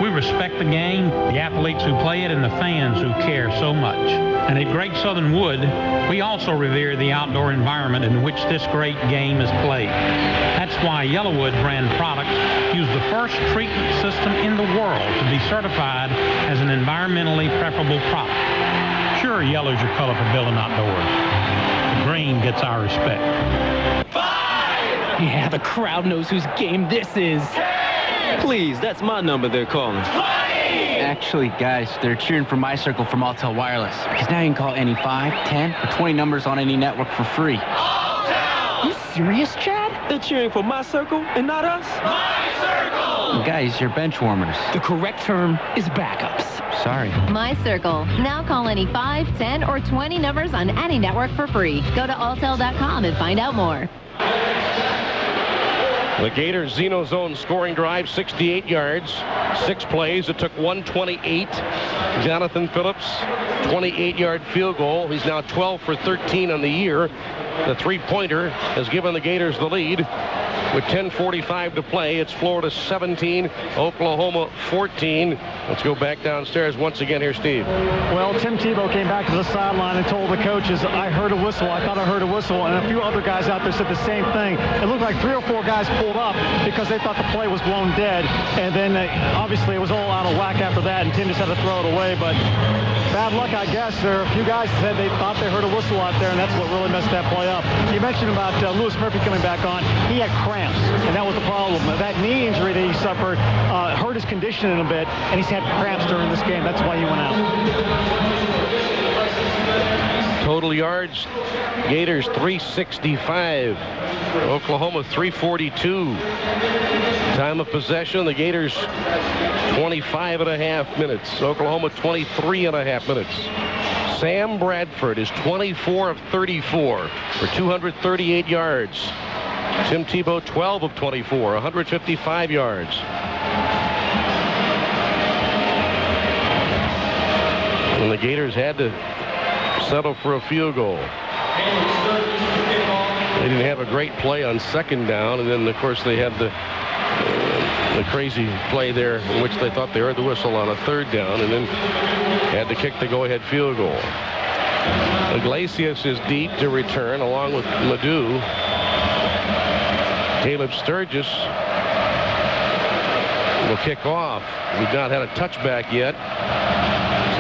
We respect the game, the athletes who play it, and the fans who care so much. And at Great Southern Wood, we also revere the outdoor environment in which this great game is played. That's why Yellowwood brand products use the first treatment system in the world to be certified as an environmentally preferable product. Sure, yellow's your color for building outdoors. The green gets our respect. Yeah, the crowd knows whose game this is. Please, that's my number they're calling. Actually, guys, they're cheering for my circle from Alltel Wireless. Because now you can call any 5, 10, or 20 numbers on any network for free. You serious, Chad? They're cheering for my circle and not us? My circle! Guys, you're bench warmers. The correct term is backups. Sorry. My Circle. Now call any 5, 10, or 20 numbers on any network for free. Go to Alltel.com and find out more. The Gators Zeno Zone scoring drive, 68 yards, 6 plays. It took 128. Jonathan Phillips, 28-yard field goal. He's now 12 for 13 on the year. The three-pointer has given the Gators the lead. With 10:45 to play, it's Florida 17, Oklahoma 14. Let's go back downstairs once again. Here, Steve. Well, Tim Tebow came back to the sideline and told the coaches, I heard a whistle. I thought I heard a whistle. And a few other guys out there said the same thing. It looked like 3 or 4 guys pulled up because they thought the play was blown dead. And then obviously it was all out of whack after that, and Tim just had to throw it away. But bad luck, I guess. There are a few guys that said they thought they heard a whistle out there, and that's what really messed that play up. You mentioned about Lewis Murphy coming back on. He had cramps, and that was the problem. That knee injury that he suffered hurt his conditioning a bit, and he's had cramps during this game. That's why he went out. Total yards, Gators 365, Oklahoma 342. Time of possession, the Gators 25.5 minutes, Oklahoma 23.5 minutes. Sam Bradford is 24 of 34 for 238 yards. Tim Tebow 12 of 24, 155 yards. And the Gators had to settle for a field goal. They didn't have a great play on second down, and then of course they had the crazy play there in which they thought they heard the whistle on a third down, and then had to kick the go-ahead field goal. Iglesias is deep to return along with Madhu. Caleb Sturgis will kick off. We've not had a touchback yet.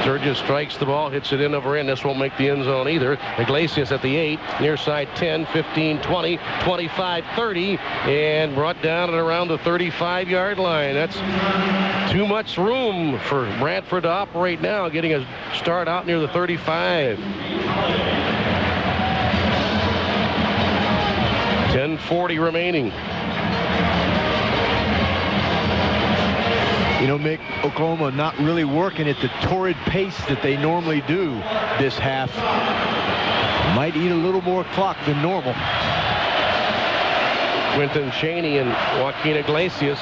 Sturgis strikes the ball, hits it in over in. This won't make the end zone either. Iglesias at the 8, near side 10, 15, 20, 25, 30, and brought down and around the 35-yard line. That's too much room for Bradford to operate now, getting a start out near the 35. 10:40 remaining. You know, Mick, Oklahoma not really working at the torrid pace that they normally do this half. Might eat a little more clock than normal. Quinton Cheney and Joaquin Iglesias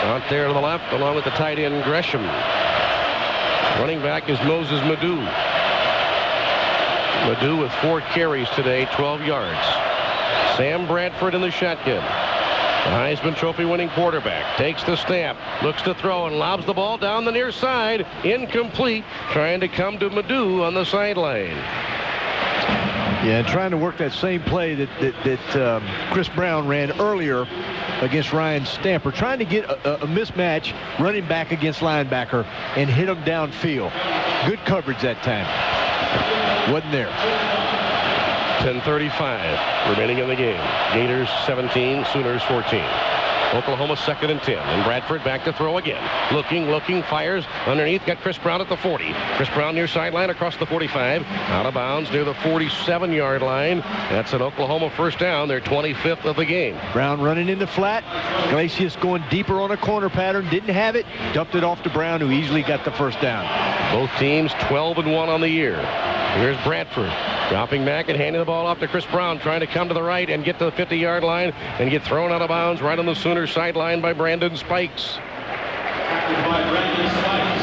out there to the left, along with the tight end Gresham. Running back is Moses Madhu. Madhu with 4 carries today, 12 yards. Sam Bradford in the shotgun. The Heisman Trophy winning quarterback takes the snap, looks to throw, and lobs the ball down the near side. Incomplete, trying to come to Madhu on the sideline. Yeah, and trying to work that same play that Chris Brown ran earlier against Ryan Stamper, trying to get a mismatch running back against linebacker and hit him downfield. Good coverage that time. Wasn't there. 10:35 remaining in the game. Gators 17, Sooners 14. Oklahoma 2nd and 10. And Bradford back to throw again. Looking, fires underneath. Got Chris Brown at the 40. Chris Brown near sideline across the 45. Out of bounds near the 47-yard line. That's an Oklahoma first down. Their 25th of the game. Brown running in the flat. Iglesias going deeper on a corner pattern. Didn't have it. Dumped it off to Brown, who easily got the first down. Both teams 12-1 on the year. Here's Bradford. Dropping back and handing the ball off to Chris Brown, trying to come to the right and get to the 50-yard line and get thrown out of bounds right on the Sooners sideline by Brandon Spikes.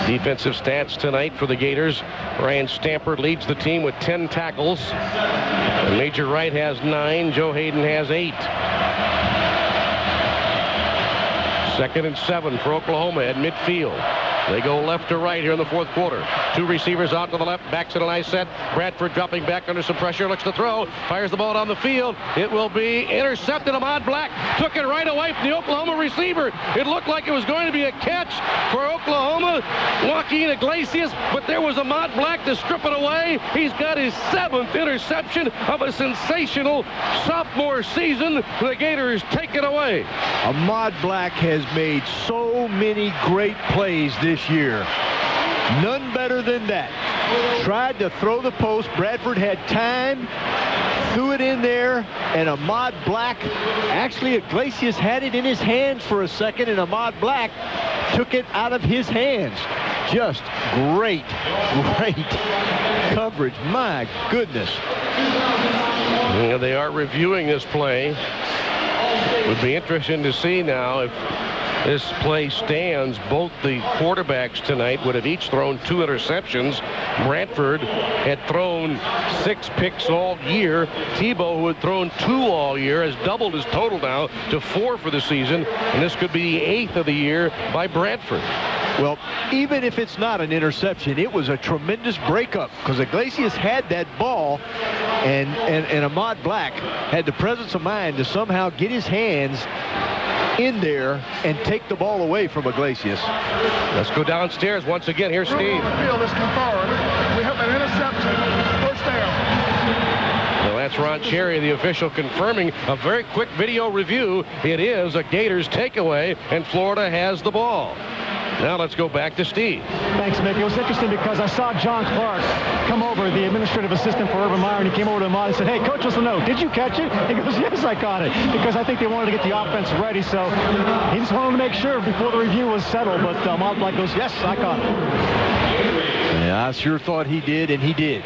Defensive stats tonight for the Gators. Ryan Stamper leads the team with 10 tackles. Major Wright has 9. Joe Hayden has 8. 2nd and 7 for Oklahoma at midfield. They go left to right here in the fourth quarter. 2 receivers out to the left. Backs in a nice set. Bradford dropping back under some pressure. Looks to throw. Fires the ball down the field. It will be intercepted. Ahmad Black took it right away from the Oklahoma receiver. It looked like it was going to be a catch for Oklahoma. Joaquin Iglesias, but there was Ahmad Black to strip it away. He's got his 7th interception of a sensational sophomore season. The Gators take it away. Ahmad Black has made so many great plays this year. None better than that. Tried to throw the post. Bradford had time. Threw it in there. And Ahmad Black, actually Iglesias had it in his hands for a second, and Ahmad Black took it out of his hands. Just great coverage. My goodness. Yeah, they are reviewing this play. It would be interesting to see now if this play stands. Both the quarterbacks tonight would have each thrown 2 interceptions. Bradford had thrown 6 picks all year. Tebow, who had thrown 2 all year, has doubled his total now to 4 for the season. And this could be the 8th of the year by Bradford. Well, even if it's not an interception, it was a tremendous breakup because Iglesias had that ball, and Ahmad Black had the presence of mind to somehow get his hands in there and take the ball away from Iglesias. Let's go downstairs once again. Here's Steve. The field is confirmed. We have an interception. First down. Well, that's Ron Cherry, the official, confirming a very quick video review. It is a Gators takeaway, and Florida has the ball. Now let's go back to Steve. Thanks, Mick. It was interesting because I saw John Clark come over, the administrative assistant for Urban Meyer, and he came over to Ahmad and said, "Hey, Coach wants to know, did you catch it?" He goes, "Yes, I caught it," because I think they wanted to get the offense ready, so he just wanted to make sure before the review was settled, but Ahmad Black goes, "Yes, I caught it." Yeah, I sure thought he did, and he did.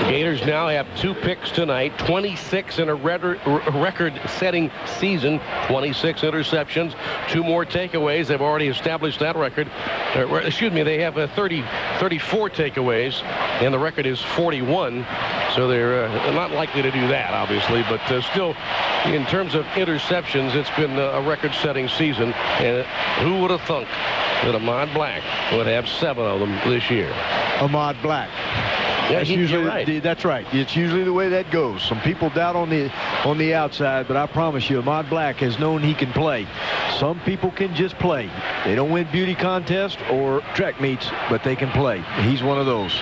Gators now have 2 picks tonight, 26 in a record-setting season, 26 interceptions, 2 more takeaways. They've already established that record. Excuse me, they have 34 takeaways, and the record is 41. So they're not likely to do that, obviously, but still, in terms of interceptions, it's been a record-setting season. And who would have thunk that Ahmad Black would have 7 of them this year? Ahmad Black. Yeah, that's usually right. That's right. It's usually the way that goes. Some people doubt on the outside, but I promise you, Ahmad Black has known he can play. Some people can just play. They don't win beauty contests or track meets, but they can play. He's one of those.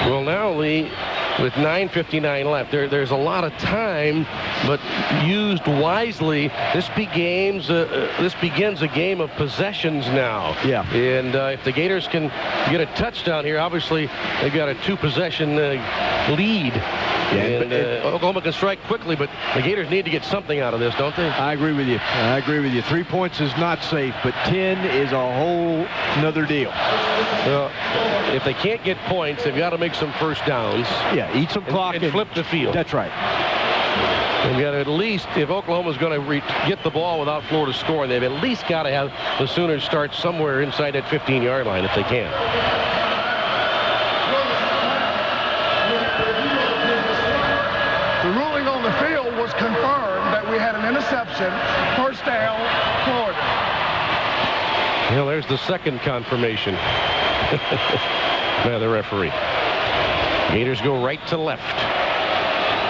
Well, now, Lee, with 9:59 left, there's a lot of time, but used wisely. This begins a game of possessions now. Yeah. And if the Gators can get a touchdown here, obviously they've got a 2-possession lead. Yeah, and Oklahoma can strike quickly, but the Gators need to get something out of this, don't they? I agree with you. 3 points is not safe, but 10 is a whole nother deal. Well, if they can't get points, they've got to make some first downs. Yeah, eat some clock and flip the field. That's right. They've got to at least, if Oklahoma's going to get the ball without Florida scoring, they've at least got to have the Sooners start somewhere inside that 15-yard line if they can. The ruling on the field was confirmed that we had an interception. First down, Florida. Well, there's the second confirmation by the referee. Gators go right to left.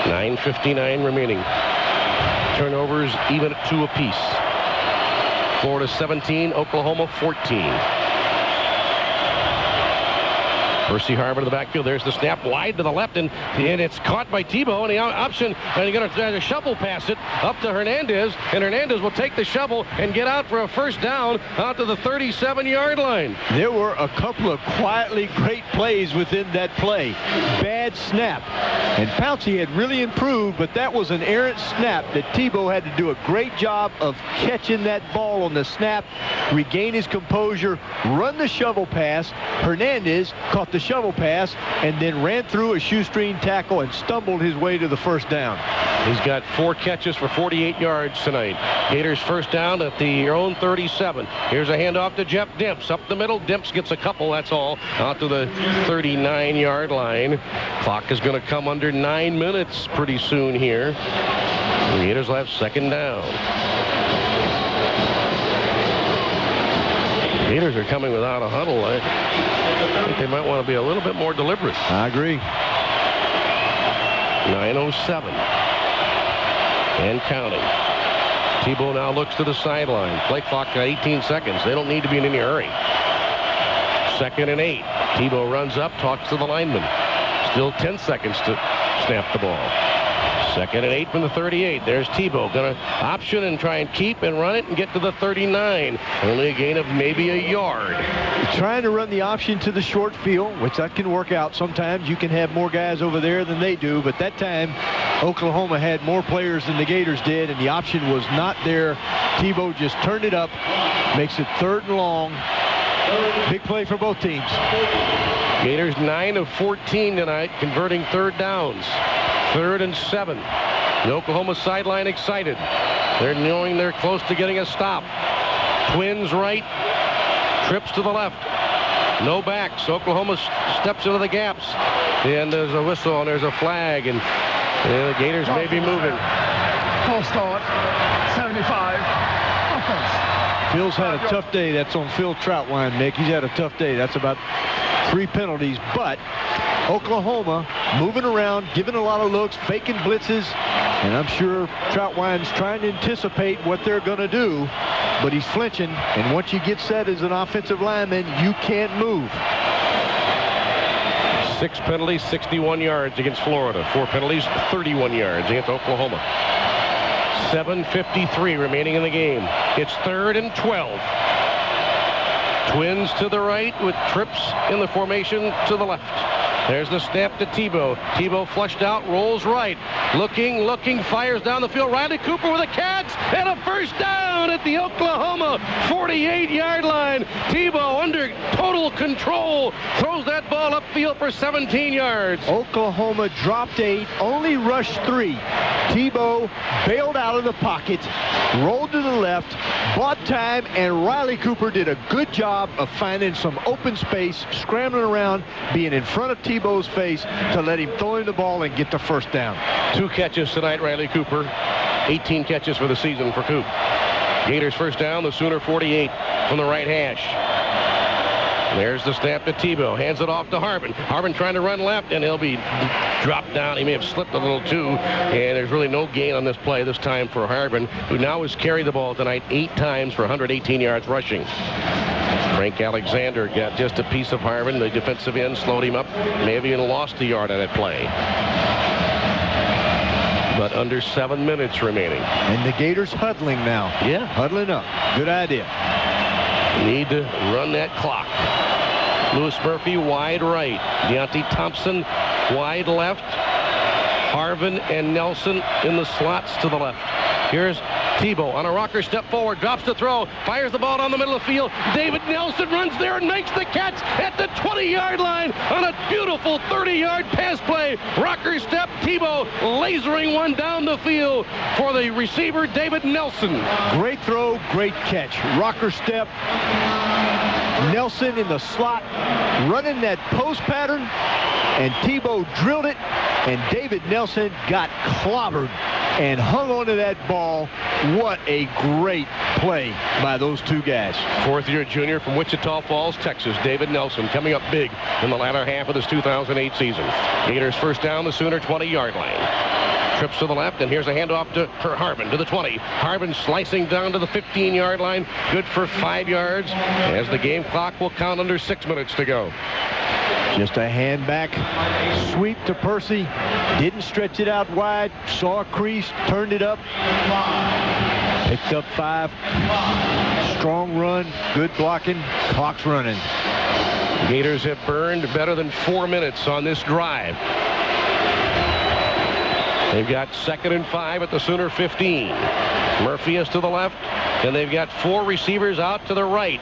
9:59 remaining. Turnovers even at 2 apiece. Florida 17, Oklahoma 14. Percy Harvin in the backfield. There's the snap wide to the left, and it's caught by Tebow. And the option, and he's going to try to shovel pass it up to Hernandez, and Hernandez will take the shovel and get out for a first down out to the 37-yard line. There were a couple of quietly great plays within that play. Bad snap. And Pouncey had really improved, but that was an errant snap that Tebow had to do a great job of catching that ball on the snap, regain his composure, run the shovel pass. Hernandez caught the the shovel pass and then ran through a shoestring tackle and stumbled his way to the first down. He's got 4 catches for 48 yards tonight. Gators first down at their own 37. Here's a handoff to Jeff Dimps. Up the middle. Dimps gets a couple, that's all. Out to the 39-yard line. Clock is going to come under 9 minutes pretty soon here. The Gators will have second down. Gators are coming without a huddle. I think they might want to be a little bit more deliberate. I agree. 9:07 and counting. Tebow now looks to the sideline. Play clock 18 seconds. They don't need to be in any hurry. 2nd and 8. Tebow runs up, talks to the lineman. Still 10 seconds to snap the ball. 2nd and 8 from the 38. There's Tebow. Going to option and try and keep and run it and get to the 39. Only a gain of maybe a yard. Trying to run the option to the short field, which that can work out. Sometimes you can have more guys over there than they do, but that time Oklahoma had more players than the Gators did, and the option was not there. Tebow just turned it up, makes it 3rd and long. Big play for both teams. Gators 9 of 14 tonight, converting 3rd downs. 3rd and 7. The Oklahoma sideline excited. They're knowing they're close to getting a stop. Twins right. Trips to the left. No backs. Oklahoma steps into the gaps. And there's a whistle and there's a flag. And the Gators may be moving. Full start. 75. Offense. Phil's had a tough day. That's on Phil Troutwine, Nick. He's had a tough day. That's about 3 penalties. But Oklahoma moving around, giving a lot of looks, faking blitzes, and I'm sure Troutwine's trying to anticipate what they're going to do, but he's flinching, and once you get set as an offensive lineman, you can't move. 6 penalties, 61 yards against Florida. 4 penalties, 31 yards against Oklahoma. 7:53 remaining in the game. It's 3rd and 12. Twins to the right with trips in the formation to the left. There's the snap to Tebow. Tebow flushed out, rolls right. Looking, fires down the field. Riley Cooper with a catch and a first down at the Oklahoma 48-yard line. Tebow under total control throws that ball upfield for 17 yards. Oklahoma dropped 8, only rushed 3. Tebow bailed out of the pocket, rolled to the left, bought time, and Riley Cooper did a good job of finding some open space, scrambling around, being in front of Tebow's face to let him throw him the ball and get the first down. 2 catches tonight, Riley Cooper. 18 catches for the season for Coop. Gators first down, the Sooner 48 from the right hash. There's the snap to Tebow. Hands it off to Harbin. Harbin trying to run left, and he'll be dropped down. He may have slipped a little too, and there's really no gain on this play this time for Harbin, who now has carried the ball tonight 8 times for 118 yards rushing. Frank Alexander got just a piece of Harbin. The defensive end slowed him up. May have even lost a yard on that play. But under 7 minutes remaining. And the Gators huddling now. Yeah. Huddling up. Good idea. Need to run that clock. Lewis Murphy wide right. Deontay Thompson wide left. Harvin and Nelson in the slots to the left. Here's Tebow on a rocker, step forward, drops the throw, fires the ball down the middle of the field. David Nelson runs there and makes the catch at the 20-yard line on a beautiful 30-yard pass play. Rocker step, Tebow lasering one down the field for the receiver, David Nelson. Great throw, great catch. Rocker step. Nelson in the slot, running that post pattern, and Tebow drilled it, and David Nelson got clobbered and hung onto that ball. What a great play by those 2 guys. 4th-year junior from Wichita Falls, Texas, David Nelson, coming up big in the latter half of this 2008 season. Gators first down, the Sooner 20-yard line. Trips to the left, and here's a handoff to Harbin to the 20. Harbin slicing down to the 15-yard line. Good for 5 yards, as the game clock will count under 6 minutes to go. Just a hand back sweep to Percy. Didn't stretch it out wide. Saw a crease, turned it up. Picked up 5. Strong run, good blocking. Clock's running. Gators have burned better than 4 minutes on this drive. They've got 2nd and 5 at the Sooner 15. Murphy is to the left, and they've got 4 receivers out to the right.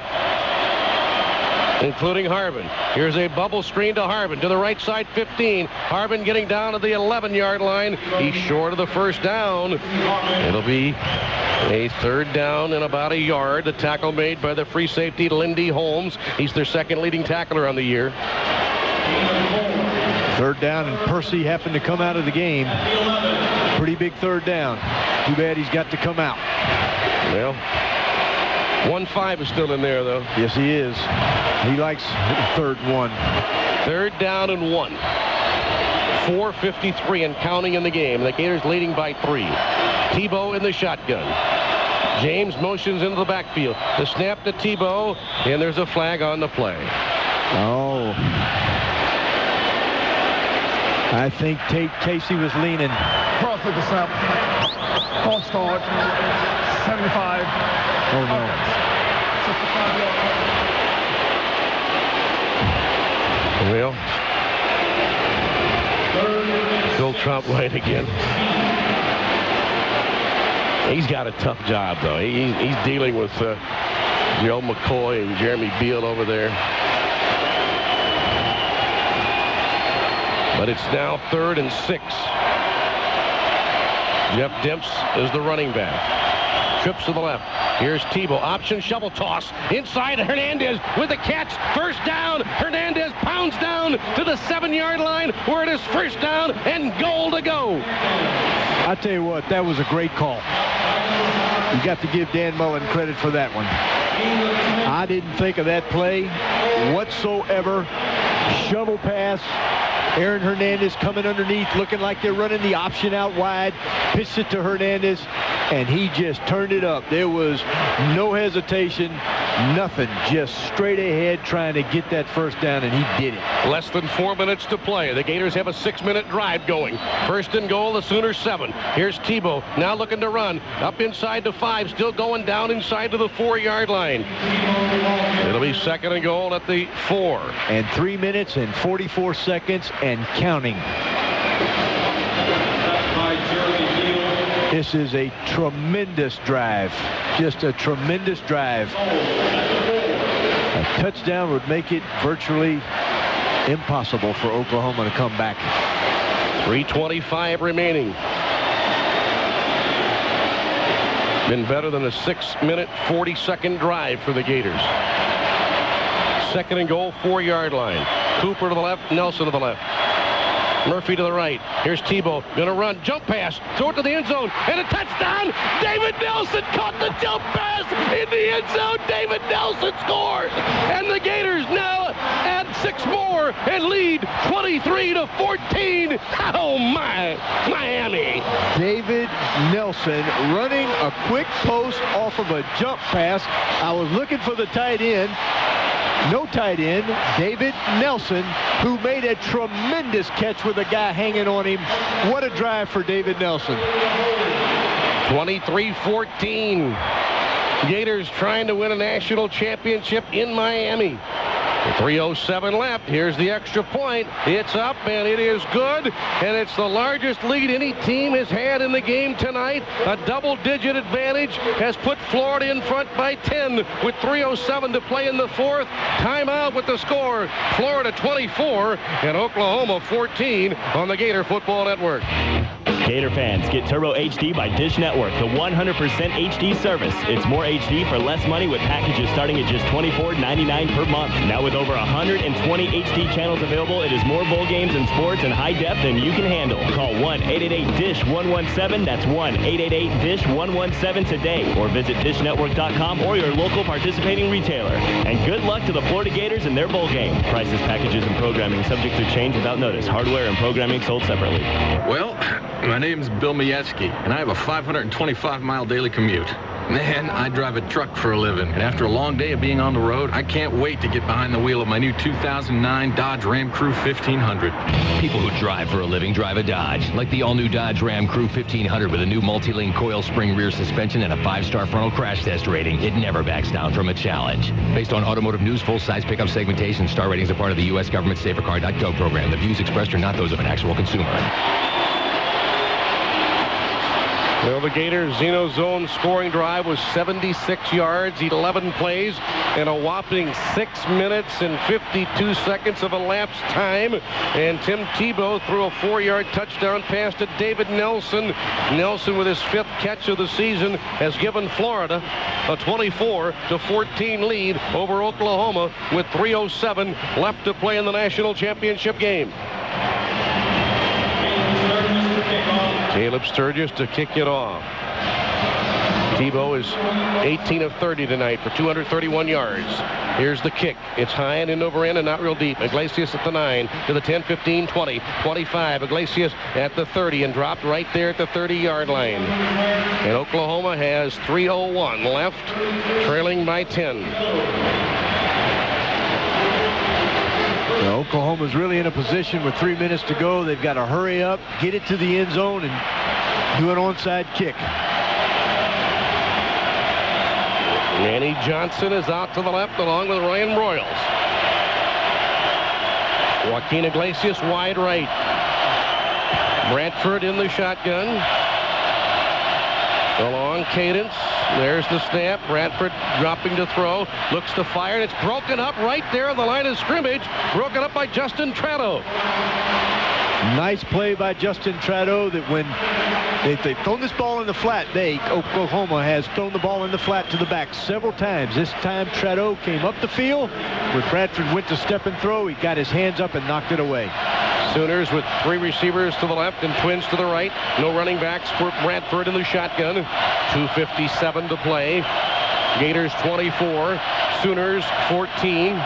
including Harbin. Here's a bubble screen to Harbin to the right side 15. Harbin getting down to the 11-yard line. He's short of the first down. It'll be a third down and about a yard. The tackle made by the free safety Lindy Holmes. He's their second leading tackler on the year. Third down, and Percy happened to come out of the game. Pretty big third down. Too bad he's got to come out. Well, 1-5 is still in there, though. Yes, he is. He likes third one. Third down and 1. 4:53 and counting in the game. The Gators leading by 3. Tebow in the shotgun. James motions into the backfield. The snap to Tebow, and there's a flag on the play. Oh. I think Casey was leaning. Cross with the snap. False start. 75. Oh, no. 65 yards. Well, Phil Trump right again. He's got a tough job, though. He's dealing with Joe McCoy and Jeremy Beal over there. But it's now 3rd and 6. Jeff Demps is the running back. Trips to the left. Here's Tebow. Option shovel toss. Inside Hernandez with the catch. First down. Hernandez pounds down to the 7-yard line where it is first down and goal to go. I tell you what, that was a great call. You got to give Dan Mullen credit for that one. I didn't think of that play whatsoever. Shovel pass. Aaron Hernandez coming underneath, looking like they're running the option out wide. Pitched it to Hernandez, and he just turned it up. There was no hesitation, nothing. Just straight ahead trying to get that first down, and he did it. Less than 4 minutes to play. The Gators have a 6-minute drive going. First and goal, the Sooners 7. Here's Tebow, now looking to run. Up inside to 5, still going down inside to the 4-yard line. It'll be second and goal at the 4. And 3 minutes and 44 seconds and counting. This is a tremendous drive. Just a tremendous drive. A touchdown would make it virtually impossible for Oklahoma to come back. 3:25 remaining. Been better than a 6-minute, 40-second drive for the Gators. Second and goal, 4-yard line. Cooper to the left, Nelson to the left. Murphy to the right. Here's Tebow, gonna run, jump pass, throw it to the end zone, and a touchdown! David Nelson caught the jump pass in the end zone. David Nelson scores, and the Gators now add 6 more and lead 23-14. Oh my, Miami! David Nelson running a quick post off of a jump pass. I was looking for the tight end. No tight end, David Nelson, who made a tremendous catch with a guy hanging on him. What a drive for David Nelson. 23-14. Gators trying to win a national championship in Miami. 3:07 left. Here's the extra point. It's up, and it is good. And it's the largest lead any team has had in the game tonight. A double-digit advantage has put Florida in front by 10 with 3:07 to play in the 4th. Timeout with the score. Florida 24 and Oklahoma 14 on the Gator Football Network. Gator fans, get Turbo HD by Dish Network, the 100% HD service. It's more HD for less money with packages starting at just $24.99 per month. Now with over 120 HD channels available, it is more bowl games and sports in high def than you can handle. Call 1-888-DISH-117. That's 1-888-DISH-117 today. Or visit DishNetwork.com or your local participating retailer. And good luck to the Florida Gators in their bowl game. Prices, packages, and programming subject to change without notice. Hardware and programming sold separately. Well, my name's Bill Majewski, and I have a 525-mile daily commute. Man, I drive a truck for a living, and after a long day of being on the road, I can't wait to get behind the wheel of my new 2009 Dodge Ram Crew 1500. People who drive for a living drive a Dodge, like the all-new Dodge Ram Crew 1500 with a new multi-link coil spring rear suspension and a 5-star frontal crash test rating. It never backs down from a challenge. Based on Automotive News full-size pickup segmentation, star ratings are part of the U.S. government SaferCar.gov program. The views expressed are not those of an actual consumer. Well, the Gators' Zeno Zone scoring drive was 76 yards, 11 plays, and a whopping 6 minutes and 52 seconds of elapsed time. And Tim Tebow threw a 4-yard touchdown pass to David Nelson. Nelson, with his 5th catch of the season, has given Florida a 24-14 lead over Oklahoma with 3:07 left to play in the national championship game. Caleb Sturgis to kick it off. Tebow is 18 of 30 tonight for 231 yards. Here's the kick. It's high and in over in and not real deep. Iglesias at the 9 to the 10, 15, 20, 25. Iglesias at the 30 and dropped right there at the 30-yard line. And Oklahoma has 3:01 left, trailing by 10. Now, Oklahoma's really in a position with 3 minutes to go. They've got to hurry up, get it to the end zone, and do an onside kick. Manny Johnson is out to the left along with Ryan Broyles. Joaquin Iglesias wide right. Bradford in the shotgun. The long cadence. There's the snap. Bradford dropping to throw. Looks to fire, and it's broken up right there on the line of scrimmage. Broken up by Justin Trado. Nice play by Justin Trado that when they've thrown this ball in the flat, Oklahoma has thrown the ball in the flat to the back several times. This time Trado came up the field. When Bradford went to step and throw, he got his hands up and knocked it away. Sooners with 3 receivers to the left and twins to the right. No running backs for Bradford in the shotgun. 2:57 to play. Gators 24, Sooners 14.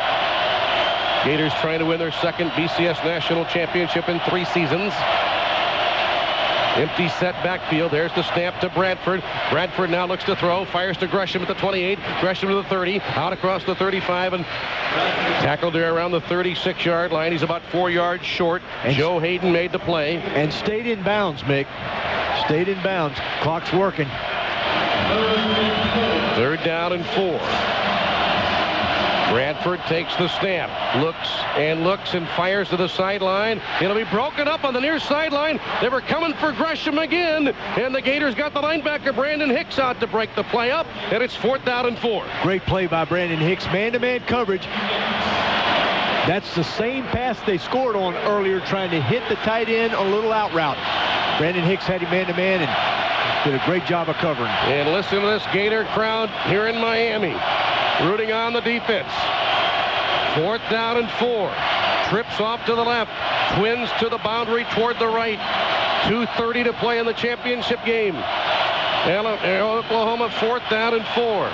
Gators trying to win their 2nd BCS national championship in 3 seasons. Empty set backfield. There's the snap to Bradford. Bradford now looks to throw. Fires to Gresham at the 28. Gresham to the 30. Out across the 35 and tackled there around the 36-yard line. He's about 4 yards short. And Joe Hayden made the play. And stayed in bounds, Mick. Stayed in bounds. Clock's working. 3rd down and 4. Bradford takes the snap, looks and fires to the sideline. It'll be broken up on the near sideline. They were coming for Gresham again, and the Gators got the linebacker Brandon Hicks out to break the play up, and it's 4th down and 4. Great play by Brandon Hicks, man-to-man coverage. That's the same pass they scored on earlier, trying to hit the tight end on a little out route. Brandon Hicks had him man-to-man and did a great job of covering. And listen to this Gator crowd here in Miami, rooting on the defense. 4th down and 4. Trips off to the left. Twins to the boundary toward the right. 2:30 to play in the championship game. Oklahoma 4th down and 4.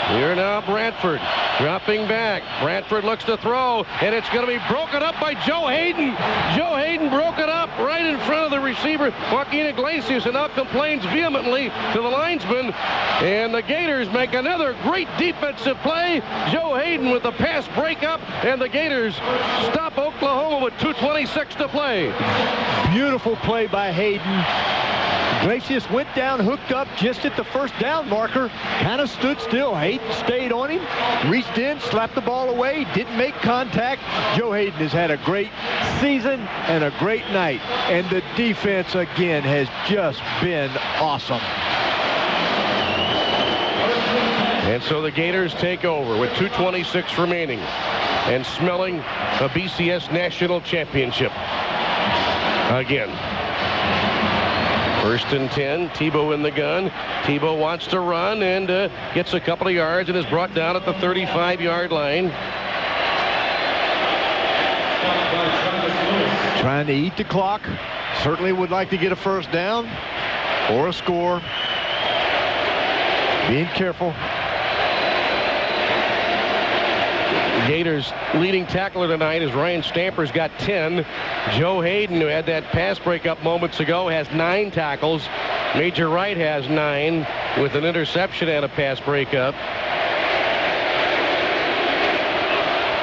Here now Bradford dropping back. Bradford looks to throw, and it's going to be broken up by Joe Hayden. Joe Hayden broke it up right in front of the receiver, Joaquin Iglesias, and now complains vehemently to the linesman. And the Gators make another great defensive play. Joe Hayden with the pass breakup, and the Gators stop Oklahoma with 2:26 to play. Beautiful play by Hayden. Iglesias went down, hooked up just at the 1st down marker, kind of stood still. Hayden stayed on him, reached in, slapped the ball away, didn't make contact. Joe Hayden has had a great season and a great night, and the defense again has just been awesome. And so the Gators take over with 2:26 remaining and smelling a BCS national championship again. 1st and 10. Tebow in the gun. Tebow wants to run and gets a couple of yards and is brought down at the 35-yard line. Trying to eat the clock. Certainly would like to get a 1st down or a score. Being careful. Gators' leading tackler tonight is Ryan Stamper's got 10. Joe Hayden, who had that pass breakup moments ago, has 9 tackles. Major Wright has 9 with an interception and a pass breakup.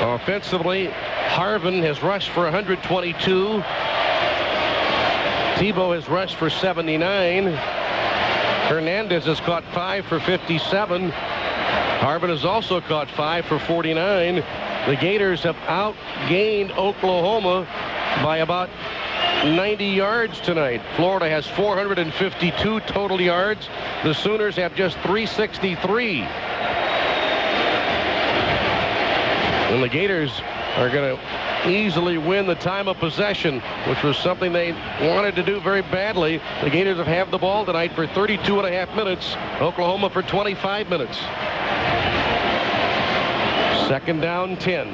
Offensively, Harvin has rushed for 122. Tebow has rushed for 79. Hernandez has caught 5 for 57. Harvin has also caught 5 for 49. The Gators have outgained Oklahoma by about 90 yards tonight. Florida has 452 total yards. The Sooners have just 363. And the Gators are going to easily win the time of possession, which was something they wanted to do very badly. The Gators have had the ball tonight for 32.5 minutes. Oklahoma for 25 minutes. Second down, 10.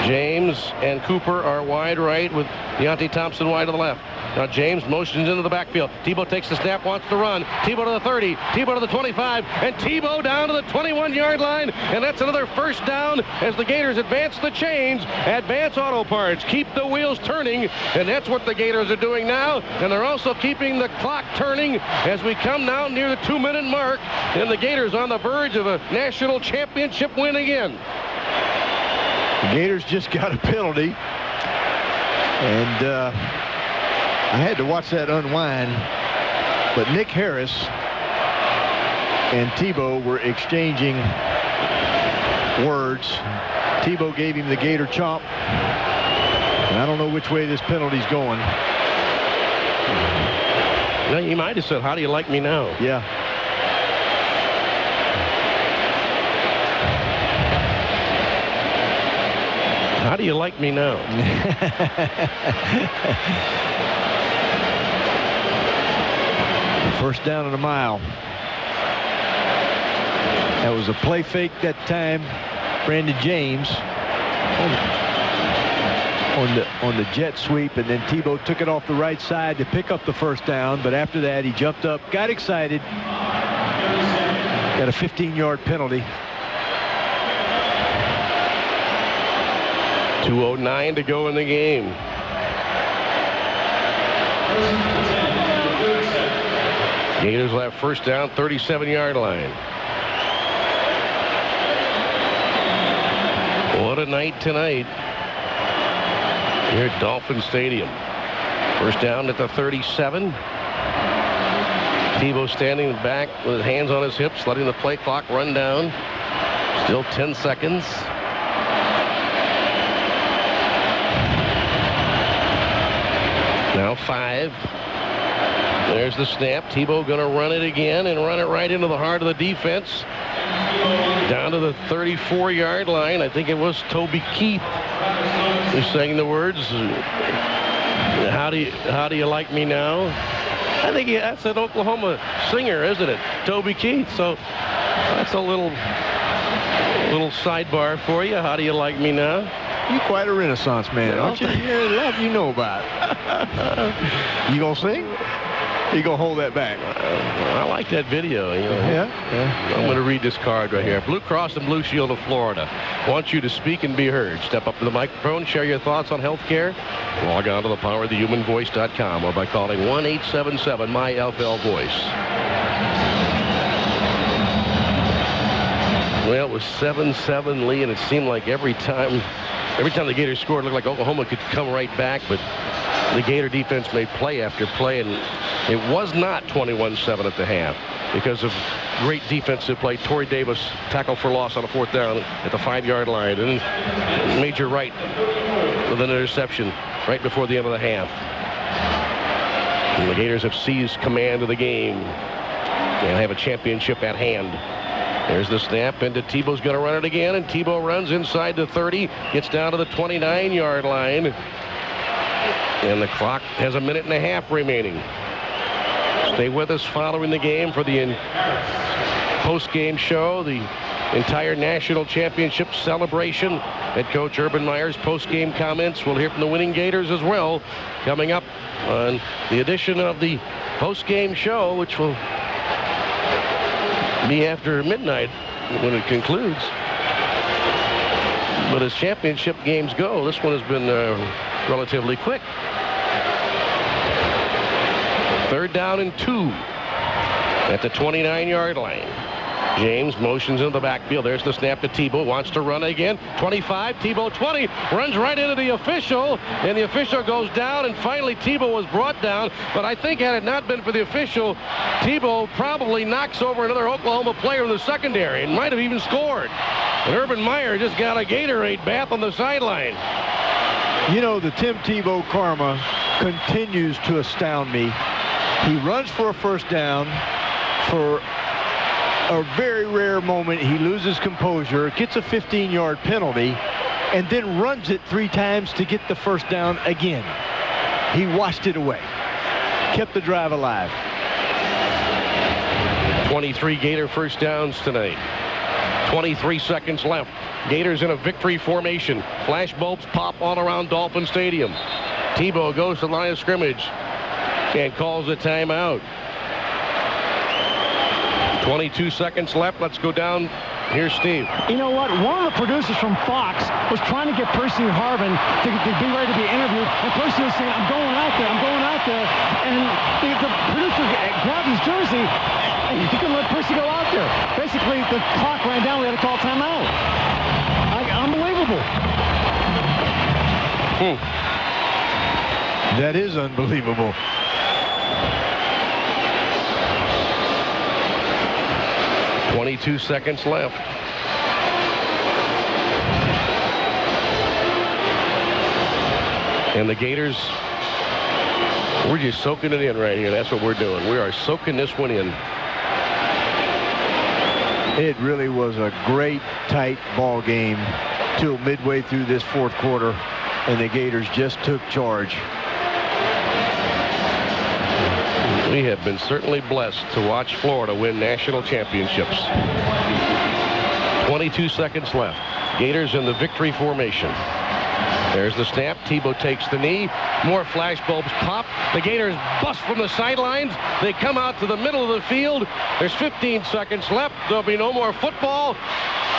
James and Cooper are wide right with Deontay Thompson wide to the left. Now James motions into the backfield. Tebow takes the snap, wants to run. Tebow to the 30, Tebow to the 25, and Tebow down to the 21-yard line. And that's another first down as the Gators advance the chains. Advance Auto Parts. Keep the wheels turning, and that's what the Gators are doing now. And they're also keeping the clock turning as we come now near the 2-minute mark. And the Gators on the verge of a national championship win again. The Gators just got a penalty. And I had to watch that unwind, but Nick Harris and Tebow were exchanging words. Tebow gave him the Gator chomp, and I don't know which way this penalty's going. Now, you might have said, "How do you like me now?" Yeah. How do you like me now? First down and a mile. That was a play fake that time. Brandon James on the jet sweep, and then Tebow took it off the right side to pick up the first down. But after that, he jumped up, got excited, got a 15-yard penalty. 2:09 to go in the game. Gators will have first down, 37-yard line. What a night tonight here at Dolphin Stadium. First down at the 37. Tebow standing back with his hands on his hips, letting the play clock run down. Still 10 seconds. Now 5. There's the snap. Tebow going to run it again and run it right into the heart of the defense. Down to the 34-yard line. I think it was Toby Keith who sang the words. How do you like me now? I think that's an Oklahoma singer, isn't it? Toby Keith. So that's a little sidebar for you. How do you like me now? You're quite a Renaissance man, aren't you? Yeah, a lot you know about. You gonna sing? You gonna hold that back? I like that video. You know? Yeah. I'm going to read this card right here. Blue Cross and Blue Shield of Florida wants you to speak and be heard. Step up to the microphone, share your thoughts on health care. Log on to thepowerofthehumanvoice.com or by calling 1-877-MY-FL-VOICE. Well, it was 7-7, Lee, and it seemed like every time the Gators scored, it looked like Oklahoma could come right back, but the Gator defense made play after play, and it was not 21-7 at the half because of great defensive play. Torrey Davis tackle for loss on a 4th down at the 5-yard line, and Major Wright with an interception right before the end of the half. And the Gators have seized command of the game and have a championship at hand. There's the snap, and Tebow's going to run it again, and Tebow runs inside the 30, gets down to the 29-yard line, and the clock has a minute and a half remaining. Stay with us following the game for the post-game show, the entire national championship celebration. Head coach Urban Meyer's post-game comments. We'll hear from the winning Gators as well coming up on the edition of the post-game show, which will be after midnight when it concludes. But as championship games go, this one has been relatively quick. 3rd down and 2 at the 29-yard line. James motions into the backfield. There's the snap to Tebow. Wants to run again. 25, Tebow 20. Runs right into the official, and the official goes down, and finally Tebow was brought down. But I think had it not been for the official, Tebow probably knocks over another Oklahoma player in the secondary and might have even scored. And Urban Meyer just got a Gatorade bath on the sideline. You know, the Tim Tebow karma continues to astound me. He runs for a first down. For a very rare moment, he loses composure, gets a 15-yard penalty, and then runs it 3 times to get the first down again. He washed it away. Kept the drive alive. 23 Gator first downs tonight. 23 seconds left. Gators in a victory formation. Flash bulbs pop all around Dolphin Stadium. Tebow goes to the line of scrimmage and calls a timeout. 22 seconds left. Let's go down. Here's Steve. You know what? One of the producers from Fox was trying to get Percy Harvin to be ready to be interviewed. And Percy was saying, I'm going out there. I'm going out there. And the producer grabbed his jersey, and he couldn't let Percy go out there. Basically, the clock ran down. We had to call timeout. Unbelievable. That is unbelievable. .22 seconds left. And the Gators, we're just soaking it in right here. That's what we're doing. We are soaking this one in. It really was a great, tight ball game till midway through this fourth quarter, and the Gators just took charge. We have been certainly blessed to watch Florida win national championships. 22 seconds left. Gators in the victory formation. There's the snap. Tebow takes the knee. More flash bulbs pop. The Gators bust from the sidelines. They come out to the middle of the field. There's 15 seconds left. There'll be no more football.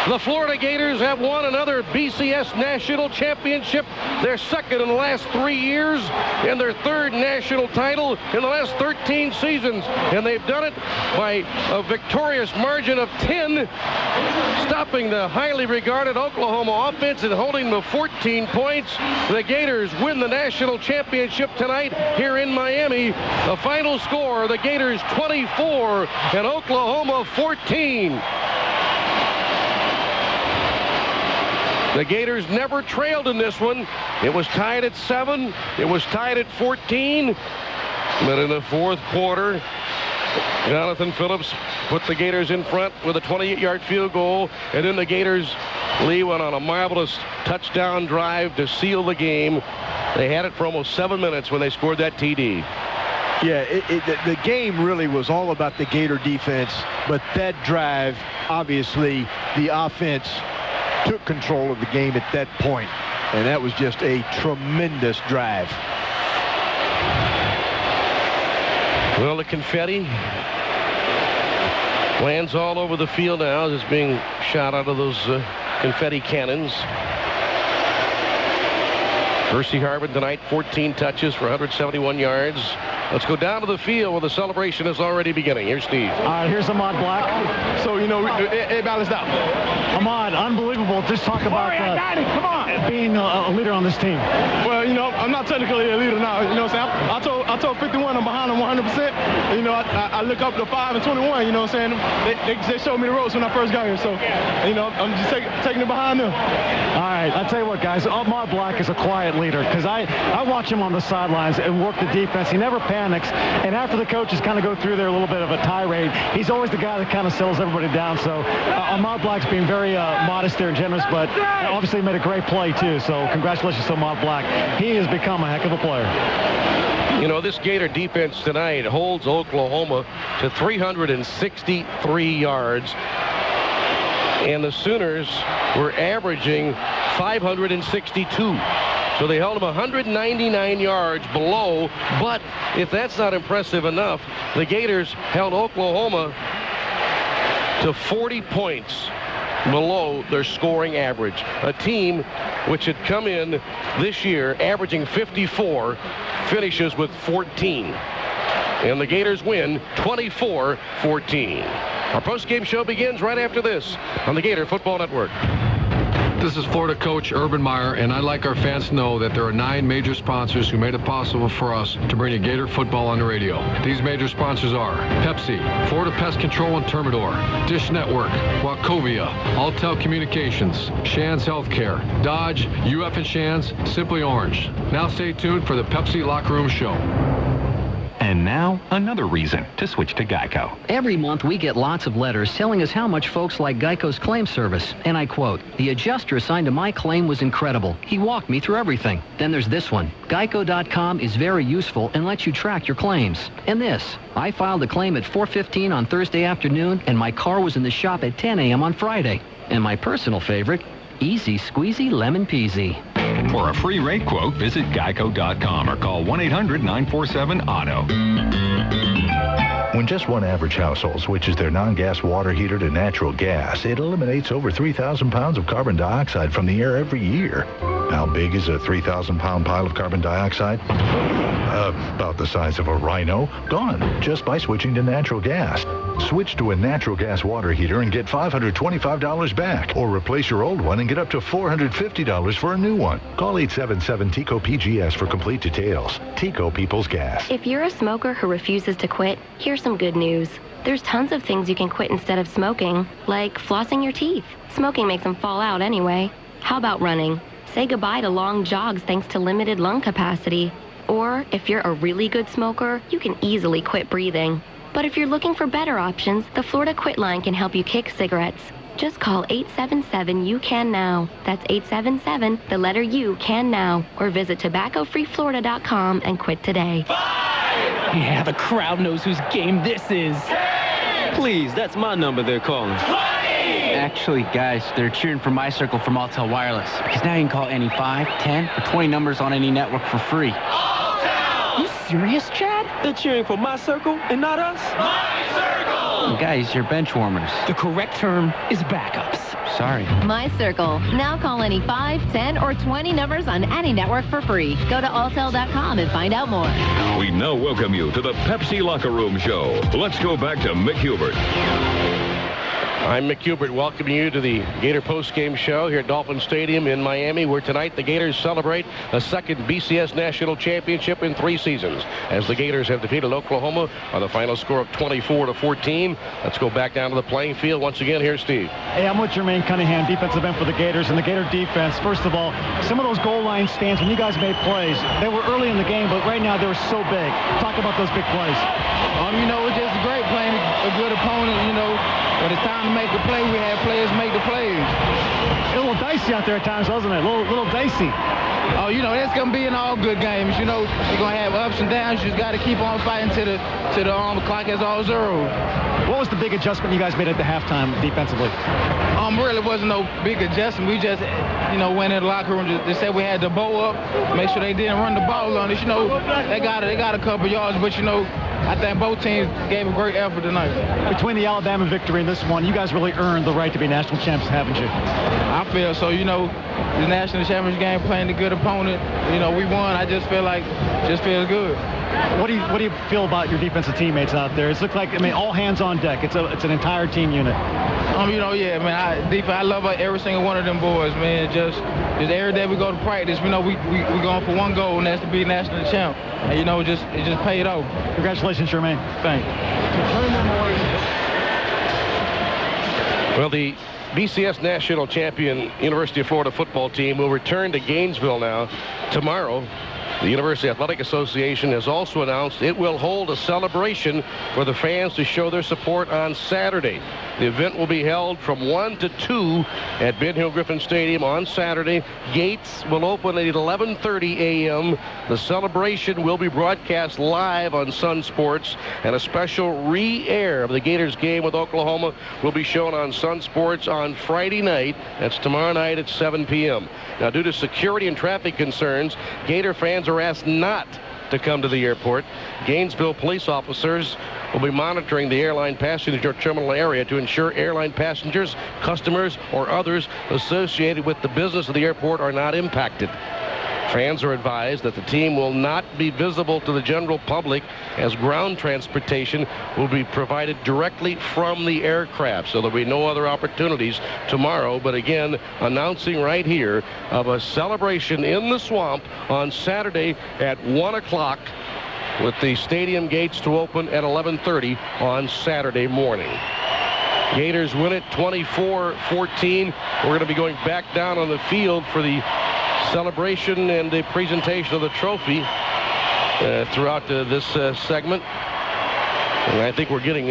The Florida Gators have won another BCS national championship, their second in the last 3 years, and their third national title in the last 13 seasons. And they've done it by a victorious margin of 10, stopping the highly regarded Oklahoma offense and holding them to 14 points. The Gators win the national championship tonight here in Miami. The final score, the Gators 24 and Oklahoma 14. The Gators never trailed in this one. It was tied at 7. It was tied at 14. But in the fourth quarter, Jonathan Phillips put the Gators in front with a 28-yard field goal. And then the Gators, Lee went on a marvelous touchdown drive to seal the game. They had it for almost 7 minutes when they scored that TD. Yeah, the game really was all about the Gator defense. But that drive, obviously, the offense took control of the game at that point, and that was just a tremendous drive. Well, the confetti lands all over the field now as it's being shot out of those confetti cannons. Percy Harvin tonight, 14 touches for 171 yards. Let's go down to the field where the celebration is already beginning. Here's Steve. All right, here's Ahmad Black. So, you know, it balanced out. Ahmad, unbelievable. Just talk about being a leader on this team. Well, you know, I'm not technically a leader now. You know what I'm saying? I told 51 I'm behind them 100%. You know, I look up to 5 and 21. You know what I'm saying? They showed me the ropes when I first got here. So, you know, I'm just taking it behind them. All right, I'll tell you what, guys. Ahmad Black is a quiet leader because I watch him on the sidelines and work the defense. He never panics. And after the coaches kind of go through there a little bit of a tirade, he's always the guy that kind of settles everybody down. So Ahmad Black's being very modest there and generous, but obviously made a great play too. So congratulations to Ahmad Black. He has become a heck of a player. You know, this Gator defense tonight holds Oklahoma to 363 yards. And the Sooners were averaging 562. So they held them 199 yards below. But if that's not impressive enough, the Gators held Oklahoma to 40 points below their scoring average. A team which had come in this year averaging 54 finishes with 14. And the Gators win 24-14. Our post-game show begins right after this on the Gator Football Network. This is Florida coach Urban Meyer, and I'd like our fans to know that there are 9 major sponsors who made it possible for us to bring you Gator football on the radio. These major sponsors are Pepsi, Florida Pest Control and Termidor, Dish Network, Wachovia, Altel Communications, Shands Healthcare, Dodge, UF and Shands, Simply Orange. Now stay tuned for the Pepsi Locker Room Show. And now, another reason to switch to Geico. Every month we get lots of letters telling us how much folks like Geico's claim service. And I quote, "The adjuster assigned to my claim was incredible. He walked me through everything." Then there's this one. Geico.com is very useful and lets you track your claims. And this, I filed a claim at 4:15 on Thursday afternoon and my car was in the shop at 10 a.m. on Friday. And my personal favorite, easy squeezy lemon peasy. For a free rate quote, visit geico.com or call 1-800-947-AUTO. When just one average household switches their non-gas water heater to natural gas, it eliminates over 3,000 pounds of carbon dioxide from the air every year. How big is a 3,000-pound pile of carbon dioxide? About the size of a rhino. Gone, just by switching to natural gas. Switch to a natural gas water heater and get $525 back. Or replace your old one and get up to $450 for a new one. Call 877-TICO-PGS for complete details. TICO People's Gas. If you're a smoker who refuses to quit, here's some good news. There's tons of things you can quit instead of smoking, like flossing your teeth. Smoking makes them fall out anyway. How about running? Say goodbye to long jogs thanks to limited lung capacity. Or, if you're a really good smoker, you can easily quit breathing. But if you're looking for better options, the Florida Quit Line can help you kick cigarettes. Just call 877-YOU-CAN-NOW. That's 877, the letter U, CAN NOW. Or visit tobaccofreeflorida.com and quit today. Yeah, the crowd knows whose game this is. Please, that's my number they're calling. Actually, guys, they're cheering for my circle from Altel Wireless. Because now you can call any 5, 10, or 20 numbers on any network for free. You serious, Chad? They're cheering for my circle and not us? My circle! Guys, you're bench warmers. The correct term is backups. Sorry. My Circle. Now call any 5, 10, or 20 numbers on any network for free. Go to altel.com and find out more. We now welcome you to the Pepsi Locker Room Show. Let's go back to Mick Hubert. I'm Mick Hubert, welcoming you to the Gator postgame show here at Dolphin Stadium in Miami, where tonight the Gators celebrate a second BCS National Championship in 3 seasons, as the Gators have defeated Oklahoma on the final score of 24-14. Let's go back down to the playing field once again. Here's Steve. Hey, I'm with Jermaine Cunningham, defensive end for the Gators, and the Gator defense. First of all, some of those goal line stands when you guys made plays, they were early in the game, but right now they were so big. Talk about those big plays. It's just great playing a good opponent, When it's time to make a play, we have players make the plays. A little dicey out there at times, wasn't it? A little dicey. Oh, it's going to be in all good games. You're going to have ups and downs. You just got to keep on fighting till the clock is all zero. What was the big adjustment you guys made at the halftime defensively? Really wasn't no big adjustment. We just, went in the locker room. They said we had to bow up, make sure they didn't run the ball on us. They got a couple yards, but I think both teams gave a great effort tonight. Between the Alabama victory and this one, you guys really earned the right to be national champs, haven't you? I feel so. The national championship game, playing a good opponent. We won. I just feel like, feels good. What do you feel about your defensive teammates out there? It looks like, all hands on deck. It's an entire team unit. I love every single one of them boys, man. Just every day we go to practice, we going for one goal, and that's to be national champ. And it just paid off. Congratulations, Jermaine. Thanks. Well, the BCS national champion University of Florida football team will return to Gainesville now tomorrow. The University Athletic Association has also announced it will hold a celebration for the fans to show their support on Saturday. The event will be held from 1 to 2 at Ben Hill Griffin Stadium on Saturday. Gates will open at 11:30 a.m. The celebration will be broadcast live on Sun Sports, and a special re-air of the Gators game with Oklahoma will be shown on Sun Sports on Friday night. That's tomorrow night at 7 p.m. Now, due to security and traffic concerns, Gator fans are asked not to come to the airport. Gainesville police officers will be monitoring the airline passenger terminal area to ensure airline passengers, customers, or others associated with the business of the airport are not impacted. Fans are advised that the team will not be visible to the general public as ground transportation will be provided directly from the aircraft. So there'll be no other opportunities tomorrow. But again, announcing right here of a celebration in the Swamp on Saturday at 1 o'clock with the stadium gates to open at 11:30 on Saturday morning. Gators win it 24-14. We're going to be going back down on the field for the celebration and the presentation of the trophy throughout this segment. And I think we're getting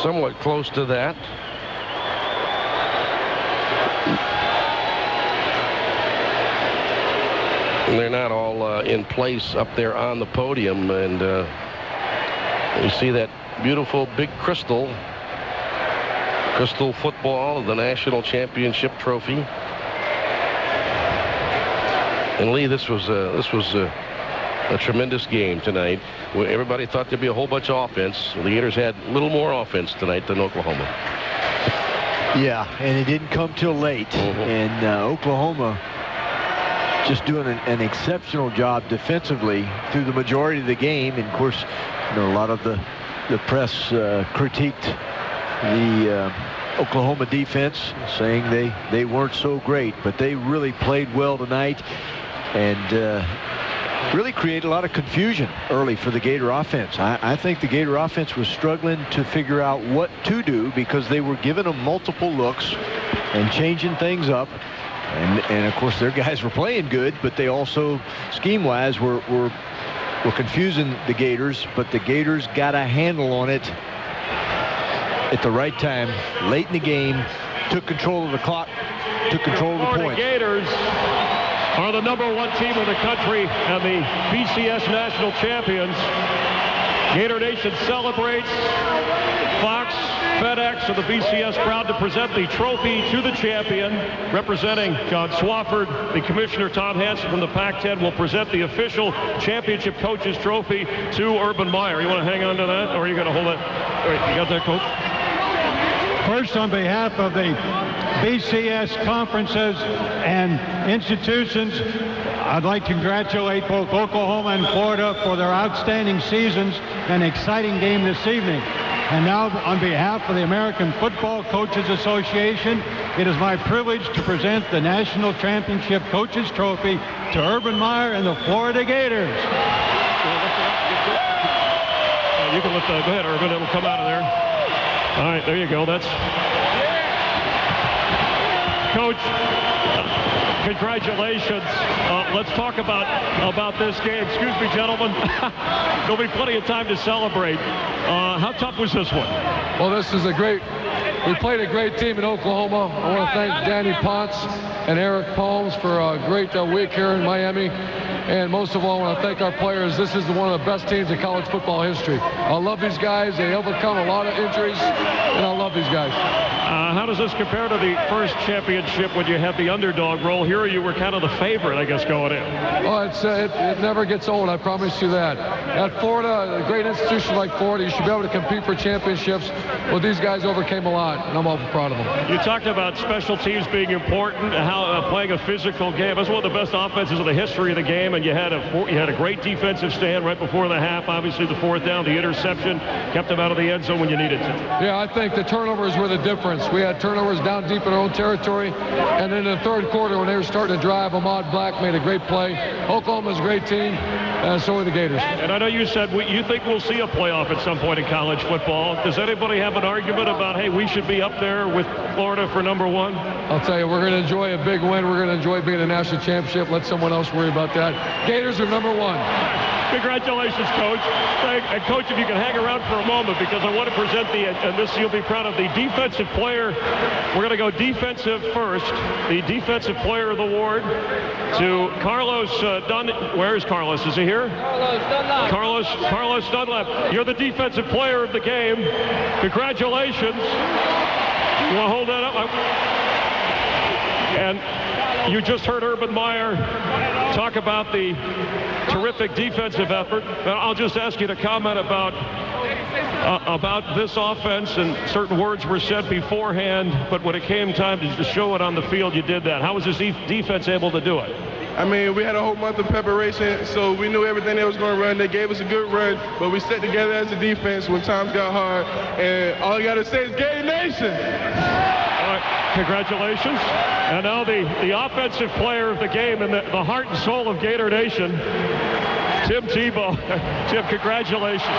somewhat close to that. And they're not all in place up there on the podium. And you see that beautiful big crystal football, the national championship trophy. And Lee, this was a tremendous game tonight. Everybody thought there'd be a whole bunch of offense. The Gators had a little more offense tonight than Oklahoma. Yeah, and it didn't come till late. And Oklahoma just doing an exceptional job defensively through the majority of the game. And of course, a lot of the press critiqued the Oklahoma defense, saying they weren't so great, but they really played well tonight and really created a lot of confusion early for the Gator offense. I think the Gator offense was struggling to figure out what to do because they were giving them multiple looks and changing things up. And of course, their guys were playing good, but they also, scheme-wise, were confusing the Gators. But the Gators got a handle on it at the right time, late in the game, took control of the clock, took control of the points. The Gators are the #1 team in the country and the BCS national champions. Gator Nation celebrates. Fox, FedEx, and the BCS proud to present the trophy to the champion. Representing John Swafford, the commissioner Tom Hansen from the Pac-10 will present the official championship coaches trophy to Urban Meyer. You want to hang on to that, or are you going to hold it? All right, you got that, Coach? First, on behalf of the BCS conferences and institutions, I'd like to congratulate both Oklahoma and Florida for their outstanding seasons and exciting game this evening. And now, on behalf of the American Football Coaches Association, it is my privilege to present the National Championship Coaches Trophy to Urban Meyer and the Florida Gators. You can lift that. Go ahead, Urban. It'll come out of there. All right, there you go. That's Coach. Congratulations. Let's talk about this game. Excuse me, gentlemen. There'll be plenty of time to celebrate. How tough was this one? Well, this is we played a great team in Oklahoma. I want to thank Danny Ponce and Eric Palms for a great week here in Miami. And most of all, I want to thank our players. This is one of the best teams in college football history. I love these guys. They overcome a lot of injuries, and I love these guys. How does this compare to the first championship when you had the underdog role? Here you were kind of the favorite, I guess, going in. Oh, it never gets old, I promise you that. At Florida, a great institution like Florida, you should be able to compete for championships. Well, these guys overcame a lot, and I'm awful proud of them. You talked about special teams being important, how playing a physical game. That's one of the best offenses in the history of the game, and you had a great defensive stand right before the half. Obviously, the fourth down, the interception, kept them out of the end zone when you needed to. Yeah, I think the turnovers were the difference. We had turnovers down deep in our own territory, and in the third quarter when they were starting to drive, Ahmad Black made a great play. Oklahoma's a great team, and so are the Gators. And I know you said you think we'll see a playoff at some point in college football. Does anybody have an argument about, hey, we should be up there with Florida for #1? I'll tell you, we're going to enjoy a big win. We're going to enjoy being a national championship. Let someone else worry about that. Gators are #1. Congratulations, Coach. And Coach, if you can hang around for a moment, because I want to present and this you'll be proud of, the defensive player. We're going to go defensive first. The defensive player of the award to Carlos Dunlap. Where is Carlos? Is he here? Carlos Dunlap. You're the defensive player of the game. Congratulations. You want to hold that up? And you just heard Urban Meyer talk about the terrific defensive effort. I'll just ask you to comment about this offense, and certain words were said beforehand, but when it came time to show it on the field, you did that. How was this defense able to do it? I mean, we had a whole month of preparation, so we knew everything they was going to run. They gave us a good run, but we stuck together as a defense when times got hard. And all you got to say is Gator Nation. All right, congratulations. And now the offensive player of the game and the heart and soul of Gator Nation, Tim Tebow. Tim, congratulations.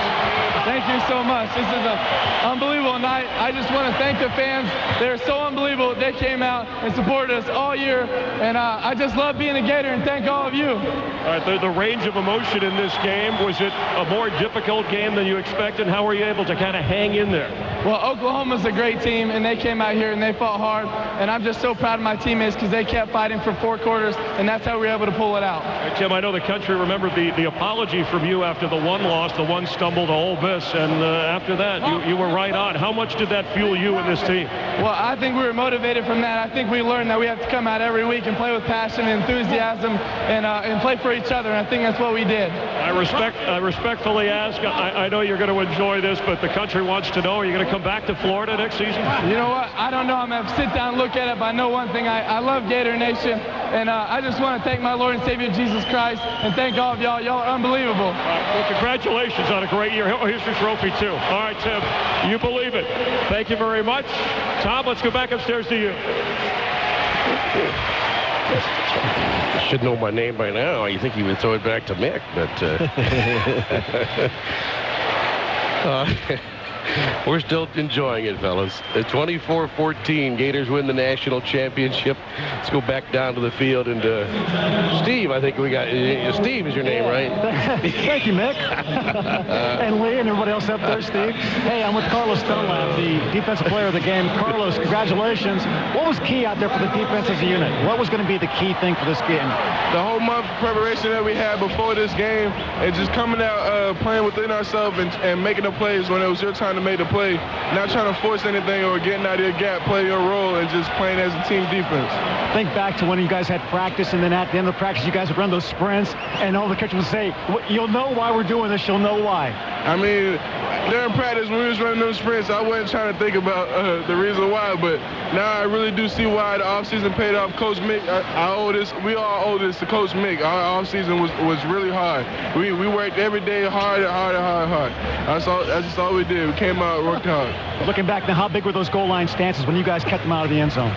Thank you so much. This is an unbelievable night. I just want to thank the fans. They're so unbelievable. They came out and supported us all year, and I just love being a Gator, and thank all of you. All right, the range of emotion in this game, was it a more difficult game than you expected? How were you able to kind of hang in there? Well, Oklahoma's a great team, and they came out here and they fought hard, and I'm just so proud of my teammates because they kept fighting for 4 quarters, and that's how we were able to pull it out. Right, Tim, I know the country remembered the apology from you after the one loss, the one stumble to Ole Miss, and after that, you were right on. How much did that fuel you and this team? Well, I think we were motivated from that. I think we learned that we have to come out every week and play with passion and enthusiasm and play for each other, and I think that's what we did. I respectfully ask, I know you're going to enjoy this, but the country wants to know, are you going to come back to Florida next season? You know what? I don't know. I'm going to sit down and look at it, but I know one thing. I love Gator Nation, and I just want to thank my Lord and Savior Jesus Christ and thank all of y'all. Y'all are unbelievable. All right, well, congratulations on a great year. Here's your trophy, too. All right, Tim, you believe it. Thank you very much. Tom, let's go back upstairs to you. Should know my name by now. You think he would throw it back to Mick, but we're still enjoying it, fellas. At 24-14, Gators win the national championship. Let's go back down to the field. And Steve, I think we got Steve is your name, right? Thank you, Mick. And Lee and everybody else up there, Steve. Hey, I'm with Carlos Dunlap, the defensive player of the game. Carlos, congratulations. What was key out there for the defense as a unit? What was going to be the key thing for this game? The whole month of preparation that we had before this game, and just coming out, playing within ourselves and making the plays when it was your time to make the play, not trying to force anything or getting out of your gap, play your role, and just playing as a team defense. Think back to when you guys had practice, and then at the end of the practice, you guys would run those sprints, and all the coaches would say, you'll know why we're doing this, you'll know why. I mean, during practice, when we was running those sprints, I wasn't trying to think about the reason why, but now I really do see why the offseason paid off. Coach Mick, we all owe this to Coach Mick. Our offseason was really hard. We worked every day hard. That's just all we did. We came out and worked hard. Looking back now, how big were those goal line stances when you guys kept them out of the end zone?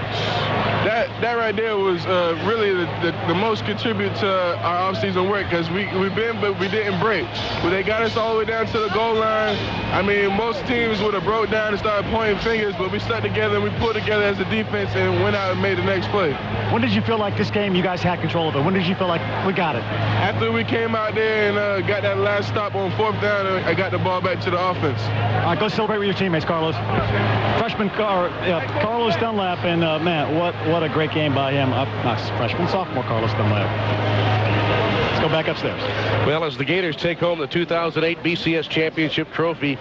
That right there was really the most contribute to our offseason work, because we been, but we didn't break. But they got us all the way down to the goal line. I mean, most teams would have broke down and started pointing fingers, but we stuck together and we pulled together as a defense and went out and made the next play. When did you feel like this game you guys had control of it? When did you feel like we got it? After we came out there and got that last stop on 4th down, I got the ball back to the offense. All right, go celebrate with your teammates, Carlos. Freshman Carlos Dunlap, and man, what a great game by him. Sophomore Carlos Dunlap. Let's go back upstairs. Well, as the Gators take home the 2008 BCS Championship Trophy,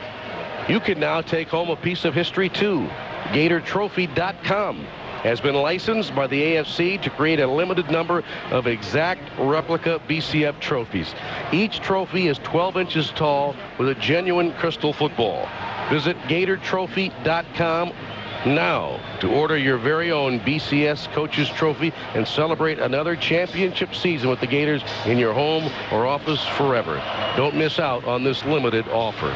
you can now take home a piece of history, too. GatorTrophy.com has been licensed by the AFC to create a limited number of exact replica BCF trophies. Each trophy is 12 inches tall with a genuine crystal football. Visit GatorTrophy.com now to order your very own BCS Coaches Trophy and celebrate another championship season with the Gators in your home or office forever. Don't miss out on this limited offer.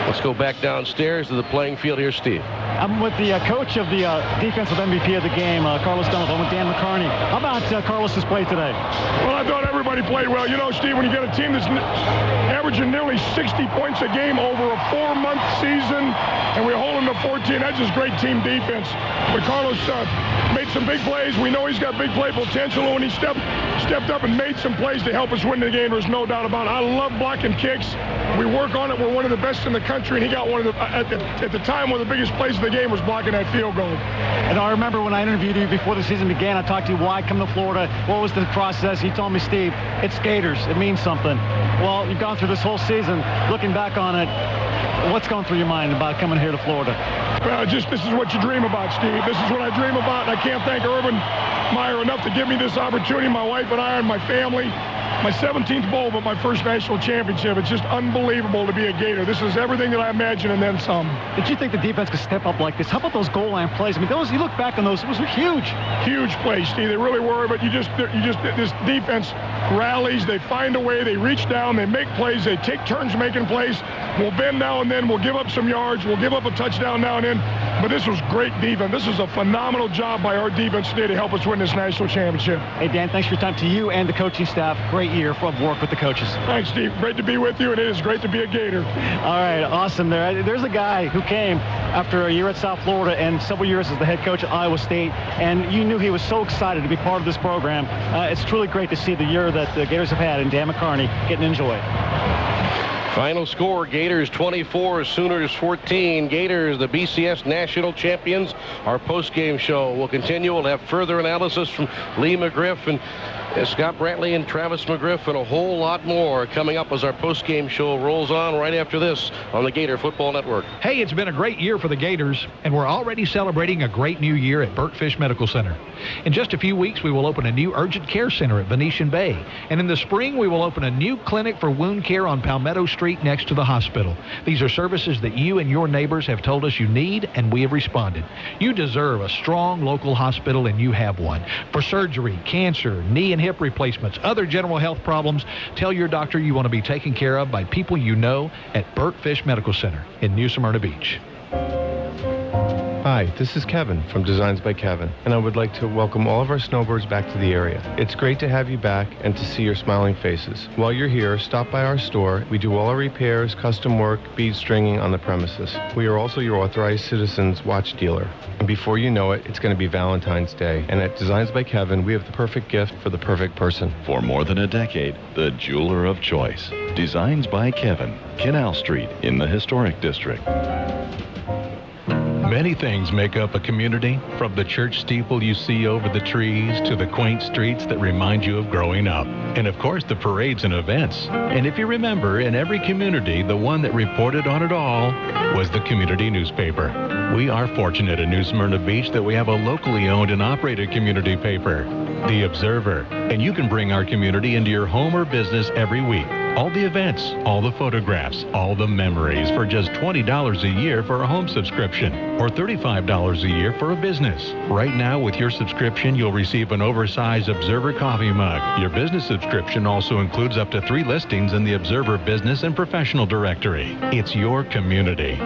Let's go back downstairs to the playing field here, Steve. I'm with the coach of the defensive MVP of the game, Carlos Dunlap. I'm with Dan McCarney. How about Carlos's play today? Well, I thought everybody played well. You know, Steve, when you get a team that's averaging nearly 60 points a game over a 4-month season, and we're holding to 14, that's just great team defense. But Carlos made some big plays. We know he's got big play potential. When he stepped up and made some plays to help us win the game, there's no doubt about it. I love blocking kicks. We work on it. We're one of the best in the country, and he got one of the, at the time, one of the biggest plays of the game was blocking that field goal. And I remember when I interviewed you before the season began, I talked to you, why come to Florida? What was the process? He told me, Steve, it's Gators. It means something. Well, you've gone through this whole season. Looking back on it, what's going through your mind about coming here to Florida? This is what you dream about, Steve. This is what I dream about, and I can't thank Urban Meyer enough to give me this opportunity, my wife and I and my family. My 17th bowl, but my first national championship. It's just unbelievable to be a Gator. This is everything that I imagined and then some. Did you think the defense could step up like this? How about those goal line plays? I mean, those, you look back on those, it was huge. Huge plays, Steve. They really were, but this defense rallies. They find a way. They reach down. They make plays. They take turns making plays. We'll bend now and then. We'll give up some yards. We'll give up a touchdown now and then. But this was great defense. This was a phenomenal job by our defense today to help us win this national championship. Hey, Dan, thanks for your time to you and the coaching staff. Great year of work with the coaches. Thanks, Steve. Great to be with you, and it is great to be a Gator. All right, awesome. There's a guy who came after a year at South Florida and several years as the head coach at Iowa State, and you knew he was so excited to be part of this program. It's truly great to see the year that the Gators have had, and Dan McCarney getting to enjoy it. Final score, Gators 24, Sooners 14. Gators, the BCS national champions. Our post-game show will continue. We'll have further analysis from Lee McGriff and Scott Brantley and Travis McGriff, and a whole lot more coming up as our post-game show rolls on right after this on the Gator Football Network. Hey, it's been a great year for the Gators, and we're already celebrating a great new year at Burt Fish Medical Center. In just a few weeks, we will open a new urgent care center at Venetian Bay, and in the spring, we will open a new clinic for wound care on Palmetto Street next to the hospital. These are services that you and your neighbors have told us you need, and we have responded. You deserve a strong local hospital, and you have one. For surgery, cancer, knee and hip replacements, other general health problems, tell your doctor you want to be taken care of by people you know at Burt Fish Medical Center in New Smyrna Beach. Hi, this is Kevin from Designs by Kevin, and I would like to welcome all of our snowbirds back to the area. It's great to have you back and to see your smiling faces. While you're here, stop by our store. We do all our repairs, custom work, bead stringing on the premises. We are also your authorized citizens watch dealer. And before you know it, it's going to be Valentine's Day. And at Designs by Kevin, we have the perfect gift for the perfect person. For more than a decade, the jeweler of choice. Designs by Kevin, Canal Street in the Historic District. Many things make up a community, from the church steeple you see over the trees to the quaint streets that remind you of growing up. And of course, the parades and events. And if you remember, in every community, the one that reported on it all was the community newspaper. We are fortunate in New Smyrna Beach that we have a locally owned and operated community paper, The Observer. And you can bring our community into your home or business every week. All the events, all the photographs, all the memories for just $20 a year for a home subscription or $35 a year for a business. Right now, with your subscription, you'll receive an oversized Observer coffee mug. Your business subscription also includes up to 3 listings in the Observer Business and Professional Directory. It's your community.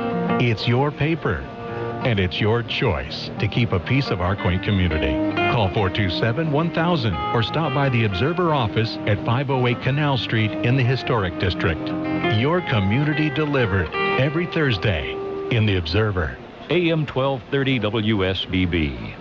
It's your paper. And it's your choice to keep a piece of our quaint community. Call 427-1000 or stop by the Observer office at 508 Canal Street in the Historic District. Your community delivered every Thursday in the Observer. AM 1230 WSBB.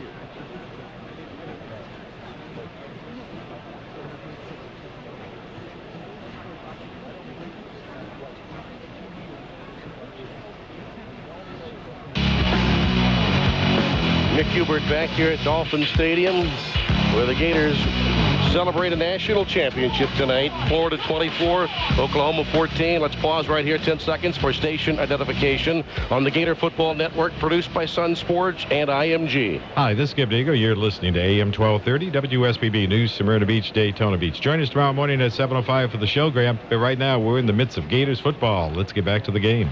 Nick Hubert back here at Dolphin Stadium, where the Gators celebrate a national championship tonight. Florida 24, Oklahoma 14. Let's pause right here 10 seconds for station identification on the Gator Football Network, produced by Sun Sports and IMG. Hi, this is Skip Diego. You're listening to AM 1230 WSBB News, Smyrna Beach, Daytona Beach. Join us tomorrow morning at 7:05 for the show, Graham. But right now, we're in the midst of Gators football. Let's get back to the game.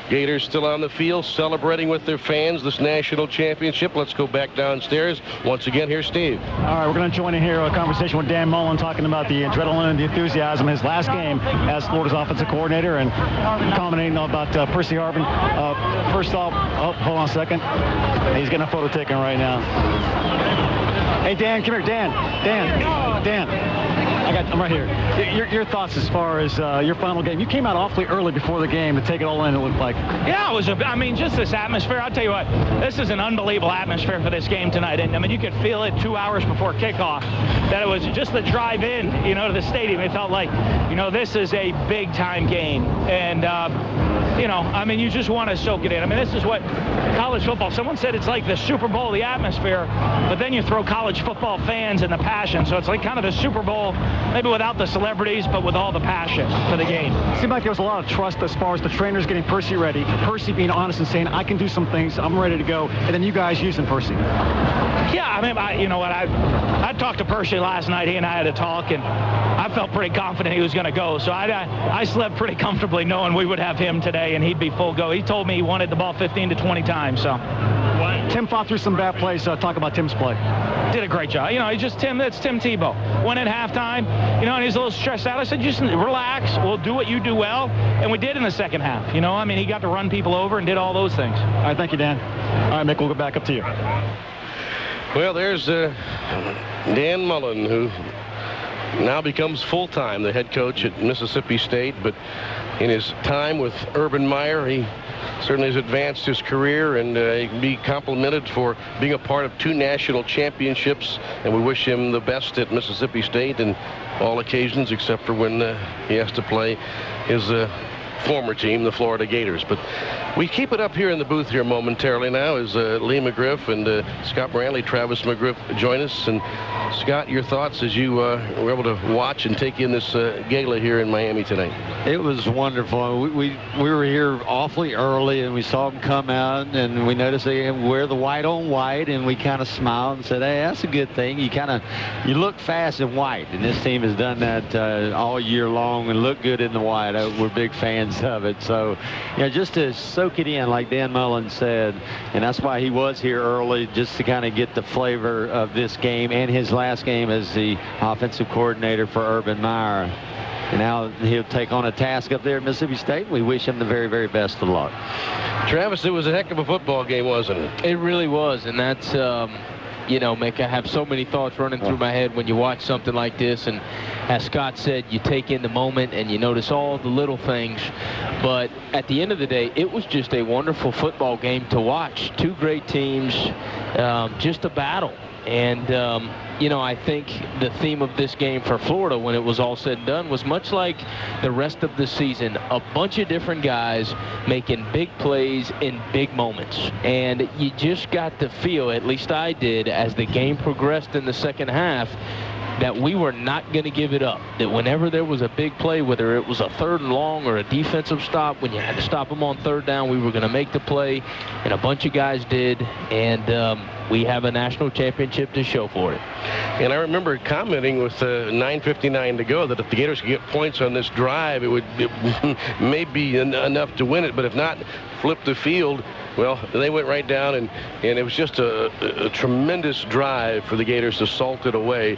Gators still on the field, celebrating with their fans this national championship. Let's go back downstairs. Once again, here's Steve. All right, we're going to join in here a conversation with Dan Mullen, talking about the adrenaline and the enthusiasm in his last game as Florida's offensive coordinator, and commenting about Percy Harvin. First off, hold on a second. He's getting a photo taken right now. Hey, Dan, come here. Dan. I'm right here. Your thoughts as far as your final game. You came out awfully early before the game to take it all in, it looked like. Yeah, it was, just this atmosphere. I'll tell you what, this is an unbelievable atmosphere for this game tonight. And, you could feel it 2 hours before kickoff, that it was just the drive in, to the stadium. It felt like, this is a big-time game. And you know, I mean, you just want to soak it in. I mean, this is what college football, someone said it's like the Super Bowl, the atmosphere, but then you throw college football fans and the passion. So it's like kind of the Super Bowl, maybe without the celebrities, but with all the passion for the game. It seemed like there was a lot of trust as far as the trainers getting Percy ready, Percy being honest and saying, I can do some things, I'm ready to go, and then you guys using Percy. Yeah, I mean, you know what, I talked to Percy last night. He and I had a talk, and I felt pretty confident he was going to go. So I slept pretty comfortably knowing we would have him today, and he'd be full go. He told me he wanted the ball 15 to 20 times. So Tim fought through some bad plays. Talk about Tim's play. Did a great job. You know, it's Tim Tebow. Went at halftime, you know, and he's a little stressed out. I said, just relax. We'll do what you do well. And we did in the second half. You know, I mean, he got to run people over and did all those things. All right, thank you, Dan. All right, Mick, we'll go back up to you. Well, there's Dan Mullen, who now becomes full-time the head coach at Mississippi State. But in his time with Urban Meyer, he certainly has advanced his career, and he can be complimented for being a part of 2 national championships. And we wish him the best at Mississippi State in all occasions, except for when he has to play his former team, the Florida Gators. But we keep it up here in the booth here momentarily now as Lee McGriff and Scott Brantley, Travis McGriff join us. And Scott, your thoughts as you were able to watch and take in this gala here in Miami tonight? It was wonderful. We were here awfully early, and we saw them come out, and we noticed they wear the white on white, and we kind of smiled and said, hey, that's a good thing. You look fast in white, and this team has done that all year long and look good in the white. We're big fans of it. So, you know, just to soak it in, like Dan Mullen said, and that's why he was here early, just to kind of get the flavor of this game and his last game as the offensive coordinator for Urban Meyer. And now he'll take on a task up there at Mississippi State. We wish him the very, very best of luck. Travis, it was a heck of a football game, wasn't it? It really was, and that's, you know, Mick, I have so many thoughts running through my head when you watch something like this. And as Scott said, you take in the moment and you notice all the little things. But at the end of the day, it was just a wonderful football game to watch. 2 great teams, just a battle. And, you know, I think the theme of this game for Florida, when it was all said and done, was much like the rest of the season. A bunch of different guys making big plays in big moments. And you just got to feel, at least I did, as the game progressed in the second half, that we were not going to give it up. That whenever there was a big play, whether it was a 3rd and long or a defensive stop, when you had to stop them on 3rd down, we were going to make the play. And a bunch of guys did. And we have a national championship to show for it. And I remember commenting with 9:59 to go that if the Gators could get points on this drive, it may be enough to win it. But if not, flip the field. Well, they went right down, and it was just a tremendous drive for the Gators to salt it away.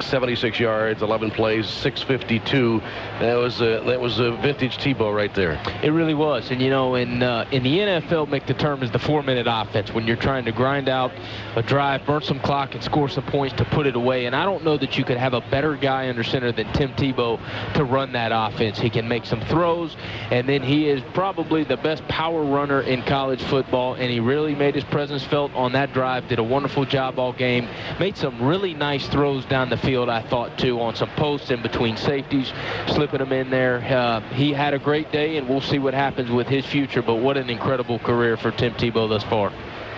76 yards, 11 plays, 652. That was a vintage Tebow right there. It really was. And, you know, in the NFL, Mick, the term is the 4-minute offense, when you're trying to grind out a drive, burn some clock, and score some points to put it away. And I don't know that you could have a better guy under center than Tim Tebow to run that offense. He can make some throws, and then he is probably the best power runner in college football, and he really made his presence felt on that drive. Did a wonderful job all game. Made some really nice throws down the field, I thought, too, on some posts in between safeties, slipping them in there. He had a great day, and we'll see what happens with his future, but what an incredible career for Tim Tebow thus far.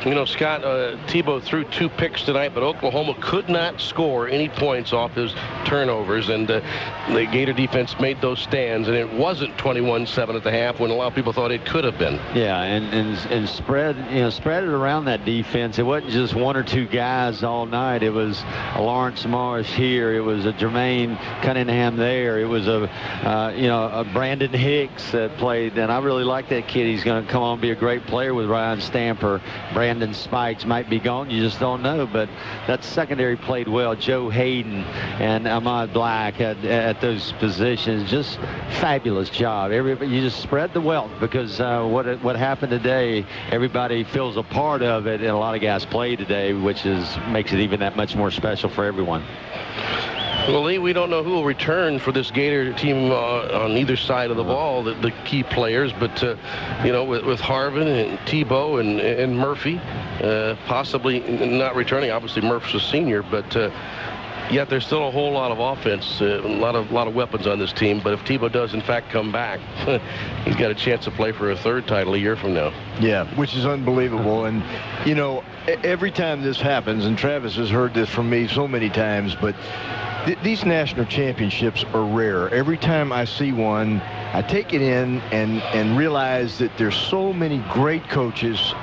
You know, Scott, Tebow threw 2 picks tonight, but Oklahoma could not score any points off his turnovers, and the Gator defense made those stands, and it wasn't 21-7 at the half when a lot of people thought it could have been. Yeah, and spread it around that defense. It wasn't just 1 or 2 guys all night. It was a Lawrence Marsh here. It was a Jermaine Cunningham there. It was a Brandon Hicks that played, and I really like that kid. He's going to come on and be a great player with Ryan Stamper. Brandon Spikes might be gone. You just don't know. But that secondary played well. Joe Hayden and Ahmad Black at those positions. Just fabulous job. Everybody, you just spread the wealth, because what happened today, everybody feels a part of it, and a lot of guys played today, which makes it even that much more special for everyone. Well, Lee, we don't know who will return for this Gator team on either side of the ball, the key players. But, you know, with Harvin and Tebow and Murphy possibly not returning. Obviously, Murph's a senior. But Yet there's still a whole lot of offense, a lot of weapons on this team. But if Tebow does in fact come back, he's got a chance to play for a third title a year from now. Yeah, which is unbelievable. And you know, every time this happens, and Travis has heard this from me so many times, but these national championships are rare. Every time I see one, I take it in and realize that there's so many great coaches,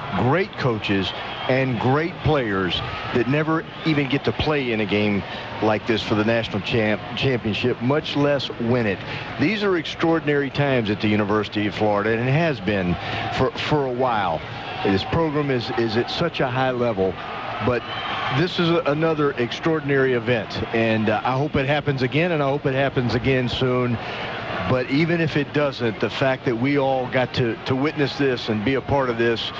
and great players that never even get to play in a game like this for the national championship, much less win it. These are extraordinary times at the University of Florida, and it has been for a while. This program is at such a high level, but this is another extraordinary event, and I hope it happens again, and I hope it happens again soon. But even if it doesn't, the fact that we all got to witness this and be a part of this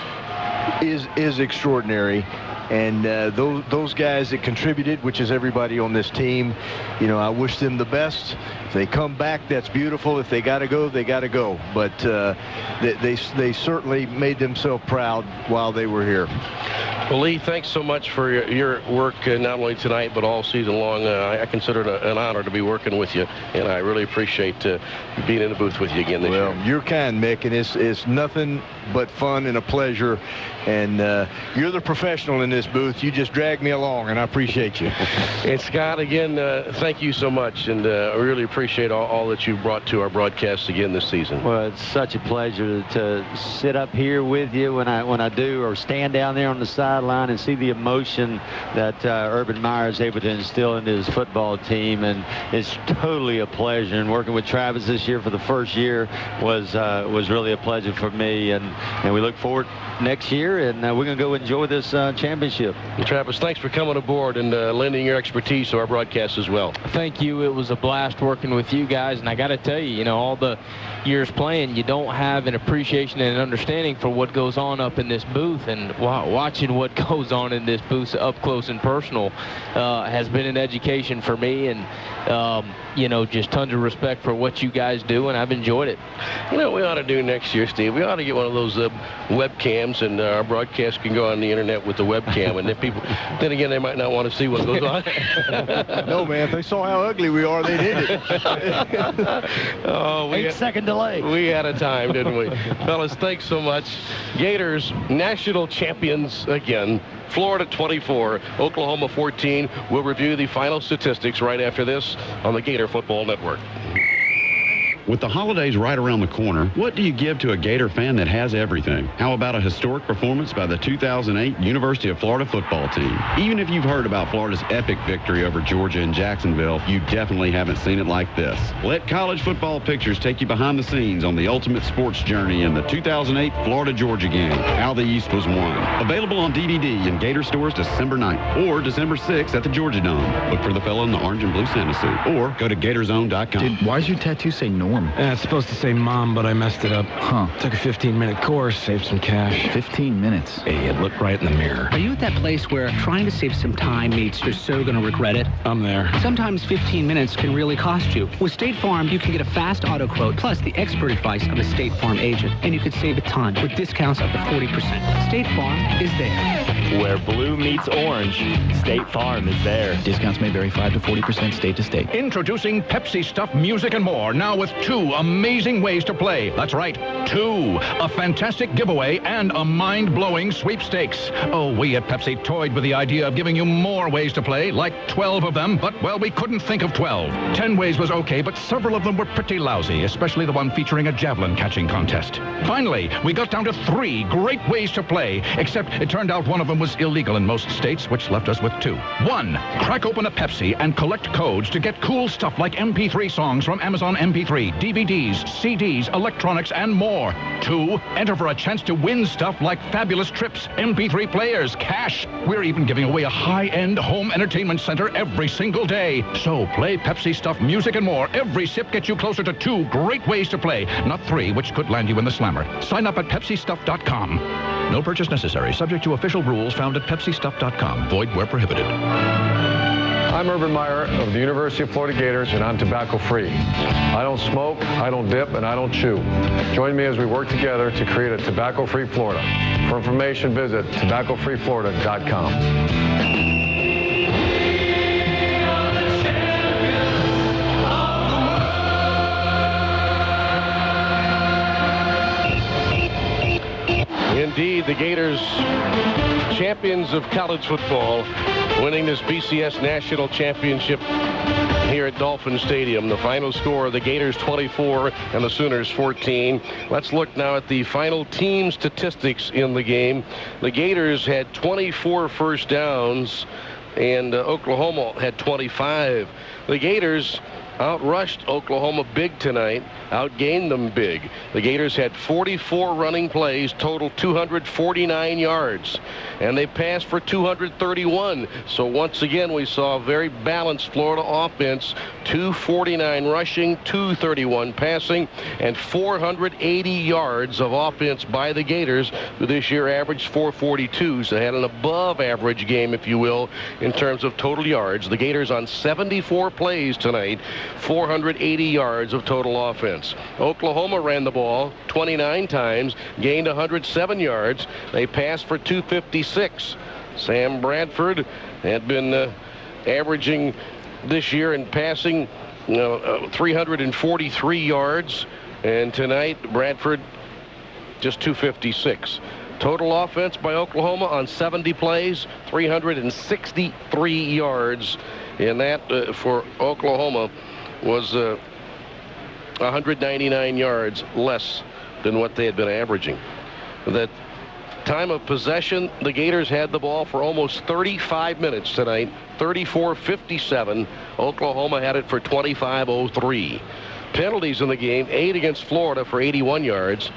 is extraordinary. And those guys that contributed, which is everybody on this team, you know, I wish them the best. If they come back, that's beautiful. If they got to go, they got to go. But they certainly made themselves proud while they were here. Well, Lee, thanks so much for your work, not only tonight, but all season long. I consider it an honor to be working with you, and I really appreciate being in the booth with you again this year. Well, you're kind, Mick, and it's nothing but fun and a pleasure. And you're the professional in this booth. You just drag me along, and I appreciate you. And Scott, again, thank you so much, and I really appreciate all that you brought to our broadcast again this season. Well, it's such a pleasure to sit up here with you when I do, or stand down there on the sideline and see the emotion that Urban Meyer is able to instill into his football team, and it's totally a pleasure. And working with Travis this year for the first year was really a pleasure for me, and we look forward next year, and we're going to go enjoy this championship. Travis, thanks for coming aboard and lending your expertise to our broadcast as well. Thank you. It was a blast working with you guys, and I got to tell you, you know, all the years playing, you don't have an appreciation and an understanding for what goes on up in this booth, and watching what goes on in this booth up close and personal has been an education for me, and you know, just tons of respect for what you guys do, and I've enjoyed it. You know, we ought to do next year, Steve, we ought to get one of those webcams, and our broadcast can go on the internet with the webcam, and then again, they might not want to see what goes on. No, man, if they saw how ugly we are, they did it. Oh, 8-second delay. We had a time, didn't we? Fellas, thanks so much. Gators, national champions again. Florida 24, Oklahoma 14. We'll review the final statistics right after this on the Gator Football Network. With the holidays right around the corner, what do you give to a Gator fan that has everything? How about a historic performance by the 2008 University of Florida football team? Even if you've heard about Florida's epic victory over Georgia and Jacksonville, you definitely haven't seen it like this. Let College Football Pictures take you behind the scenes on the ultimate sports journey in the 2008 Florida-Georgia game, How the East Was Won. Available on DVD in Gator stores December 9th or December 6th at the Georgia Dome. Look for the fellow in the orange and blue Santa suit or go to GatorsOwn.com. Dude, why does your tattoo say Norm? It's supposed to say Mom, but I messed it up. Huh. Took a 15-minute course, saved some cash. 15 minutes? Hey, it looked right in the mirror. Are you at that place where trying to save some time means you're so going to regret it? I'm there. Sometimes 15 minutes can really cost you. With State Farm, you can get a fast auto quote plus the expert advice of a State Farm agent, and you could save a ton with discounts up to 40%. State Farm is there. Where blue meets orange, State Farm is there. Discounts may vary 5 to 40% state to state. Introducing Pepsi Stuff Music and More, now with 2 amazing ways to play. That's right, 2. A fantastic giveaway and a mind-blowing sweepstakes. Oh, we at Pepsi toyed with the idea of giving you more ways to play, like 12 of them, but, well, we couldn't think of 12. 10 ways was okay, but several of them were pretty lousy, especially the one featuring a javelin catching contest. Finally, we got down to 3 great ways to play, except it turned out one of them was illegal in most states, which left us with 2. 1, crack open a Pepsi and collect codes to get cool stuff like MP3 songs from Amazon MP3, DVDs, CDs, electronics, and more. 2, enter for a chance to win stuff like fabulous trips, MP3 players, cash. We're even giving away a high-end home entertainment center every single day. So play Pepsi Stuff Music and More. Every sip gets you closer to 2 great ways to play, not 3, which could land you in the slammer. Sign up at PepsiStuff.com. No purchase necessary. Subject to official rules found at PepsiStuff.com. Void where prohibited. I'm Urban Meyer of the University of Florida Gators, and I'm tobacco-free. I don't smoke, I don't dip, and I don't chew. Join me as we work together to create a tobacco-free Florida. For information, visit tobaccofreeflorida.com. indeed the Gators, champions of college football, winning this BCS National Championship here at Dolphin Stadium. The final score, the Gators 24 and the Sooners 14. Let's look now at the final team statistics in the game. The Gators had 24 first downs, and Oklahoma had 25. The Gators outrushed Oklahoma big tonight, outgained them big. The Gators had 44 running plays, total 249 yards, and they passed for 231. So once again, we saw a very balanced Florida offense, 249 rushing, 231 passing, and 480 yards of offense by the Gators, who this year averaged 442. So they had an above average game, if you will, in terms of total yards. The Gators on 74 plays tonight, 480 yards of total offense. Oklahoma ran the ball 29 times, gained 107 yards. They passed for 256. Sam Bradford had been averaging this year in passing 343 yards, and tonight Bradford just 256. Total offense by Oklahoma on 70 plays, 363 yards, and that for Oklahoma was 199 yards less than what they had been averaging. That time of possession, the Gators had the ball for almost 35 minutes tonight, 34-57. Oklahoma had it for 25-03. Penalties in the game, 8 against Florida for 81 yards,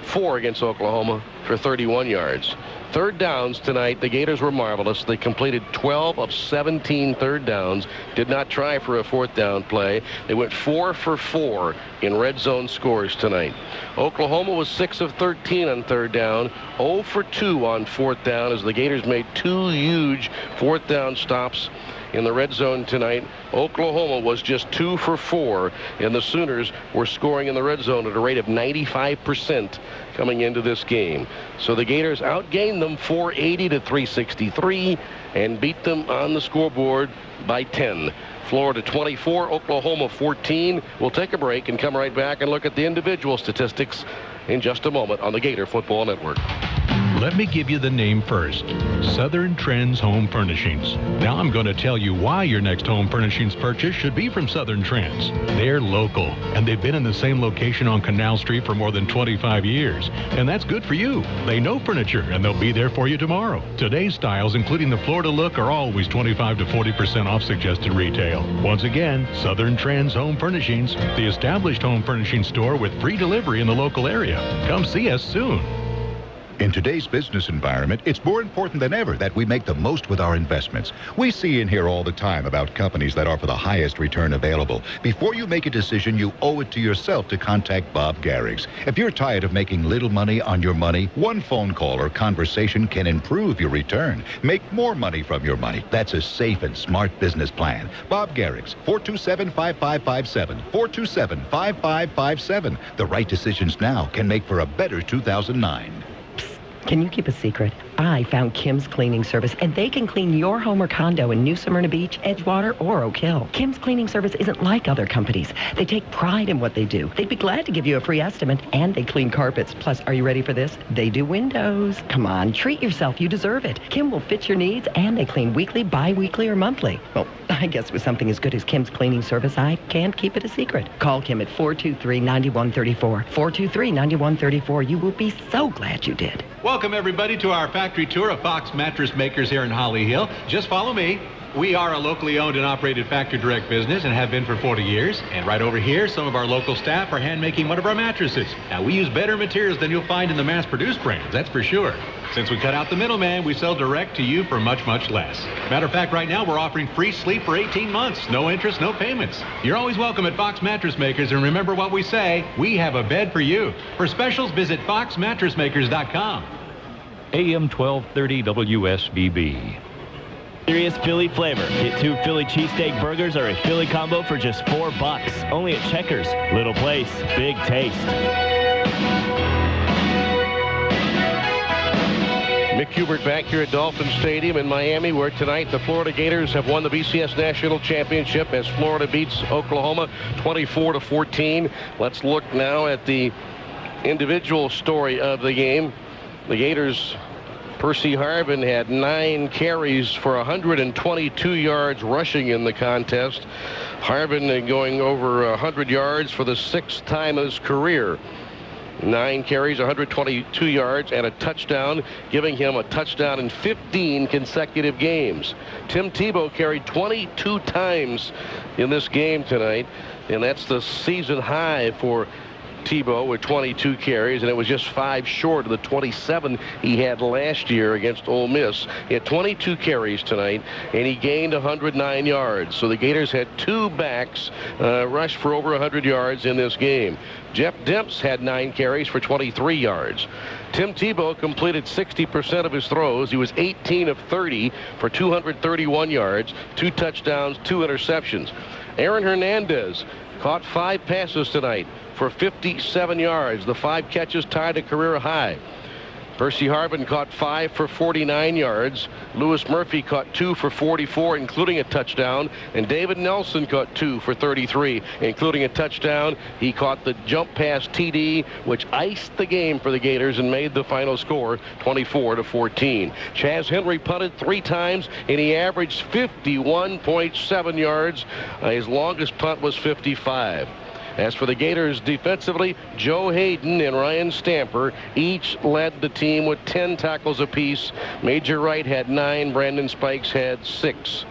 4 against Oklahoma for 31 yards. Third downs tonight, the Gators were marvelous. They completed 12 of 17 third downs, did not try for a fourth down play. They went 4 for 4 in red zone scores tonight. Oklahoma was 6 of 13 on third down, 0 for 2 on fourth down, as the Gators made 2 huge fourth down stops in the red zone tonight. Oklahoma was just 2 for 4, and the Sooners were scoring in the red zone at a rate of 95% coming into this game. So the Gators outgained them 480 to 363 and beat them on the scoreboard by 10. Florida 24, Oklahoma 14. We'll take a break and come right back and look at the individual statistics in just a moment on the Gator Football Network. Let me give you the name first. Southern Trends Home Furnishings. Now I'm going to tell you why your next home furnishings purchase should be from Southern Trends. They're local, and they've been in the same location on Canal Street for more than 25 years. And that's good for you. They know furniture, and they'll be there for you tomorrow. Today's styles, including the Florida look, are always 25 to 40% off suggested retail. Once again, Southern Trends Home Furnishings, the established home furnishing store with free delivery in the local area. Come see us soon. In today's business environment, it's more important than ever that we make the most with our investments. We see and hear all the time about companies that offer the highest return available. Before you make a decision, you owe it to yourself to contact Bob Garrig's. If you're tired of making little money on your money, one phone call or conversation can improve your return. Make more money from your money. That's a safe and smart business plan. Bob Garrig's, 427-5557, 427-5557. The right decisions now can make for a better 2009. Can you keep a secret? I found Kim's Cleaning Service, and they can clean your home or condo in New Smyrna Beach, Edgewater, or Oak Hill. Kim's Cleaning Service isn't like other companies. They take pride in what they do. They'd be glad to give you a free estimate, and they clean carpets. Plus, are you ready for this? They do windows. Come on, treat yourself. You deserve it. Kim will fit your needs, and they clean weekly, bi-weekly, or monthly. Well, I guess with something as good as Kim's Cleaning Service, I can't keep it a secret. Call Kim at 423-9134. 423-9134. You will be so glad you did. Welcome, everybody, to our factory tour of Fox Mattress Makers here in Holly Hill. Just follow me. We are a locally owned and operated factory direct business and have been for 40 years. And right over here, some of our local staff are hand making one of our mattresses. Now, we use better materials than you'll find in the mass-produced brands, that's for sure. Since we cut out the middleman, we sell direct to you for much, much less. Matter of fact, right now, we're offering free sleep for 18 months. No interest, no payments. You're always welcome at Fox Mattress Makers, and remember what we say, we have a bed for you. For specials, visit foxmattressmakers.com. AM 1230 WSBB. Serious Philly flavor. Get 2 Philly cheesesteak burgers or a Philly combo for just $4. Only at Checkers. Little place, big taste. Mick Hubert back here at Dolphin Stadium in Miami, where tonight the Florida Gators have won the BCS National Championship as Florida beats Oklahoma 24-14. Let's look now at the individual story of the game. The Gators, Percy Harvin had 9 carries for 122 yards rushing in the contest. Harvin going over 100 yards for the 6th time in his career. 9 carries, 122 yards, and a touchdown, giving him a touchdown in 15 consecutive games. Tim Tebow carried 22 times in this game tonight, and that's the season high for Tebow with 22 carries, and it was just 5 short of the 27 he had last year against Ole Miss. He had 22 carries tonight, and he gained 109 yards. So the Gators had 2 backs rush for over 100 yards in this game. Jeff Demps had 9 carries for 23 yards. Tim Tebow completed 60% of his throws. He was 18 of 30 for 231 yards, 2 touchdowns, 2 interceptions. Aaron Hernandez caught 5 passes tonight for 57 yards. The 5 catches tied a career high. Percy Harvin caught 5 for 49 yards. Lewis Murphy caught 2 for 44, including a touchdown. And David Nelson caught 2 for 33, including a touchdown. He caught the jump pass TD, which iced the game for the Gators and made the final score 24-14. Chaz Henry punted 3 times, and he averaged 51.7 yards. His longest punt was 55. As for the Gators defensively, Joe Hayden and Ryan Stamper each led the team with 10 tackles apiece. Major Wright had 9. Brandon Spikes had 6.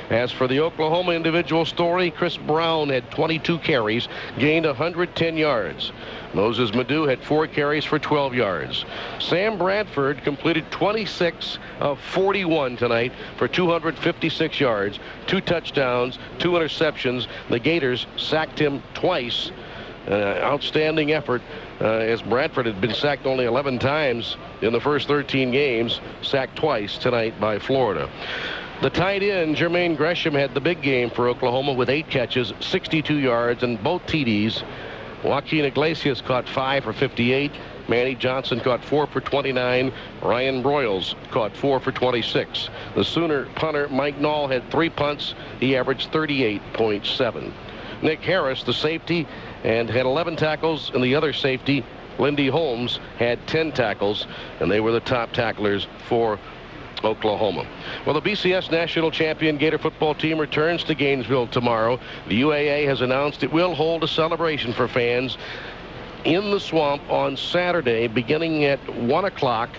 As for the Oklahoma individual story, Chris Brown had 22 carries, gained 110 yards. Moses Madu had 4 carries for 12 yards. Sam Bradford completed 26 of 41 tonight for 256 yards, 2 touchdowns, 2 interceptions. The Gators sacked him twice. Outstanding effort as Bradford had been sacked only 11 times in the first 13 games, sacked twice tonight by Florida. The tight end, Jermaine Gresham, had the big game for Oklahoma with 8 catches, 62 yards, and both TDs. Joaquin Iglesias caught 5 for 58. Manny Johnson caught 4 for 29. Ryan Broyles caught 4 for 26. The Sooner punter, Mike Knoll, had 3 punts. He averaged 38.7. Nick Harris, the safety, and had 11 tackles, and the other safety, Lindy Holmes, had 10 tackles, and they were the top tacklers for Oklahoma. Well, the BCS national champion Gator football team returns to Gainesville tomorrow. The UAA has announced it will hold a celebration for fans in the swamp on Saturday beginning at 1 o'clock.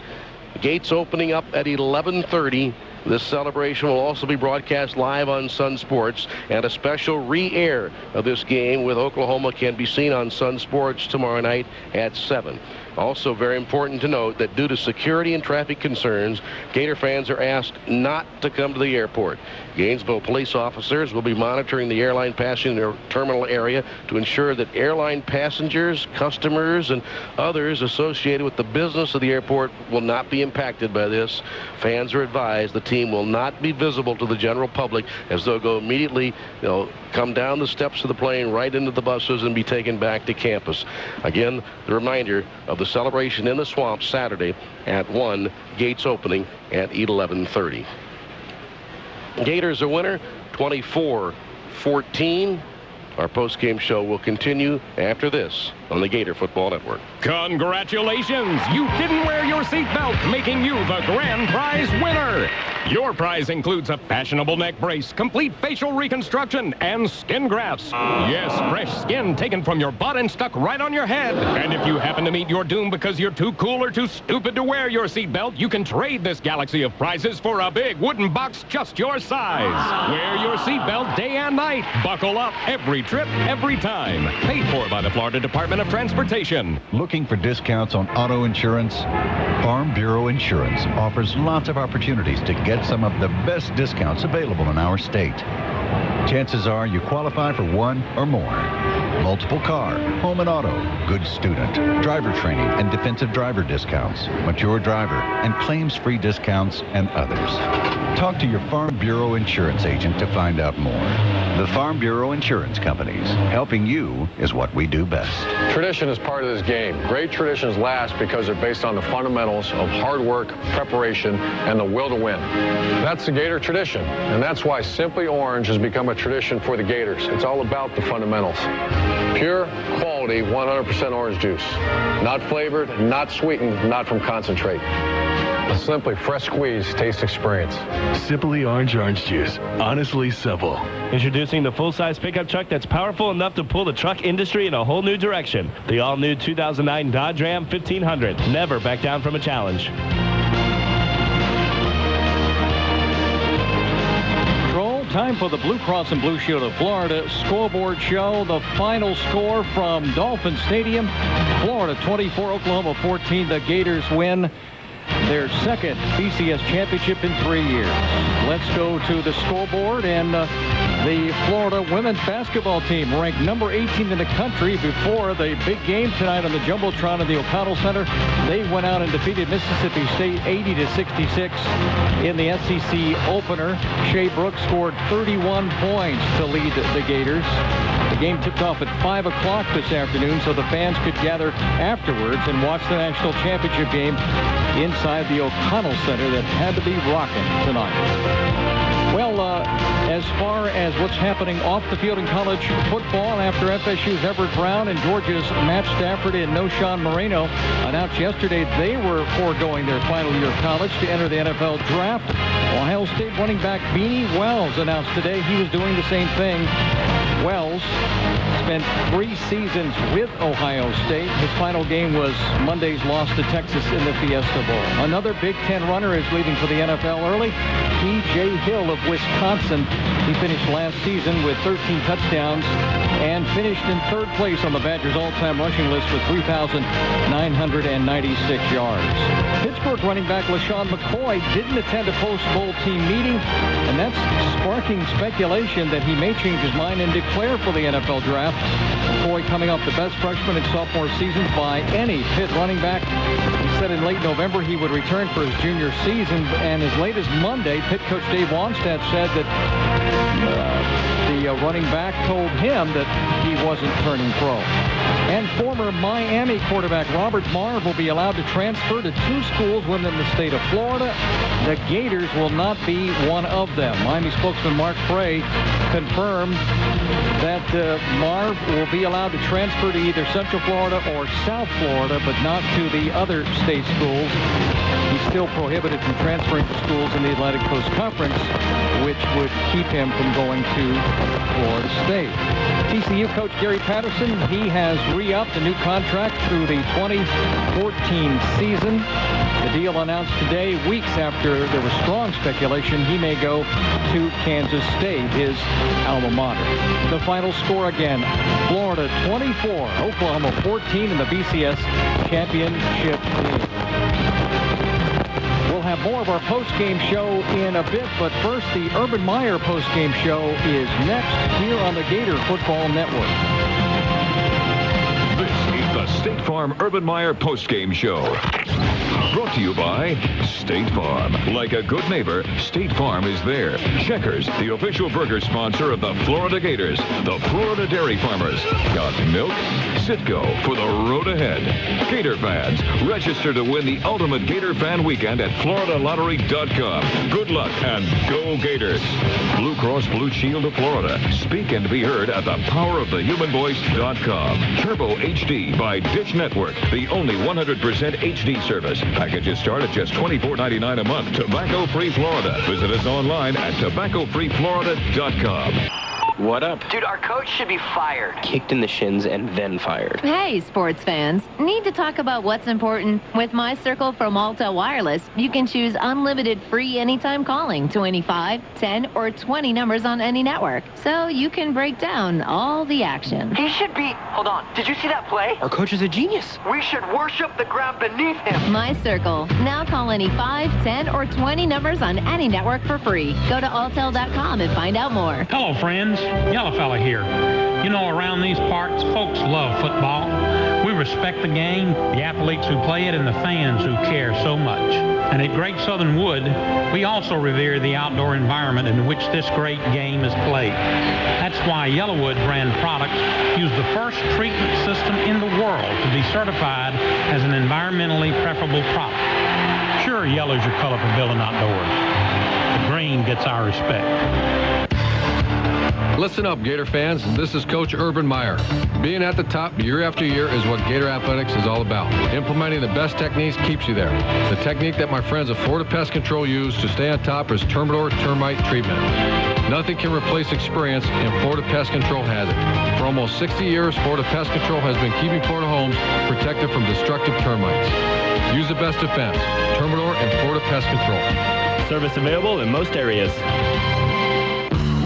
Gates opening up at 11:30. This celebration will also be broadcast live on Sun Sports, and a special re-air of this game with Oklahoma can be seen on Sun Sports tomorrow night at 7. Also very important to note that due to security and traffic concerns, Gator fans are asked not to come to the airport. Gainesville police officers will be monitoring the airline passenger terminal area to ensure that airline passengers, customers, and others associated with the business of the airport will not be impacted by this. Fans are advised the team will not be visible to the general public, as they'll go immediately, they'll come down the steps of the plane right into the buses and be taken back to campus. Again, the reminder of the celebration in the swamp Saturday at 1, gates opening at 11:30. Gators a winner, 24-14. Our post-game show will continue after this on the Gator Football Network. Congratulations! You didn't wear your seatbelt, making you the grand prize winner. Your prize includes a fashionable neck brace, complete facial reconstruction, and skin grafts. Yes, fresh skin taken from your butt and stuck right on your head. And if you happen to meet your doom because you're too cool or too stupid to wear your seatbelt, you can trade this galaxy of prizes for a big wooden box just your size. Wear your seatbelt day and night. Buckle up every trip, every time. Paid for by the Florida Department of Transportation. Looking for discounts on auto insurance? Farm Bureau Insurance offers lots of opportunities to get some of the best discounts available in our state. Chances are you qualify for one or more. Multiple car, home and auto, good student, driver training and defensive driver discounts, mature driver, and claims-free discounts, and others. Talk to your Farm Bureau Insurance agent to find out more. The Farm Bureau Insurance Companies. Helping you is what we do best. Tradition is part of this game. Great traditions last because they're based on the fundamentals of hard work, preparation, and the will to win. That's the Gator tradition, and that's why Simply Orange has become a tradition for the Gators. It's all about the fundamentals. Pure, quality, 100% orange juice. Not flavored, not sweetened, not from concentrate. A simply fresh squeeze taste experience. Simply orange juice. Honestly simple. Introducing the full-size pickup truck that's powerful enough to pull the truck industry in a whole new direction. The all-new 2009 Dodge Ram 1500. Never back down from a challenge. Time for the Blue Cross and Blue Shield of Florida scoreboard show. The final score from Dolphin Stadium. Florida 24, Oklahoma 14. The Gators win their second BCS championship in 3 years. Let's go to the scoreboard, and the Florida women's basketball team ranked number 18 in the country before the big game tonight on the Jumbotron at the O'Connell Center. They went out and defeated Mississippi State 80-66 in the SEC opener. Shea Brooks scored 31 points to lead the Gators. The game tipped off at 5 o'clock this afternoon, so the fans could gather afterwards and watch the national championship game inside the O'Connell Center that had to be rocking tonight. Well, as far as what's happening off the field in college football, after FSU's Everett Brown and Georgia's Matt Stafford and Noshawn Moreno announced yesterday they were foregoing their final year of college to enter the NFL draft, Ohio State running back Beanie Wells announced today he was doing the same thing. Wells spent 3 seasons with Ohio State. His final game was Monday's loss to Texas in the Fiesta Bowl. Another Big Ten runner is leaving for the NFL early. E.J. Hill of Wisconsin. He finished last season with 13 touchdowns and finished in 3rd place on the Badgers' all-time rushing list with 3,996 yards. Pittsburgh running back LaShawn McCoy didn't attend a post-bowl team meeting, and that's sparking speculation that he may change his mind and declare for the NFL draft. McCoy coming off the best freshman and sophomore seasons by any Pitt running back. He said in late November he would return for his junior season, and as late as Monday, Pitt coach Dave Wannstedt said that the running back told him that he wasn't turning pro. And former Miami quarterback Robert Marve will be allowed to transfer to 2 schools within the state of Florida. The Gators will not be one of them. Miami spokesman Mark Frey confirmed that Marve will be allowed to transfer to either Central Florida or South Florida, but not to the other state schools. He's still prohibited from transferring to schools in the Atlantic Coast Conference, which would keep him from going to Florida State. TCU coach Gary Patterson, he has re-upped a new contract through the 2014 season. The deal announced today, weeks after there was strong speculation he may go to Kansas State, his alma mater. The final score again, Florida 24, Oklahoma 14 in the BCS championship game. We'll have more of our post-game show in a bit, but first, the Urban Meyer post-game show is next here on the Gator Football Network. This is the State Farm Urban Meyer postgame show. Brought to you by State Farm. Like a good neighbor, State Farm is there. Checkers, the official burger sponsor of the Florida Gators. The Florida Dairy Farmers. Got milk? Citgo for the road ahead. Gator fans, register to win the ultimate Gator fan weekend at FloridaLottery.com. Good luck and go Gators. Blue Cross Blue Shield of Florida. Speak and be heard at thepowerofthehumanvoice.com. Turbo HD by Dish Network. The only 100% HD service. Packages start at just $24.99 a month. Tobacco-free Florida. Visit us online at tobaccofreeflorida.com. What up? Dude, our coach should be fired. Kicked in the shins and then fired. Hey, sports fans. Need to talk about what's important? With My Circle from Alta Wireless, you can choose unlimited free anytime calling to any 5, 10, or 20 numbers on any network. So you can break down all the action. He should be... Hold on. Did you see that play? Our coach is a genius. We should worship the ground beneath him. My Circle. Now call any 5, 10, or 20 numbers on any network for free. Go to altel.com and find out more. Hello, friends. Yellow Fella here. You know, around these parts, folks love football. We respect the game, the athletes who play it, and the fans who care so much. And at Great Southern Wood, we also revere the outdoor environment in which this great game is played. That's why Yellowwood brand products use the first treatment system in the world to be certified as an environmentally preferable product. Sure, yellow's your color for building outdoors. The green gets our respect. Listen up, Gator fans. This is Coach Urban Meyer. Being at the top year after year is what Gator Athletics is all about. Implementing the best techniques keeps you there. The technique that my friends at Florida Pest Control use to stay on top is Termidor termite treatment. Nothing can replace experience, and Florida Pest Control has it. For almost 60 years, Florida Pest Control has been keeping Florida homes protected from destructive termites. Use the best defense, Termidor and Florida Pest Control. Service available in most areas.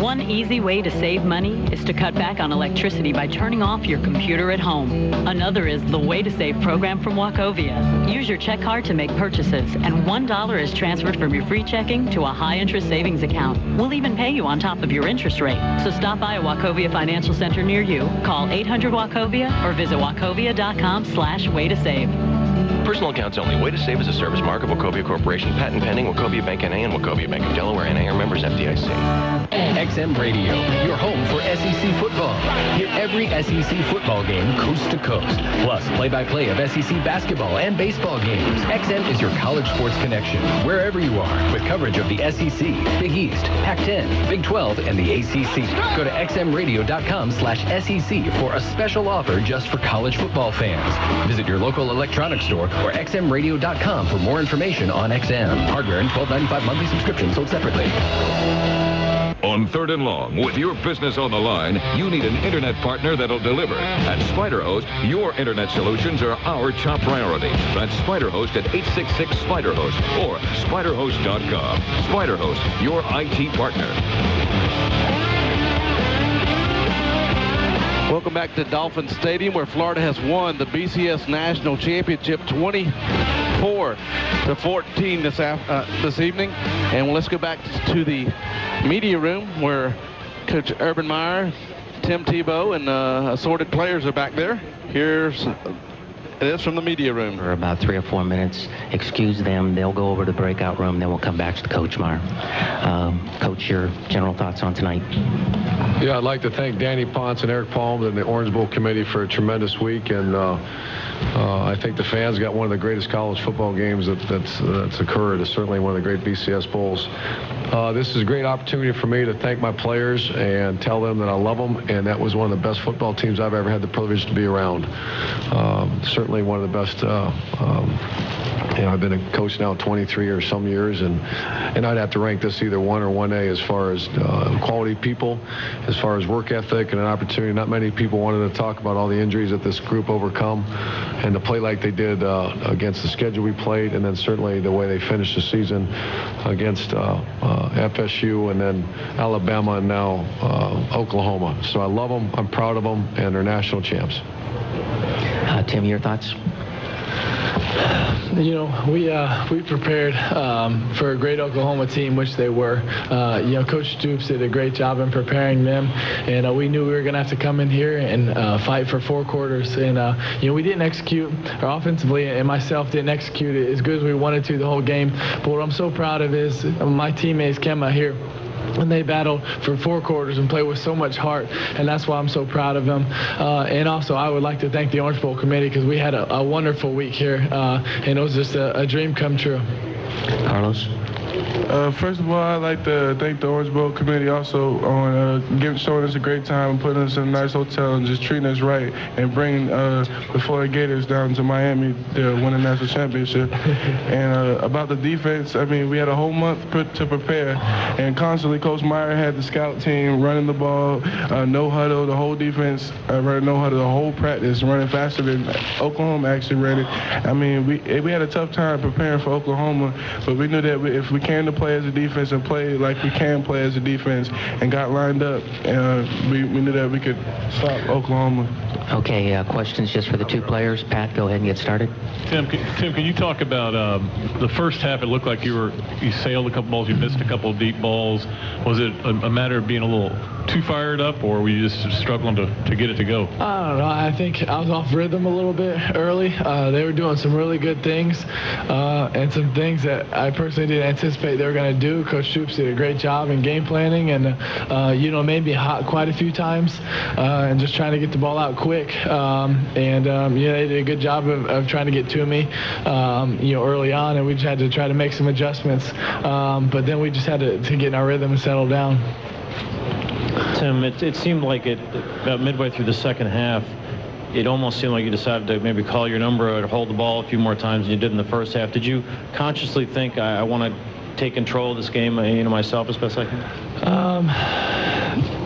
One easy way to save money is to cut back on electricity by turning off your computer at home. Another is the Way to Save program from Wachovia. Use your check card to make purchases, and $1 is transferred from your free checking to a high-interest savings account. We'll even pay you on top of your interest rate. So stop by a Wachovia Financial Center near you, call 800-WACHOVIA, or visit wachovia.com/way-to-save. Personal accounts only. Way to Save is a service mark of Wachovia Corporation. Patent pending. Wachovia Bank N.A. and Wachovia Bank of Delaware N.A. are members FDIC. XM Radio, your home for SEC football. Hear every SEC football game coast to coast. Plus, play-by-play of SEC basketball and baseball games. XM is your college sports connection, wherever you are, with coverage of the SEC, Big East, Pac-10, Big 12, and the ACC. Go to xmradio.com/SEC for a special offer just for college football fans. Visit your local electronics store or xmradio.com for more information on XM. Hardware and $12.95 monthly subscription sold separately. On Third and Long, with your business on the line, you need an internet partner that'll deliver. At SpiderHost, your internet solutions are our top priority. That's SpiderHost at 866-SpiderHost or SpiderHost.com. SpiderHost, your IT partner. Welcome back to Dolphin Stadium, where Florida has won the BCS National Championship 24-14 this evening. And let's go back to the media room where Coach Urban Meyer, Tim Tebow, and assorted players are back there. It is from the media room. For about 3 or 4 minutes. Excuse them. They'll go over to the breakout room. Then we'll come back to Coach Meyer. Coach, your general thoughts on tonight? Yeah, I'd like to thank Danny Ponce and Eric Palm and the Orange Bowl Committee for a tremendous week. And I think the fans got one of the greatest college football games that's occurred. It's certainly one of the great BCS Bowls. This is a great opportunity for me to thank my players and tell them that I love them. And that was one of the best football teams I've ever had the privilege to be around. Certainly one of the best. I've been a coach now 23 or some years, and I'd have to rank this either 1 or 1A as far as quality people, as far as work ethic and an opportunity. Not many people wanted to talk about all the injuries that this group overcome and to play like they did against the schedule we played, and then certainly the way they finished the season against FSU and then Alabama and now Oklahoma. So I love them, I'm proud of them, and they're national champs. Tim, your thoughts? You know, we prepared for a great Oklahoma team, which they were. Coach Stoops did a great job in preparing them, and we knew we were going to have to come in here and fight for 4 quarters. And we didn't execute, or offensively, and myself didn't execute it as good as we wanted to the whole game. But what I'm so proud of is my teammates came out here and they battled for 4 quarters and played with so much heart, and that's why I'm so proud of them. And also, I would like to thank the Orange Bowl Committee, because we had a wonderful week here, and it was just a dream come true. Carlos? First of all, I'd like to thank the Orange Bowl Committee also on showing us a great time and putting us in a nice hotel and just treating us right and bringing the Florida Gators down to Miami to win a national championship. And about the defense, I mean, we had a whole month to prepare, and constantly Coach Meyer had the scout team running the ball, no huddle, the whole defense running no huddle, the whole practice, running faster than Oklahoma actually ran it. I mean, we had a tough time preparing for Oklahoma, but we knew that if we came to play as a defense and play like we can play as a defense and got lined up, we knew that we could stop Oklahoma. Okay, questions just for the 2 players. Pat, go ahead and get started. Tim, can you talk about the first half? It looked like you sailed a couple balls, you missed a couple of deep balls. Was it a matter of being a little too fired up, or were you just struggling to get it to go? I don't know. I think I was off rhythm a little bit early. They were doing some really good things and some things that I personally didn't anticipate they were going to do. Coach Stoops did a great job in game planning and, made me hot quite a few times and just trying to get the ball out quick. They did a good job of trying to get to me, early on, and we just had to try to make some adjustments. But then we just had to get in our rhythm and settle down. Tim, it seemed like about midway through the second half, it almost seemed like you decided to maybe call your number or hold the ball a few more times than you did in the first half. Did you consciously think, I want to take control of this game, myself as best I can?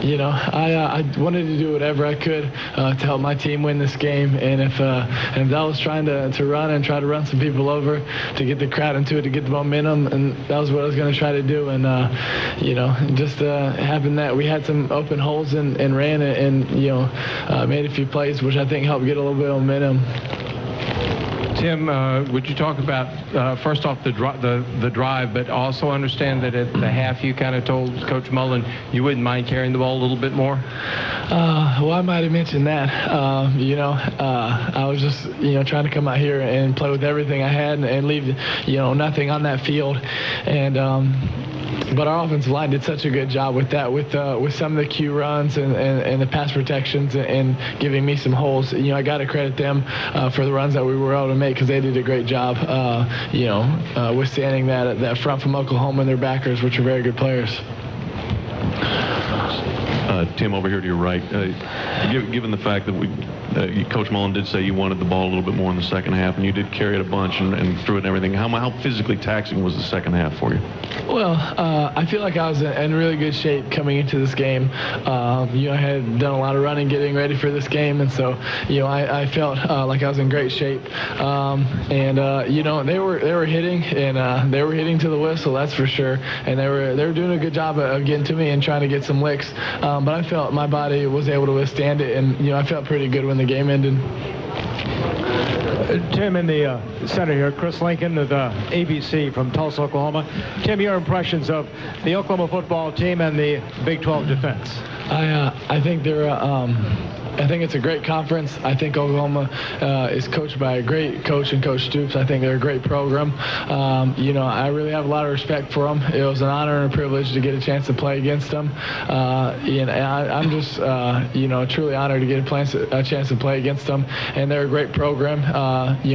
I wanted to do whatever I could to help my team win this game, and if that was trying to run and try to run some people over to get the crowd into it, to get the momentum, and that was what I was going to try to do. And just happened that we had some open holes and ran it, and made a few plays, which I think helped get a little bit of momentum. Tim, would you talk about, first off, the drive, but also understand that at the half you kind of told Coach Mullen you wouldn't mind carrying the ball a little bit more? Well, I might have mentioned that. I was just, trying to come out here and play with everything I had and leave, nothing on that field. And but our offensive line did such a good job with that, with some of the Q runs and the pass protections and giving me some holes. I got to credit them for the runs that we were able to make, because they did a great job, withstanding that front from Oklahoma and their backers, which are very good players. Tim, over here to your right, given the fact that Coach Mullen did say you wanted the ball a little bit more in the second half, and you did carry it a bunch and threw it and everything, how physically taxing was the second half for you? Well, I feel like I was in really good shape coming into this game. I had done a lot of running getting ready for this game, and so I felt like I was in great shape. They were hitting, and they were hitting to the whistle, that's for sure, and they were doing a good job of getting to me and trying to get some licks. But I felt my body was able to withstand it, and I felt pretty good when the game ended. Tim, in the center here, Chris Lincoln of ABC from Tulsa, Oklahoma. Tim, your impressions of the Oklahoma football team and the Big 12 defense? I think they're I think it's a great conference. I think Oklahoma is coached by a great coach and Coach Stoops. I think they're a great program. I really have a lot of respect for them. It was an honor and a privilege to get a chance to play against them. I'm just, truly honored to get a chance to play against them. And they're a great program.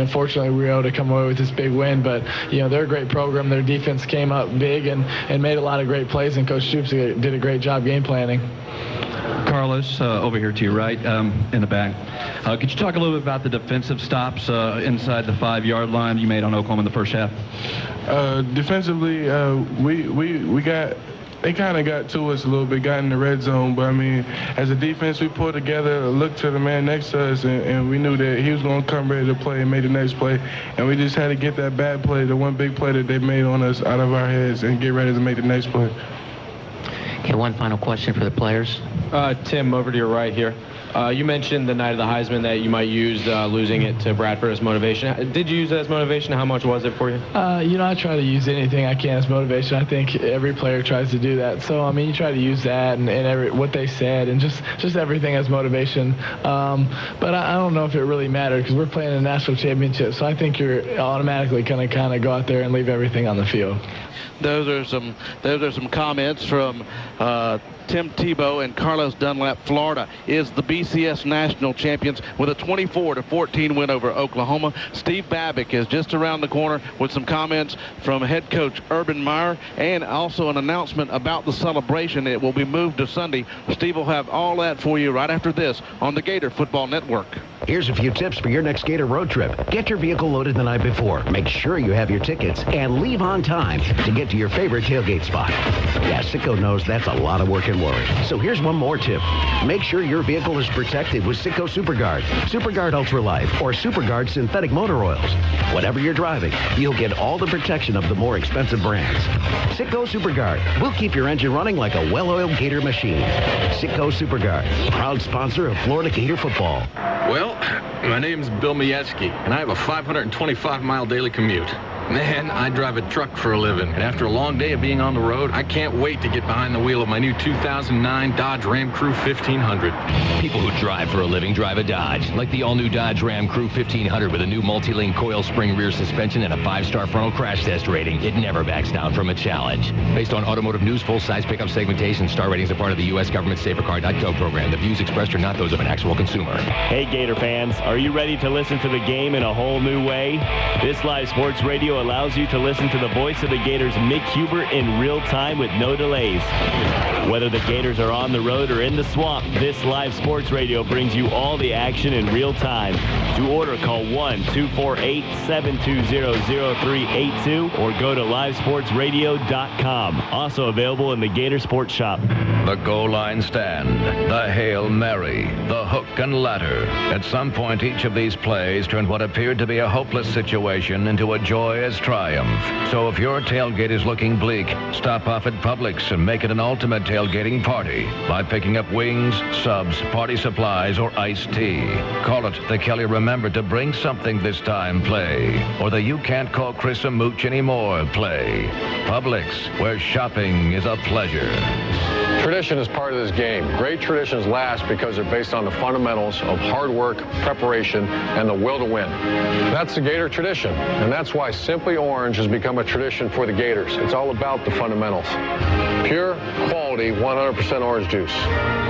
Fortunately, we were able to come away with this big win. But, they're a great program. Their defense came up big and made a lot of great plays. And Coach Stoops did a great job game planning. Carlos, over here to your right, in the back. Could you talk a little bit about the defensive stops inside the 5-yard line you made on Oklahoma in the first half? Defensively, they kind of got to us a little bit, got in the red zone. But, as a defense, we pulled together, looked to the man next to us, and we knew that he was going to come ready to play and make the next play. And we just had to get that bad play, the one big play that they made on us, out of our heads and get ready to make the next play. Okay, one final question for the players. Tim, over to your right here. You mentioned the night of the Heisman that you might use losing it to Bradford as motivation. Did you use it as motivation? How much was it for you? I try to use anything I can as motivation. I think every player tries to do that. So, you try to use that and what they said and just everything as motivation. But I don't know if it really mattered, because we're playing a national championship. So I think you're automatically going to kind of go out there and leave everything on the field. Those are some comments from Tim Tebow and Carlos Dunlap. Florida is the BCS national champions with a 24-14 win over Oklahoma. Steve Babick is just around the corner with some comments from head coach Urban Meyer, and also an announcement about the celebration. It will be moved to Sunday. Steve will have all that for you right after this on the Gator Football Network. Here's a few tips for your next Gator road trip. Get your vehicle loaded the night before. Make sure you have your tickets and leave on time to get to your favorite tailgate spot. Yeah, Sitco knows that's a lot of work and worry. So here's one more tip. Make sure your vehicle is protected with Sitco SuperGuard, SuperGuard Ultra Life, or SuperGuard Synthetic Motor Oils. Whatever you're driving, you'll get all the protection of the more expensive brands. Sitco SuperGuard will keep your engine running like a well-oiled Gator machine. Sitco SuperGuard, proud sponsor of Florida Gator football. Well, my name's Bill Majewski, and I have a 525-mile daily commute. Man, I drive a truck for a living, and after a long day of being on the road, I can't wait to get behind the wheel of my new 2009 Dodge Ram Crew 1500. People who drive for a living drive a Dodge, like the all-new Dodge Ram Crew 1500 with a new multi-link coil spring rear suspension and a 5-star frontal crash test rating. It never backs down from a challenge. Based on Automotive News full-size pickup segmentation, star ratings are part of the U.S. government SaferCar.gov program. The views expressed are not those of an actual consumer. Hey, Gator fans, are you ready to listen to the game in a whole new way? This live sports radio allows you to listen to the voice of the Gators, Mick Huber, in real time with no delays. Whether the Gators are on the road or in the swamp, this live sports radio brings you all the action in real time. To order, call 1-248-720-0382 or go to livesportsradio.com. Also available in the Gator Sports Shop. The goal line stand, the Hail Mary, the hook and ladder. At some point, each of these plays turned what appeared to be a hopeless situation into a joyous triumph. So if your tailgate is looking bleak, stop off at Publix and make it an ultimate tailgating party by picking up wings, subs, party supplies, or iced tea. Call it the Kelly Remember to Bring Something This Time play, or the You Can't Call Chris a Mooch Anymore play. Publix, where shopping is a pleasure. Tradition is part of this game. Great traditions last because they're based on the fundamentals of hard work, preparation, and the will to win. That's the Gator tradition, and that's why Simply Orange has become a tradition for the Gators. It's all about the fundamentals. Pure, quality, 100% orange juice.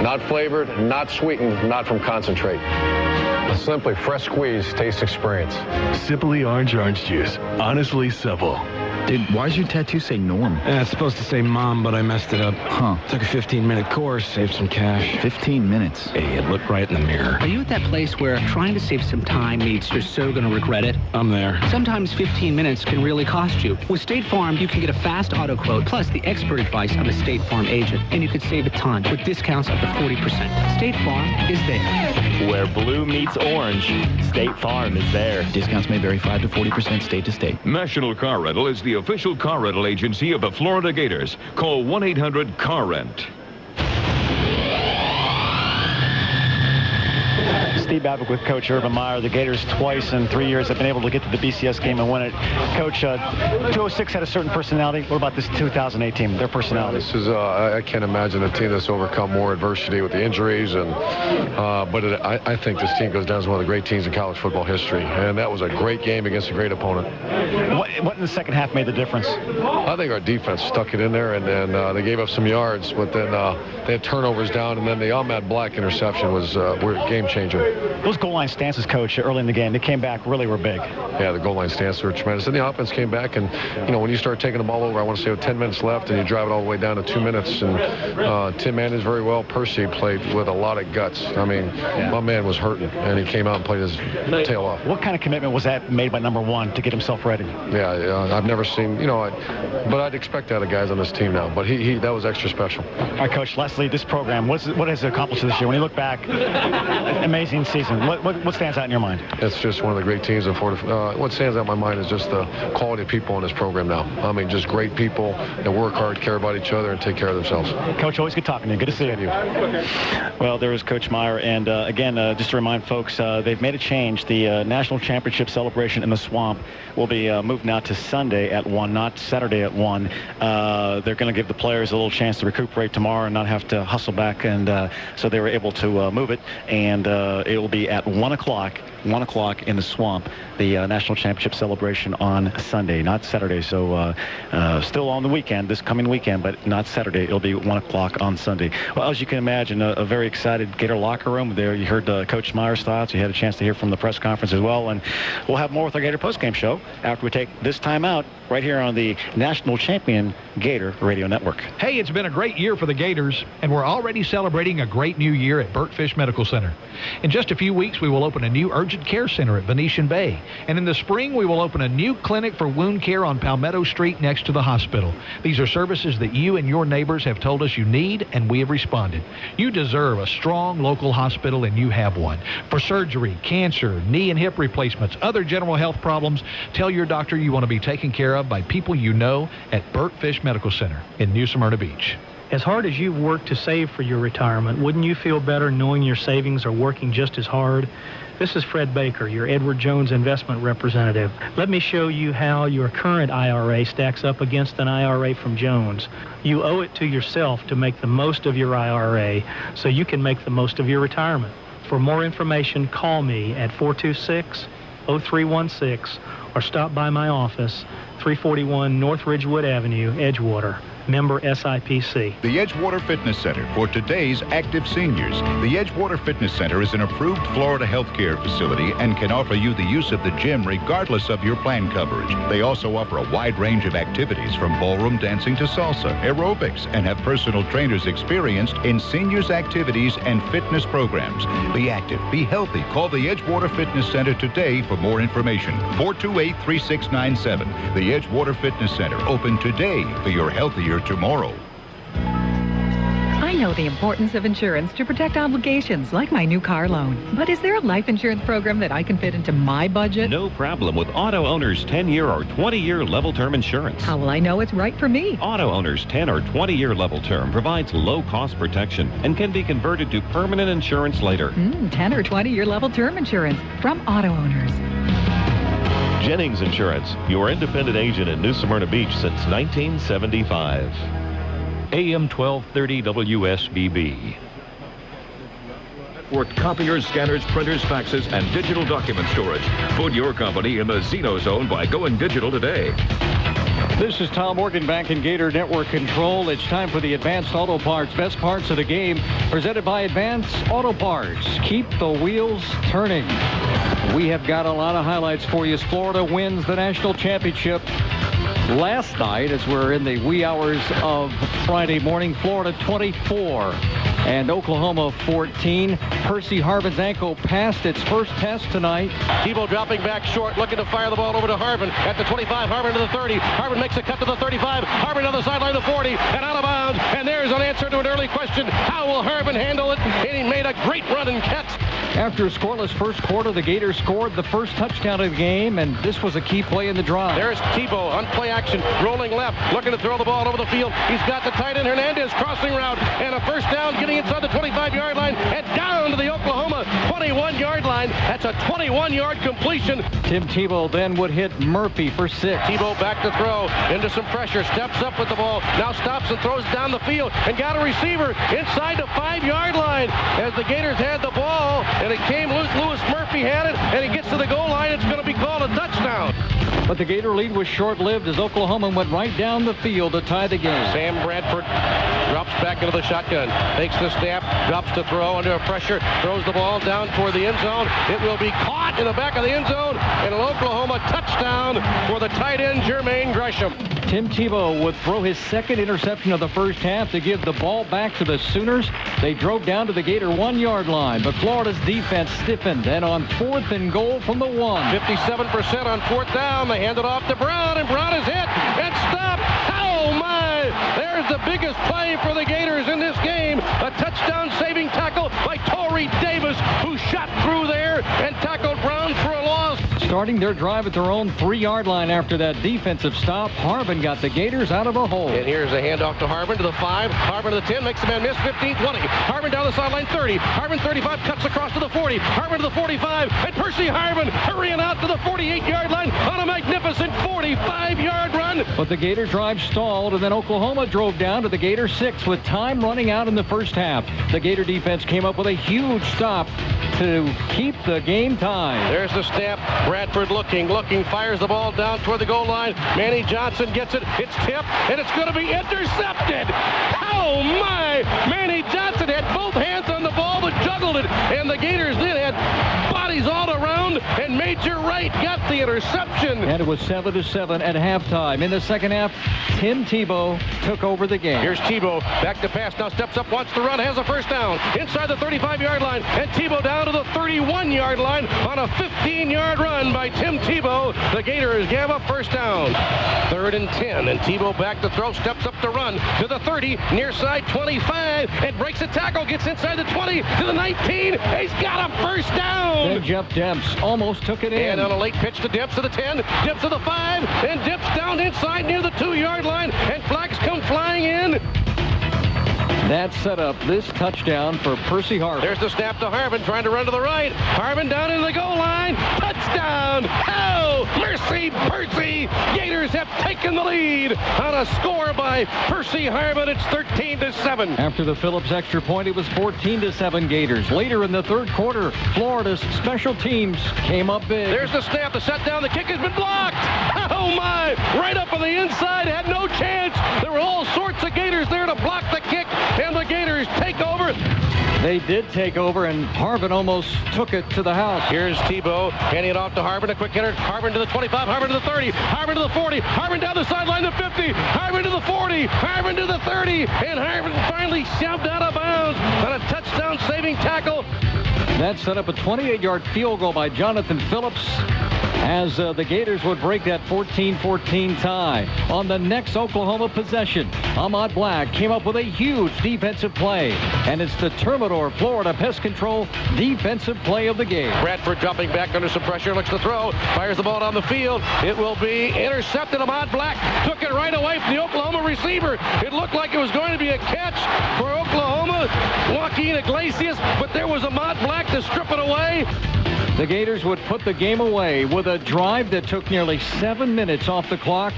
Not flavored, not sweetened, not from concentrate. A simply fresh squeeze taste experience. Simply orange juice. Honestly simple. Dude, why does your tattoo say Norm? It's supposed to say Mom, but I messed it up. Huh. Took a 15-minute course, saved some cash. 15 minutes? Hey, it looked right in the mirror. Are you at that place where trying to save some time means you're so going to regret it? I'm there. Sometimes 15 minutes can really cost you. With State Farm, you can get a fast auto quote plus the expert advice of a State Farm agent, and you could save a ton with discounts up to 40%. State Farm is there. Where blue meets orange, State Farm is there. Discounts may vary 5 to 40% state to state. National Car Rental is the official car rental agency of the Florida Gators. Call 1-800-CAR-RENT. Steve Babbitt with Coach Urban Meyer. The Gators twice in 3 years have been able to get to the BCS game and win it. Coach, 206 had a certain personality. What about this 2008 team, their personality? This is, I can't imagine a team that's overcome more adversity with the injuries. I think this team goes down as one of the great teams in college football history. And that was a great game against a great opponent. What in the second half made the difference? I think our defense stuck it in there, and then they gave up some yards, but then they had turnovers down, and then the Ahmad Black interception was a game changer. Those goal line stances, Coach, early in the game, they came back, really were big. Yeah, the goal line stances were tremendous. And the offense came back, and, when you start taking the ball over, I want to say with 10 minutes left, and you drive it all the way down to 2 minutes, and Tim managed very well. Percy played with a lot of guts. I mean, my man was hurting, and he came out and played his tail off. What kind of commitment was that made by number one to get himself ready? Yeah, I've never seen, but I'd expect that of guys on this team now. But that was extra special. All right, Coach, Leslie, this program, what has it accomplished this year? When you look back, amazing season. What stands out in your mind? It's just one of the great teams in Florida. What stands out in my mind is just the quality of people in this program now. I mean, just great people that work hard, care about each other, and take care of themselves. Coach, always good talking to you. Good to see you. Well, there is Coach Meyer. And again, just to remind folks, they've made a change. The National Championship celebration in the Swamp will be moved now to Sunday at 1, not Saturday at 1. They're going to give the players a little chance to recuperate tomorrow and not have to hustle back. And so they were able to move it. And it will be at 1 o'clock in the Swamp, the National Championship celebration on Sunday, not Saturday. So still on the weekend, this coming weekend, but not Saturday. It'll be 1 o'clock on Sunday. Well, as you can imagine, a very excited Gator locker room there. You heard Coach Meyer's thoughts. You had a chance to hear from the press conference as well. And we'll have more with our Gator postgame show after we take this time out right here on the National Champion Gator Radio Network. Hey, it's been a great year for the Gators, and we're already celebrating a great new year at Burt Fish Medical Center. In just a few weeks, we will open a new urgent care center at Venetian Bay. And in the spring, we will open a new clinic for wound care on Palmetto Street next to the hospital. These are services that you and your neighbors have told us you need, and we have responded. You deserve a strong local hospital, and you have one. For surgery, cancer, knee and hip replacements, other general health problems, tell your doctor you want to be taken care of by people you know at Burt Fish Medical Center in New Smyrna Beach. As hard as you've worked to save for your retirement, wouldn't you feel better knowing your savings are working just as hard? This is Fred Baker, your Edward Jones investment representative. Let me show you how your current IRA stacks up against an IRA from Jones. You owe it to yourself to make the most of your IRA so you can make the most of your retirement. For more information, call me at 426-0316 or stop by my office, 341 North Ridgewood Avenue, Edgewater. Member SIPC. The Edgewater Fitness Center for today's active seniors. The Edgewater Fitness Center is an approved Florida healthcare facility and can offer you the use of the gym regardless of your plan coverage. They also offer a wide range of activities from ballroom dancing to salsa, aerobics, and have personal trainers experienced in seniors activities and fitness programs. Be active, be healthy. Call the Edgewater Fitness Center today for more information. 428-3697. The Edgewater Fitness Center, open today for your healthier tomorrow. I know the importance of insurance to protect obligations like my new car loan. But is there a life insurance program that I can fit into my budget? No problem with Auto Owners 10-year or 20-year level term insurance. How will I know it's right for me? Auto Owners 10 or 20-year level term provides low-cost protection and can be converted to permanent insurance later. 10 or 20-year level term insurance from Auto Owners. Jennings Insurance, your independent agent in New Smyrna Beach since 1975. AM 1230 WSBB. Network copiers, scanners, printers, faxes, and digital document storage. Put your company in the Xeno Zone by going digital today. This is Tom Morgan back in Gator Network Control. It's time for the Advanced Auto Parts Best Parts of the Game, presented by Advanced Auto Parts. Keep the wheels turning. We have got a lot of highlights for you as Florida wins the national championship last night as we're in the wee hours of Friday morning. Florida 24 and Oklahoma 14. Percy Harvin's ankle passed its first test tonight. Tebow dropping back short, looking to fire the ball over to Harvin at the 25. Harvin to the 30. Harvin makes a cut to the 35. Harvin on the sideline to 40 and out of bounds. And there's an answer to an early question. How will Harvin handle it? And he made a great run and catch. After a scoreless first quarter, the Gators scored the first touchdown of the game, and this was a key play in the drive. There's Tebow on play action, rolling left, looking to throw the ball over the field. He's got the tight end Hernandez crossing route, and a first down getting inside the 25-yard line and down to the Oklahoma 21-yard line. That's a 21-yard completion. Tim Tebow then would hit Murphy for 6. Tebow back to throw, into some pressure, steps up with the ball, now stops and throws down the field, and got a receiver inside the 5-yard line as the Gators had the ball, and it came loose. Lewis Murphy had it, and he gets to the goal line. It's going to be called a touchdown. But the Gator lead was short-lived as Oklahoma went right down the field to tie the game. Sam Bradford drops back into the shotgun, takes the snap, drops to throw under pressure, throws the ball down toward the end zone. It will be caught in the back of the end zone, and an Oklahoma touchdown for the tight end Jermaine Gresham. Tim Tebow would throw his second interception of the first half to give the ball back to the Sooners. They drove down to the Gator 1-yard line, but Florida's defense stiffened, and on 4th and goal from the 1. 57% on 4th down. They hand it off to Brown, and Brown is hit and stopped. Oh, my! There's the biggest play for the Gators in this game. A touchdown-saving tackle by Torrey Davis, who shot through there and tackled Brown for a loss. Starting their drive at their own 3-yard line after that defensive stop, Harvin got the Gators out of a hole. And here's a handoff to Harvin to the 5. Harvin to the 10, makes the man miss. 15, 20. Harvin down the sideline, 30. Harvin 35, cuts across to the 40. Harvin to the 45, and Percy Harvin hurrying out to the 48-yard line on a magnificent 45-yard run. But the Gator drive stalled, and then Oklahoma drove down to the Gator 6 with time running out in the first half. The Gator defense came up with a huge stop to keep the game tied. There's the snap. Bradford looking, fires the ball down toward the goal line. Manny Johnson gets it. It's tipped, and it's going to be intercepted. Oh, my! Manny Johnson had both hands on the ball, but juggled it. And the Gators then had bodies all around, and Major Wright got the interception. And it was 7-7 at halftime. In the second half, Tim Tebow took over the game. Here's Tebow, back to pass, now steps up, wants to run, has a first down. Inside the 35-yard line, and Tebow down to the 31-yard line on a 15-yard run by Tim Tebow. The Gators gave up first down. 3rd and 10, and Tebow back to throw, steps up to run to the 30, near side 25, and breaks a tackle, gets inside the 20 to the 19. He's got a first down. Then Jeff Demps almost took it in. And on a late pitch to Demps to the 10, Demps to the 5, and Demps down inside near the 2-yard line, and flags come flying in. That set up this touchdown for Percy Harvin. There's the snap to Harvin, trying to run to the right. Harvin down into the goal line. Touchdown! Oh, mercy, Percy! Gators Gators have taken the lead on a score by Percy Harmon. It's 13-7. After the Phillips extra point, it was 14-7 Gators. Later in the third quarter, Florida's special teams came up big. There's the snap, the set down, the kick has been blocked. Oh my, right up on the inside, had no chance. There were all sorts of Gators there to block the kick, and the Gators take over. They did take over, and Harbin almost took it to the house. Here's Tebow handing it off to Harbin, a quick hitter. Harbin to the 25, Harbin to the 30, Harbin to the 40, Harbin down the sideline to 50, Harbin to the 40, Harbin to the 30, and Harbin finally shoved out of bounds on a touchdown-saving tackle. That set up a 28-yard field goal by Jonathan Phillips, as the Gators would break that 14-14 tie. On the next Oklahoma possession, Ahmad Black came up with a huge defensive play, and it's the Termidor Florida Pest Control defensive play of the game. Bradford dropping back under some pressure, looks to throw, fires the ball down the field. It will be intercepted. Ahmad Black took it right away from the Oklahoma receiver. It looked like it was going to be a catch for Oklahoma, Joaquin Iglesias, but there was Ahmad Black to strip it away. The Gators would put the game away with a drive that took nearly 7 minutes off the clock.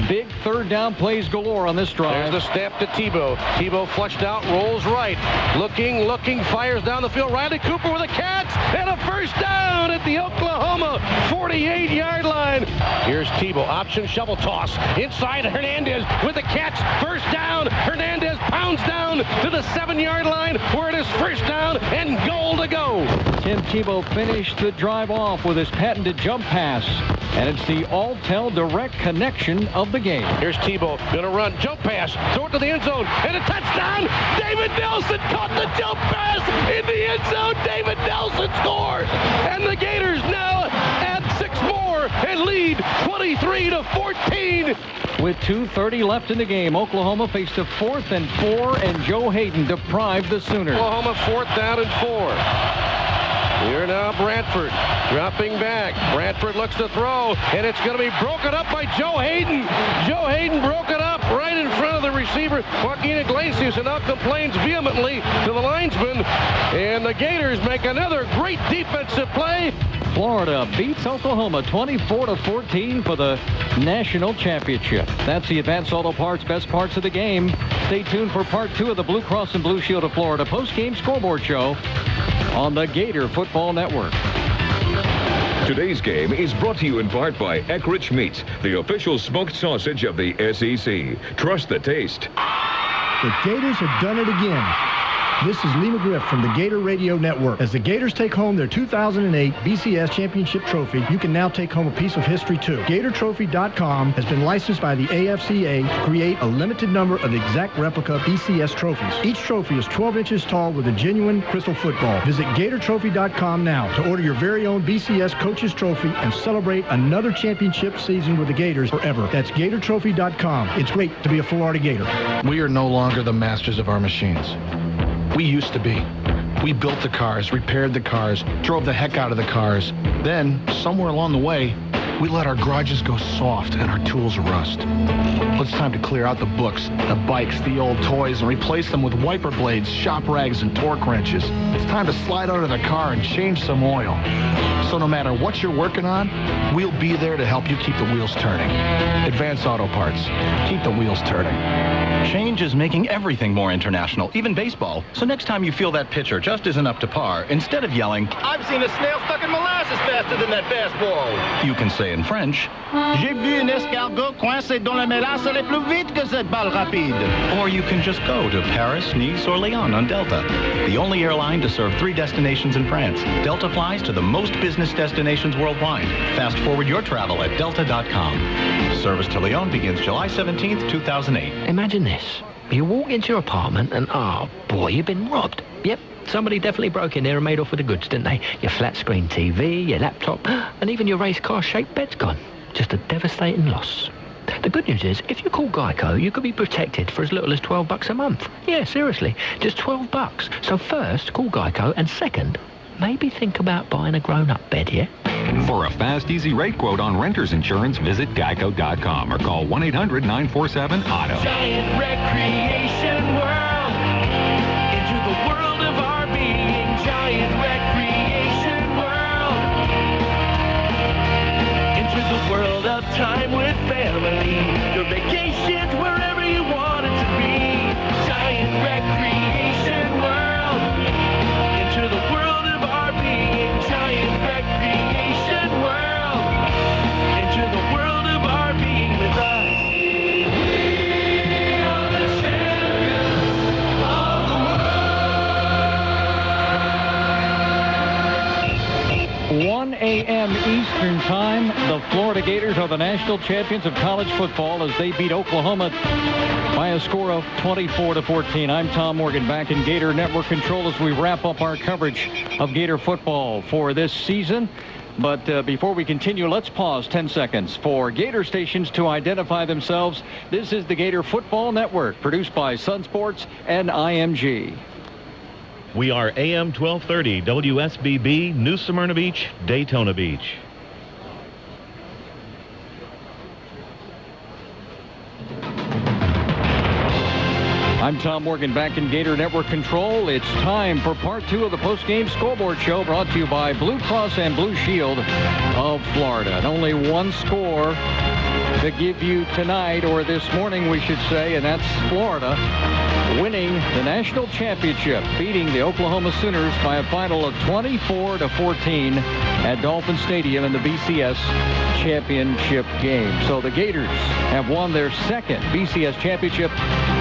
Big third down plays galore on this drive. There's the snap to Tebow. Tebow flushed out, rolls right. Looking, fires down the field. Riley Cooper with a catch and a first down at the Oklahoma 48-yard line. Here's Tebow, option shovel toss. Inside, Hernandez with the catch. First down. Hernandez pounds down to the 7-yard line where it is first down and goal to go. Tim Tebow finished the drive off with his patented jump pass, and it's the all-tell direct connection of the game. Here's Tebow, gonna run, jump pass, throw it to the end zone, and a touchdown! David Nelson caught the jump pass in the end zone. David Nelson scores, and the Gators now add 6 more and lead 23-14. With 2:30 left in the game, Oklahoma faced a 4th and 4, and Joe Hayden deprived the Sooners. Oklahoma 4th down and 4. Here now Bradford dropping back. Bradford looks to throw, and it's going to be broken up by Joe Hayden. Joe Hayden broke it up right in front of the receiver, Joaquin Iglesias, and now complains vehemently to the linesman. And the Gators make another great defensive play. Florida beats Oklahoma 24-14 for the national championship. That's the Advanced Auto Parts best parts of the game. Stay tuned for part 2 of the Blue Cross and Blue Shield of Florida post-game scoreboard show on the Gator Football Network. Today's game is brought to you in part by Eckrich Meats, the official smoked sausage of the SEC. Trust the taste. The Gators have done it again. This is Lee McGriff from the Gator Radio Network. As the Gators take home their 2008 BCS Championship Trophy, you can now take home a piece of history, too. GatorTrophy.com has been licensed by the AFCA to create a limited number of exact replica BCS trophies. Each trophy is 12 inches tall with a genuine crystal football. Visit GatorTrophy.com now to order your very own BCS Coach's Trophy and celebrate another championship season with the Gators forever. That's GatorTrophy.com. It's great to be a Florida Gator. We are no longer the masters of our machines. We used to be. We built the cars, repaired the cars, drove the heck out of the cars. Then, somewhere along the way, we let our garages go soft and our tools rust. Well, it's time to clear out the books, the bikes, the old toys, and replace them with wiper blades, shop rags, and torque wrenches. It's time to slide under the car and change some oil. So no matter what you're working on, we'll be there to help you keep the wheels turning. Advanced Auto Parts. Keep the wheels turning. Change is making everything more international, even baseball. So next time you feel that pitcher just isn't up to par, instead of yelling, "I've seen a snail stuck in molasses faster than that fastball," you can say in French, "J'ai vu un escargot coincé dans la mélasse aller plus vite que cette balle rapide." Or you can just go to Paris, Nice, or Lyon on Delta, the only airline to serve 3 destinations in France. Delta flies to the most business destinations worldwide. Fast forward your travel at delta.com. Service to Lyon begins July 17th, 2008. Imagine this. You walk into your apartment and, oh boy, you've been robbed. Yep, somebody definitely broke in there and made off with the goods, didn't they? Your flat screen TV, your laptop, and even your race car shaped bed's gone. Just a devastating loss. The good news is, if you call Geico, you could be protected for as little as $12 a month. Yeah, seriously, just $12. So first, call Geico, and second, maybe think about buying a grown-up bed, yeah? For a fast, easy rate quote on renter's insurance, visit geico.com or call 1-800-947-AUTO. Giant recreation world. Into the world of our being. Giant recreation world. Into the world of time with family. be. Your vacation's wherever you want it to be. Giant recreation world. Into the world of our being. Giant recreation world. Into the world of our being with us. We are the champions of the world. 1 a.m. Eastern Time. The Florida Gators are the national champions of college football as they beat Oklahoma by a score of 24-14. I'm Tom Morgan, back in Gator Network Control as we wrap up our coverage of Gator football for this season. But before we continue, let's pause 10 seconds for Gator stations to identify themselves. This is the Gator Football Network, produced by Sun Sports and IMG. We are AM 1230 WSBB, New Smyrna Beach, Daytona Beach. I'm Tom Morgan, back in Gator Network Control. It's time for part 2 of the post-game scoreboard show, brought to you by Blue Cross and Blue Shield of Florida. And only one score to give you tonight, or this morning we should say, and that's Florida winning the national championship, beating the Oklahoma Sooners by a final of 24-14 at Dolphin Stadium in the BCS championship game. So the Gators have won their second BCS championship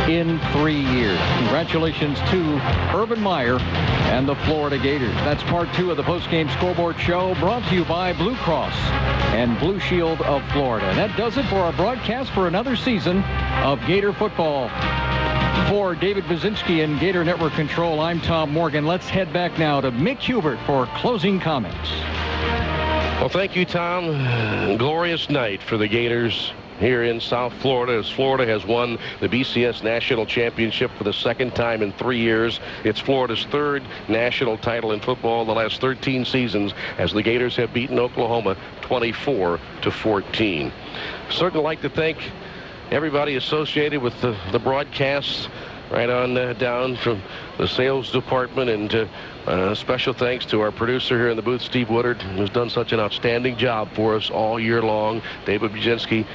in 3 years. Congratulations to Urban Meyer and the Florida Gators. That's part 2 of the post-game scoreboard show, brought to you by Blue Cross and Blue Shield of Florida. And that does it for our broadcast for another season of Gator football. For David Baczynski and Gator Network Control, I'm Tom Morgan. Let's head back now to Mick Hubert for closing comments. Well, thank you, Tom. Glorious night for the Gators here in South Florida, as Florida has won the BCS National Championship for the second time in 3 years. It's Florida's third national title in football the last 13 seasons, as the Gators have beaten Oklahoma 24-14. Certainly like to thank everybody associated with the broadcasts, right on down from the sales department, and special thanks to our producer here in the booth, Steve Woodard, who's done such an outstanding job for us all year long. David Baczynski,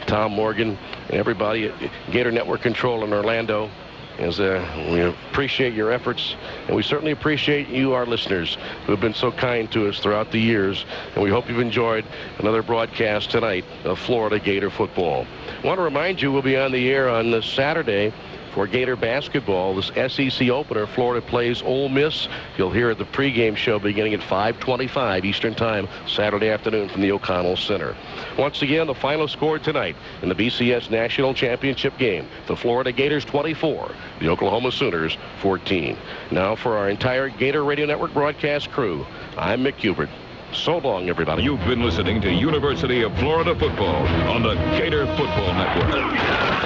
Tom Morgan, and everybody at Gator Network Control in Orlando. As we appreciate your efforts, and we certainly appreciate you, our listeners, who have been so kind to us throughout the years. And we hope you've enjoyed another broadcast tonight of Florida Gator football. I want to remind you we'll be on the air on this Saturday for Gator basketball. This SEC opener, Florida plays Ole Miss. You'll hear the pregame show beginning at 5:25 Eastern Time, Saturday afternoon from the O'Connell Center. Once again, the final score tonight in the BCS National Championship game: the Florida Gators 24, the Oklahoma Sooners 14. Now for our entire Gator Radio Network broadcast crew, I'm Mick Hubert. So long, everybody. You've been listening to University of Florida Football on the Gator Football Network.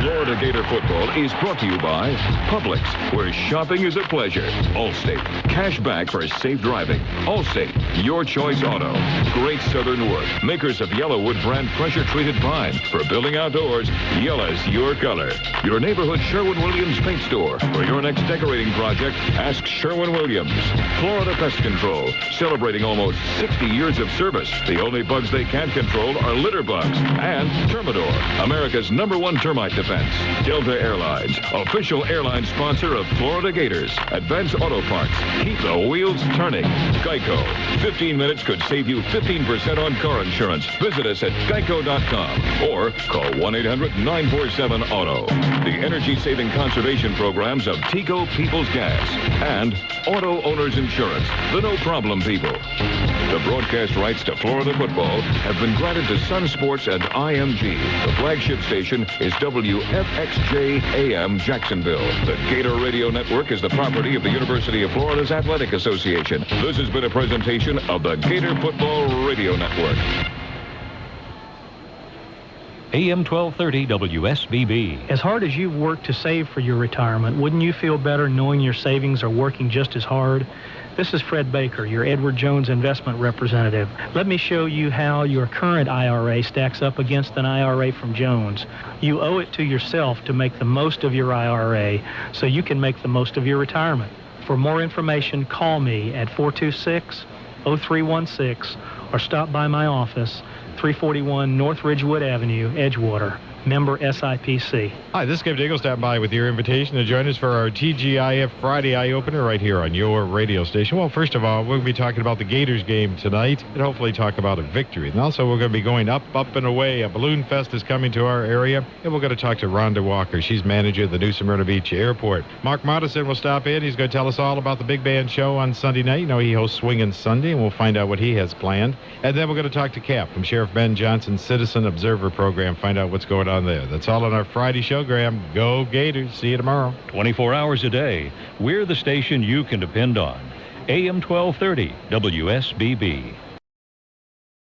Florida Gator Football is brought to you by Publix, where shopping is a pleasure. Allstate, cash back for safe driving. Allstate, your choice auto. Great Southern Wood, makers of Yellowwood brand pressure-treated pine. For building outdoors, yellow's your color. Your neighborhood Sherwin-Williams paint store. For your next decorating project, ask Sherwin-Williams. Florida Pest Control, celebrating almost 60 years of service. The only bugs they can't control are litter bugs. And Termidor, America's #1 termite defense. Delta Airlines, official airline sponsor of Florida Gators. Advance Auto Parts, keep the wheels turning. Geico, 15 minutes could save you 15% on car insurance. Visit us at geico.com or call 1-800-947-AUTO. The energy-saving conservation programs of Tico People's Gas and Auto Owners Insurance, the no-problem people. The broadcast rights to Florida football have been granted to Sun Sports and IMG. The flagship station is WFXJ AM Jacksonville. The Gator Radio Network is the property of the University of Florida's Athletic Association. This has been a presentation of the Gator Football Radio Network. AM 1230 WSBB. As hard as you've worked to save for your retirement, wouldn't you feel better knowing your savings are working just as hard? This is Fred Baker, your Edward Jones investment representative. Let me show you how your current IRA stacks up against an IRA from Jones. You owe it to yourself to make the most of your IRA so you can make the most of your retirement. For more information, call me at 426-0316 or stop by my office, 341 North Ridgewood Avenue, Edgewater. member SIPC. Hi, this is Skip Diggle stopping by with your invitation to join us for our TGIF Friday Eye Opener right here on your radio station. Well, first of all, we'll be talking about the Gators game tonight and hopefully talk about a victory. And also, we're going to be going up and away. A balloon fest is coming to our area, and we're going to talk to Rhonda Walker. She's manager of the New Smyrna Beach Airport. Mark Modison will stop in. He's going to tell us all about the big band show on Sunday night. You know, he hosts Swingin' Sunday, and we'll find out what he has planned. And then we're going to talk to Cap from Sheriff Ben Johnson's Citizen Observer program, find out what's going on there. That's all on our Friday show, Graham. Go Gators. See you tomorrow. 24 hours a day. We're the station you can depend on. AM 1230, WSBB.